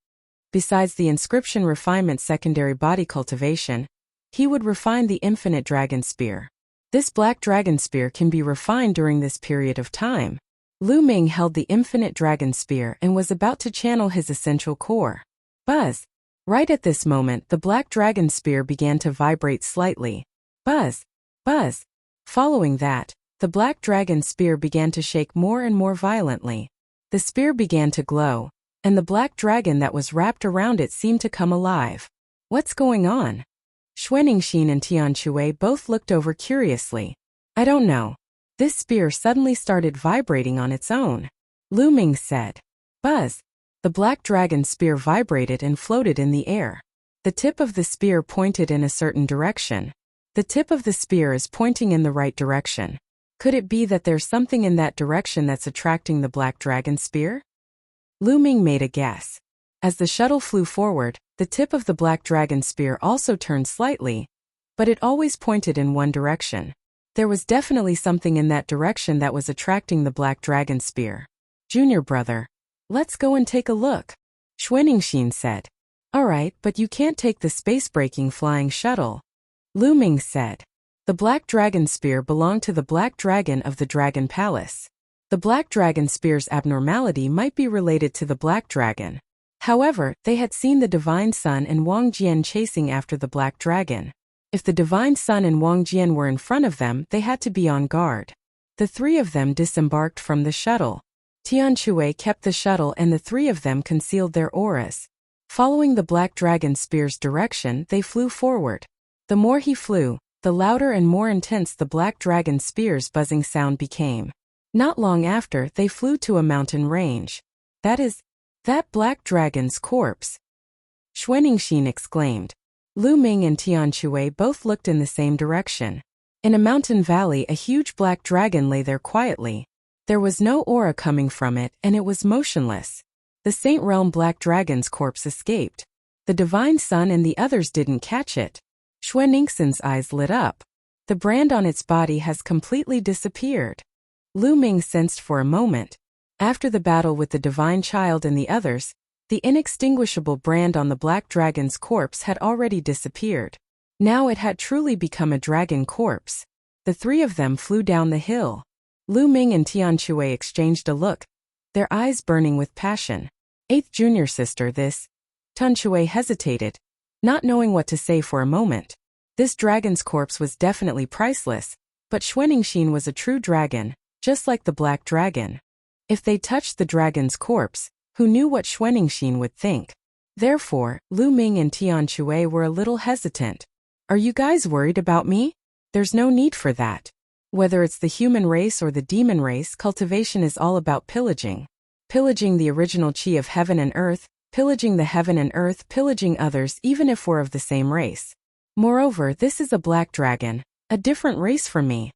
Besides the inscription refinement secondary body cultivation, he would refine the Infinite Dragon Spear. This Black Dragon Spear can be refined during this period of time. Lu Ming held the Infinite Dragon Spear and was about to channel his essential core. Buzz! Right at this moment, the Black Dragon Spear began to vibrate slightly. Buzz! Buzz! Following that, the Black Dragon Spear began to shake more and more violently. The spear began to glow, and the black dragon that was wrapped around it seemed to come alive. What's going on? Xuaningxin and Tianshui both looked over curiously. I don't know. This spear suddenly started vibrating on its own. Lu Ming said. Buzz! The Black Dragon Spear vibrated and floated in the air. The tip of the spear pointed in a certain direction. The tip of the spear is pointing in the right direction. Could it be that there's something in that direction that's attracting the Black Dragon Spear? Lu Ming made a guess. As the shuttle flew forward, the tip of the Black Dragon Spear also turned slightly, but it always pointed in one direction. There was definitely something in that direction that was attracting the Black Dragon Spear. Junior brother, let's go and take a look, Xuaningxin said. Alright, but you can't take the space-breaking flying shuttle, Lu Ming said. The Black Dragon Spear belonged to the Black Dragon of the Dragon Palace. The Black Dragon Spear's abnormality might be related to the Black Dragon. However, they had seen the Divine Sun and Wang Jian chasing after the Black Dragon. If the Divine Sun and Wang Jian were in front of them, they had to be on guard. The 3 of them disembarked from the shuttle. Tianshui kept the shuttle and the 3 of them concealed their auras. Following the Black Dragon Spear's direction, they flew forward. The more he flew, the louder and more intense the Black Dragon Spear's buzzing sound became. Not long after, they flew to a mountain range. That Black Dragon's corpse, Xuaningxin exclaimed. Lu Ming and Tianshui both looked in the same direction. In a mountain valley, a huge black dragon lay there quietly. There was no aura coming from it, and it was motionless. The Saint Realm Black Dragon's corpse escaped. The Divine Sun and the others didn't catch it. Xuaningxin's eyes lit up. The brand on its body has completely disappeared. Lu Ming sensed for a moment. After the battle with the Divine Child and the others, the inextinguishable brand on the Black Dragon's corpse had already disappeared. Now it had truly become a dragon corpse. The 3 of them flew down the hill. Lu Ming and Tianshui exchanged a look, their eyes burning with passion. 8th junior sister, this. Tianshui hesitated, not knowing what to say for a moment. This dragon's corpse was definitely priceless, but Xuaningxin was a true dragon, just like the Black Dragon. If they touched the dragon's corpse, who knew what Xuaningxin would think? Therefore, Lu Ming and Tianshui were a little hesitant. Are you guys worried about me? There's no need for that. Whether it's the human race or the demon race, cultivation is all about pillaging. Pillaging the original chi of heaven and earth, pillaging the heaven and earth, pillaging others even if we're of the same race. Moreover, this is a black dragon, a different race from me.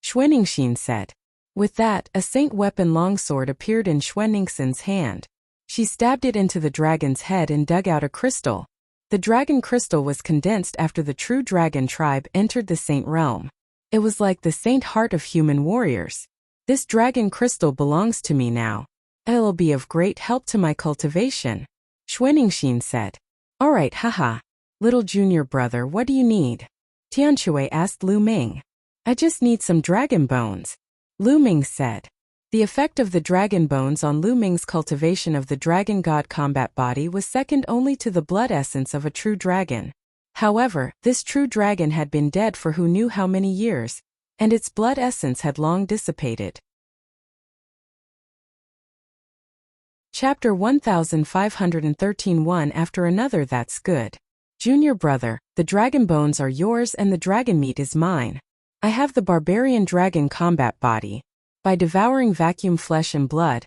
Xuanixin said. With that, a saint weapon longsword appeared in Xuanixin's hand. She stabbed it into the dragon's head and dug out a crystal. The dragon crystal was condensed after the true dragon tribe entered the saint realm. It was like the saint heart of human warriors. This dragon crystal belongs to me now. It'll be of great help to my cultivation. Xuanixin said. Alright, haha. Little junior brother, what do you need? Tianshui asked Lu Ming. I just need some dragon bones. Lu Ming said. The effect of the dragon bones on Lu Ming's cultivation of the dragon god combat body was second only to the blood essence of a true dragon. However, this true dragon had been dead for who knew how many years, and its blood essence had long dissipated. Chapter 1513. One after another. That's good. Junior brother, the dragon bones are yours and the dragon meat is mine. I have the barbarian dragon combat body. By devouring vacuum flesh and blood,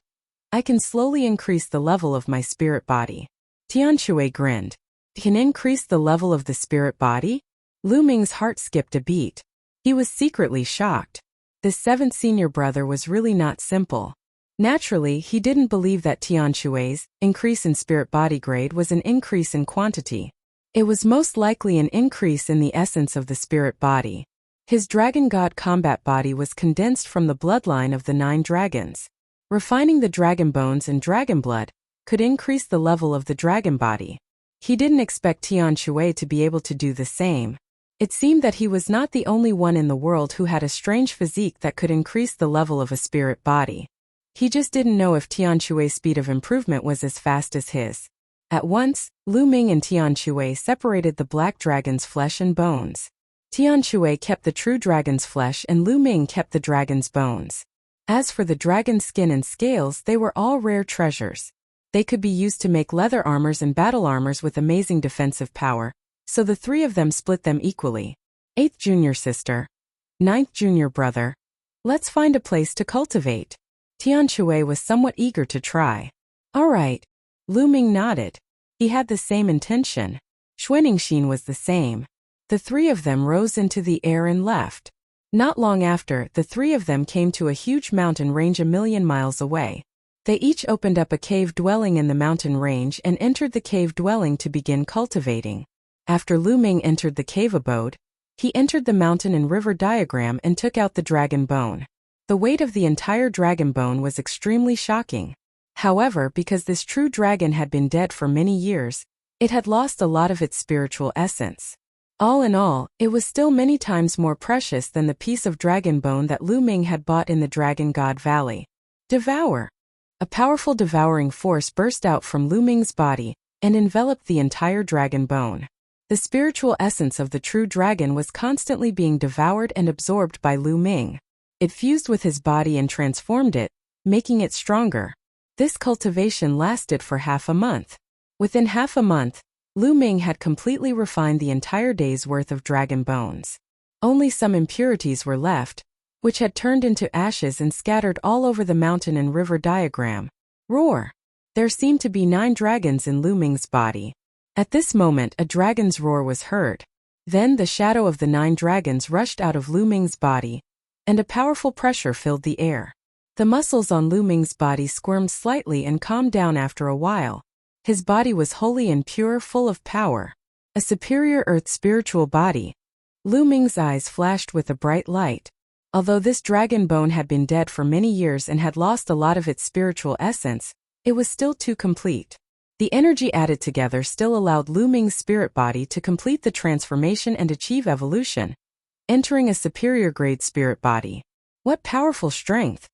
I can slowly increase the level of my spirit body. Tianshui grinned. Can increase the level of the spirit body? Lu Ming's heart skipped a beat. He was secretly shocked. This seventh senior brother was really not simple. Naturally, he didn't believe that Tianshui's increase in spirit body grade was an increase in quantity. It was most likely an increase in the essence of the spirit body. His dragon god combat body was condensed from the bloodline of the 9 dragons. Refining the dragon bones and dragon blood could increase the level of the dragon body. He didn't expect Tianshui to be able to do the same. It seemed that he was not the only one in the world who had a strange physique that could increase the level of a spirit body. He just didn't know if Tianshui's speed of improvement was as fast as his. At once, Lu Ming and Tianshui separated the black dragon's flesh and bones. Tianshui kept the true dragon's flesh and Lu Ming kept the dragon's bones. As for the dragon's skin and scales, they were all rare treasures. They could be used to make leather armors and battle armors with amazing defensive power, so the 3 of them split them equally. 8th junior sister. 9th junior brother. Let's find a place to cultivate. Tianshui was somewhat eager to try. Alright. Lu Ming nodded. He had the same intention. Xuanixin was the same. The 3 of them rose into the air and left. Not long after, the 3 of them came to a huge mountain range 1,000,000 miles away. They each opened up a cave dwelling in the mountain range and entered the cave dwelling to begin cultivating. After Lu Ming entered the cave abode, he entered the mountain and river diagram and took out the dragon bone. The weight of the entire dragon bone was extremely shocking. However, because this true dragon had been dead for many years, it had lost a lot of its spiritual essence. All in all, it was still many times more precious than the piece of dragon bone that Lu Ming had bought in the Dragon God Valley. Devour! A powerful devouring force burst out from Lu Ming's body and enveloped the entire dragon bone. The spiritual essence of the true dragon was constantly being devoured and absorbed by Lu Ming. It fused with his body and transformed it, making it stronger. This cultivation lasted for half a month. Within half a month, Lu Ming had completely refined the entire day's worth of dragon bones. Only some impurities were left, which had turned into ashes and scattered all over the mountain and river diagram. Roar! There seemed to be 9 dragons in Lu Ming's body. At this moment, a dragon's roar was heard. Then the shadow of the 9 dragons rushed out of Lu Ming's body, and a powerful pressure filled the air. The muscles on Lu Ming's body squirmed slightly and calmed down after a while. His body was holy and pure, full of power. A superior earth spiritual body. Lu Ming's eyes flashed with a bright light. Although this dragon bone had been dead for many years and had lost a lot of its spiritual essence, it was still too complete. The energy added together still allowed Lu Ming's spirit body to complete the transformation and achieve evolution, entering a superior grade spirit body. What powerful strength!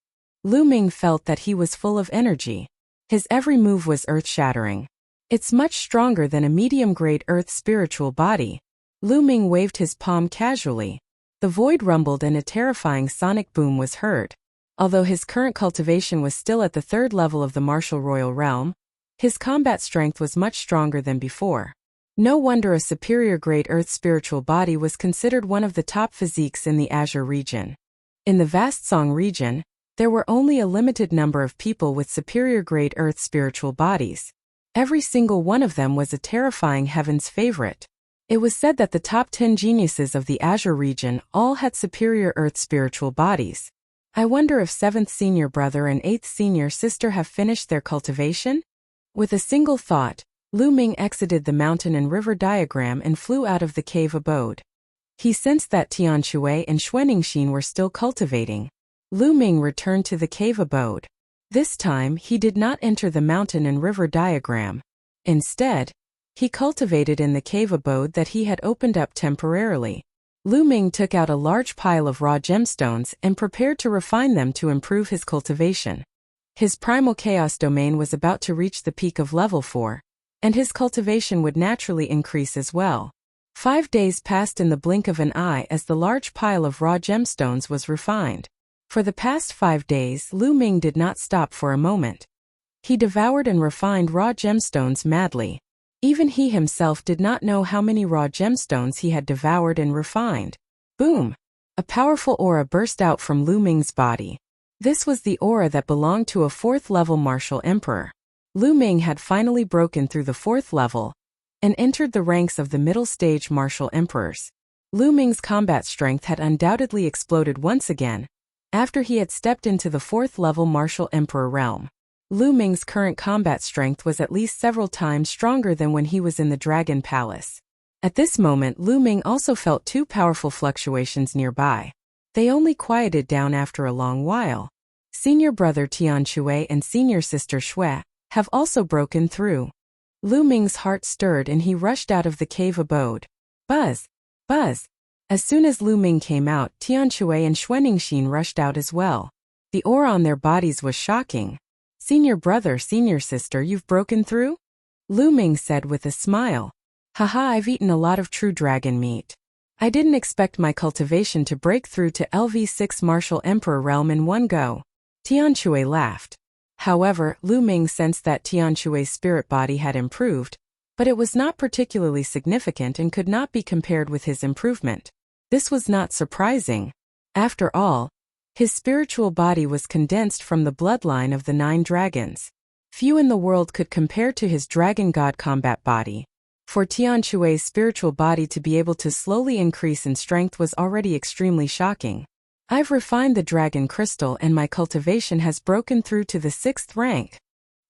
Lu Ming felt that he was full of energy. His every move was earth-shattering. It's much stronger than a medium-grade earth spiritual body. Lu Ming waved his palm casually. The void rumbled and a terrifying sonic boom was heard. Although his current cultivation was still at the 3rd level of the martial royal realm, his combat strength was much stronger than before. No wonder a superior-grade earth spiritual body was considered one of the top physiques in the Azure region. In the vast Song region, there were only a limited number of people with superior-grade earth spiritual bodies. Every single one of them was a terrifying heaven's favorite. It was said that the top 10 geniuses of the Azure region all had superior Earth spiritual bodies. I wonder if 7th senior brother and 8th senior sister have finished their cultivation? With a single thought, Lu Ming exited the mountain and river diagram and flew out of the cave abode. He sensed that Tian Shui and Xuanixin were still cultivating. Lu Ming returned to the cave abode. This time he did not enter the mountain and river diagram. Instead, he cultivated in the cave abode that he had opened up temporarily. Lu Ming took out a large pile of raw gemstones and prepared to refine them to improve his cultivation. His primal chaos domain was about to reach the peak of level 4, and his cultivation would naturally increase as well. 5 days passed in the blink of an eye as the large pile of raw gemstones was refined. For the past 5 days, Lu Ming did not stop for a moment. He devoured and refined raw gemstones madly. Even he himself did not know how many raw gemstones he had devoured and refined. Boom! A powerful aura burst out from Lu Ming's body. This was the aura that belonged to a 4th-level martial emperor. Lu Ming had finally broken through the 4th level and entered the ranks of the middle-stage martial emperors. Lu Ming's combat strength had undoubtedly exploded once again after he had stepped into the 4th-level martial emperor realm. Lu Ming's current combat strength was at least several times stronger than when he was in the Dragon Palace. At this moment, Lu Ming also felt 2 powerful fluctuations nearby. They only quieted down after a long while. Senior brother Tian Shui and senior sister Shui have also broken through. Lu Ming's heart stirred and he rushed out of the cave abode. Buzz! Buzz! As soon as Lu Ming came out, Tian Shui and Xuanixin rushed out as well. The aura on their bodies was shocking. Senior brother, senior sister, you've broken through? Lu Ming said with a smile. Haha, I've eaten a lot of true dragon meat. I didn't expect my cultivation to break through to LV6 Martial Emperor realm in one go. Tian Shui laughed. However, Lu Ming sensed that Tian Shui's spirit body had improved, but it was not particularly significant and could not be compared with his improvement. This was not surprising. After all, his spiritual body was condensed from the bloodline of the 9 dragons. Few in the world could compare to his dragon god combat body. For Tian Shui's spiritual body to be able to slowly increase in strength was already extremely shocking. I've refined the dragon crystal and my cultivation has broken through to the 6th rank,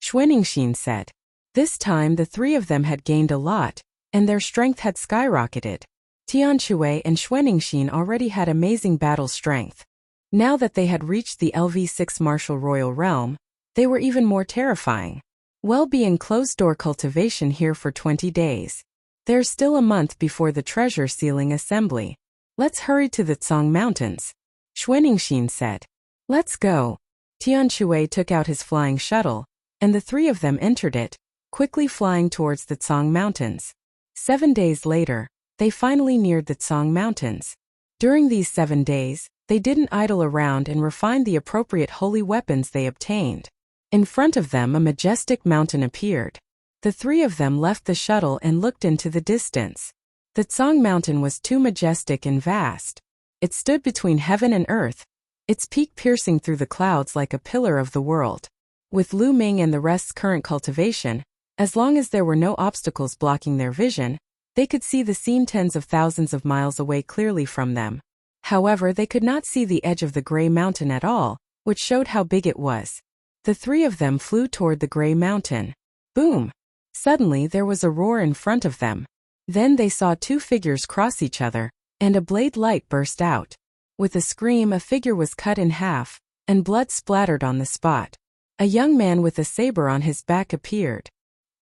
Xuanixin said. This time the 3 of them had gained a lot, and their strength had skyrocketed. Tian Shui and Xuanixin already had amazing battle strength. Now that they had reached the LV6 Martial Royal Realm, they were even more terrifying. We'll be in closed-door cultivation here for 20 days. There's still a month before the treasure sealing assembly. Let's hurry to the Tsang Mountains, Xuanixin said. Let's go. Tian Shui took out his flying shuttle, and the 3 of them entered it, quickly flying towards the Tsang Mountains. 7 days later, they finally neared the Tsang Mountains. During these 7 days, they didn't idle around and refined the appropriate holy weapons they obtained. In front of them a majestic mountain appeared. The 3 of them left the shuttle and looked into the distance. The Tsang Mountain was too majestic and vast. It stood between heaven and earth, its peak piercing through the clouds like a pillar of the world. With Lu Ming and the rest's current cultivation, as long as there were no obstacles blocking their vision, they could see the scene tens of thousands of miles away clearly from them. However, they could not see the edge of the gray mountain at all, which showed how big it was. The 3 of them flew toward the gray mountain. Boom! Suddenly there was a roar in front of them. Then they saw 2 figures cross each other, and a blade light burst out. With a scream, a figure was cut in half, and blood splattered on the spot. A young man with a saber on his back appeared.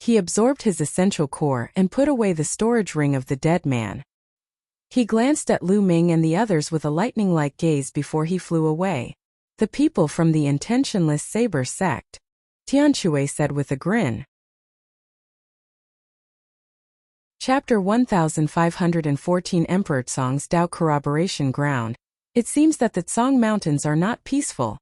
He absorbed his essential core and put away the storage ring of the dead man. He glanced at Lu Ming and the others with a lightning-like gaze before he flew away. The people from the intentionless saber sect, Tian Shui said with a grin. Chapter 1514 Emperor Tsang's Dao Corroboration Ground. It seems that the Tsang Mountains are not peaceful,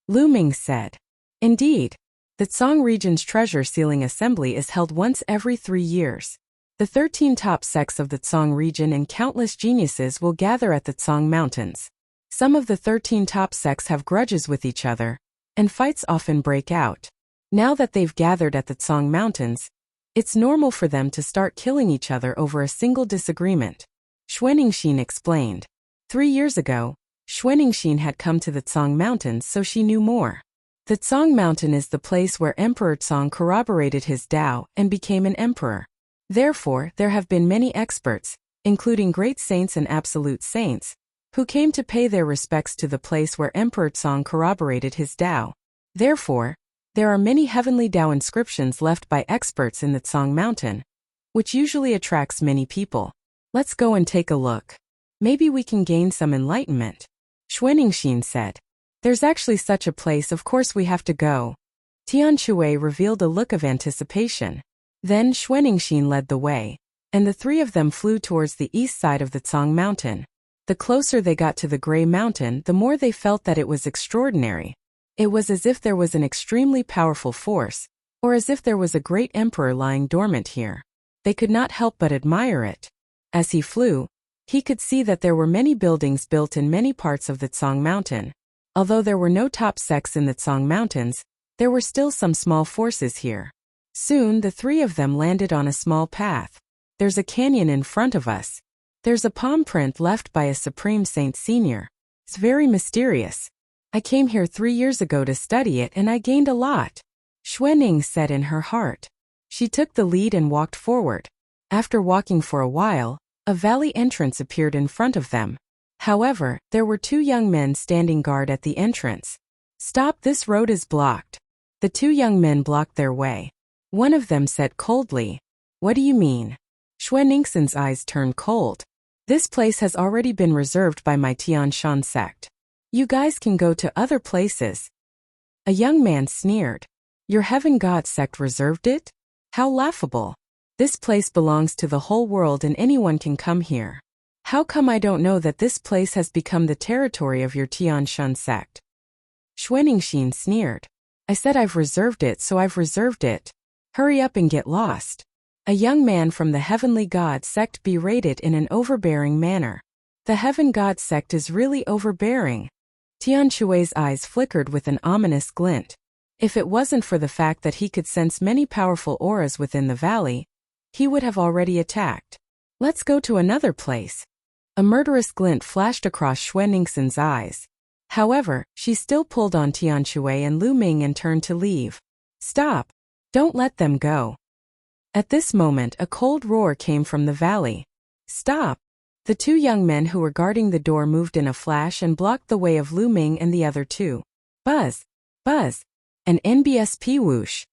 Lu Ming said. Indeed, the Tsang region's treasure sealing assembly is held once every 3 years. The 13 top sects of the Tsang region and countless geniuses will gather at the Tsang Mountains. Some of the 13 top sects have grudges with each other, and fights often break out. Now that they've gathered at the Tsang Mountains, It's normal for them to start killing each other over a single disagreement. Xuanixin explained. 3 years ago, Xuanixin had come to the Tsang Mountains, so she knew more. The Tsang Mountain is the place where Emperor Tsang corroborated his Tao and became an emperor. Therefore, there have been many experts, including great saints and absolute saints, who came to pay their respects to the place where Emperor Tsang corroborated his Tao. Therefore, there are many heavenly Tao inscriptions left by experts in the Tsang Mountain, which usually attracts many people. Let's go and take a look. Maybe we can gain some enlightenment. Xuanixin said. There's actually such a place, of course we have to go. Tian Shui revealed a look of anticipation. Then Xuanixin led the way, and the three of them flew towards the east side of the Tsang Mountain. The closer they got to the Gray Mountain, the more they felt that it was extraordinary. It was as if there was an extremely powerful force, or as if there was a great emperor lying dormant here. They could not help but admire it. As he flew, he could see that there were many buildings built in many parts of the Tsang Mountain. Although there were no top sects in the Tsang Mountains, there were still some small forces here. Soon the three of them landed on a small path. There's a canyon in front of us. There's a palm print left by a Supreme Saint Senior. It's very mysterious. I came here 3 years ago to study it and I gained a lot. Xuanning said in her heart. She took the lead and walked forward. After walking for a while, a valley entrance appeared in front of them. However, there were 2 young men standing guard at the entrance. Stop, this road is blocked. The 2 young men blocked their way. One of them said coldly, What do you mean? Xuanixin's eyes turned cold. This place has already been reserved by my Tianshan sect. You guys can go to other places. A young man sneered. Your Heaven God sect reserved it? How laughable. This place belongs to the whole world and anyone can come here. How come I don't know that this place has become the territory of your Tianshan sect? Xuanixin sneered. I said I've reserved it, so I've reserved it. Hurry up and get lost. A young man from the Heavenly God sect berated in an overbearing manner. The Heaven God sect is really overbearing. Tian Shui's eyes flickered with an ominous glint. If it wasn't for the fact that he could sense many powerful auras within the valley, he would have already attacked. Let's go to another place. A murderous glint flashed across Xuanixin's eyes. However, she still pulled on Tian Shui and Lu Ming and turned to leave. Stop! Don't let them go. At this moment, a cold roar came from the valley. Stop! The 2 young men who were guarding the door moved in a flash and blocked the way of Lu Ming and the other 2. Buzz! Buzz! An NBSP whoosh.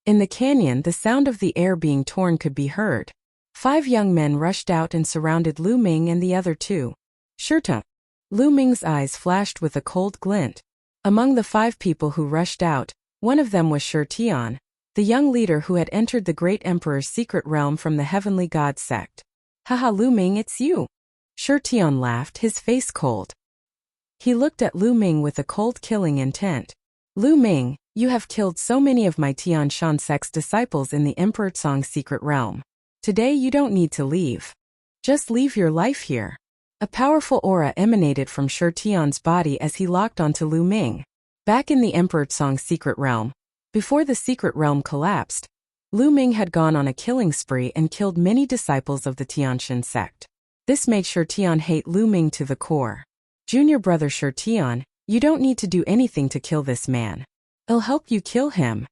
In the canyon, the sound of the air being torn could be heard. 5 young men rushed out and surrounded Lu Ming and the other 2. Shirta! Lu Ming's eyes flashed with a cold glint. Among the 5 people who rushed out, one of them was Shi Tian, the young leader who had entered the Great Emperor's secret realm from the Heavenly God sect. Haha, Lu Ming, it's you. Shi Tian laughed, his face cold. He looked at Lu Ming with a cold killing intent. Lu Ming, you have killed so many of my Tianshan sect's disciples in the Emperor Tsang's secret realm. Today you don't need to leave. Just leave your life here. A powerful aura emanated from Shi Tian's body as he locked onto Lu Ming. Back in the Emperor Tsang's secret realm, before the secret realm collapsed, Lu Ming had gone on a killing spree and killed many disciples of the Tianshan sect. This made Shi Tian hate Lu Ming to the core. Junior brother Shi Tian, you don't need to do anything to kill this man. I'll help you kill him.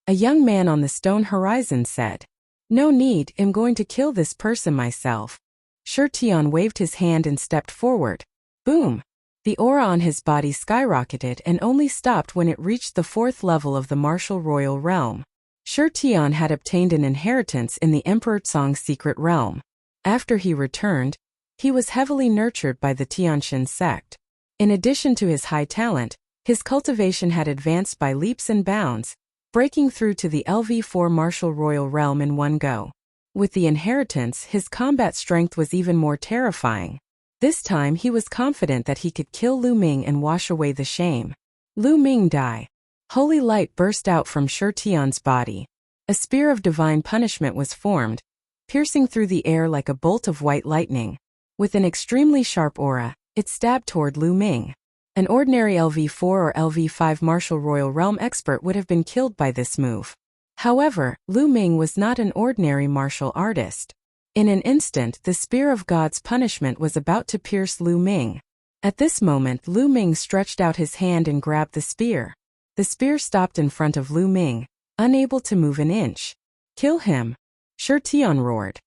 A young man on the stone horizon said. No need, I'm going to kill this person myself. Shi Tian waved his hand and stepped forward. Boom! The aura on his body skyrocketed and only stopped when it reached the 4th level of the martial royal realm. Shi Tian had obtained an inheritance in the Emperor Tsang's secret realm. After he returned, he was heavily nurtured by the Tianshan sect. In addition to his high talent, his cultivation had advanced by leaps and bounds, breaking through to the LV4 martial royal realm in one go. With the inheritance, his combat strength was even more terrifying. This time he was confident that he could kill Lu Ming and wash away the shame. Lu Ming die. Holy light burst out from Shi Tian's body. A spear of divine punishment was formed, piercing through the air like a bolt of white lightning. With an extremely sharp aura, it stabbed toward Lu Ming. An ordinary LV4 or LV5 martial royal realm expert would have been killed by this move. However, Lu Ming was not an ordinary martial artist. In an instant, the spear of God's punishment was about to pierce Lu Ming. At this moment, Lu Ming stretched out his hand and grabbed the spear. The spear stopped in front of Lu Ming, unable to move an inch. "Kill him!" Shi Tian roared.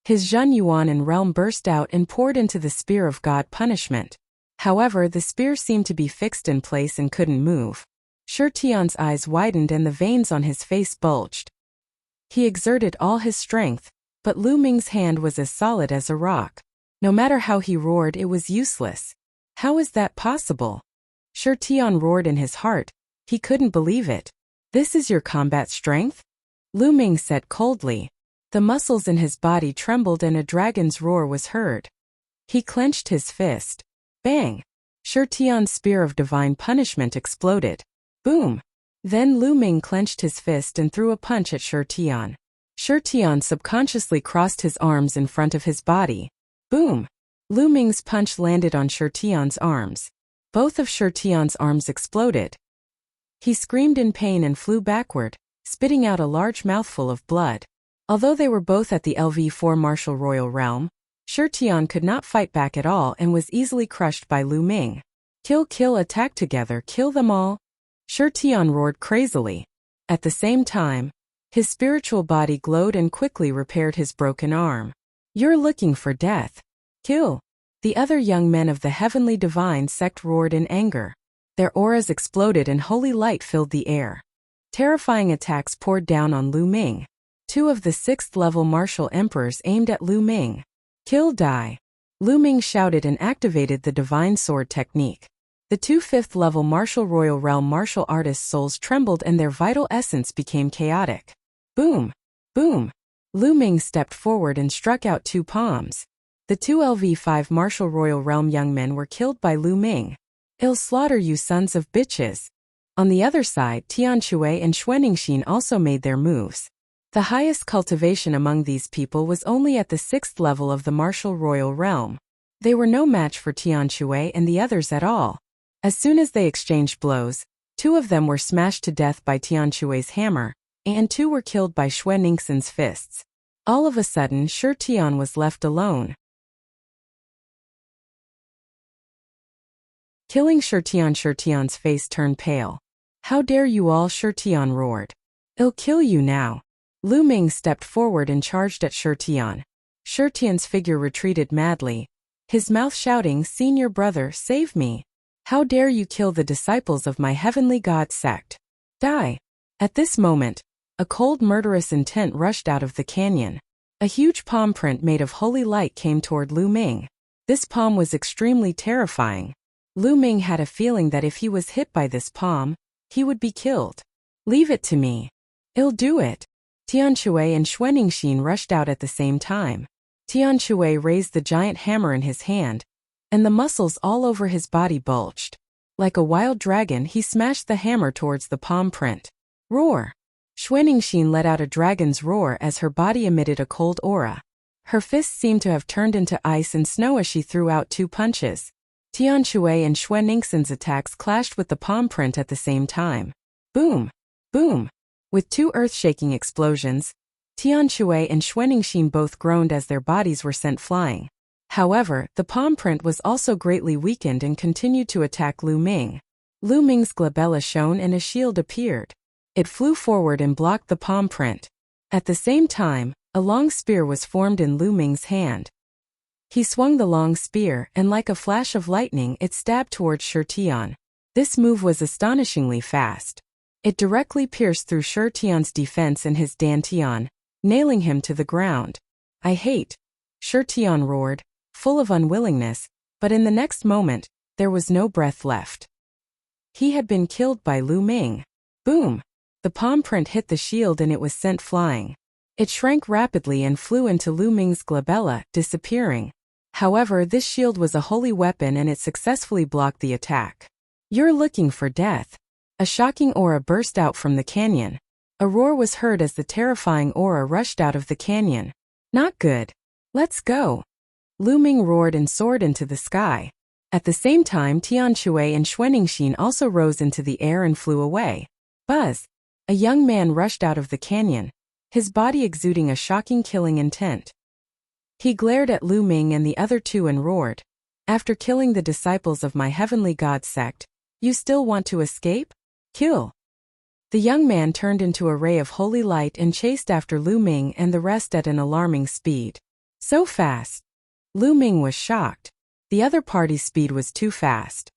His Zhen Yuan and realm burst out and poured into the spear of God punishment. However, the spear seemed to be fixed in place and couldn't move. Shi Tian's eyes widened and the veins on his face bulged. He exerted all his strength, but Lu Ming's hand was as solid as a rock. No matter how he roared, it was useless. How is that possible? Shi Tian roared in his heart. He couldn't believe it. "This is your combat strength?" Lu Ming said coldly. The muscles in his body trembled and a dragon's roar was heard. He clenched his fist. Bang! Shi Tian's spear of divine punishment exploded. Boom! Then Lu Ming clenched his fist and threw a punch at Shi Tian. Shi Tian subconsciously crossed his arms in front of his body. Boom! Lu Ming's punch landed on Shi Tian's arms. Both of Shi Tian's arms exploded. He screamed in pain and flew backward, spitting out a large mouthful of blood. Although they were both at the LV4 martial royal realm, Shi Tian could not fight back at all and was easily crushed by Lu Ming. Kill, attack together, kill them all! Shi Tian roared crazily. At the same time, his spiritual body glowed and quickly repaired his broken arm. "You're looking for death. Kill!" The other young men of the heavenly divine sect roared in anger. Their auras exploded and holy light filled the air. Terrifying attacks poured down on Lu Ming. 2 of the 6th-level martial emperors aimed at Lu Ming. "Kill, die!" Lu Ming shouted and activated the divine sword technique. The 2 5th-level martial royal realm martial artists' souls trembled and their vital essence became chaotic. Boom! Boom! Lu Ming stepped forward and struck out 2 palms. The 2 LV5 martial royal realm young men were killed by Lu Ming. "I'll slaughter you sons of bitches." On the other side, Tian Shui and Xuanixin also made their moves. The highest cultivation among these people was only at the 6th level of the martial royal realm. They were no match for Tian Shui and the others at all. As soon as they exchanged blows, 2 of them were smashed to death by Tian Shui's hammer, and 2 were killed by Xuanixin's fists. All of a sudden, Shi Tian was left alone. Killing Shi Tian's face turned pale. "How dare you all!" Shi Tian roared. "I'll kill you now." Lu Ming stepped forward and charged at Shi Tian. Shi Tian's figure retreated madly, his mouth shouting, "Senior brother, save me! How dare you kill the disciples of my heavenly god sect? Die!" At this moment, a cold murderous intent rushed out of the canyon. A huge palm print made of holy light came toward Lu Ming. This palm was extremely terrifying. Lu Ming had a feeling that if he was hit by this palm, he would be killed. "Leave it to me. I'll do it." Tian Shui and Xuanixin rushed out at the same time. Tian Shui raised the giant hammer in his hand, and the muscles all over his body bulged. Like a wild dragon, he smashed the hammer towards the palm print. Roar! Xuanixin let out a dragon's roar as her body emitted a cold aura. Her fists seemed to have turned into ice and snow as she threw out 2 punches. Tian Shui and Xuanixin's attacks clashed with the palm print at the same time. Boom! Boom! With 2 earth-shaking explosions, Tian Shui and Xuanixin both groaned as their bodies were sent flying. However, the palm print was also greatly weakened and continued to attack Lu Ming. Lu Ming's glabella shone and a shield appeared. It flew forward and blocked the palm print. At the same time, a long spear was formed in Lu Ming's hand. He swung the long spear, and like a flash of lightning, it stabbed towards Shi Tian. This move was astonishingly fast. It directly pierced through Shi Tian's defense and his dantian, nailing him to the ground. "I hate!" Shi Tian roared, full of unwillingness, but in the next moment, there was no breath left. He had been killed by Lu Ming. Boom! The palm print hit the shield and it was sent flying. It shrank rapidly and flew into Lu Ming's glabella, disappearing. However, this shield was a holy weapon and it successfully blocked the attack. "You're looking for death." A shocking aura burst out from the canyon. A roar was heard as the terrifying aura rushed out of the canyon. "Not good. Let's go." Lu Ming roared and soared into the sky. At the same time, Tian Shui and Xuanixin also rose into the air and flew away. Buzz! A young man rushed out of the canyon, his body exuding a shocking killing intent. He glared at Lu Ming and the other two and roared, "After killing the disciples of my heavenly god sect, you still want to escape? Kill!" The young man turned into a ray of holy light and chased after Lu Ming and the rest at an alarming speed. So fast! Lu Ming was shocked. The other party's speed was too fast.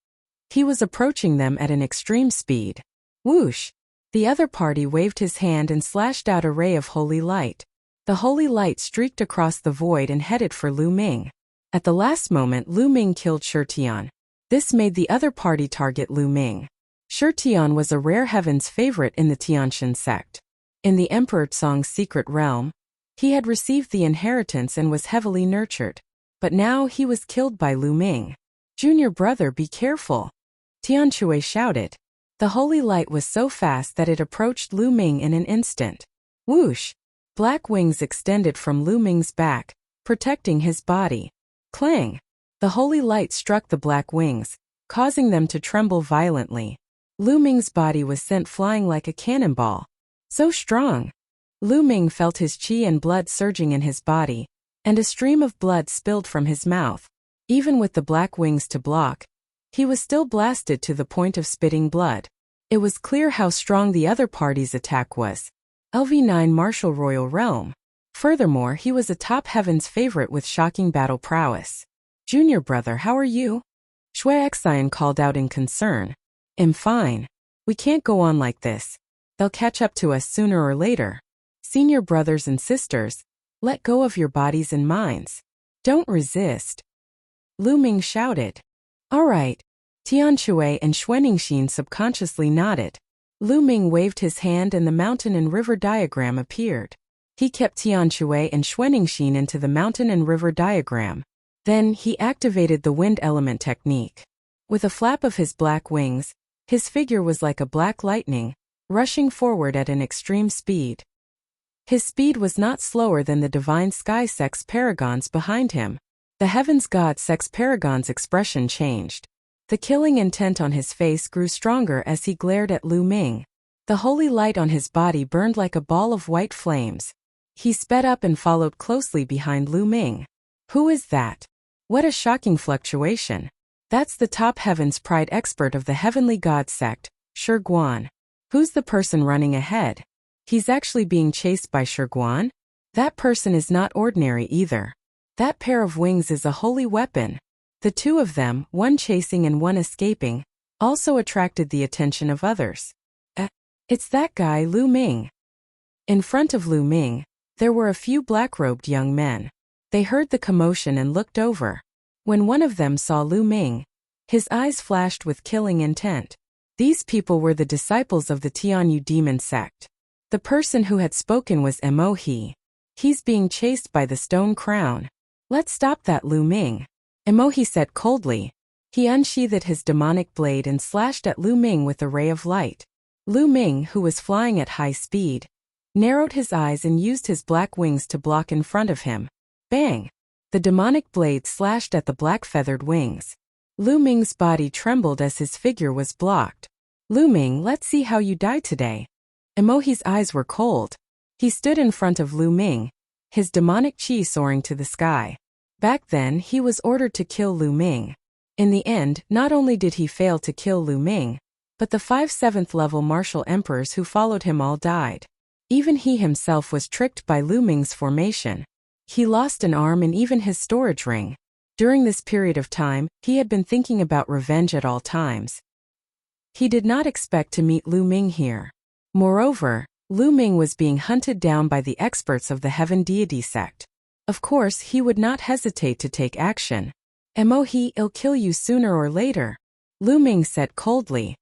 He was approaching them at an extreme speed. Whoosh! The other party waved his hand and slashed out a ray of holy light. The holy light streaked across the void and headed for Lu Ming. At the last moment, Lu Ming killed Shirtian. This made the other party target Lu Ming. Shirtian was a rare heaven's favorite in the Tianshan sect. In the Emperor Tsong's secret realm, he had received the inheritance and was heavily nurtured. But now he was killed by Lu Ming. "Junior brother, be careful!" Tian Shui shouted. The holy light was so fast that it approached Lu Ming in an instant. Whoosh! Black wings extended from Lu Ming's back, protecting his body. Clang! The holy light struck the black wings, causing them to tremble violently. Lu Ming's body was sent flying like a cannonball. So strong! Lu Ming felt his qi and blood surging in his body, and a stream of blood spilled from his mouth. Even with the black wings to block, he was still blasted to the point of spitting blood. It was clear how strong the other party's attack was. LV9 Martial Royal Realm. Furthermore, he was a top heaven's favorite with shocking battle prowess. "Junior brother, how are you?" Shui Xian called out in concern. "I'm fine. We can't go on like this. They'll catch up to us sooner or later. Senior brothers and sisters, let go of your bodies and minds. Don't resist." Lu Ming shouted. "All right." Tian Shui and Xuaningxin subconsciously nodded. Lu Ming waved his hand and the mountain and river diagram appeared. He kept Tian Shui and Xuaningxin into the mountain and river diagram. Then he activated the wind element technique. With a flap of his black wings, his figure was like a black lightning, rushing forward at an extreme speed. His speed was not slower than the divine sky sex paragons behind him. The heavens god sex paragon's expression changed. The killing intent on his face grew stronger as he glared at Lu Ming. The holy light on his body burned like a ball of white flames. He sped up and followed closely behind Lu Ming. Who is that? What a shocking fluctuation. That's the top heavens pride expert of the heavenly god sect, Shi Guan. Who's the person running ahead? He's actually being chased by Shi Guan? That person is not ordinary either. That pair of wings is a holy weapon. The two of them, one chasing and one escaping, also attracted the attention of others. It's that guy Lu Ming. In front of Lu Ming, there were a few black-robed young men. They heard the commotion and looked over. When one of them saw Lu Ming, his eyes flashed with killing intent. These people were the disciples of the Tianyu demon sect. The person who had spoken was Mo He. He's being chased by the stone crown. Let's stop that, Lu Ming. Mo He said coldly. He unsheathed his demonic blade and slashed at Lu Ming with a ray of light. Lu Ming, who was flying at high speed, narrowed his eyes and used his black wings to block in front of him. Bang! The demonic blade slashed at the black feathered wings. Lu Ming's body trembled as his figure was blocked. Lu Ming, let's see how you die today. Mo He's eyes were cold. He stood in front of Lu Ming, his demonic qi soaring to the sky. Back then, he was ordered to kill Lu Ming. In the end, not only did he fail to kill Lu Ming, but the 5 7th level martial emperors who followed him all died. Even he himself was tricked by Lu Ming's formation. He lost an arm and even his storage ring. During this period of time, he had been thinking about revenge at all times. He did not expect to meet Lu Ming here. Moreover, Lu Ming was being hunted down by the experts of the Heaven Deity sect. Of course, he would not hesitate to take action. Mo He'll kill you sooner or later, Lu Ming said coldly.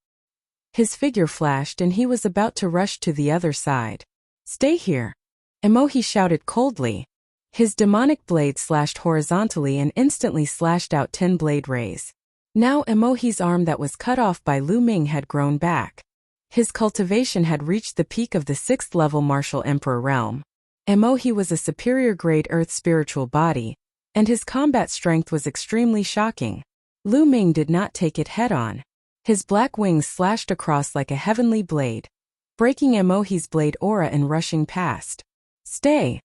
His figure flashed and he was about to rush to the other side. Stay here, Mo He shouted coldly. His demonic blade slashed horizontally and instantly slashed out 10 blade rays. Now Mo He's arm that was cut off by Lu Ming had grown back. His cultivation had reached the peak of the 6th level martial emperor realm. Mo He was a superior grade earth spiritual body, and his combat strength was extremely shocking. Lu Ming did not take it head on. His black wings slashed across like a heavenly blade. breaking Emohi's blade aura and rushing past. Stay!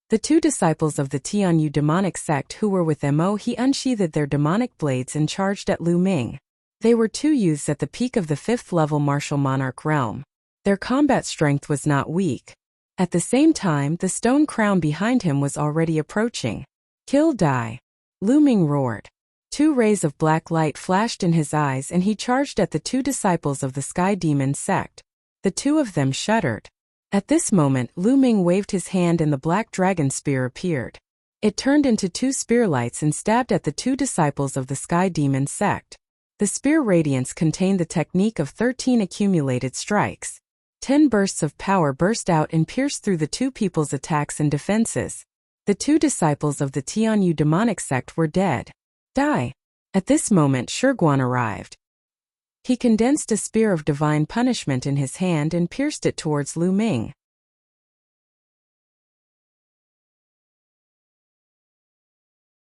The two disciples of the Tianyu demonic sect who were with Emohi unsheathed their demonic blades and charged at Lu Ming. They were two youths at the peak of the 5th level martial monarch realm. Their combat strength was not weak. At the same time, the stone crown behind him was already approaching. Kill, die! Lu Ming roared. 2 rays of black light flashed in his eyes and he charged at the 2 disciples of the Sky Demon sect. The 2 of them shuddered. At this moment, Lu Ming waved his hand and the black dragon spear appeared. It turned into 2 spear lights and stabbed at the 2 disciples of the Sky Demon sect. The spear radiance contained the technique of 13 accumulated strikes. 10 bursts of power burst out and pierced through the 2 people's attacks and defenses. The 2 disciples of the Tianyu demonic sect were dead. Die! At this moment, Shiguan arrived. He condensed a spear of divine punishment in his hand and pierced it towards Lu Ming.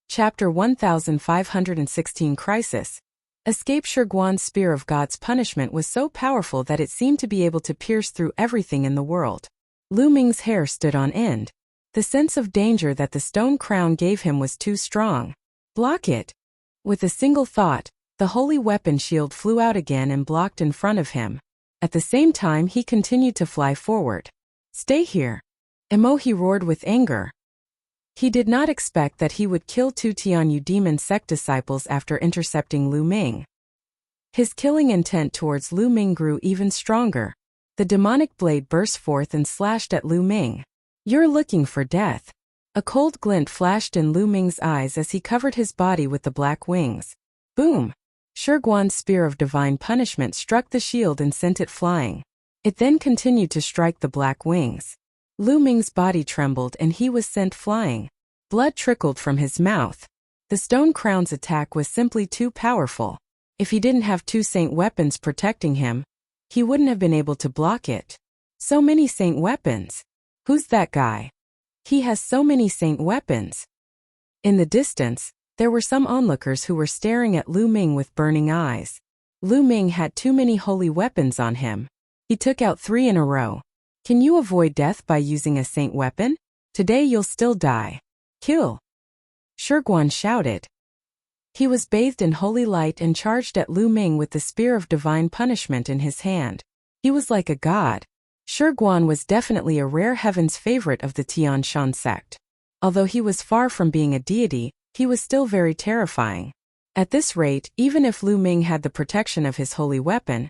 Chapter 1516 Crisis. Escape. Shiguan's spear of God's punishment was so powerful that it seemed to be able to pierce through everything in the world. Lu Ming's hair stood on end. The sense of danger that the stone crown gave him was too strong. Block it! With a single thought, the holy weapon shield flew out again and blocked in front of him. At the same time, he continued to fly forward. Stay here! Emohi roared with anger. He did not expect that he would kill 2 Tianyu demon sect disciples after intercepting Lu Ming. His killing intent towards Lu Ming grew even stronger. The demonic blade burst forth and slashed at Lu Ming. You're looking for death. A cold glint flashed in Lu Ming's eyes as he covered his body with the black wings. Boom! Shiguan's spear of divine punishment struck the shield and sent it flying. It then continued to strike the black wings. Lu Ming's body trembled and he was sent flying. Blood trickled from his mouth. The stone crown's attack was simply too powerful. If he didn't have 2 saint weapons protecting him, he wouldn't have been able to block it. So many saint weapons. Who's that guy? He has so many saint weapons. In the distance, there were some onlookers who were staring at Lu Ming with burning eyes. Lu Ming had too many holy weapons on him. He took out 3 in a row. Can you avoid death by using a saint weapon? Today you'll still die. Kill! Shiguan shouted. He was bathed in holy light and charged at Lu Ming with the spear of divine punishment in his hand. He was like a god. Shiguan was definitely a rare heaven's favorite of the Tianshan sect. Although he was far from being a deity, he was still very terrifying. At this rate, even if Lu Ming had the protection of his holy weapon,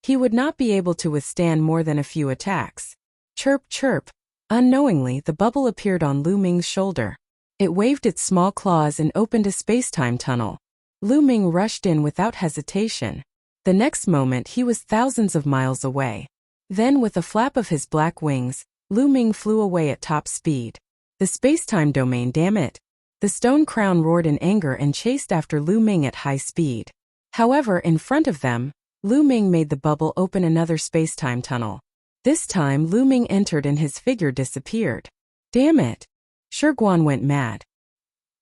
he would not be able to withstand more than a few attacks. Chirp, chirp. Unknowingly, the bubble appeared on Lu Ming's shoulder. It waved its small claws and opened a space-time tunnel. Lu Ming rushed in without hesitation. The next moment, he was thousands of miles away. Then, with a flap of his black wings, Lu Ming flew away at top speed. The space-time domain, damn it! The stone crown roared in anger and chased after Lu Ming at high speed. However, in front of them, Lu Ming made the bubble open another space-time tunnel. This time, Lu Ming entered and his figure disappeared. Damn it! Shiguan went mad.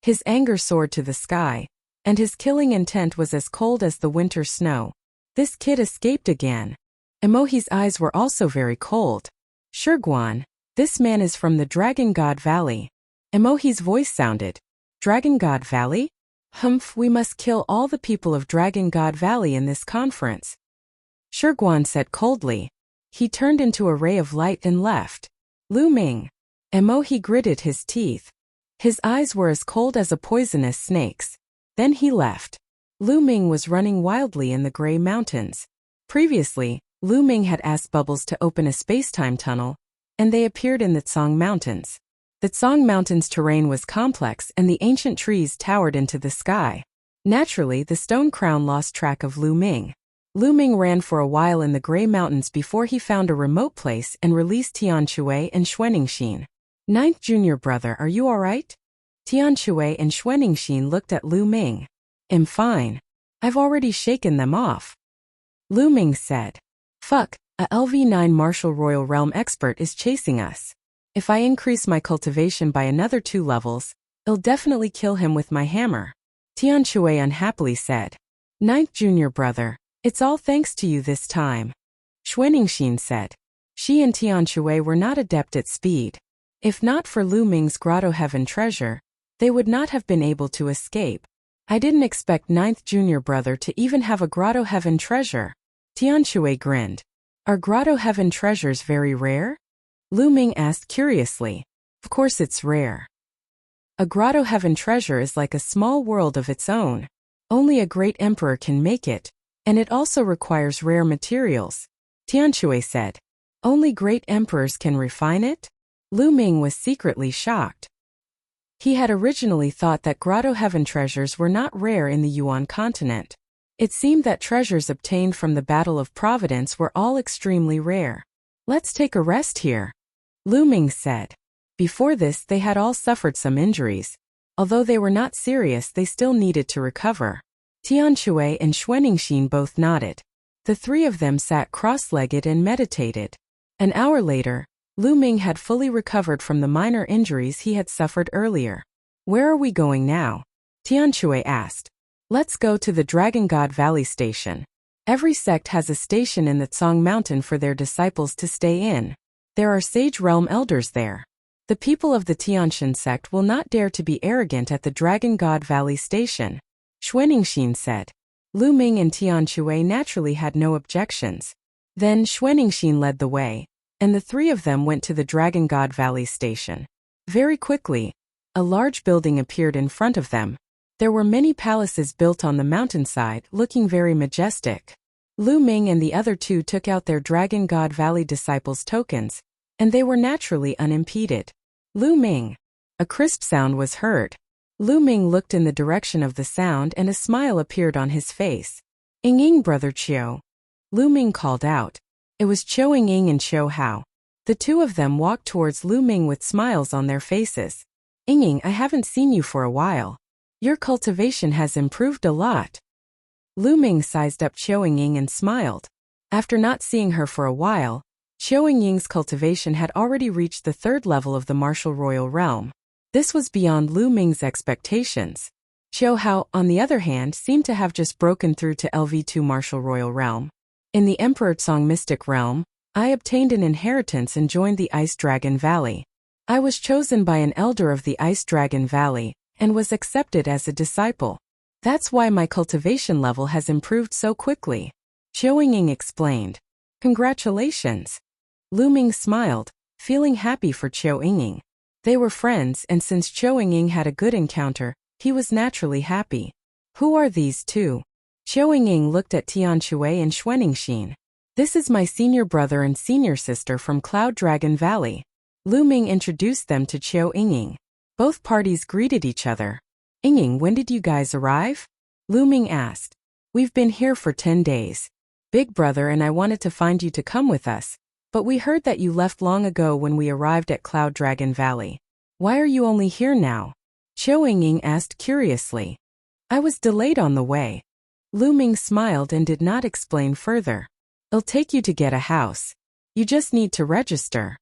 His anger soared to the sky, and his killing intent was as cold as the winter snow. This kid escaped again. Emohi's eyes were also very cold. Shiguan, this man is from the Dragon God Valley. Emohi's voice sounded. Dragon God Valley? Humph, we must kill all the people of Dragon God Valley in this conference. Shiguan said coldly. He turned into a ray of light and left. Lu Ming. Emohi gritted his teeth. His eyes were as cold as a poisonous snake's. Then he left. Lu Ming was running wildly in the Gray Mountains. Previously, Lu Ming had asked Bubbles to open a space-time tunnel, and they appeared in the Tsang Mountains. The Tsang Mountains' terrain was complex and the ancient trees towered into the sky. Naturally, the stone crown lost track of Lu Ming. Lu Ming ran for a while in the Gray Mountains before he found a remote place and released Tian Shui and Xuanixin. Ninth junior brother, are you alright? Tian Shui and Xuanixin looked at Lu Ming. I'm fine. I've already shaken them off. Lu Ming said. Fuck, a LV9 Martial Royal Realm expert is chasing us. If I increase my cultivation by another 2 levels, I'll definitely kill him with my hammer. Tian Shui unhappily said. Ninth junior brother, it's all thanks to you this time. Xuanixin said. She and Tian Shui were not adept at speed. If not for Lu Ming's Grotto Heaven treasure, they would not have been able to escape. I didn't expect ninth junior brother to even have a Grotto Heaven treasure. Tian Shui grinned. Are Grotto Heaven treasures very rare? Lu Ming asked curiously. Of course it's rare. A Grotto Heaven treasure is like a small world of its own. Only a great emperor can make it, and it also requires rare materials. Tian Shui said. Only great emperors can refine it? Lu Ming was secretly shocked. He had originally thought that Grotto Heaven treasures were not rare in the Yuan continent. It seemed that treasures obtained from the Battle of Providence were all extremely rare. Let's take a rest here, Lu Ming said. Before this they had all suffered some injuries. Although they were not serious, they still needed to recover. Tian Shui and Xuaningxin both nodded. The three of them sat cross-legged and meditated. An hour later, Lu Ming had fully recovered from the minor injuries he had suffered earlier. Where are we going now? Tian Shui asked. Let's go to the Dragon God Valley Station. Every sect has a station in the Tsang Mountain for their disciples to stay in. There are sage realm elders there. The people of the Tianshan sect will not dare to be arrogant at the Dragon God Valley Station, Xuaningxin said. Lu Ming and Tian Shui naturally had no objections. Then Xuaningxin led the way, and the three of them went to the Dragon God Valley Station. Very quickly, a large building appeared in front of them. There were many palaces built on the mountainside, looking very majestic. Lu Ming and the other two took out their Dragon God Valley disciples' tokens, and they were naturally unimpeded. Lu Ming. A crisp sound was heard. Lu Ming looked in the direction of the sound and a smile appeared on his face. Ying, brother Qiu. Lu Ming called out. It was Qiu Ying and Qiu Hao. The two of them walked towards Lu Ming with smiles on their faces. Ying, I haven't seen you for a while. Your cultivation has improved a lot. Lu Ming sized up Qiu Ying and smiled. After not seeing her for a while, Qiu Ying's cultivation had already reached the third level of the martial royal realm. This was beyond Lu Ming's expectations. Qiu Hao, on the other hand, seemed to have just broken through to LV2 martial royal realm. In the Emperor Tsang mystic realm, I obtained an inheritance and joined the Ice Dragon Valley. I was chosen by an elder of the Ice Dragon Valley, and was accepted as a disciple. That's why my cultivation level has improved so quickly. Qiu Ying explained. Congratulations. Lu Ming smiled, feeling happy for Qiu Ying. They were friends, and since Qiu Ying had a good encounter, he was naturally happy. Who are these two? Qiu Ying looked at Tian Shui and Xuaningxin. This is my senior brother and senior sister from Cloud Dragon Valley. Lu Ming introduced them to Qiu Ying. Both parties greeted each other. Ying, when did you guys arrive? Lu Ming asked. We've been here for 10 days. Big brother and I wanted to find you to come with us, but we heard that you left long ago when we arrived at Cloud Dragon Valley. Why are you only here now? Qiu Ying asked curiously. I was delayed on the way. Lu Ming smiled and did not explain further. It'll take you to get a house. You just need to register.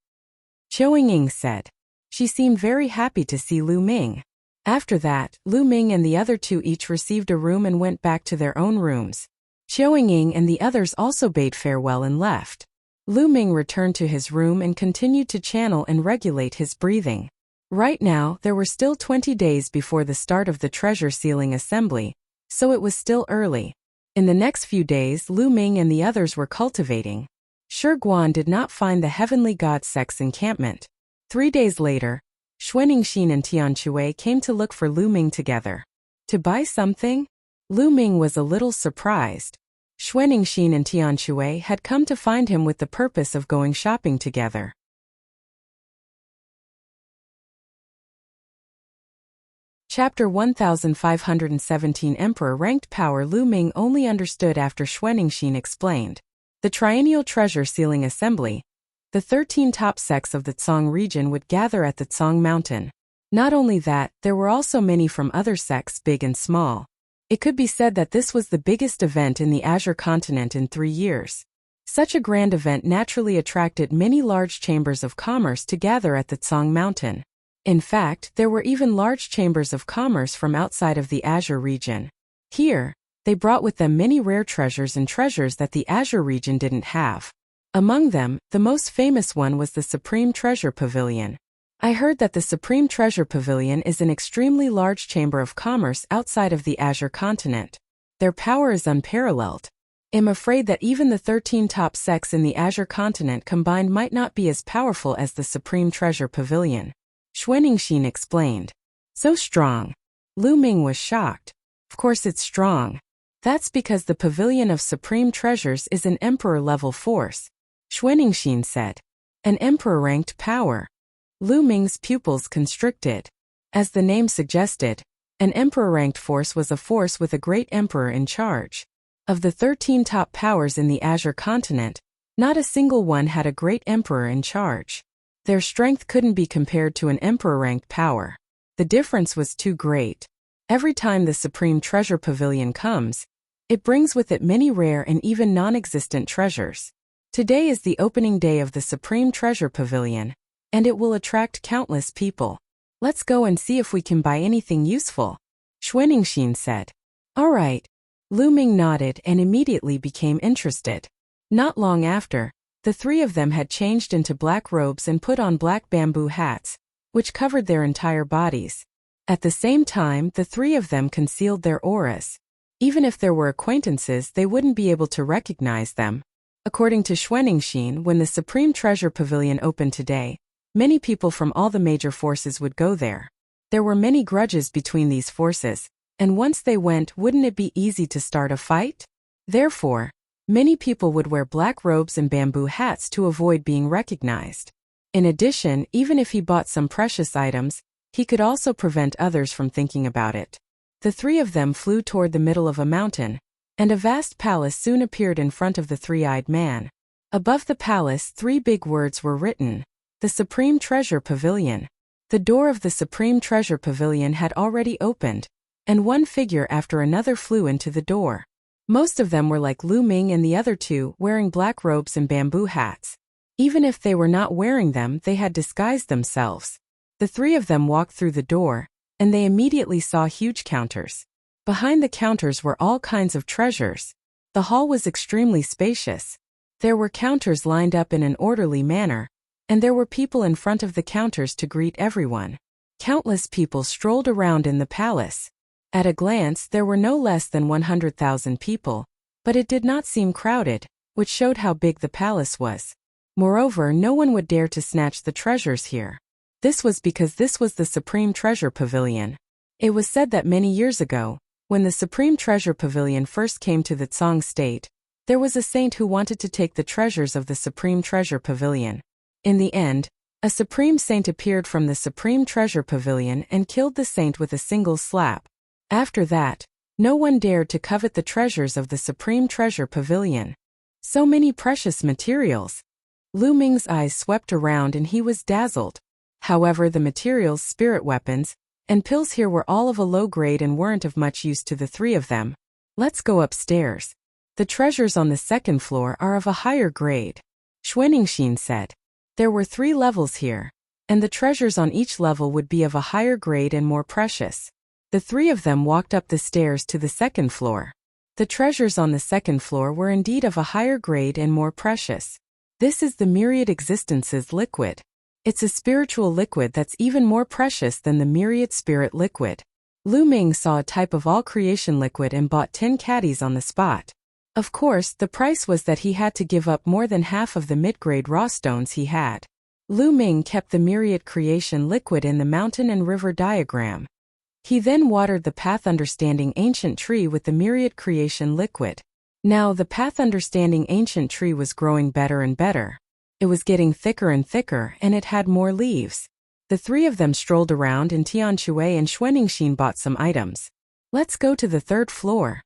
Qiu Ying said. She seemed very happy to see Lu Ming. After that, Lu Ming and the other two each received a room and went back to their own rooms. Qiu Ying and the others also bade farewell and left. Lu Ming returned to his room and continued to channel and regulate his breathing. Right now, there were still 20 days before the start of the treasure sealing assembly, so it was still early. In the next few days, Lu Ming and the others were cultivating. Shi Guan did not find the Heavenly God sect's encampment. 3 days later, Xuaningxin and Tian Shui came to look for Lu Ming together. To buy something? Lu Ming was a little surprised. Xuaningxin and Tian Shui had come to find him with the purpose of going shopping together. Chapter 1517 Emperor-ranked power. Lu Ming only understood after Xuaningxin explained. The triennial treasure sealing assembly. The 13 top sects of the Tsang region would gather at the Tsang mountain. Not only that, there were also many from other sects, big and small. It could be said that this was the biggest event in the Azure continent in 3 years. Such a grand event naturally attracted many large chambers of commerce to gather at the Tsang mountain. In fact, there were even large chambers of commerce from outside of the Azure region. Here, they brought with them many rare treasures and treasures that the Azure region didn't have. Among them, the most famous one was the Supreme Treasure Pavilion. I heard that the Supreme Treasure Pavilion is an extremely large chamber of commerce outside of the Azure continent. Their power is unparalleled. I'm afraid that even the 13 top sects in the Azure continent combined might not be as powerful as the Supreme Treasure Pavilion. Xuanixin explained. So strong. Lu Ming was shocked. Of course it's strong. That's because the Pavilion of Supreme Treasures is an Emperor-level force. Xuanixin said. An Emperor-ranked power. Lu Ming's pupils constricted. As the name suggested, an Emperor-ranked force was a force with a great Emperor in charge. Of the 13 top powers in the Azure continent, not a single one had a great Emperor in charge. Their strength couldn't be compared to an Emperor-ranked power. The difference was too great. Every time the Supreme Treasure Pavilion comes, it brings with it many rare and even non-existent treasures. Today is the opening day of the Supreme Treasure Pavilion, and it will attract countless people. Let's go and see if we can buy anything useful, Xuanixin said. All right. Lu Ming nodded and immediately became interested. Not long after, the three of them had changed into black robes and put on black bamboo hats, which covered their entire bodies. At the same time, the three of them concealed their auras. Even if there were acquaintances, they wouldn't be able to recognize them. According to Xuanixin, when the Supreme Treasure Pavilion opened today, many people from all the major forces would go there. There were many grudges between these forces, and once they went, wouldn't it be easy to start a fight? Therefore, many people would wear black robes and bamboo hats to avoid being recognized. In addition, even if he bought some precious items, he could also prevent others from thinking about it. The three of them flew toward the middle of a mountain, and a vast palace soon appeared in front of the three-eyed man. Above the palace, 3 big words were written. The Supreme Treasure Pavilion. The door of the Supreme Treasure Pavilion had already opened, and one figure after another flew into the door. Most of them were like Lu Ming and the other two, wearing black robes and bamboo hats. Even if they were not wearing them, they had disguised themselves. The three of them walked through the door, and they immediately saw huge counters. Behind the counters were all kinds of treasures. The hall was extremely spacious. There were counters lined up in an orderly manner, and there were people in front of the counters to greet everyone. Countless people strolled around in the palace. At a glance, there were no less than 100,000 people, but it did not seem crowded, which showed how big the palace was. Moreover, no one would dare to snatch the treasures here. This was because this was the Supreme Treasure Pavilion. It was said that many years ago, when the Supreme Treasure Pavilion first came to the Tsang state, there was a saint who wanted to take the treasures of the Supreme Treasure Pavilion. In the end, a supreme saint appeared from the Supreme Treasure Pavilion and killed the saint with a single slap. After that, no one dared to covet the treasures of the Supreme Treasure Pavilion. So many precious materials. Lu Ming's eyes swept around and he was dazzled. However, the materials, spirit weapons, and pills here were all of a low grade and weren't of much use to the three of them. Let's go upstairs. The treasures on the second floor are of a higher grade, Xuanixin said. There were 3 levels here, and the treasures on each level would be of a higher grade and more precious. The three of them walked up the stairs to the second floor. The treasures on the second floor were indeed of a higher grade and more precious. This is the Myriad Existences liquid. It's a spiritual liquid that's even more precious than the Myriad Spirit liquid. Lu Ming saw a type of all-creation liquid and bought 10 caddies on the spot. Of course, the price was that he had to give up more than half of the mid-grade raw stones he had. Lu Ming kept the Myriad Creation liquid in the mountain and river diagram. He then watered the Path Understanding Ancient Tree with the Myriad Creation liquid. Now the Path Understanding Ancient Tree was growing better and better. It was getting thicker and thicker, and it had more leaves. The three of them strolled around, and Tianshui and Xuanixin bought some items. Let's go to the 3rd floor,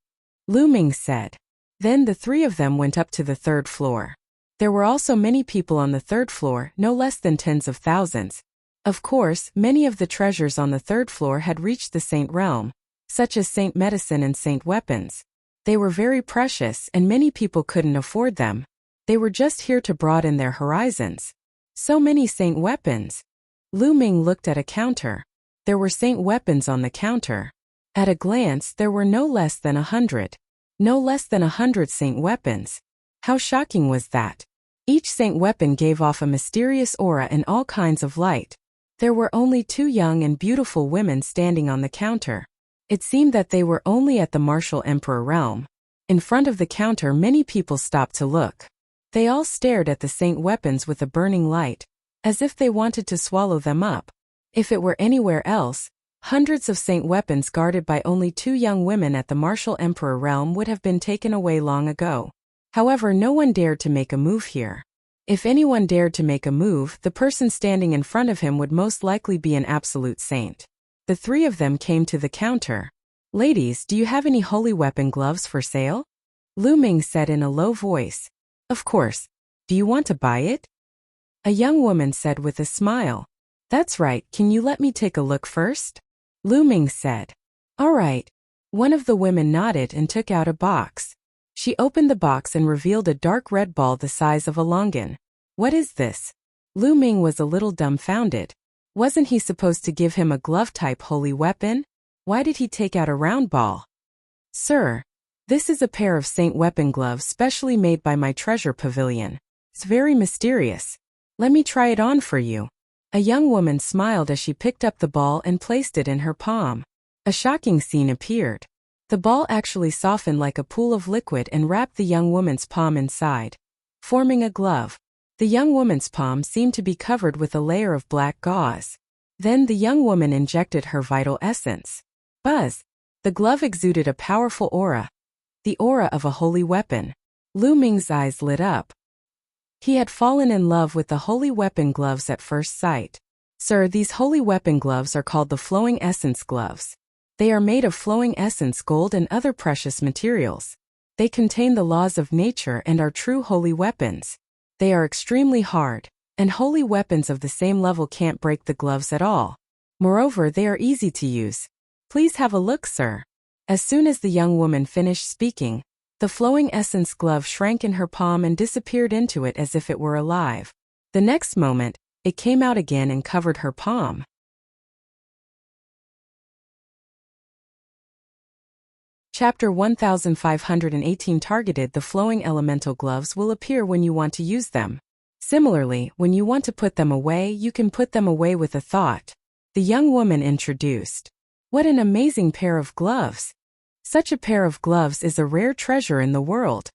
Lu Ming said. Then the three of them went up to the 3rd floor. There were also many people on the 3rd floor, no less than tens of thousands. Of course, many of the treasures on the 3rd floor had reached the Saint realm, such as Saint Medicine and Saint Weapons. They were very precious, and many people couldn't afford them. They were just here to broaden their horizons. So many Saint Weapons. Lu Ming looked at a counter. There were Saint Weapons on the counter. At a glance, there were no less than 100. No less than 100 Saint Weapons. How shocking was that? Each saint weapon gave off a mysterious aura and all kinds of light. There were only 2 young and beautiful women standing on the counter. It seemed that they were only at the martial emperor realm. In front of the counter, many people stopped to look. They all stared at the saint weapons with a burning light, as if they wanted to swallow them up. If it were anywhere else, hundreds of saint weapons guarded by only 2 young women at the martial emperor realm would have been taken away long ago. However, no one dared to make a move here. If anyone dared to make a move, the person standing in front of him would most likely be an absolute saint. The 3 of them came to the counter. "Ladies, do you have any holy weapon gloves for sale?" Lu Ming said in a low voice. "Of course. Do you want to buy it?" A young woman said with a smile. "That's right, can you let me take a look first?" Lu Ming said. "All right." One of the women nodded and took out a box. She opened the box and revealed a dark red ball the size of a longan. "What is this?" Lu Ming was a little dumbfounded. Wasn't he supposed to give him a glove-type holy weapon? Why did he take out a round ball? "Sir, this is a pair of saint weapon gloves specially made by my treasure pavilion. It's very mysterious. Let me try it on for you." A young woman smiled as she picked up the ball and placed it in her palm. A shocking scene appeared. The ball actually softened like a pool of liquid and wrapped the young woman's palm inside, forming a glove. The young woman's palm seemed to be covered with a layer of black gauze. Then the young woman injected her vital essence. Buzz! The glove exuded a powerful aura. The aura of a holy weapon. Lu Ming's eyes lit up. He had fallen in love with the holy weapon gloves at first sight. "Sir, these holy weapon gloves are called the flowing essence gloves. They are made of flowing essence gold and other precious materials. They contain the laws of nature and are true holy weapons. They are extremely hard, and holy weapons of the same level can't break the gloves at all. Moreover, they are easy to use. Please have a look, sir." As soon as the young woman finished speaking, the flowing essence glove shrank in her palm and disappeared into it as if it were alive. The next moment, it came out again and covered her palm. Chapter 1518 Targeted. The flowing elemental gloves will appear when you want to use them. Similarly, when you want to put them away, you can put them away with a thought. The young woman introduced. "What an amazing pair of gloves. Such a pair of gloves is a rare treasure in the world."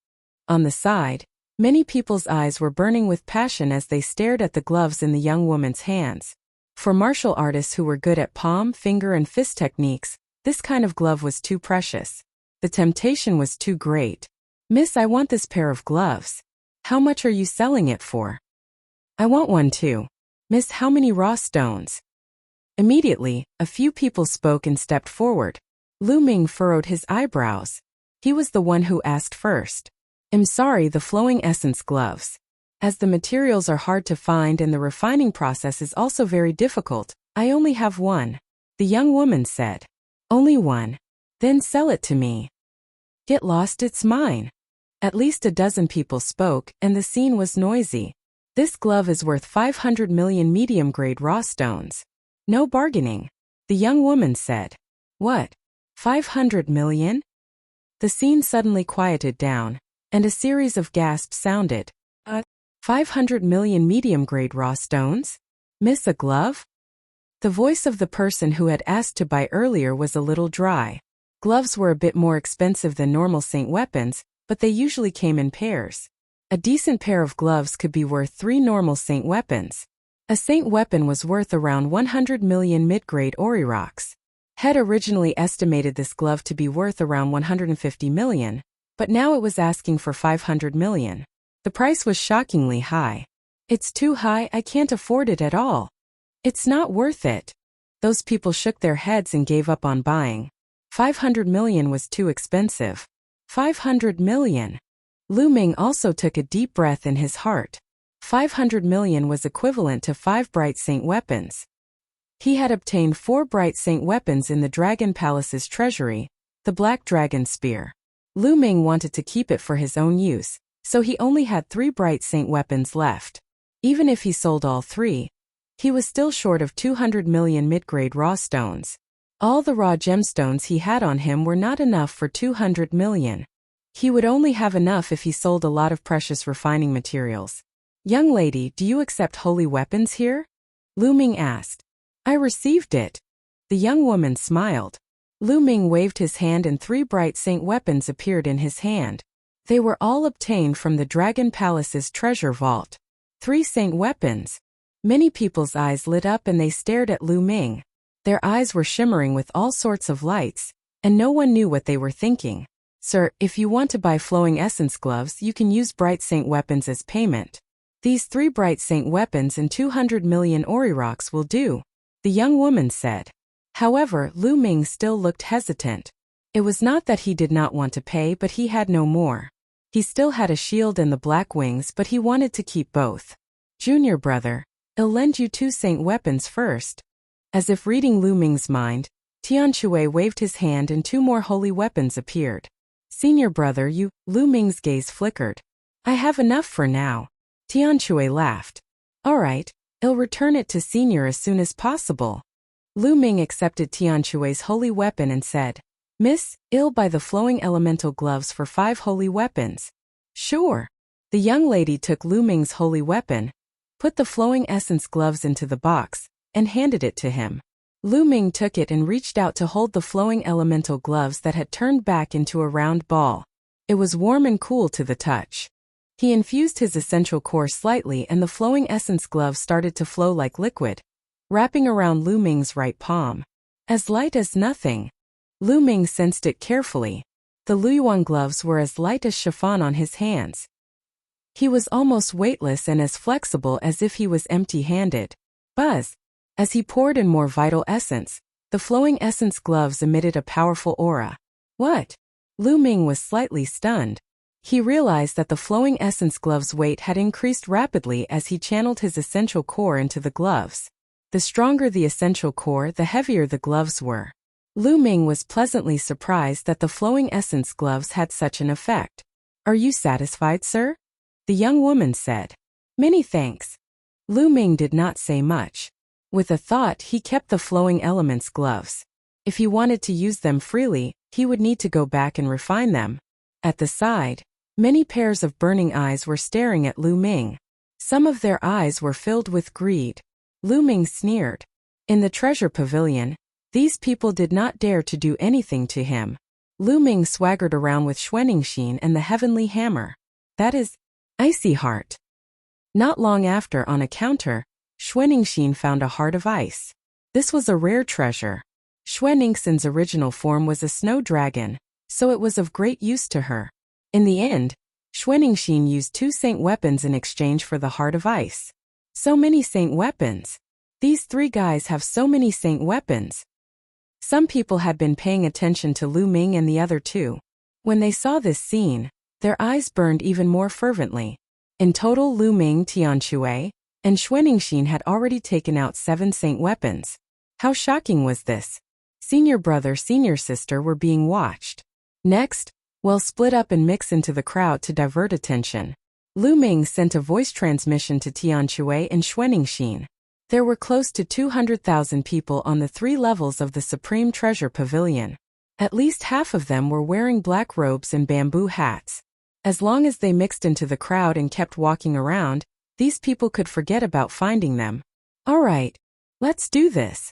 On the side, many people's eyes were burning with passion as they stared at the gloves in the young woman's hands. For martial artists who were good at palm, finger, and fist techniques, this kind of glove was too precious. The temptation was too great. "Miss, I want this pair of gloves. How much are you selling it for?" "I want one too. Miss, how many raw stones?" Immediately, a few people spoke and stepped forward. Lu Ming furrowed his eyebrows. He was the one who asked first. "I'm sorry, the flowing essence gloves. As the materials are hard to find and the refining process is also very difficult, I only have one," the young woman said. "Only one? Then sell it to me." "Get lost, it's mine." At least a dozen people spoke, and the scene was noisy. "This glove is worth 500 million medium-grade raw stones. No bargaining," the young woman said. "What? 500 million?" The scene suddenly quieted down, and a series of gasps sounded. 500 million medium-grade raw stones? Miss, a glove?" The voice of the person who had asked to buy earlier was a little dry. Gloves were a bit more expensive than normal saint weapons, but they usually came in pairs. A decent pair of gloves could be worth 3 normal saint weapons. A saint weapon was worth around 100 million mid-grade Orirox. Had originally estimated this glove to be worth around 150 million, but now it was asking for 500 million. The price was shockingly high. "It's too high, I can't afford it at all. It's not worth it." Those people shook their heads and gave up on buying. 500 million was too expensive. 500 million. Lu Ming also took a deep breath in his heart. 500 million was equivalent to 5 bright saint weapons. He had obtained 4 bright saint weapons in the Dragon Palace's treasury, the Black Dragon Spear. Lu Ming wanted to keep it for his own use, so he only had 3 bright saint weapons left. Even if he sold all 3, he was still short of 200 million mid-grade raw stones. All the raw gemstones he had on him were not enough for 200 million. He would only have enough if he sold a lot of precious refining materials. Young lady, do you accept holy weapons here? Lu Ming asked. I received it. The young woman smiled. Lu Ming waved his hand and 3 bright saint weapons appeared in his hand. They were all obtained from the Dragon Palace's treasure vault. 3 saint weapons. Many people's eyes lit up and they stared at Lu Ming. Their eyes were shimmering with all sorts of lights, and no one knew what they were thinking. Sir, if you want to buy flowing essence gloves, you can use bright saint weapons as payment. These 3 bright saint weapons and 200 million Orirocks will do, the young woman said. However, Lu Ming still looked hesitant. It was not that he did not want to pay, but he had no more. He still had a shield and the black wings, but he wanted to keep both. Junior brother, I'll lend you 2 saint weapons first. As if reading Lu Ming's mind, Tian Shui waved his hand and 2 more holy weapons appeared. Senior brother, you, Lu Ming's gaze flickered. I have enough for now. Tian Shui laughed. All right, I'll return it to senior as soon as possible. Lu Ming accepted Tian Shui's holy weapon and said, Miss, I'll buy the flowing elemental gloves for 5 holy weapons. Sure. The young lady took Lu Ming's holy weapon, put the flowing essence gloves into the box, and handed it to him. Lu Ming took it and reached out to hold the flowing elemental gloves that had turned back into a round ball. It was warm and cool to the touch. He infused his essential core slightly and the flowing essence gloves started to flow like liquid, wrapping around Lu Ming's right palm. As light as nothing. Lu Ming sensed it carefully. The Luyuan gloves were as light as chiffon on his hands. He was almost weightless and as flexible as if he was empty-handed. Buzz! As he poured in more vital essence, the flowing essence gloves emitted a powerful aura. What? Lu Ming was slightly stunned. He realized that the flowing essence gloves' weight had increased rapidly as he channeled his essential core into the gloves. The stronger the essential core, the heavier the gloves were. Lu Ming was pleasantly surprised that the flowing essence gloves had such an effect. Are you satisfied, sir? The young woman said. Many thanks. Lu Ming did not say much. With a thought, he kept the flowing elements gloves. If he wanted to use them freely, he would need to go back and refine them. At the side, many pairs of burning eyes were staring at Lu Ming. Some of their eyes were filled with greed. Lu Ming sneered. In the treasure pavilion, these people did not dare to do anything to him. Lu Ming swaggered around with Xuanixin and the heavenly hammer. That is, Icy Heart. Not long after, on a counter, Xuanixin found a heart of ice. This was a rare treasure. Xuanixin's original form was a snow dragon, so it was of great use to her. In the end, Xuanixin used 2 saint weapons in exchange for the heart of ice. So many saint weapons. These 3 guys have so many saint weapons. Some people had been paying attention to Lu Ming and the other 2. When they saw this scene, their eyes burned even more fervently. In total, Lu Ming, Tian Shui, and Xuanixin had already taken out 7 saint weapons. How shocking was this? Senior brother, senior sister were being watched. Next, well, split up and mix into the crowd to divert attention. Lu Ming sent a voice transmission to Tian Shui and Xuanixin. There were close to 200,000 people on the 3 levels of the Supreme Treasure Pavilion. At least half of them were wearing black robes and bamboo hats. As long as they mixed into the crowd and kept walking around, these people could forget about finding them. All right, let's do this.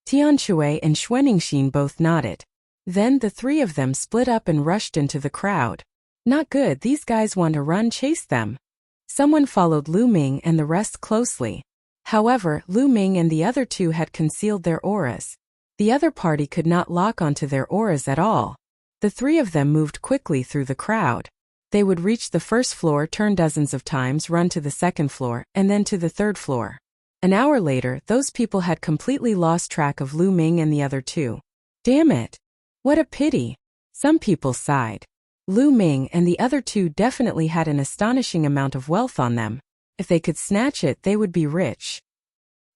Tian Shui and Xuanixin both nodded. Then the 3 of them split up and rushed into the crowd. Not good, these guys want to run, chase them. Someone followed Lu Ming and the rest closely. However, Lu Ming and the other 2 had concealed their auras. The other party could not lock onto their auras at all. The 3 of them moved quickly through the crowd. They would reach the first floor, turn dozens of times, run to the second floor, and then to the third floor. An hour later, those people had completely lost track of Lu Ming and the other 2. Damn it! What a pity! Some people sighed. Lu Ming and the other 2 definitely had an astonishing amount of wealth on them. If they could snatch it, they would be rich.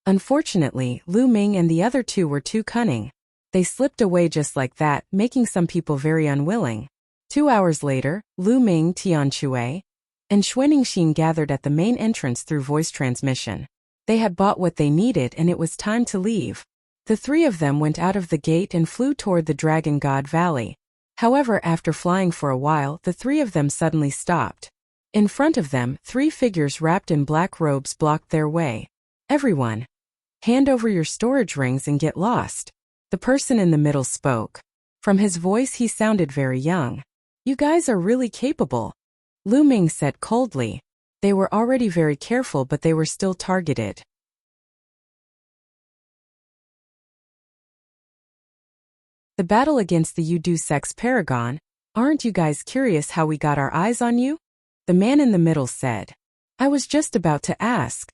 Unfortunately, Lu Ming and the other 2 were too cunning. They slipped away just like that, making some people very unwilling. 2 hours later, Lu Ming, Tian Shui, and Xuanixin gathered at the main entrance through voice transmission. They had bought what they needed and it was time to leave. The 3 of them went out of the gate and flew toward the Dragon God Valley. However, after flying for a while, the 3 of them suddenly stopped. In front of them, 3 figures wrapped in black robes blocked their way. Everyone, hand over your storage rings and get lost. The person in the middle spoke. From his voice he sounded very young. You guys are really capable, Lu Ming said coldly. They were already very careful, but they were still targeted. The battle against the Yudu Sex Paragon. Aren't you guys curious how we got our eyes on you? The man in the middle said. I was just about to ask.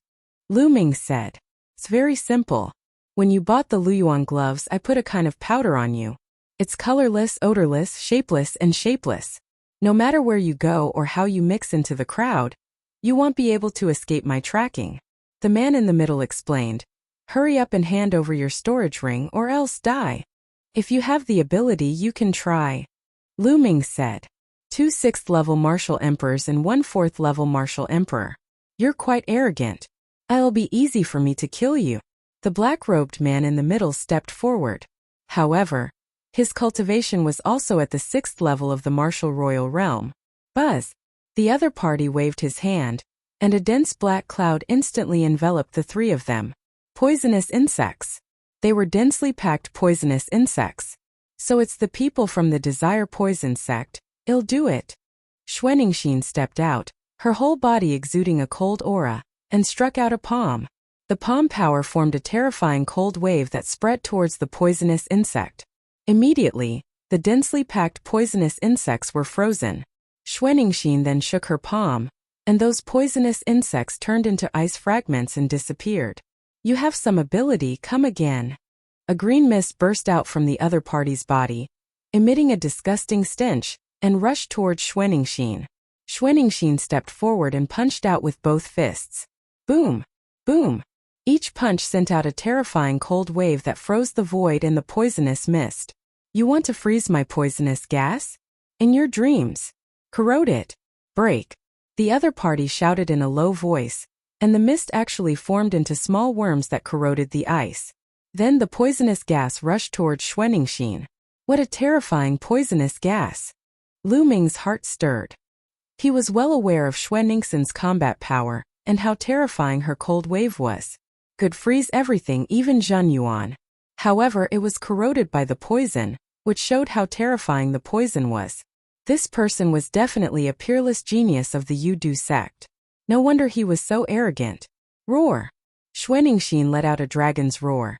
Lu Ming said. It's very simple. When you bought the Luyuan gloves, I put a kind of powder on you. It's colorless, odorless, shapeless, and shapeless. No matter where you go or how you mix into the crowd, you won't be able to escape my tracking. The man in the middle explained. Hurry up and hand over your storage ring or else die. If you have the ability, you can try. Lu Ming said. 2 6th-level martial emperors and 1 4th-level martial emperor. You're quite arrogant. It'll be easy for me to kill you. The black-robed man in the middle stepped forward. However, his cultivation was also at the 6th level of the martial royal realm. Buzz. The other party waved his hand, and a dense black cloud instantly enveloped the 3 of them. Poisonous insects. They were densely packed poisonous insects. So it's the people from the Desire Poison sect. I'll do it. Xuanixin stepped out, her whole body exuding a cold aura, and struck out a palm. The palm power formed a terrifying cold wave that spread towards the poisonous insect. Immediately, the densely packed poisonous insects were frozen. Xuanixin then shook her palm, and those poisonous insects turned into ice fragments and disappeared. You have some ability, come again. A green mist burst out from the other party's body, emitting a disgusting stench, and rushed towards Xuanixin. Xuanixin stepped forward and punched out with both fists. Boom! Boom! Each punch sent out a terrifying cold wave that froze the void and the poisonous mist. You want to freeze my poisonous gas? In your dreams. Corrode it. Break. The other party shouted in a low voice, and the mist actually formed into small worms that corroded the ice. Then the poisonous gas rushed towards Xuanixin. What a terrifying poisonous gas! Lu Ming's heart stirred. He was well aware of Xuanixin's combat power, and how terrifying her cold wave was. Could freeze everything, even Zhen Yuan. However, it was corroded by the poison, which showed how terrifying the poison was. This person was definitely a peerless genius of the Yudu sect. No wonder he was so arrogant. Roar! Xuanixin let out a dragon's roar,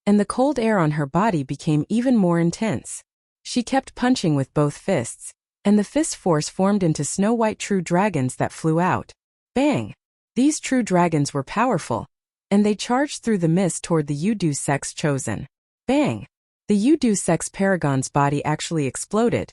and the cold air on her body became even more intense. She kept punching with both fists, and the fist force formed into snow-white true dragons that flew out. Bang! These true dragons were powerful, and they charged through the mist toward the Yudu sect's chosen. Bang! The Yudu sect's paragon's body actually exploded,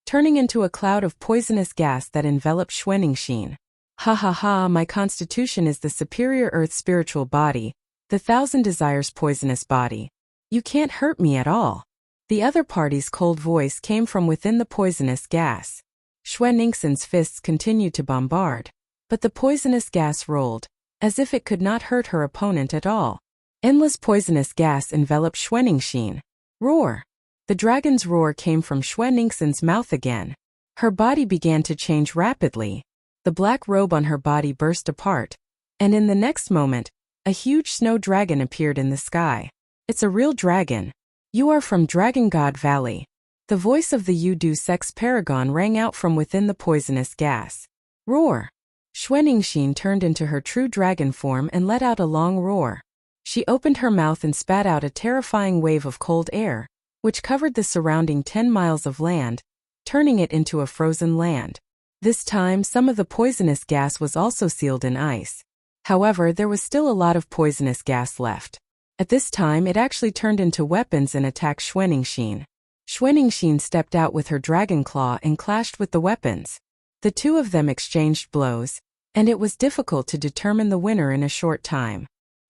turning into a cloud of poisonous gas that enveloped Xuanixin. Ha ha ha, my constitution is the superior earth spiritual body, the 1,000 desires poisonous body. You can't hurt me at all. The other party's cold voice came from within the poisonous gas. Xuanixin's fists continued to bombard, but the poisonous gas rolled, as if it could not hurt her opponent at all. Endless poisonous gas enveloped Xuanixin. Roar! The dragon's roar came from Xuanixin's mouth again. Her body began to change rapidly. The black robe on her body burst apart, and in the next moment, a huge snow dragon appeared in the sky. It's a real dragon. You are from Dragon God Valley. The voice of the Yudu Sex Paragon rang out from within the poisonous gas. Roar! Xuanixin turned into her true dragon form and let out a long roar. She opened her mouth and spat out a terrifying wave of cold air, which covered the surrounding 10 miles of land, turning it into a frozen land. This time, some of the poisonous gas was also sealed in ice. However, there was still a lot of poisonous gas left. At this time, it actually turned into weapons and attacked Xuanixin. Xuanixin stepped out with her dragon claw and clashed with the weapons. The 2 of them exchanged blows, and it was difficult to determine the winner in a short time.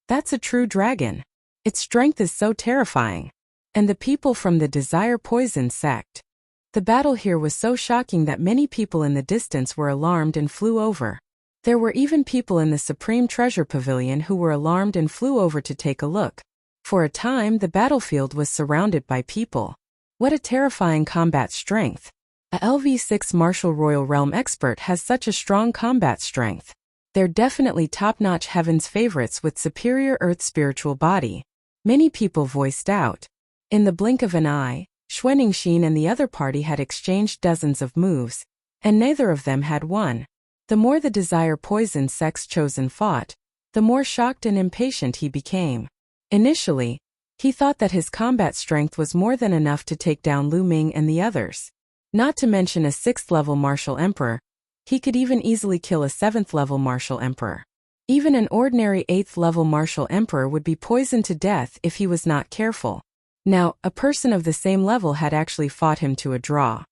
That's a true dragon. Its strength is so terrifying. And the people from the Desire Poison sect. The battle here was so shocking that many people in the distance were alarmed and flew over. There were even people in the Supreme Treasure Pavilion who were alarmed and flew over to take a look. For a time, the battlefield was surrounded by people. What a terrifying combat strength. A LV6 Martial Royal Realm expert has such a strong combat strength. They're definitely top-notch heaven's favorites with superior earth spiritual body. Many people voiced out. In the blink of an eye, Xuanixin and the other party had exchanged dozens of moves, and neither of them had won. The more the desire poison sex chosen fought, the more shocked and impatient he became. Initially, he thought that his combat strength was more than enough to take down Lu Ming and the others. Not to mention a 6th-level martial emperor, he could even easily kill a 7th-level martial emperor. Even an ordinary 8th-level martial emperor would be poisoned to death if he was not careful. Now, a person of the same level had actually fought him to a draw.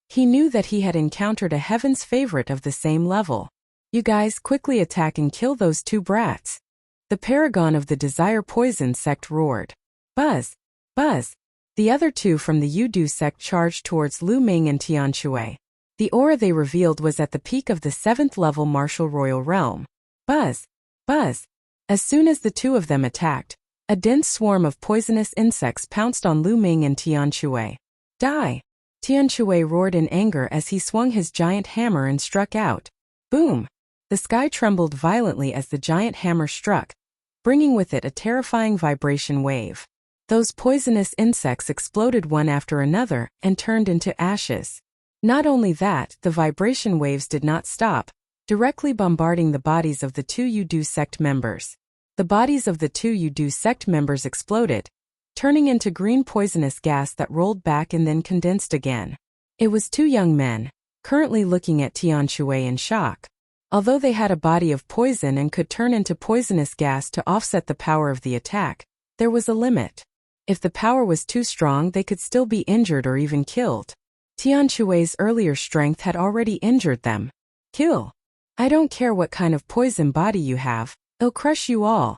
He knew that he had encountered a heaven's favorite of the same level. You guys quickly attack and kill those two brats. The paragon of the Desire Poison sect roared. Buzz! Buzz! The other two from the Yudu sect charged towards Lu Ming and Tianshui. The aura they revealed was at the peak of the 7th-level martial royal realm. Buzz! Buzz! As soon as the two of them attacked, a dense swarm of poisonous insects pounced on Lu Ming and Tianshui. Die! Tianshui roared in anger as he swung his giant hammer and struck out. Boom! The sky trembled violently as the giant hammer struck, bringing with it a terrifying vibration wave. Those poisonous insects exploded one after another and turned into ashes. Not only that, the vibration waves did not stop, directly bombarding the bodies of the two Yudu sect members. The bodies of the two Yudu sect members exploded, turning into green poisonous gas that rolled back and then condensed again. It was two young men, currently looking at Tianshui in shock. Although they had a body of poison and could turn into poisonous gas to offset the power of the attack, there was a limit. If the power was too strong, they could still be injured or even killed. Tianshui's earlier strength had already injured them. Kill! I don't care what kind of poison body you have, it'll crush you all.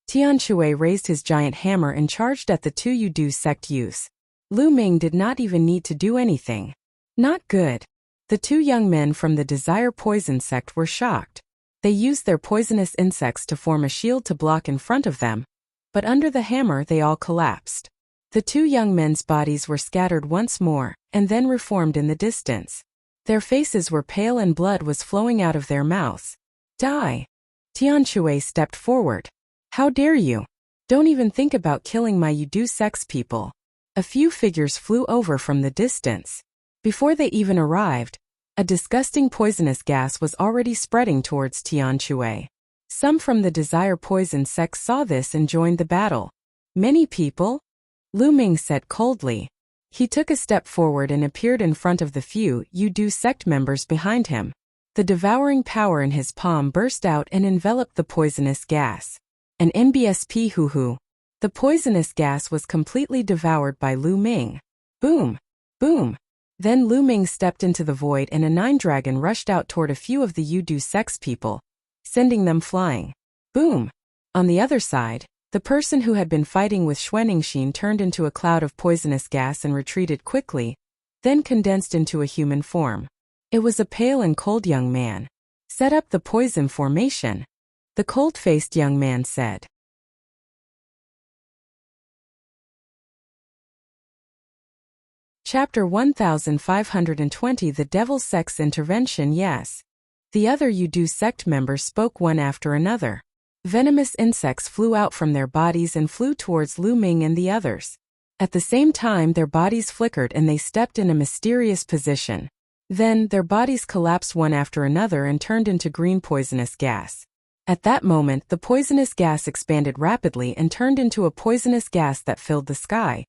Tianshui raised his giant hammer and charged at the two Yudu sect youths. Lu Ming did not even need to do anything. Not good. The two young men from the Desire Poison sect were shocked. They used their poisonous insects to form a shield to block in front of them, but under the hammer they all collapsed. The two young men's bodies were scattered once more, and then reformed in the distance. Their faces were pale and blood was flowing out of their mouths. Die! Tianshui stepped forward. How dare you? Don't even think about killing my Yudu sex people. A few figures flew over from the distance. Before they even arrived, a disgusting poisonous gas was already spreading towards Tianshui. Some from the Desire Poison sect saw this and joined the battle. Many people? Lu Ming said coldly. He took a step forward and appeared in front of the few Yudu sect members behind him. The devouring power in his palm burst out and enveloped the poisonous gas. An NBSP hoo-hoo. The poisonous gas was completely devoured by Lu Ming. Boom! Boom! Then Lu Ming stepped into the void and a 9-dragon rushed out toward a few of the Yudu sex people, sending them flying. Boom! On the other side, the person who had been fighting with Xuanixin turned into a cloud of poisonous gas and retreated quickly, then condensed into a human form. It was a pale and cold young man. Set up the poison formation, the cold-faced young man said. Chapter 1520 The Devil's Sex Intervention. Yes. The other Yudu sect members spoke one after another. Venomous insects flew out from their bodies and flew towards Lu Ming and the others. At the same time, their bodies flickered and they stepped in a mysterious position. Then, their bodies collapsed one after another and turned into green poisonous gas. At that moment, the poisonous gas expanded rapidly and turned into a poisonous gas that filled the sky,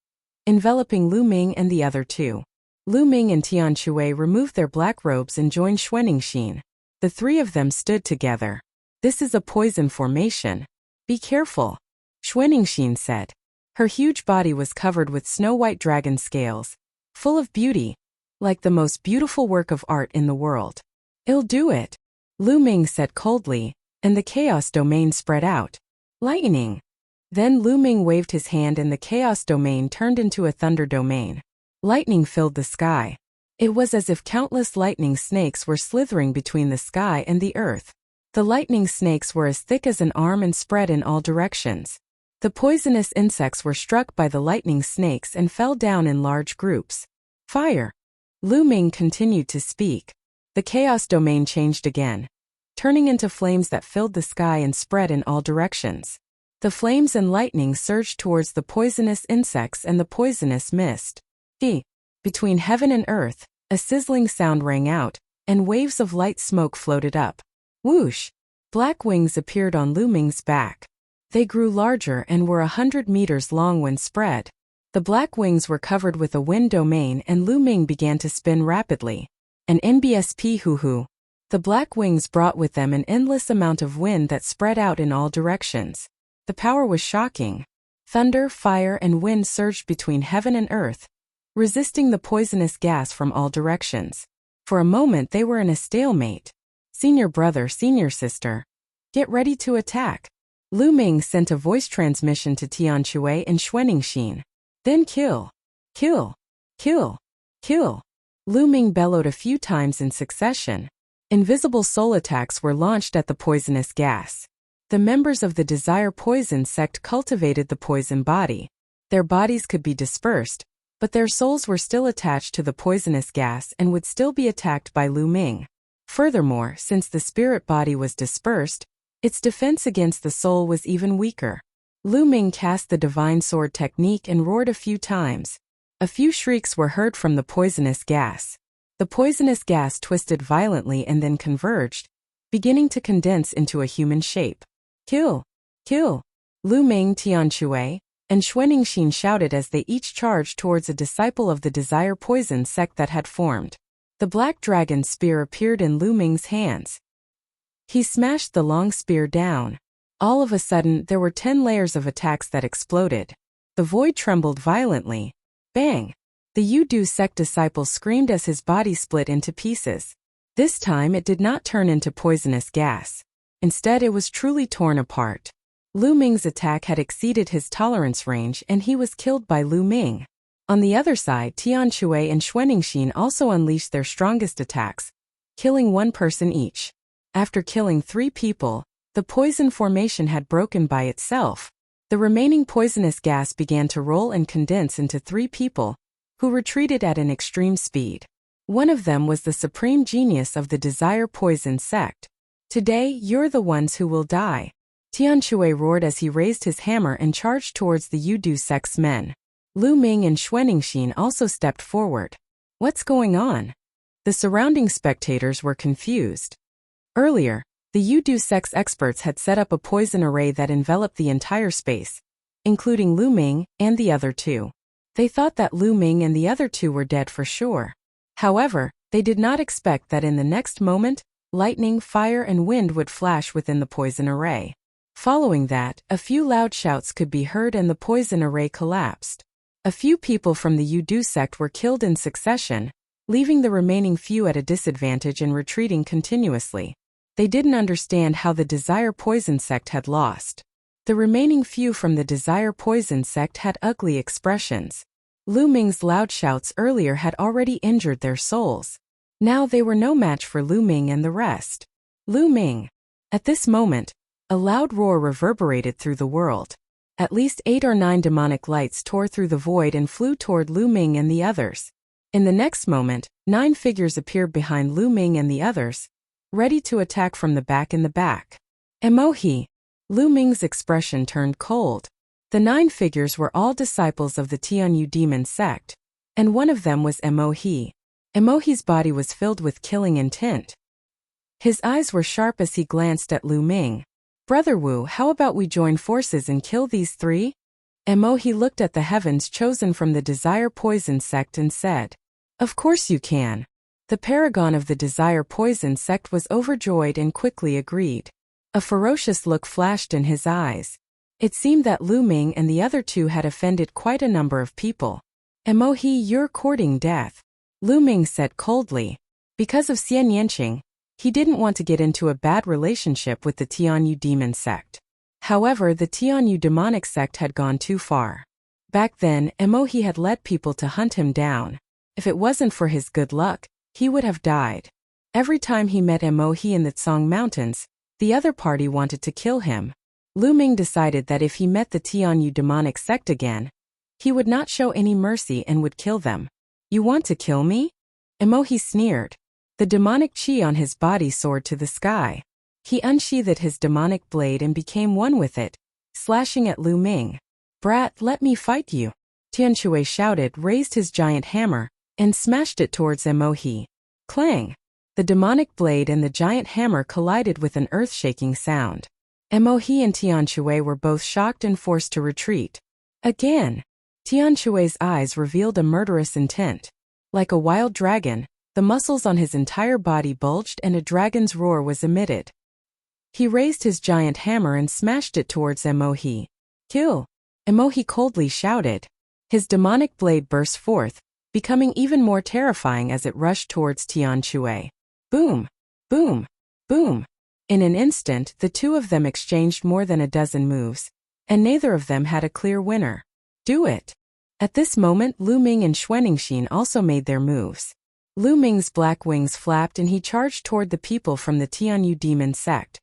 enveloping Lu Ming and the other two. Lu Ming and Tianshui removed their black robes and joined Xuanixin. The three of them stood together. This is a poison formation. Be careful, Xuanixin said. Her huge body was covered with snow-white dragon scales, full of beauty, like the most beautiful work of art in the world. I'll do it, Lu Ming said coldly, and the chaos domain spread out. Lightning. Then Lu Ming waved his hand and the chaos domain turned into a thunder domain. Lightning filled the sky. It was as if countless lightning snakes were slithering between the sky and the earth. The lightning snakes were as thick as an arm and spread in all directions. The poisonous insects were struck by the lightning snakes and fell down in large groups. Fire! Lu Ming continued to speak. The chaos domain changed again, turning into flames that filled the sky and spread in all directions. The flames and lightning surged towards the poisonous insects and the poisonous mist. Between heaven and earth, a sizzling sound rang out, and waves of light smoke floated up. Whoosh! Black wings appeared on Lu Ming's back. They grew larger and were 100 meters long when spread. The black wings were covered with a wind domain and Lu Ming began to spin rapidly. An NBSP hoo-hoo. The black wings brought with them an endless amount of wind that spread out in all directions. The power was shocking. Thunder, fire, and wind surged between heaven and earth, resisting the poisonous gas from all directions. For a moment they were in a stalemate. Senior brother, senior sister. Get ready to attack. Lu Ming sent a voice transmission to Tianshui and Xuaningxin. Then kill. Kill. Kill. Kill. Lu Ming bellowed a few times in succession. Invisible soul attacks were launched at the poisonous gas. The members of the Desire Poison sect cultivated the poison body. Their bodies could be dispersed, but their souls were still attached to the poisonous gas and would still be attacked by Lu Ming. Furthermore, since the spirit body was dispersed, its defense against the soul was even weaker. Lu Ming cast the divine sword technique and roared a few times. A few shrieks were heard from the poisonous gas. The poisonous gas twisted violently and then converged, beginning to condense into a human shape. Kill! Kill! Lu Ming, Tianshui, and Xuaningxin shouted as they each charged towards a disciple of the Desire Poison sect that had formed. The black dragon spear appeared in Lu Ming's hands. He smashed the long spear down. All of a sudden, there were 10 layers of attacks that exploded. The void trembled violently. Bang! The Yudu sect disciple screamed as his body split into pieces. This time it did not turn into poisonous gas. Instead, it was truly torn apart. Lu Ming's attack had exceeded his tolerance range and he was killed by Lu Ming. On the other side, Tianshui and Xuaningxin also unleashed their strongest attacks, killing one person each. After killing 3 people, the poison formation had broken by itself. The remaining poisonous gas began to roll and condense into 3 people, who retreated at an extreme speed. One of them was the supreme genius of the Desire Poison sect. Today, you're the ones who will die. Tianshui roared as he raised his hammer and charged towards the Yudu sect's men. Lu Ming and Xuaningxin also stepped forward. What's going on? The surrounding spectators were confused. Earlier, the Yudu sect's experts had set up a poison array that enveloped the entire space, including Lu Ming and the other 2. They thought that Lu Ming and the other 2 were dead for sure. However, they did not expect that in the next moment, lightning, fire, and wind would flash within the poison array. Following that, a few loud shouts could be heard and the poison array collapsed. A few people from the Yudu sect were killed in succession, leaving the remaining few at a disadvantage and retreating continuously. They didn't understand how the Desire Poison sect had lost. The remaining few from the Desire Poison sect had ugly expressions. Lu Ming's loud shouts earlier had already injured their souls. Now they were no match for Lu Ming and the rest. Lu Ming. At this moment, a loud roar reverberated through the world. At least 8 or 9 demonic lights tore through the void and flew toward Lu Ming and the others. In the next moment, 9 figures appeared behind Lu Ming and the others, ready to attack from the back in the back. Emohi. Lu Ming's expression turned cold. The 9 figures were all disciples of the Tianyu demon sect, and one of them was Emohi. Emohi's body was filled with killing intent. His eyes were sharp as he glanced at Lu Ming. Brother Wu, how about we join forces and kill these 3? Emohi looked at the heavens chosen from the Desire Poison sect and said, Of course you can. The paragon of the Desire Poison sect was overjoyed and quickly agreed. A ferocious look flashed in his eyes. It seemed that Lu Ming and the other 2 had offended quite a number of people. Emohi, you're courting death. Lu Ming said coldly. Because of Xian Yanqing, he didn't want to get into a bad relationship with the Tianyu demon sect. However, the Tianyu demonic sect had gone too far. Back then, Emohi had led people to hunt him down. If it wasn't for his good luck, he would have died. Every time he met Emohi in the Tsong Mountains, the other party wanted to kill him. Lu Ming decided that if he met the Tianyu demonic sect again, he would not show any mercy and would kill them. You want to kill me? Emohi sneered. The demonic chi on his body soared to the sky. He unsheathed his demonic blade and became one with it, slashing at Lu Ming. "Brat, let me fight you," Tianxue shouted, raised his giant hammer, and smashed it towards Emohi. Clang! The demonic blade and the giant hammer collided with an earth-shaking sound. Emohi and Tianxue were both shocked and forced to retreat. Again! Tianxue's eyes revealed a murderous intent. Like a wild dragon, the muscles on his entire body bulged and a dragon's roar was emitted. He raised his giant hammer and smashed it towards Emohi. "Kill!" Emohi coldly shouted. His demonic blade burst forth, becoming even more terrifying as it rushed towards Tianxue. Boom! Boom! Boom! In an instant, the two of them exchanged more than a dozen moves, and neither of them had a clear winner. "Do it!" At this moment, Lu Ming and Xuaningxin also made their moves. Lu Ming's black wings flapped and he charged toward the people from the Tianyu demon sect.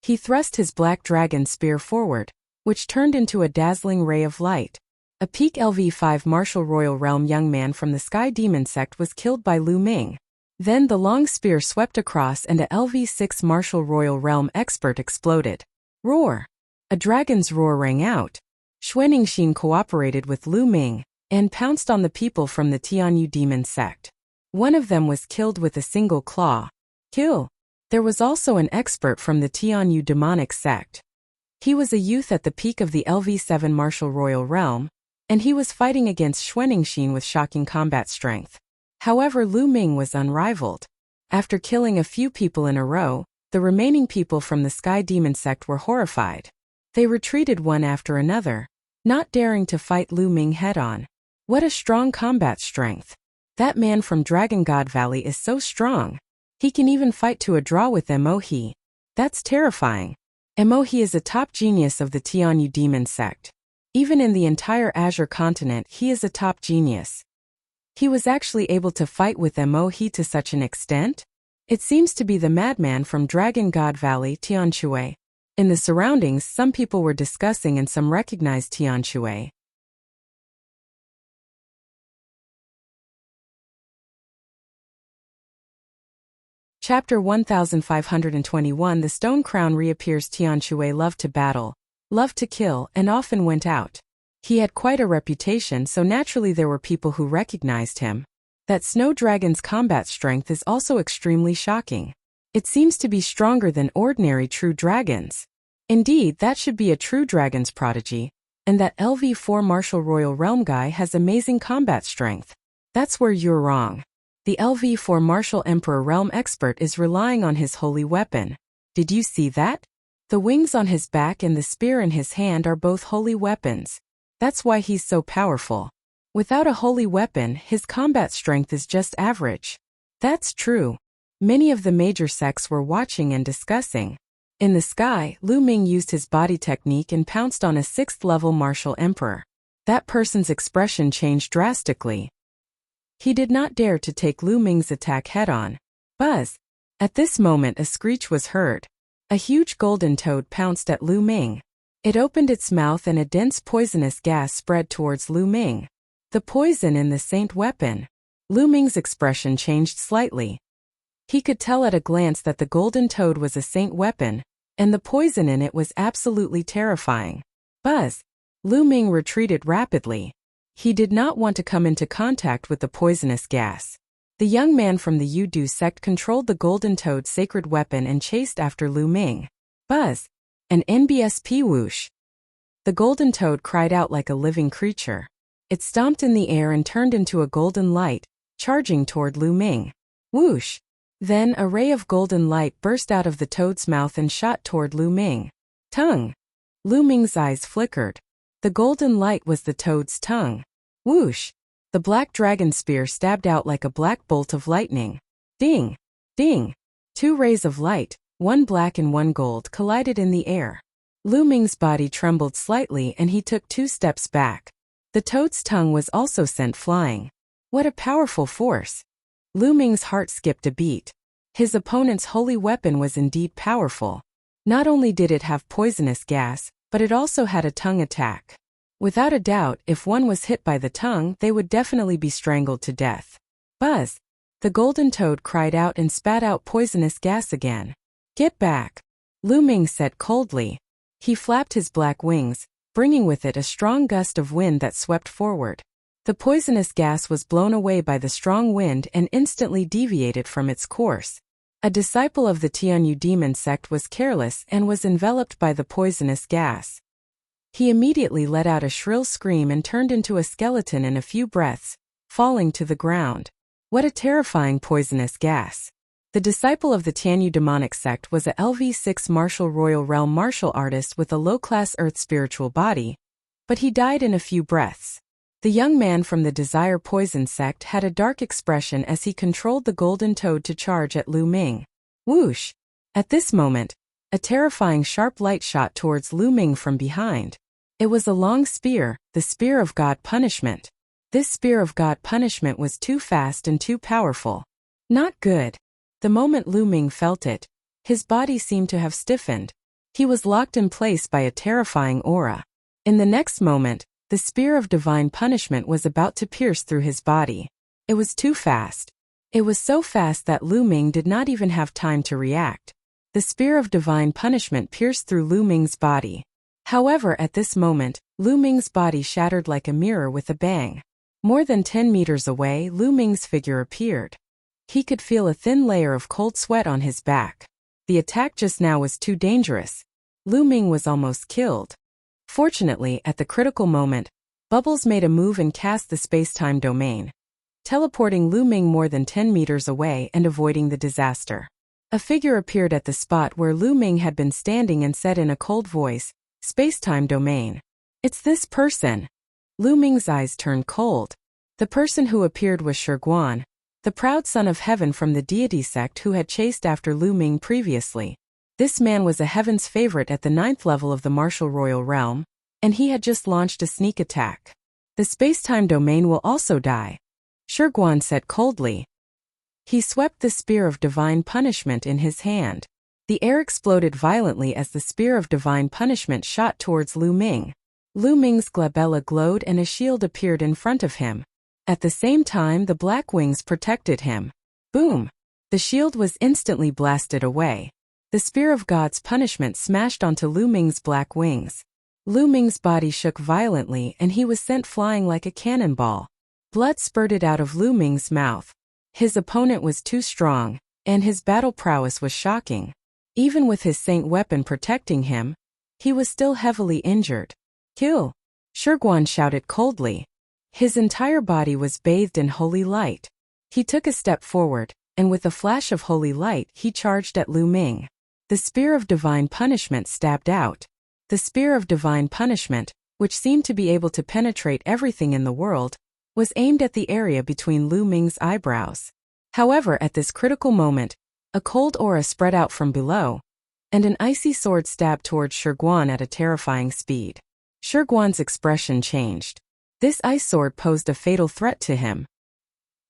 He thrust his black dragon spear forward, which turned into a dazzling ray of light. A peak LV5 martial royal realm young man from the Sky Demon sect was killed by Lu Ming. Then the long spear swept across and a LV6 martial royal realm expert exploded. Roar! A dragon's roar rang out. Xuaningxin cooperated with Lu Ming and pounced on the people from the Tianyu demon sect. One of them was killed with a single claw. Kill! There was also an expert from the Tianyu demonic sect. He was a youth at the peak of the LV7 martial royal realm, and he was fighting against Xuaningxin with shocking combat strength. However, Lu Ming was unrivaled. After killing a few people in a row, the remaining people from the Sky Demon sect were horrified. They retreated one after another, not daring to fight Lu Ming head-on. What a strong combat strength! That man from Dragon God Valley is so strong. He can even fight to a draw with Emohi. That's terrifying. Emohi is a top genius of the Tianyu demon sect. Even in the entire Azure continent, he is a top genius. He was actually able to fight with Emohi to such an extent? It seems to be the madman from Dragon God Valley, Tianxue. In the surroundings, some people were discussing and some recognized Tianxue. Chapter 1521 The Stone Crown reappears. Tianxue loved to battle, loved to kill, and often went out. He had quite a reputation, so naturally there were people who recognized him. That Snow Dragon's combat strength is also extremely shocking. It seems to be stronger than ordinary true dragons. Indeed, that should be a true dragon's prodigy, and that LV4 Martial Royal Realm guy has amazing combat strength. That's where you're wrong. The LV4 Martial Emperor Realm expert is relying on his holy weapon. Did you see that? The wings on his back and the spear in his hand are both holy weapons. That's why he's so powerful. Without a holy weapon, his combat strength is just average. That's true. Many of the major sects were watching and discussing. In the sky, Lu Ming used his body technique and pounced on a 6th-level martial emperor. That person's expression changed drastically. He did not dare to take Lu Ming's attack head-on. Buzz! At this moment a screech was heard. A huge golden toad pounced at Lu Ming. It opened its mouth and a dense poisonous gas spread towards Lu Ming. The poison in the saint weapon. Lu Ming's expression changed slightly. He could tell at a glance that the golden toad was a saint weapon, and the poison in it was absolutely terrifying. Buzz! Lu Ming retreated rapidly. He did not want to come into contact with the poisonous gas. The young man from the Yudu sect controlled the golden toad's sacred weapon and chased after Lu Ming. Buzz! An NBSP whoosh! The golden toad cried out like a living creature. It stomped in the air and turned into a golden light, charging toward Lu Ming. Whoosh! Then a ray of golden light burst out of the toad's mouth and shot toward Lu Ming. Tongue! Lu Ming's eyes flickered. The golden light was the toad's tongue. Whoosh! The black dragon spear stabbed out like a black bolt of lightning. Ding! Ding! 2 rays of light, one black and one gold, collided in the air. Lu Ming's body trembled slightly and he took 2 steps back. The toad's tongue was also sent flying. What a powerful force! Lu Ming's heart skipped a beat. His opponent's holy weapon was indeed powerful. Not only did it have poisonous gas, but it also had a tongue attack. Without a doubt, if one was hit by the tongue, they would definitely be strangled to death. Buzz! The golden toad cried out and spat out poisonous gas again. Get back, Lu Ming said coldly. He flapped his black wings, bringing with it a strong gust of wind that swept forward. The poisonous gas was blown away by the strong wind and instantly deviated from its course. A disciple of the Tianyu demon sect was careless and was enveloped by the poisonous gas. He immediately let out a shrill scream and turned into a skeleton in a few breaths, falling to the ground. What a terrifying poisonous gas! The disciple of the Tianyu demonic sect was a LV6 martial royal realm martial artist with a low-class earth spiritual body, but he died in a few breaths. The young man from the Desire Poison sect had a dark expression as he controlled the golden toad to charge at Lu Ming. Whoosh! At this moment, a terrifying sharp light shot towards Lu Ming from behind. It was a long spear, the Spear of God Punishment. This Spear of God Punishment was too fast and too powerful. Not good. The moment Lu Ming felt it, his body seemed to have stiffened. He was locked in place by a terrifying aura. In the next moment, the Spear of Divine Punishment was about to pierce through his body. It was too fast. It was so fast that Lu Ming did not even have time to react. The Spear of Divine Punishment pierced through Lu Ming's body. However, at this moment, Lu Ming's body shattered like a mirror with a bang. More than 10 meters away, Lu Ming's figure appeared. He could feel a thin layer of cold sweat on his back. The attack just now was too dangerous. Lu Ming was almost killed. Fortunately, at the critical moment, Bubbles made a move and cast the space-time domain, teleporting Lu Ming more than 10 meters away and avoiding the disaster. A figure appeared at the spot where Lu Ming had been standing and said in a cold voice, "Space-time domain." It's this person. Lu Ming's eyes turned cold. The person who appeared was Shiguan, the proud son of heaven from the deity sect who had chased after Lu Ming previously. This man was a heaven's favorite at the 9th level of the martial royal realm, and he had just launched a sneak attack. The space-time domain will also die, Shiguan said coldly. He swept the Spear of Divine Punishment in his hand. The air exploded violently as the Spear of Divine Punishment shot towards Lu Ming. Lu Ming's glabella glowed and a shield appeared in front of him. At the same time, the black wings protected him. Boom! The shield was instantly blasted away. The Spear of God's Punishment smashed onto Lu Ming's black wings. Lu Ming's body shook violently and he was sent flying like a cannonball. Blood spurted out of Lu Ming's mouth. His opponent was too strong, and his battle prowess was shocking. Even with his saint weapon protecting him, he was still heavily injured. Kill! Shiguan shouted coldly. His entire body was bathed in holy light. He took a step forward, and with a flash of holy light he charged at Lu Ming. The Spear of Divine Punishment stabbed out. The Spear of Divine Punishment, which seemed to be able to penetrate everything in the world, was aimed at the area between Lu Ming's eyebrows. However, at this critical moment, a cold aura spread out from below, and an icy sword stabbed towards Shiguan at a terrifying speed. Shiguan's expression changed. This ice sword posed a fatal threat to him.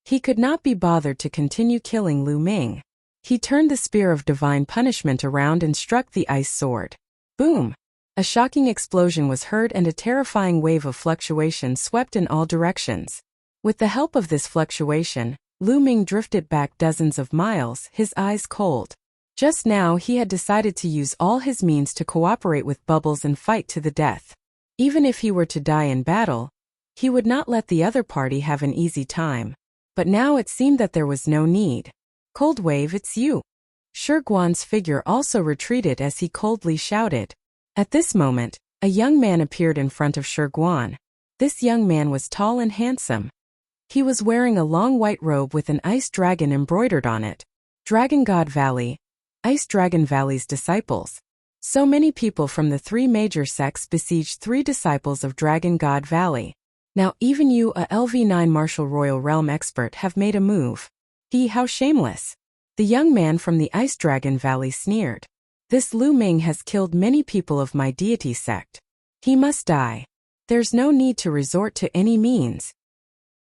He could not be bothered to continue killing Lu Ming. He turned the Spear of Divine Punishment around and struck the ice sword. Boom! A shocking explosion was heard and a terrifying wave of fluctuation swept in all directions. With the help of this fluctuation, Lu Ming drifted back dozens of miles, his eyes cold. Just now he had decided to use all his means to cooperate with Bubbles and fight to the death. Even if he were to die in battle, he would not let the other party have an easy time. But now it seemed that there was no need. Cold Wave, it's you. Shiguan's figure also retreated as he coldly shouted. At this moment, a young man appeared in front of Shiguan. This young man was tall and handsome. He was wearing a long white robe with an ice dragon embroidered on it. Dragon God Valley, Ice Dragon Valley's disciples. So many people from the 3 major sects besieged 3 disciples of Dragon God Valley. Now even you, a LV9 martial royal realm expert, have made a move. How shameless. The young man from the Ice Dragon Valley sneered. This Lu Ming has killed many people of my deity sect. He must die. There's no need to resort to any means.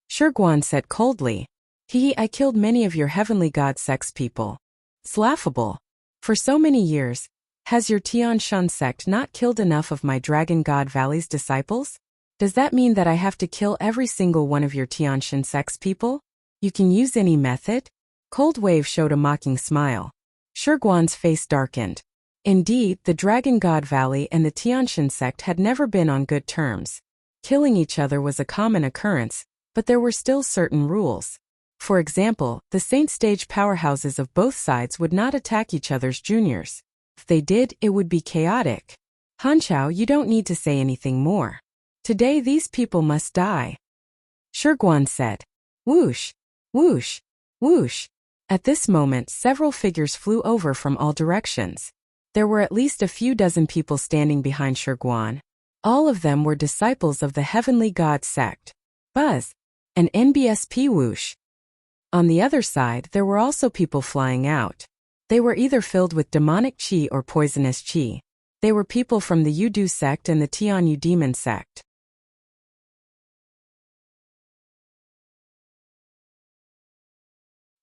Shiguan said coldly. I killed many of your heavenly god sect's people. It's laughable. For so many years, has your Tianshan sect not killed enough of my Dragon God Valley's disciples? Does that mean that I have to kill every single one of your Tianshan sect's people? You can use any method? Cold Wave showed a mocking smile. Shurguan's face darkened. Indeed, the Dragon God Valley and the Tianshan sect had never been on good terms. Killing each other was a common occurrence, but there were still certain rules. For example, the Saint Stage powerhouses of both sides would not attack each other's juniors. If they did, it would be chaotic. Hanchao, you don't need to say anything more. Today these people must die. Shurguan said. Whoosh, whoosh, whoosh. At this moment, several figures flew over from all directions. There were at least a few dozen people standing behind Shurguan. All of them were disciples of the Heavenly God sect. Buzz. An NBSP whoosh. On the other side, there were also people flying out. They were either filled with demonic qi or poisonous qi. They were people from the Yudu sect and the Tianyu demon sect.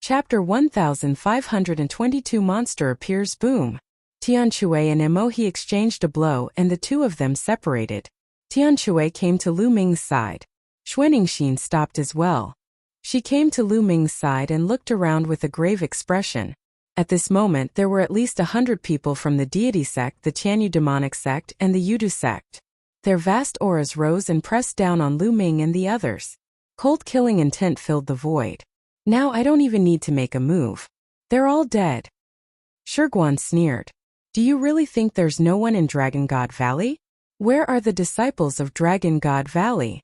Chapter 1522 Monster appears. Boom. Tianshui and Emohi exchanged a blow and the two of them separated. Tianshui came to Lu Ming's side. Xuaningxin stopped as well. She came to Lu Ming's side and looked around with a grave expression. At this moment there were at least 100 people from the deity sect, the Tianyu demonic sect, and the Yudu sect. Their vast auras rose and pressed down on Lu Ming and the others. Cold killing intent filled the void. Now I don't even need to make a move. They're all dead. Shurguan sneered. Do you really think there's no one in Dragon God Valley? Where are the disciples of Dragon God Valley?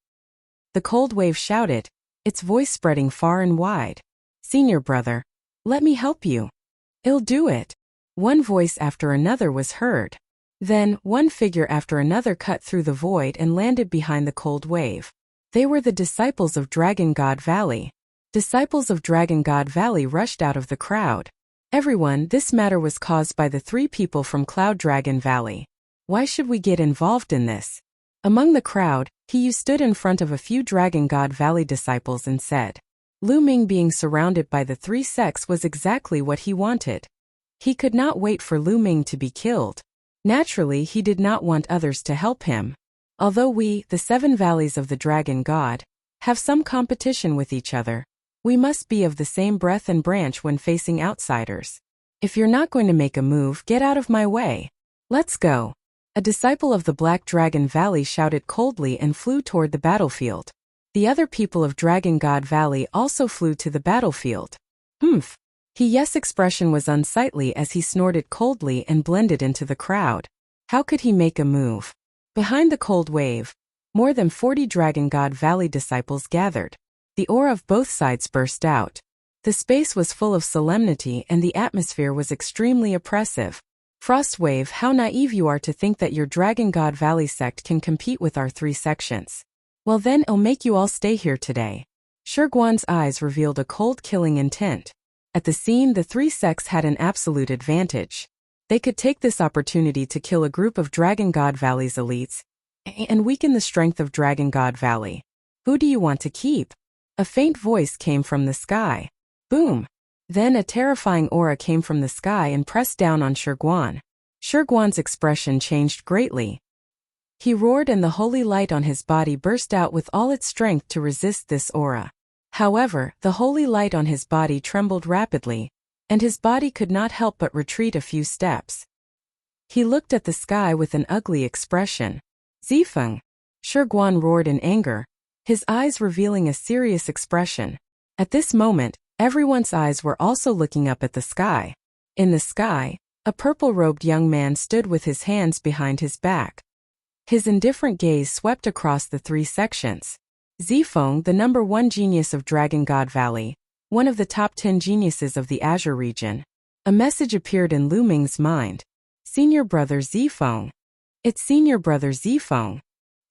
The Cold Wave shouted, its voice spreading far and wide. Senior brother, let me help you. I'll do it. One voice after another was heard. Then, one figure after another cut through the void and landed behind the Cold Wave. They were the disciples of Dragon God Valley. Disciples of Dragon God Valley rushed out of the crowd. Everyone, this matter was caused by the 3 people from Cloud Dragon Valley. Why should we get involved in this? Among the crowd, He stood in front of a few Dragon God Valley disciples and said, Lu Ming being surrounded by the 3 sects was exactly what he wanted. He could not wait for Lu Ming to be killed. Naturally, he did not want others to help him. Although we, the 7 valleys of the Dragon God, have some competition with each other, we must be of the same breath and branch when facing outsiders. If you're not going to make a move, get out of my way. Let's go. A disciple of the Black Dragon Valley shouted coldly and flew toward the battlefield. The other people of Dragon God Valley also flew to the battlefield. Humph. His expression was unsightly as he snorted coldly and blended into the crowd. How could he make a move? Behind the Cold Wave, more than 40 Dragon God Valley disciples gathered. The aura of both sides burst out. The space was full of solemnity and the atmosphere was extremely oppressive. Frostwave, how naive you are to think that your Dragon God Valley sect can compete with our 3 sections. Well then, I'll make you all stay here today. Shurguan's eyes revealed a cold killing intent. At the scene, the 3 sects had an absolute advantage. They could take this opportunity to kill a group of Dragon God Valley's elites and weaken the strength of Dragon God Valley. Who do you want to keep? A faint voice came from the sky. Boom! Then a terrifying aura came from the sky and pressed down on Shurguan. Shurguan's expression changed greatly. He roared and the holy light on his body burst out with all its strength to resist this aura. However, the holy light on his body trembled rapidly, and his body could not help but retreat a few steps. He looked at the sky with an ugly expression. Zifeng! Shurguan roared in anger, his eyes revealing a serious expression. At this moment, everyone's eyes were also looking up at the sky. In the sky, a purple-robed young man stood with his hands behind his back. His indifferent gaze swept across the 3 sections. Zifeng, the number 1 genius of Dragon God Valley, one of the top 10 geniuses of the Azure region. A message appeared in Lu Ming's mind. Senior brother Zifeng. It's senior brother Zifeng.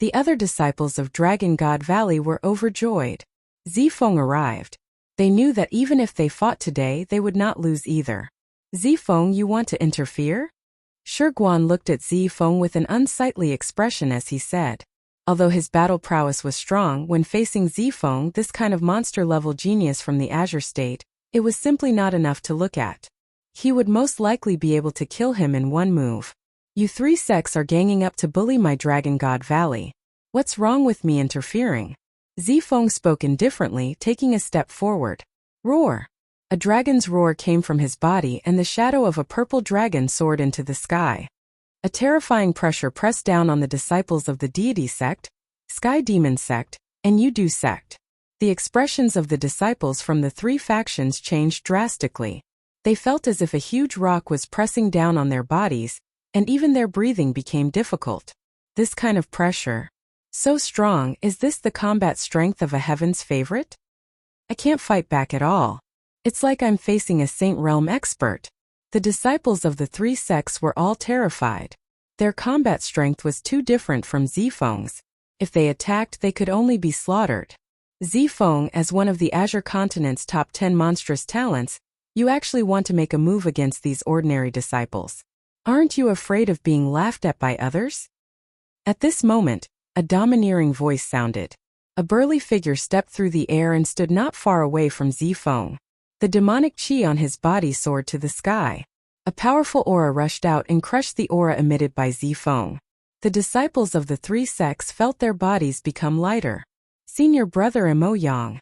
The other disciples of Dragon God Valley were overjoyed. Zifeng arrived. They knew that even if they fought today, they would not lose either. Zifeng, you want to interfere? Shurguan looked at Zifeng with an unsightly expression as he said. Although his battle prowess was strong, when facing Zifeng, this kind of monster-level genius from the Azure State, it was simply not enough to look at. He would most likely be able to kill him in one move. You 3 sects are ganging up to bully my Dragon God Valley. What's wrong with me interfering? Zifeng spoke indifferently, taking a step forward. Roar! A dragon's roar came from his body and the shadow of a purple dragon soared into the sky. A terrifying pressure pressed down on the disciples of the deity sect, sky demon sect, and Yudu sect. The expressions of the disciples from the three factions changed drastically. They felt as if a huge rock was pressing down on their bodies, and even their breathing became difficult. This kind of pressure. So strong, is this the combat strength of a heaven's favorite? I can't fight back at all. It's like I'm facing a Saint Realm expert. The disciples of the three sects were all terrified. Their combat strength was too different from Zifeng's. If they attacked, they could only be slaughtered. Zifeng, as one of the Azure continent's top 10 monstrous talents, you actually want to make a move against these ordinary disciples. Aren't you afraid of being laughed at by others? At this moment, a domineering voice sounded. A burly figure stepped through the air and stood not far away from Zifeng. The demonic chi on his body soared to the sky. A powerful aura rushed out and crushed the aura emitted by Zifeng. The disciples of the three sects felt their bodies become lighter. Senior brother Emo Yang.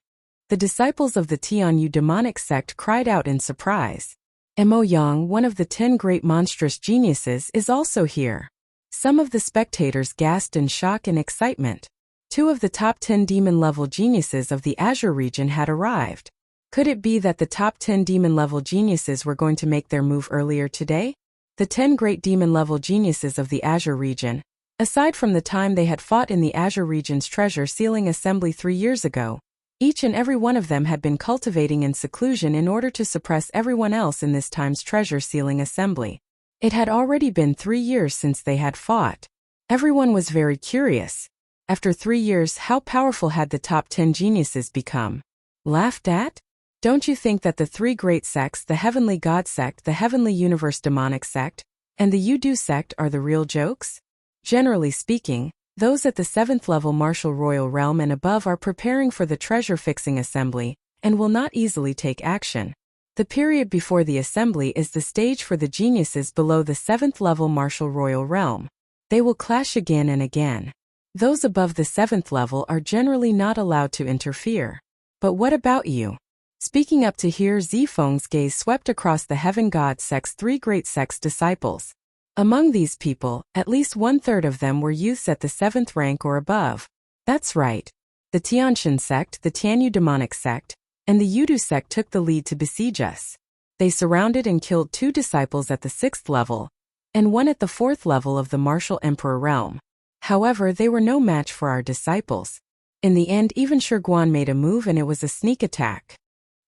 The disciples of the Tianyu demonic sect cried out in surprise. Emo Yang, one of the 10 great monstrous geniuses, is also here. Some of the spectators gasped in shock and excitement. 2 of the top 10 demon-level geniuses of the Azure region had arrived. Could it be that the top 10 demon-level geniuses were going to make their move earlier today? The 10 great demon-level geniuses of the Azure region, aside from the time they had fought in the Azure region's treasure sealing assembly 3 years ago, each and every one of them had been cultivating in seclusion in order to suppress everyone else in this time's treasure sealing assembly. It had already been 3 years since they had fought. Everyone was very curious. After 3 years, how powerful had the top 10 geniuses become? Laughed at? Don't you think that the 3 great sects, the Heavenly God sect, the Heavenly Universe Demonic sect, and the Yudu sect, are the real jokes? Generally speaking, those at the 7th level martial royal realm and above are preparing for the treasure-fixing assembly, and will not easily take action. The period before the assembly is the stage for the geniuses below the 7th level martial royal realm. They will clash again and again. Those above the 7th level are generally not allowed to interfere. But what about you? Speaking up to hear, Zifeng's gaze swept across the Heaven God sect's 3 great sects disciples. Among these people, at least 1/3 of them were youths at the 7th rank or above. That's right. The Tianshan sect, the Tianyu demonic sect, and the Yudu sect took the lead to besiege us. They surrounded and killed 2 disciples at the 6th level, and 1 at the 4th level of the martial emperor realm. However, they were no match for our disciples. In the end, even Shiguan made a move and it was a sneak attack.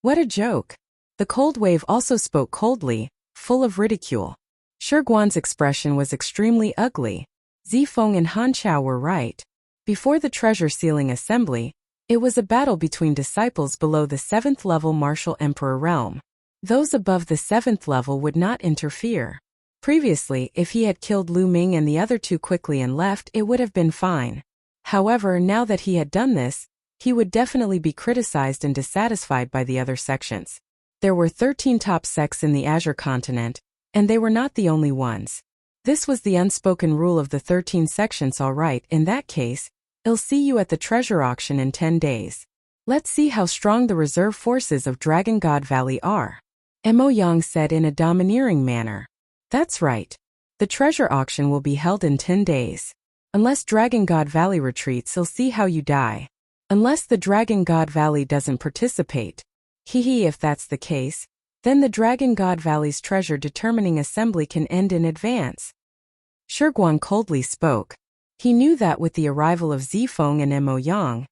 What a joke. The cold wave also spoke coldly, full of ridicule. Shiguan's expression was extremely ugly. Zifeng and Han Chao were right. Before the treasure sealing assembly, it was a battle between disciples below the 7th level martial emperor realm. Those above the 7th level would not interfere. Previously, if he had killed Lu Ming and the other 2 quickly and left, it would have been fine. However, now that he had done this, he would definitely be criticized and dissatisfied by the other sections. There were 13 top sects in the Azure continent, and they were not the only ones. This was the unspoken rule of the 13 sections. All right, in that case, I'll see you at the treasure auction in 10 days. Let's see how strong the reserve forces of Dragon God Valley are. Emo Yang said in a domineering manner. That's right. The treasure auction will be held in 10 days. Unless Dragon God Valley retreats, I'll see how you die. Unless the Dragon God Valley doesn't participate. Hee, if that's the case, then the Dragon God Valley's treasure determining assembly can end in advance. Shiguan coldly spoke. He knew that with the arrival of Zifeng and Emo Yang,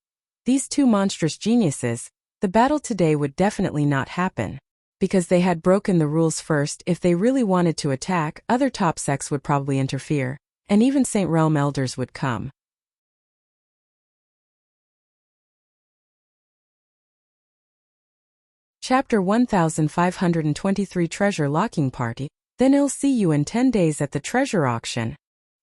these 2 monstrous geniuses, the battle today would definitely not happen. Because they had broken the rules first, if they really wanted to attack, other top sects would probably interfere, and even Saint Realm elders would come. Chapter 1523 Treasure Locking Party. Then I'll see you in 10 days at the treasure auction.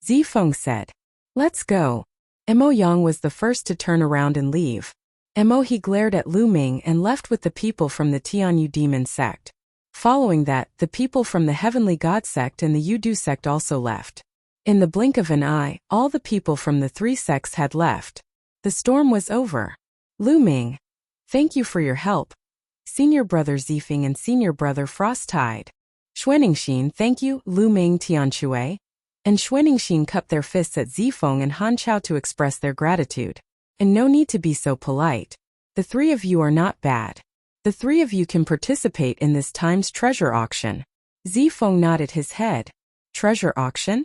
Zifeng said. Let's go. Emo Yang was the first to turn around and leave. He glared at Lu Ming and left with the people from the Tianyu demon sect. Following that, the people from the Heavenly God sect and the Yudu sect also left. In the blink of an eye, all the people from the 3 sects had left. The storm was over. Lu Ming. Thank you for your help. Senior Brother Zifeng and Senior Brother Frosttide. Xuaningxin, thank you, Lu Ming Tianshui. And Xuaningxin cupped their fists at Zifeng and Han Chao to express their gratitude. And no need to be so polite. The three of you are not bad. The three of you can participate in this time's treasure auction. Zifeng nodded his head. Treasure auction?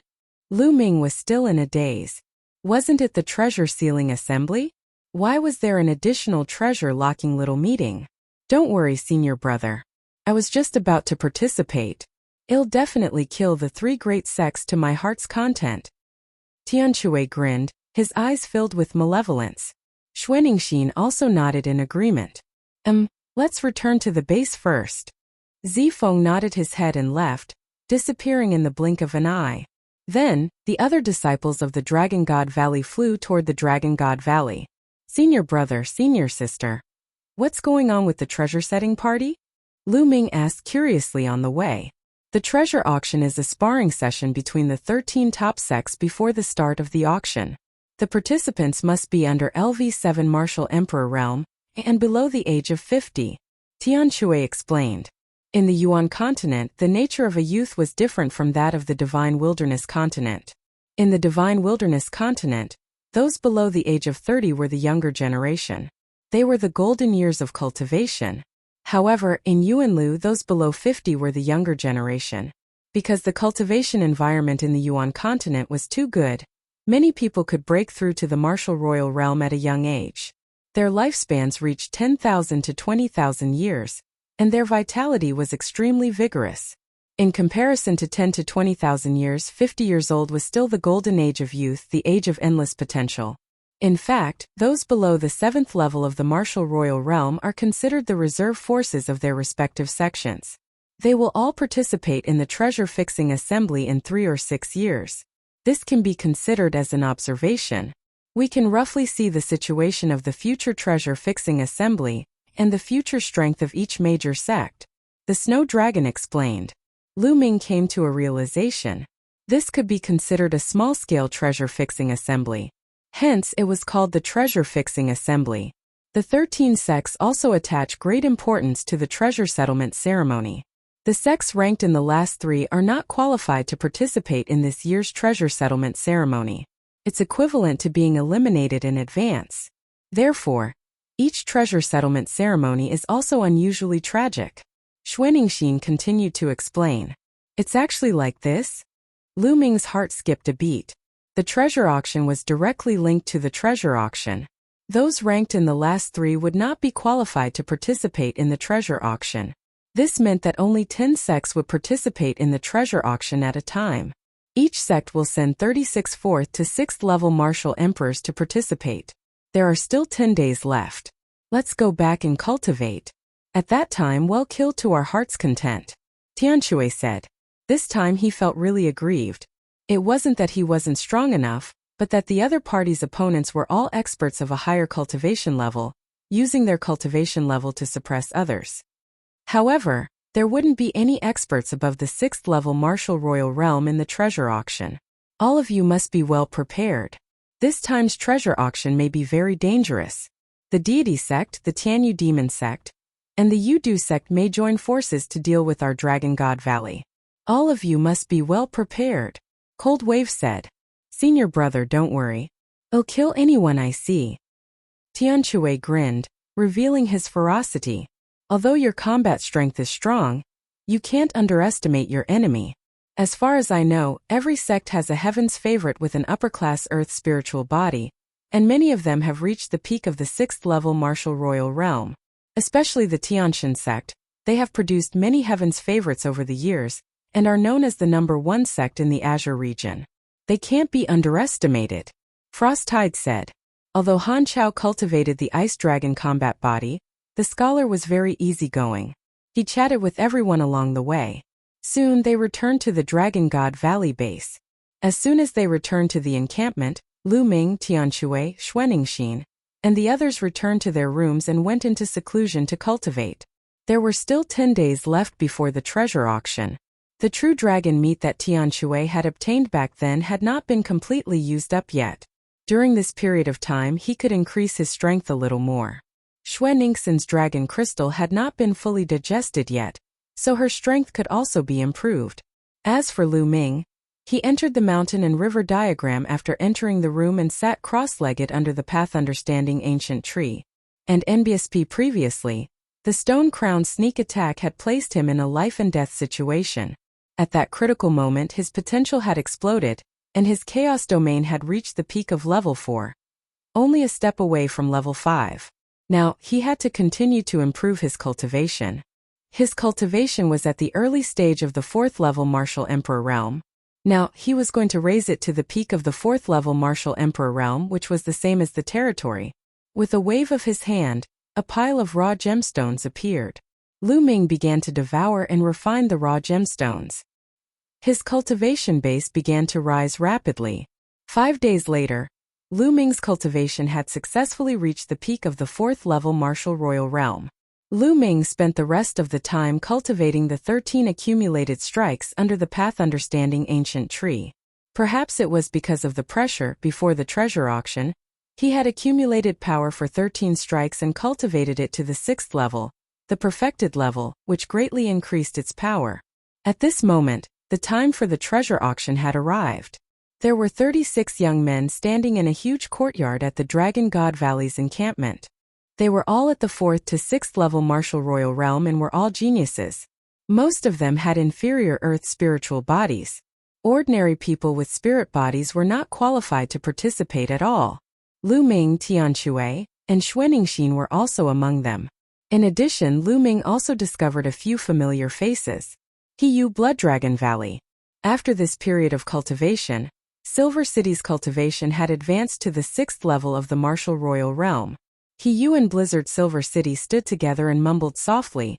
Lu Ming was still in a daze. Wasn't it the treasure sealing assembly? Why was there an additional treasure locking little meeting? Don't worry, Senior Brother. I was just about to participate. It'll definitely kill the three great sects to my heart's content. Tianshui grinned, his eyes filled with malevolence. Xuaningxin also nodded in agreement. Let's return to the base first. Zifeng nodded his head and left, disappearing in the blink of an eye. Then, the other disciples of the Dragon God Valley flew toward the Dragon God Valley. Senior Brother, Senior Sister. What's going on with the treasure setting party? Lu Ming asked curiously on the way. The treasure auction is a sparring session between the 13 top sects before the start of the auction. The participants must be under LV7 Martial Emperor realm and below the age of 50. Tianshui explained. In the Yuan continent, the nature of a youth was different from that of the Divine Wilderness continent. In the Divine Wilderness continent, those below the age of 30 were the younger generation. They were the golden years of cultivation. However, in Yuanlu, those below 50 were the younger generation. Because the cultivation environment in the Yuan continent was too good, many people could break through to the martial royal realm at a young age. Their lifespans reached 10,000 to 20,000 years, and their vitality was extremely vigorous. In comparison to 10 to 20,000 years, 50 years old was still the golden age of youth, the age of endless potential. In fact, those below the 7th level of the martial royal realm are considered the reserve forces of their respective sections. They will all participate in the treasure-fixing assembly in 3 or 6 years. This can be considered as an observation. We can roughly see the situation of the future treasure-fixing assembly and the future strength of each major sect. The Snow Dragon explained. Lu Ming came to a realization. This could be considered a small-scale treasure-fixing assembly. Hence, it was called the treasure-fixing assembly. The 13 sects also attach great importance to the treasure settlement ceremony. The sects ranked in the last 3 are not qualified to participate in this year's treasure settlement ceremony. It's equivalent to being eliminated in advance. Therefore, each treasure settlement ceremony is also unusually tragic. Xuaningxin continued to explain. It's actually like this? Lu Ming's heart skipped a beat. The treasure auction was directly linked to the treasure auction. Those ranked in the last 3 would not be qualified to participate in the treasure auction. This meant that only 10 sects would participate in the treasure auction at a time. Each sect will send 36 4th to 6th level martial emperors to participate. There are still 10 days left. Let's go back and cultivate. At that time, we'll kill to our heart's content. Tianshui said. This time he felt really aggrieved. It wasn't that he wasn't strong enough, but that the other party's opponents were all experts of a higher cultivation level, using their cultivation level to suppress others. However, there wouldn't be any experts above the 6th level martial royal realm in the treasure auction. All of you must be well prepared. This time's treasure auction may be very dangerous. The deity sect, the Tianyu demon sect, and the Yudu sect may join forces to deal with our Dragon God Valley. All of you must be well prepared. Cold Wave said. Senior Brother, don't worry. I'll kill anyone I see. Tianshui grinned, revealing his ferocity. Although your combat strength is strong, you can't underestimate your enemy. As far as I know, every sect has a heaven's favorite with an upper-class earth spiritual body, and many of them have reached the peak of the 6th level martial royal realm. Especially the Tianshan sect, they have produced many heaven's favorites over the years, and are known as the #1 sect in the Azure region. They can't be underestimated. Frosttide said. Although Han Chao cultivated the Ice Dragon combat body, the scholar was very easygoing. He chatted with everyone along the way. Soon they returned to the Dragon God Valley base. As soon as they returned to the encampment, Lu Ming, Tianshui, Xuaningxin, and the others returned to their rooms and went into seclusion to cultivate. There were still 10 days left before the treasure auction. The true dragon meat that Tianshui had obtained back then had not been completely used up yet. During this period of time he could increase his strength a little more. Xue Ningxin's dragon crystal had not been fully digested yet, so her strength could also be improved. As for Lu Ming, he entered the mountain and river diagram after entering the room and sat cross-legged under the path understanding ancient tree. And NBSP previously, the stone-crowned sneak attack had placed him in a life-and-death situation. At that critical moment his potential had exploded, and his chaos domain had reached the peak of level 4. Only a step away from level 5. Now, he had to continue to improve his cultivation. His cultivation was at the early stage of the 4th level Martial Emperor realm. Now, he was going to raise it to the peak of the 4th level Martial Emperor realm, which was the same as the territory. With a wave of his hand, a pile of raw gemstones appeared. Lu Ming began to devour and refine the raw gemstones. His cultivation base began to rise rapidly. 5 days later, Lu Ming's cultivation had successfully reached the peak of the 4th level Martial Royal realm. Lu Ming spent the rest of the time cultivating the 13 accumulated strikes under the path understanding ancient tree. Perhaps it was because of the pressure before the treasure auction. He had accumulated power for 13 strikes and cultivated it to the 6th level, the perfected level, which greatly increased its power. At this moment, the time for the treasure auction had arrived. There were 36 young men standing in a huge courtyard at the Dragon God Valley's encampment. They were all at the 4th to 6th level Martial Royal realm and were all geniuses. Most of them had inferior earth spiritual bodies. Ordinary people with spirit bodies were not qualified to participate at all. Lu Ming, Tianxue, and Xue Ningxin were also among them. In addition, Lu Ming also discovered a few familiar faces. Heyu Blood Dragon Valley. After this period of cultivation, Silver City's cultivation had advanced to the 6th level of the Martial Royal realm. Heyu and Blizzard Silver City stood together and mumbled softly,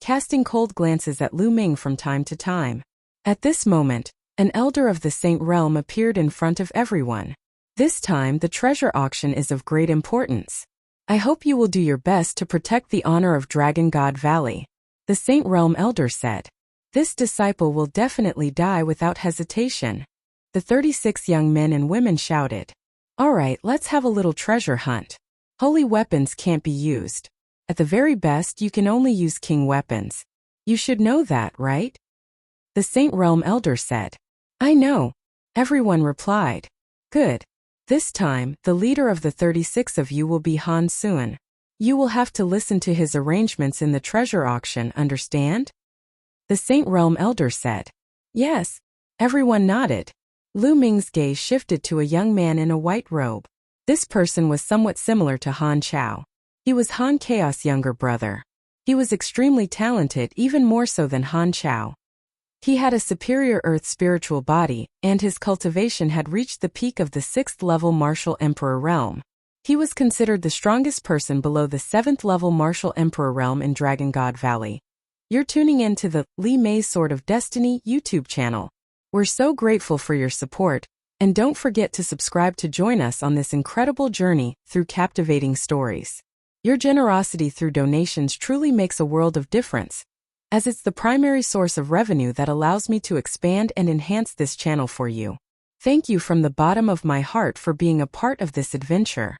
casting cold glances at Lu Ming from time to time. At this moment, an elder of the Saint Realm appeared in front of everyone. This time the treasure auction is of great importance. I hope you will do your best to protect the honor of Dragon God Valley, the Saint Realm elder said. This disciple will definitely die without hesitation. The 36 young men and women shouted. Alright, let's have a little treasure hunt. Holy weapons can't be used. At the very best, you can only use king weapons. You should know that, right? The Saint Realm elder said. I know. Everyone replied. Good. This time, the leader of the 36 of you will be Han Suan. You will have to listen to his arrangements in the treasure auction, understand? The Saint Realm elder said. Yes. Everyone nodded. Lu Ming's gaze shifted to a young man in a white robe. This person was somewhat similar to Han Chao. He was Han Chaos' younger brother. He was extremely talented, even more so than Han Chao. He had a superior earth spiritual body, and his cultivation had reached the peak of the 6th level Martial Emperor realm. He was considered the strongest person below the 7th level Martial Emperor realm in Dragon God Valley. You're tuning in to the Li Mei's Sword of Destiny YouTube channel. We're so grateful for your support. And don't forget to subscribe to join us on this incredible journey through captivating stories. Your generosity through donations truly makes a world of difference, as it's the primary source of revenue that allows me to expand and enhance this channel for you. Thank you from the bottom of my heart for being a part of this adventure.